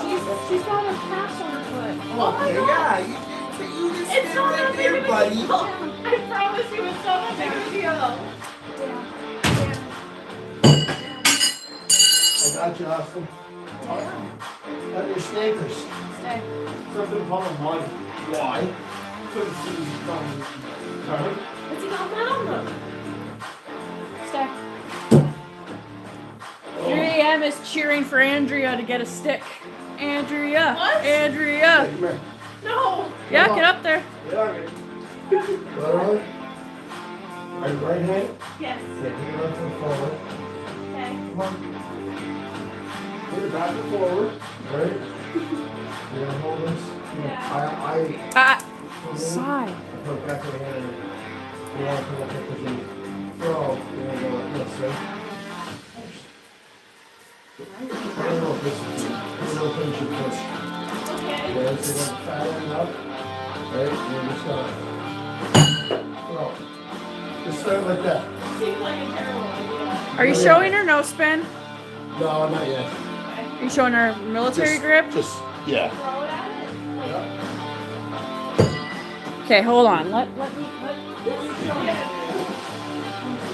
She's got a cast on her foot. Oh my God. Yeah, you just It's not right a big there, of a buddy. deal. I promise you it's not a big of a deal. I got you, Austin. Got your sneakers. Stay. Something called money. Why? Couldn't see these thumbs. Sorry. What's he got that on them? Stay. 3 a.m. is cheering for Andrea to get a stick. Andrea. What? Andrea. Come here. No. Yeah, get up there. Right on. Are you right handed? Yes. Yeah, take it left foot forward. Okay. Come on. Put it back and forward. Right? You're gonna hold this. Yeah. Sigh. Put it back in the hand. You want to put it up with the throw. You're gonna go like this, right? Put a little push. Put a little push and push. Okay. Yeah, so you're gonna fat end up. Right? And you're just gonna throw. Just start like that. Seems like a terrible idea. Are you showing her no spin? No, not yet. Are you showing her military grip? Just, yeah. Throw it at it. Okay, hold on. Let me.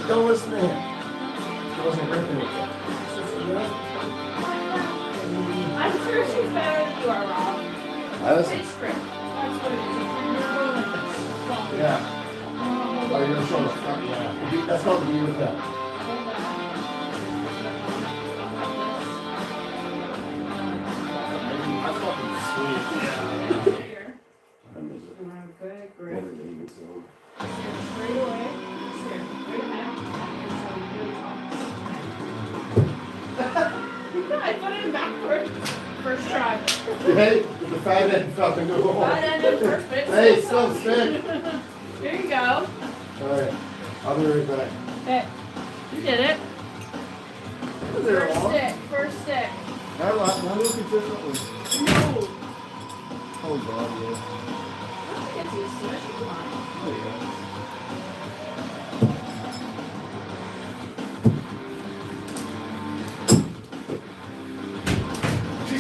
Don't listen to him. He wasn't gripping it yet. I'm sure she's better than you are, Rob. I listen. It's script. That's what it is. Yeah. Oh, you're gonna show the front, yeah. That's not the view with that. That's fucking sweet. Good grip. Straight away. I put it backwards. First try. Hey, the fat end fucking go That on. ended perfect. Hey, still stick. Here you go. Alright, I'll be right back. Okay. You did it. First stick. First stick. Now do it consistently. No. Oh god, yeah. Get used to it. Come on. Oh yeah.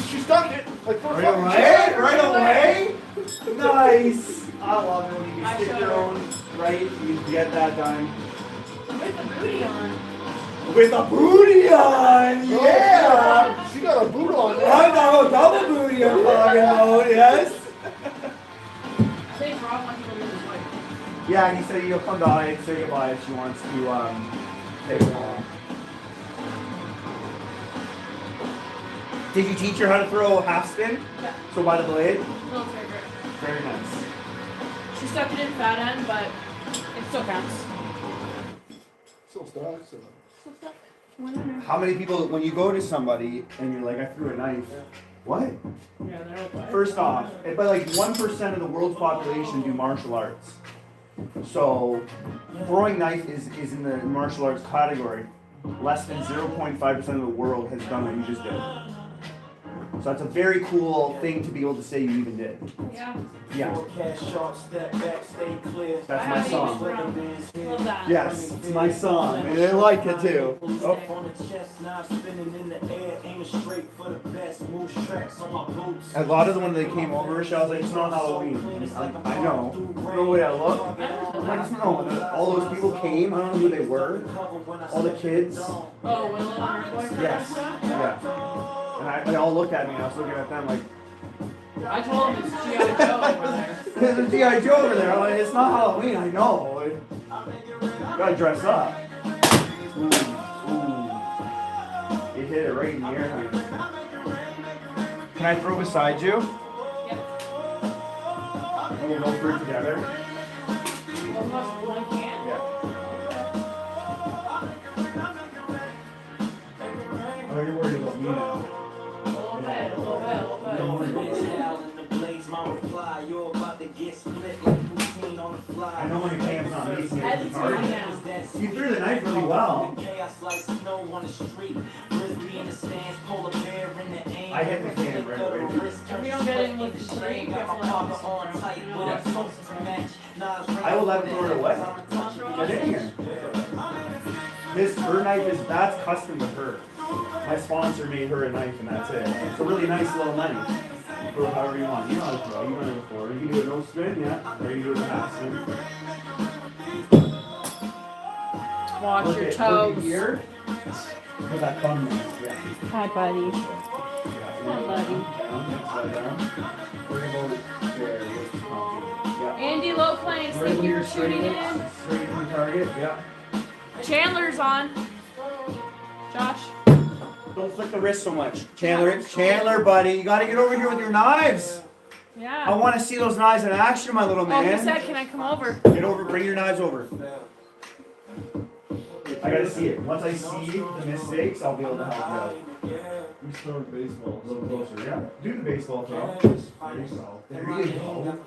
She's done it! Like for Right away? Right away? Nice. I love it when you I can stick showed your her. own right. You get that done. With the booty on. With a booty on! Yeah! She got a boot on I'm talking about double booty I'm talking about, yes? I think Rob wants to go with his wife. Yeah, and he said he'll come by and say goodbye if she wants to take it on. Did you teach her how to throw half spin? Yeah. So by the blade? Military grip. Very nice. She stuck it in fat end, but it still counts. Still stuck, so. How many people, when you go to somebody and you're like, I threw a knife, what? Yeah, they're okay. First off, but like 1% of the world's population do martial arts. So throwing knife is in the martial arts category. Less than 0.5% of the world has done what you just did. So that's a very cool thing to be able to say you even did. Yeah. Yeah. Forecast sharp, step back, stay clear. That's my song. Love that. Yes, it's my song. And I like it too. Oh. On the chest, now spinning in the air, aiming straight for the best. Move tracks on my boots. A lot of them when they came over, Michelle was like, it's not Halloween. I know. The way I look. I'm like, no. All those people came. I don't know who they were. All the kids. Oh, Will and her boyfriend. Yes. Yeah. And they all looked at me. And I was looking at them like, I told him it's G.I. Joe over there. there's a G.I. Joe over there. I'm like, it's not Halloween. I know. You gotta dress up. Ooh. You hit it right in the air, honey. Can I throw beside you? Yep. And we'll go through it together. One can. Yeah. Oh, you're worried about me now. A little bit, a little bit, a little bit. Don't worry about me. I know when your cam's not making it hard. You threw the knife really well. I hit the can right away. If we don't get in with the straight, we have to let him I will let him throw it away. Get in here. Her knife that's custom to her. My sponsor made her a knife and that's it. It's a really nice little knife. Throw it however you want. You know how to throw. You've done it before. You can do it no spin, yeah. Or you can do it with half spin. Watch your Look toes. at here. Look at that thumb there. Yeah. Hi, buddy. Hi, buddy. Andy Low Plains, thank you for tuning in. Straight from target, yeah. Chandler's on. Josh. Don't flick the wrist so much. Chandler, buddy, you gotta get over here with your knives. I Yeah. want to see those knives in action, my little Oh, he man. said, can I come over? Get over, bring your knives over. I gotta see it. Once I see the mistakes, I'll be able to help you out. Who's throwing baseball? A little closer, yeah. Do the baseball throw. There you go.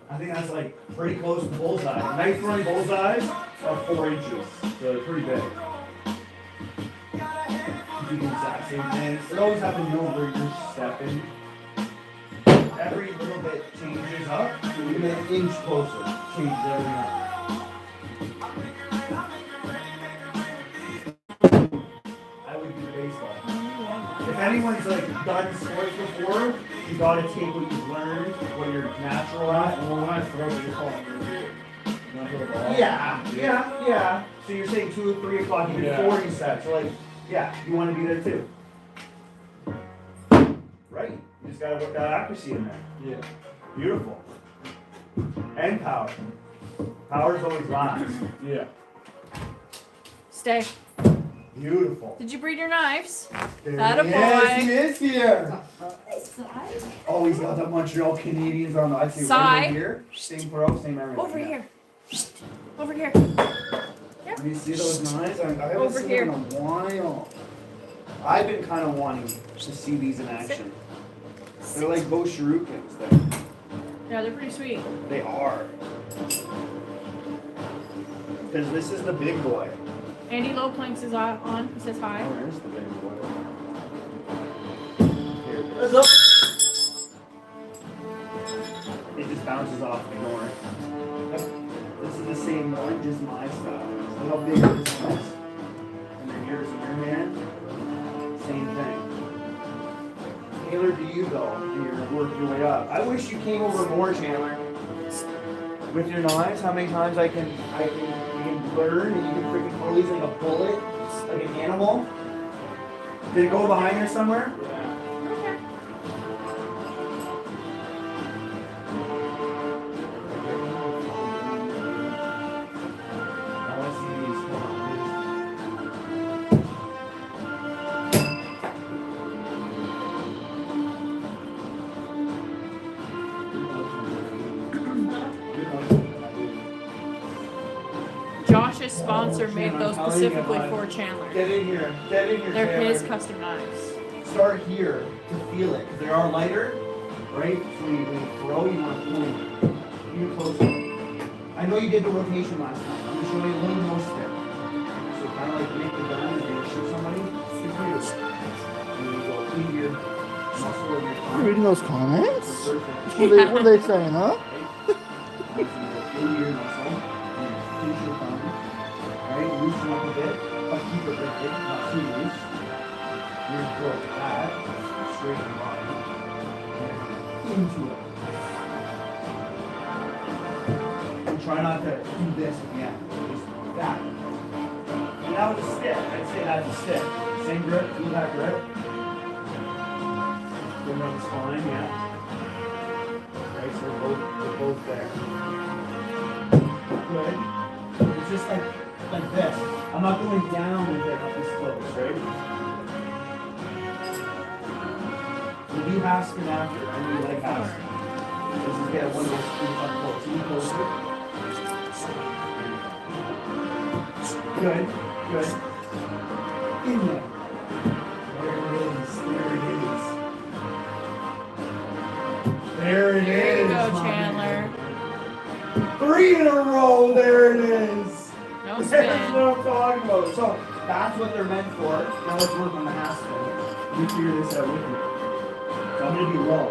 I think that's like pretty close to bullseye. Knife throwing bullseyes are 4 inches, so they're pretty big. You do the exact same thing. You always have to know where you're stepping. Every little bit changes up. Even an inch closer changes everything up. I would do baseball. If anyone's like done sports before, you gotta take what you've learned, what you're natural at. Well, when I throw it, you call it. When I throw the ball. Yeah. So you're saying 2 or 3 o'clock, you do Yeah. 40 sets. So like, yeah, you want to be there too. Right. You just gotta work that accuracy in there. Yeah. Beautiful. And power. Power's always last. Yeah. Stay. Beautiful. Did you breed your knives? There Atta he boy. is here. Oh, he's got the Montreal Canadiens on. I see right Sigh. over here. Same throw, same everything. Over yeah. here. Over here. Do you see those knives? I haven't Over seen here. them in a while. I've been kind of wanting to see these in action. They're like Boshurukins. Yeah, they're pretty sweet. They are. Because this is the big boy. Andy Low Planks is on. He says hi. Oh, there's the big boy. Here it What's is. It just bounces off the door. This is the same one, just my style. See how big this is? And then here's your hand. Same thing. Tailored to you though, and you're working your way up. I wish you came over more, Chandler. With your knives, how many times you can learn and you can freaking throw these like a bullet, like an animal. Did it go behind here somewhere? Okay. I want to see these. Come on, Josh's sponsor made those specifically for Chandler. Get in here. Get in here, They're Chandler. his custom knives. Start here to feel it. Because they are lighter, right? So when you throw, you want to pull them even closer. I know you did the rotation last time. I'm going to show you a little more step. So kind of like make the gun and you're going to shoot somebody. Sit here. And you go in here. muscle in your You thumb. reading those comments? Perfect. What are they saying, huh? Into your muscle, and into your thumb. Right? Loosen up a bit, but keep it lifted, not too loose. You're gonna go like that, straighten the body, and into it. And try not to do this at the end. Just that. And that was a stick. I'd say that's a stick. Same grip, feel that grip. Bring down the spine, yeah. Right, so they're both there. Good. It's just like this. I'm not going down with it up this close, right? We do half spin after. I really like half spin. This is get one of those feet up close. Even closer. Good. Good. In there. There it is. There it is. There it There is. you go, my Chandler. man. 3 in a row. There it is. No That's spin. what I'm talking about. So that's what they're meant for. Now let's work on the half spin. You figure this out with me. So I'm gonna be low.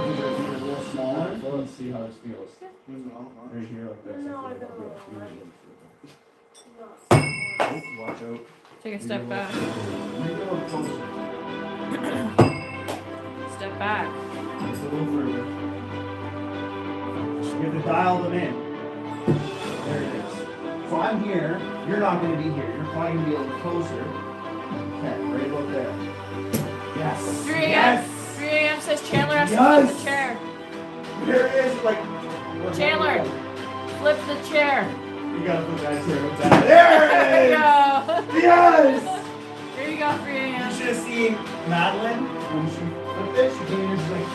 These are being a little smaller. So let's see how this feels. Right here like this. Watch out. Take a step back. Maybe a little closer. Step back. Just a little further. You have to dial them in. There it is. So I'm here. You're not going to be here. You're probably going to be a little closer. Okay, right about there. Yes. 3 a.m. Yes. 3 a.m. says Chandler has to Yes. flip the chair. There it is. Like. Chandler, flip the chair. You gotta put that chair with that. There it is. There you go. Yes. There you go, 3 You a.m. should have seen Madeline when she flipped it. She came in and she's like.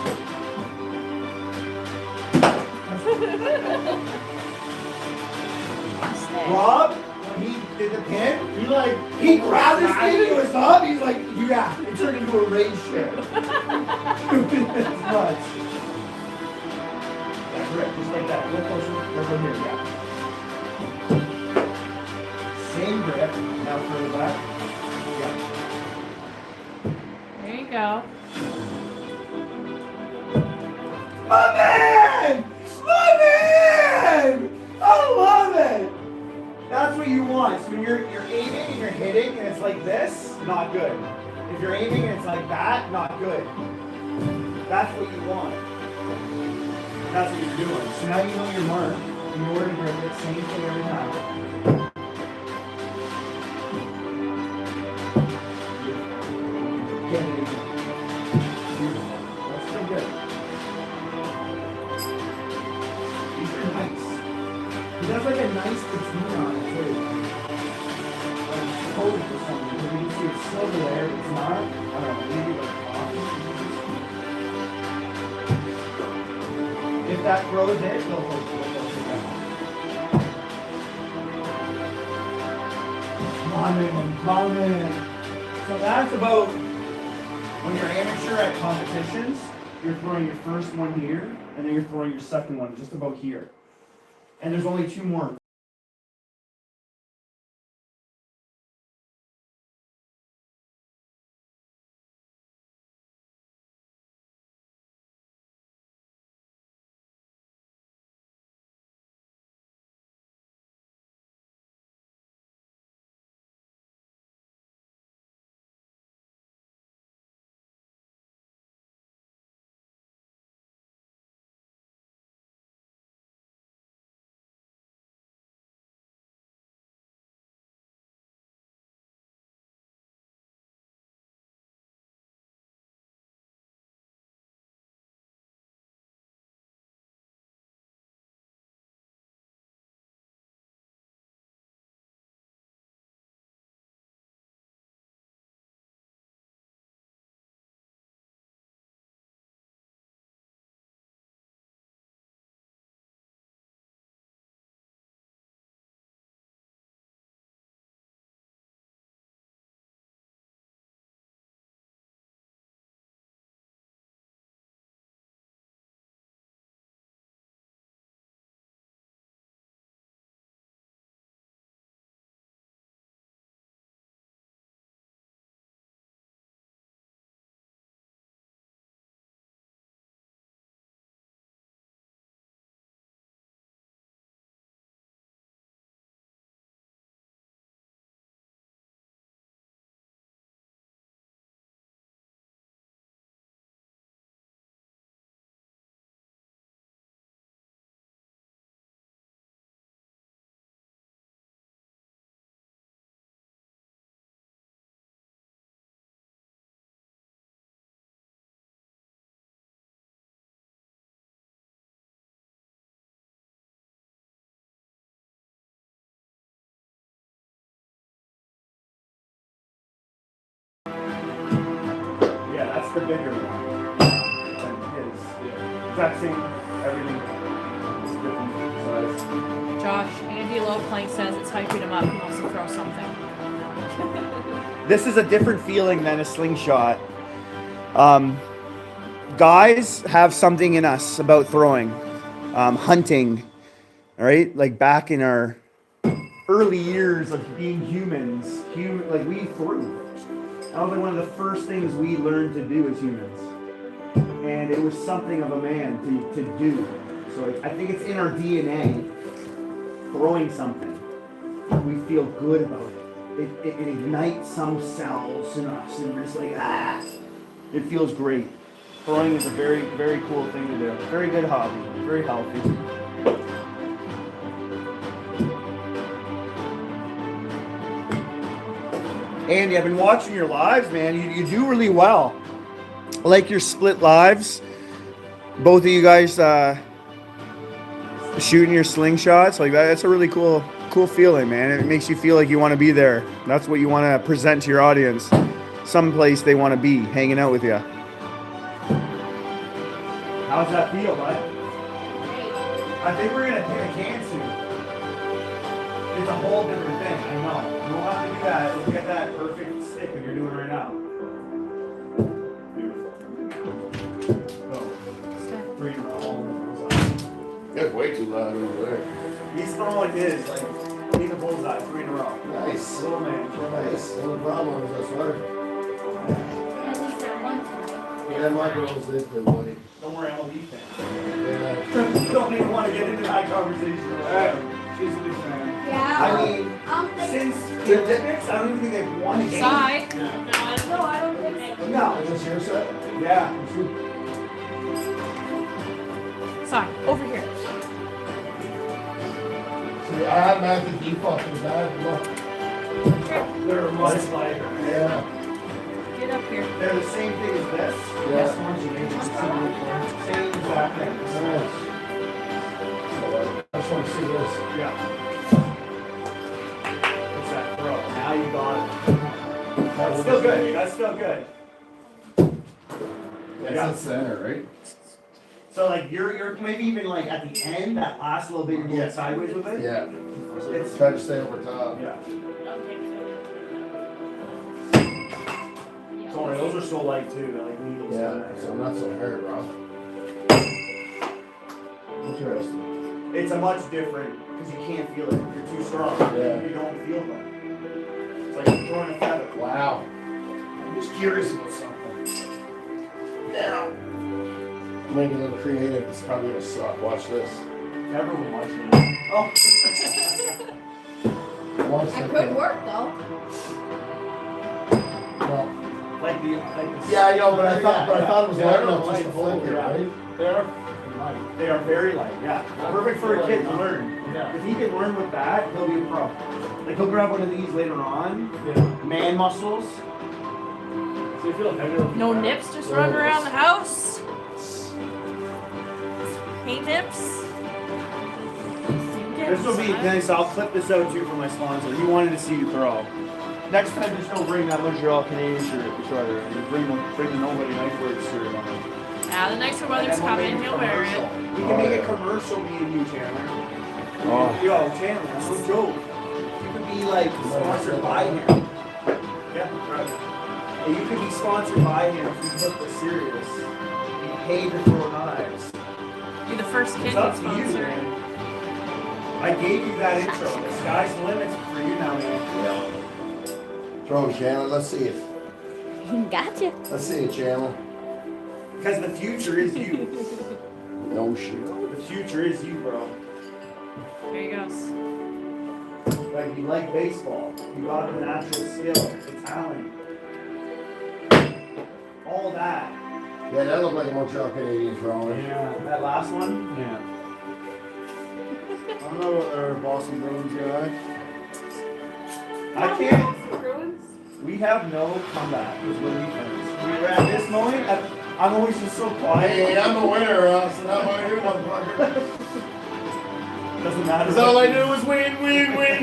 Rob, when he did the pin, he grabbed his thing into his thumb. He's like, yeah, it turned into a raised chair. It's nuts. That grip, just like that. Look closer. Right here, yeah. Same grip. Now further back. Yeah. There you go. My man! My man! I love it! That's what you want. So when you're aiming and you're hitting and it's like this, not good. If you're aiming and it's like that, not good. That's what you want. That's what you're doing. So now you know your mark. In order to grip it, same thing every time. Get it in. Beautiful. That's pretty good. These are nice. He does like a nice patina on it too. Like it's coated or something. Because you can see it's silver there, but it's not. I don't know, maybe like coffee. If that throws it, they'll go together. Come in. So that's about when you're amateur at competitions, you're throwing your first one here, and then you're throwing your second one just about here. And there's only 2 more. the bigger one than his. Exact same, everything. It's different size. Josh, Andy Low Plank says it's hyping him up. He wants to throw something. This is a different feeling than a slingshot. Guys have something in us about throwing, hunting, all right? Like back in our early years of being humans, like we threw. That was like one of the first things we learned to do as humans. And it was something of a man to do. So I think it's in our DNA, throwing something. We feel good about it. It ignites some cells in us, and we're just like, ah. It feels great. Throwing is a very, very cool thing to do. Very good hobby. Very healthy. Andy, I've been watching your lives, man. You do really well. I like your split lives. Both of you guys shooting your slingshots like that. That's a really cool feeling, man. It makes you feel like you want to be there. That's what you want to present to your audience. Someplace they want to be, hanging out with you. How's that feel, bud? I think we're gonna take a can soon. It's a whole different thing. I know. You don't have to do that. Look at that perfect stick that you're doing right now. That's way too loud over there. He's throwing his, like, he's a bullseye, 3 in a row. Nice. Little man. Nice. No problem with that sweater. At least that one time. Yeah, my girls did good, buddy. Don't worry, I'm a Leaf fan. Yeah. You don't even want to get into that conversation. She's a big fan. Yeah. I mean, since the Olympics, I don't even think they've won a game. Sai. No, I don't think so. No. Is this your set? Yeah. Sai, over here. See, I have Matthew default in bad luck. They're much lighter. Yeah. Get up here. They're the same thing as this. Yeah. Same exact thing. Nice. I just want to see this. Yeah. What's that throw? Now you got it. That's still good. That's still good. That's the center, right? So like you're maybe even like at the end, that last little bit you're going sideways with it. Yeah. It's Try to stay over top. yeah. Sorry, those are so light too. They're like needles. Yeah. So not so hard, bro. Interesting. It's a much different because you can't feel it. You're too strong. Yeah. You don't feel them. It's like you're throwing a feather. Wow. I'm just curious about something. Now. Make it a little creative. It's probably gonna suck. Watch this. Everyone watching it. Oh. Watch That that could thing. work though. Well, Like the yeah, I know, but I thought it was Yeah, light they're enough just light to full, flick it, yeah. right? They are very light, yeah. Perfect for a kid to learn. Yeah. If he can learn with that, he'll be a pro. Like he'll grab one of these later on. Yeah. Man muscles. So you feel negative. No nips just running around the house. Hey nips. This will be nice. I'll clip this out too for my sponsor. He wanted to see you throw. Next time, just don't bring that Montreal Canadian shirt at the charter. Bring the Nobody Knifeworks shirt on. Now the nicer weather's coming, he'll wear it. We can make a commercial, me and you, Chandler. Oh. Yo, Chandler, that's no joke. You could be like sponsored by him. Yeah, right. And you could be sponsored by him if you took this serious. You paid to throw knives. You're the first kid It's to up to you, sponsor. man. I gave you that intro. The sky's the limit for you now, man. Throw it, Chandler. Let's see it. Gotcha. Let's see it, Chandler. Because the future is you. No shit. The future is you, bro. There he goes. Like, you like baseball. You got the natural skill, the talent. All that. Yeah, that looked like a Montreal Canadian throwing. Yeah. That last one? Yeah. I'm not our Boston Bruins guy. I can't. We have no comeback. Is what we think. We were at this moment. I'm always just so quiet. Hey, I'm a winner, so that might hit one fucker. Doesn't matter. Because all I do is win, win, win.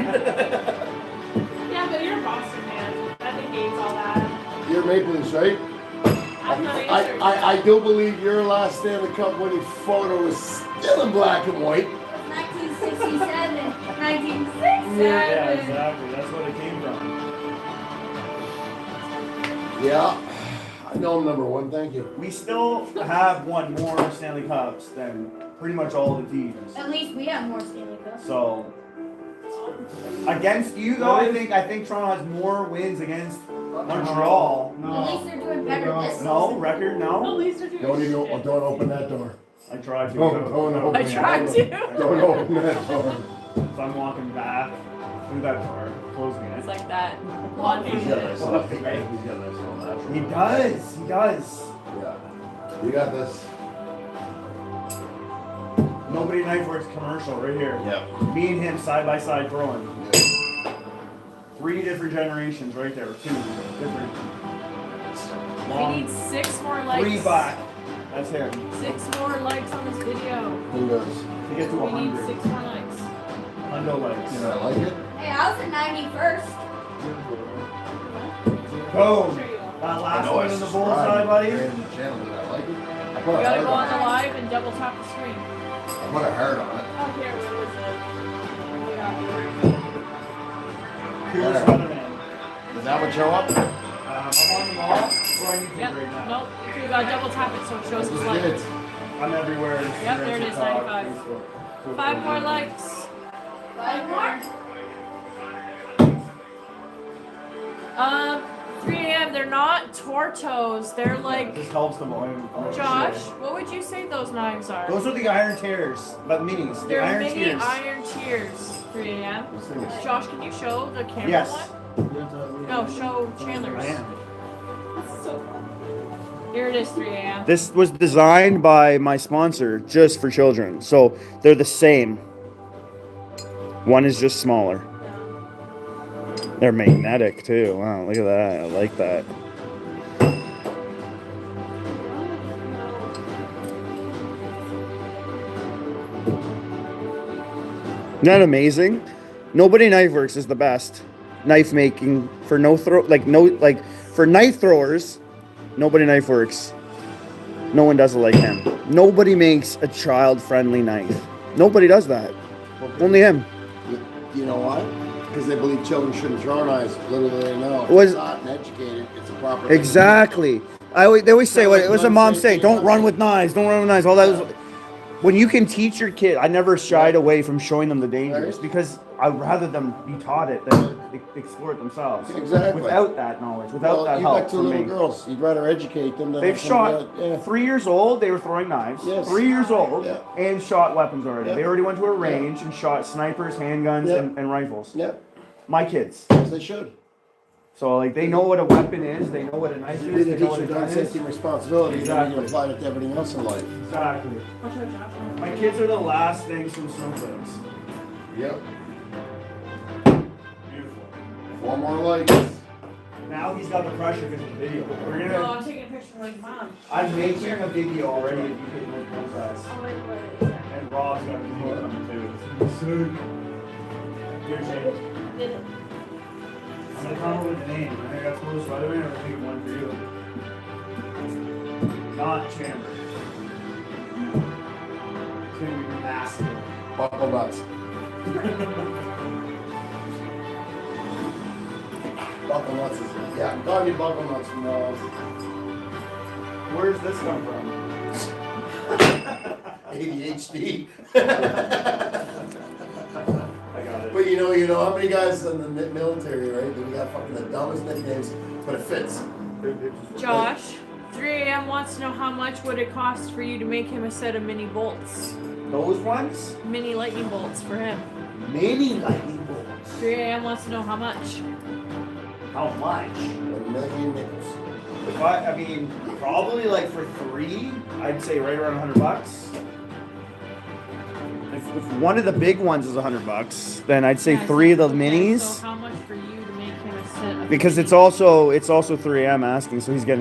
Yeah, but you're a Boston man. That negates all that. You're Maple Leafs, right? I do believe your last Stanley Cup winning photo is still in black and white. 1967. 1967. Yeah, exactly. That's what it came from. Yeah. I know I'm number one, thank you. We still have won more Stanley Cups than pretty much all the teams. At least we have more Stanley Cups. So against you though, I think Toronto has more wins against Montreal. At least they're doing better this season. No record, At no. least they're doing Don't open that door. I tried to. Don't open I tried to. Don't open that door. So I'm walking back through that door, closing It's it. like that. One He's got nice little he's got nice little natural. He does. He does. Yeah. You got this. Nobody Knifeworks commercial right here. Yeah. Me and him side by side throwing. 3 different generations right there. 2 different. We need 6 more likes. 3 back. That's him. 6 more likes on this video. Who does? To get to We need 100. 6 more likes. 100 likes. You know, I like it. Hey, I was at 91st. Boom. That last one in the bullseye, buddy. Channel, did I like it? I put You a gotta heart go on the on it. live and double tap the screen. I put a heart on it. Oh, here, where was it? Yeah. Here's Weatherman. Does that one show up? I'm on the ball. We're on YouTube Yep. right now. Nope. You gotta double tap it so it shows Just his did. likes. I'm everywhere. Yep, there it is, 95. 5 more likes. 5 more. 3 a.m. They're not Tortos. They're like. This helps the volume. Josh, what would you say those knives are? Those are the iron tears, but minis. The They're iron mini tears. iron tears. 3 a.m. Josh, can you show the camera Yes. one? No, show Chandler's. Man. Here it is, 3 a.m. This was designed by my sponsor just for children. So they're the same. One is just smaller. They're magnetic too. Wow, look at that. I like that. Isn't that amazing? Nobody Knifeworks is the best knife making for for knife throwers. Nobody Knifeworks. No one does it like him. Nobody makes a child-friendly knife. Nobody does that. Only him. You know why? Because they believe children shouldn't throw knives. Little do they know. Was- It's not educated. It's a proper. Exactly. They always say, what was a mom saying? Don't run with knives. Don't run with knives. All that was. When you can teach your kid, I never shied away from showing them the dangers because I'd rather them be taught it than explore it themselves. Exactly. Without that knowledge, without Well, that you help got 2 from little me. girls. You'd rather educate them than They've have somebody shot else- 3 years old. They were throwing knives. Yes. 3 years old Yeah. and shot weapons already. Yeah. They already went to a range and shot snipers, handguns, Yeah. and rifles. Yeah. My kids. Yes, they should. So like they know what a weapon is. They know what a knife You is. need They to know teach what a them gun gun safety is. and responsibility. Exactly. You can apply it to everything else in life. Exactly. I'll show Josh. My kids are the last things from snowflakes. Yep. Beautiful. 4 more likes. Now he's got the pressure because of the video. We're No, gonna. I'm taking a picture like mom. I'm making a video already. If you can look those guys. Oh, wait. And Rob's got a video coming too. Here's James. Did it. I'm gonna come up with a name. I think I got close by the way, or I think one for you. Not Chandler. It's gonna be massive. Buckle nuts. Buckle nuts is yeah. I'm calling you buckle nuts from now on. Where's this come from? ADHD. I got it. But you know how many guys in the military, right? That we got fucking the dumbest nicknames, but it fits. Josh, 3 a.m. wants to know how much would it cost for you to make him a set of mini bolts? Those ones? Mini lightning bolts for him. Maybe lightning bolts. 3 a.m. wants to know how much. How much? A million nickels. If I mean, probably like for 3, I'd say right around $100. If one of the big ones is $100, then I'd say Yeah, 3 of the okay, minis. So how much for you to make him a set of Because mini- it's also 3M asking, so he's getting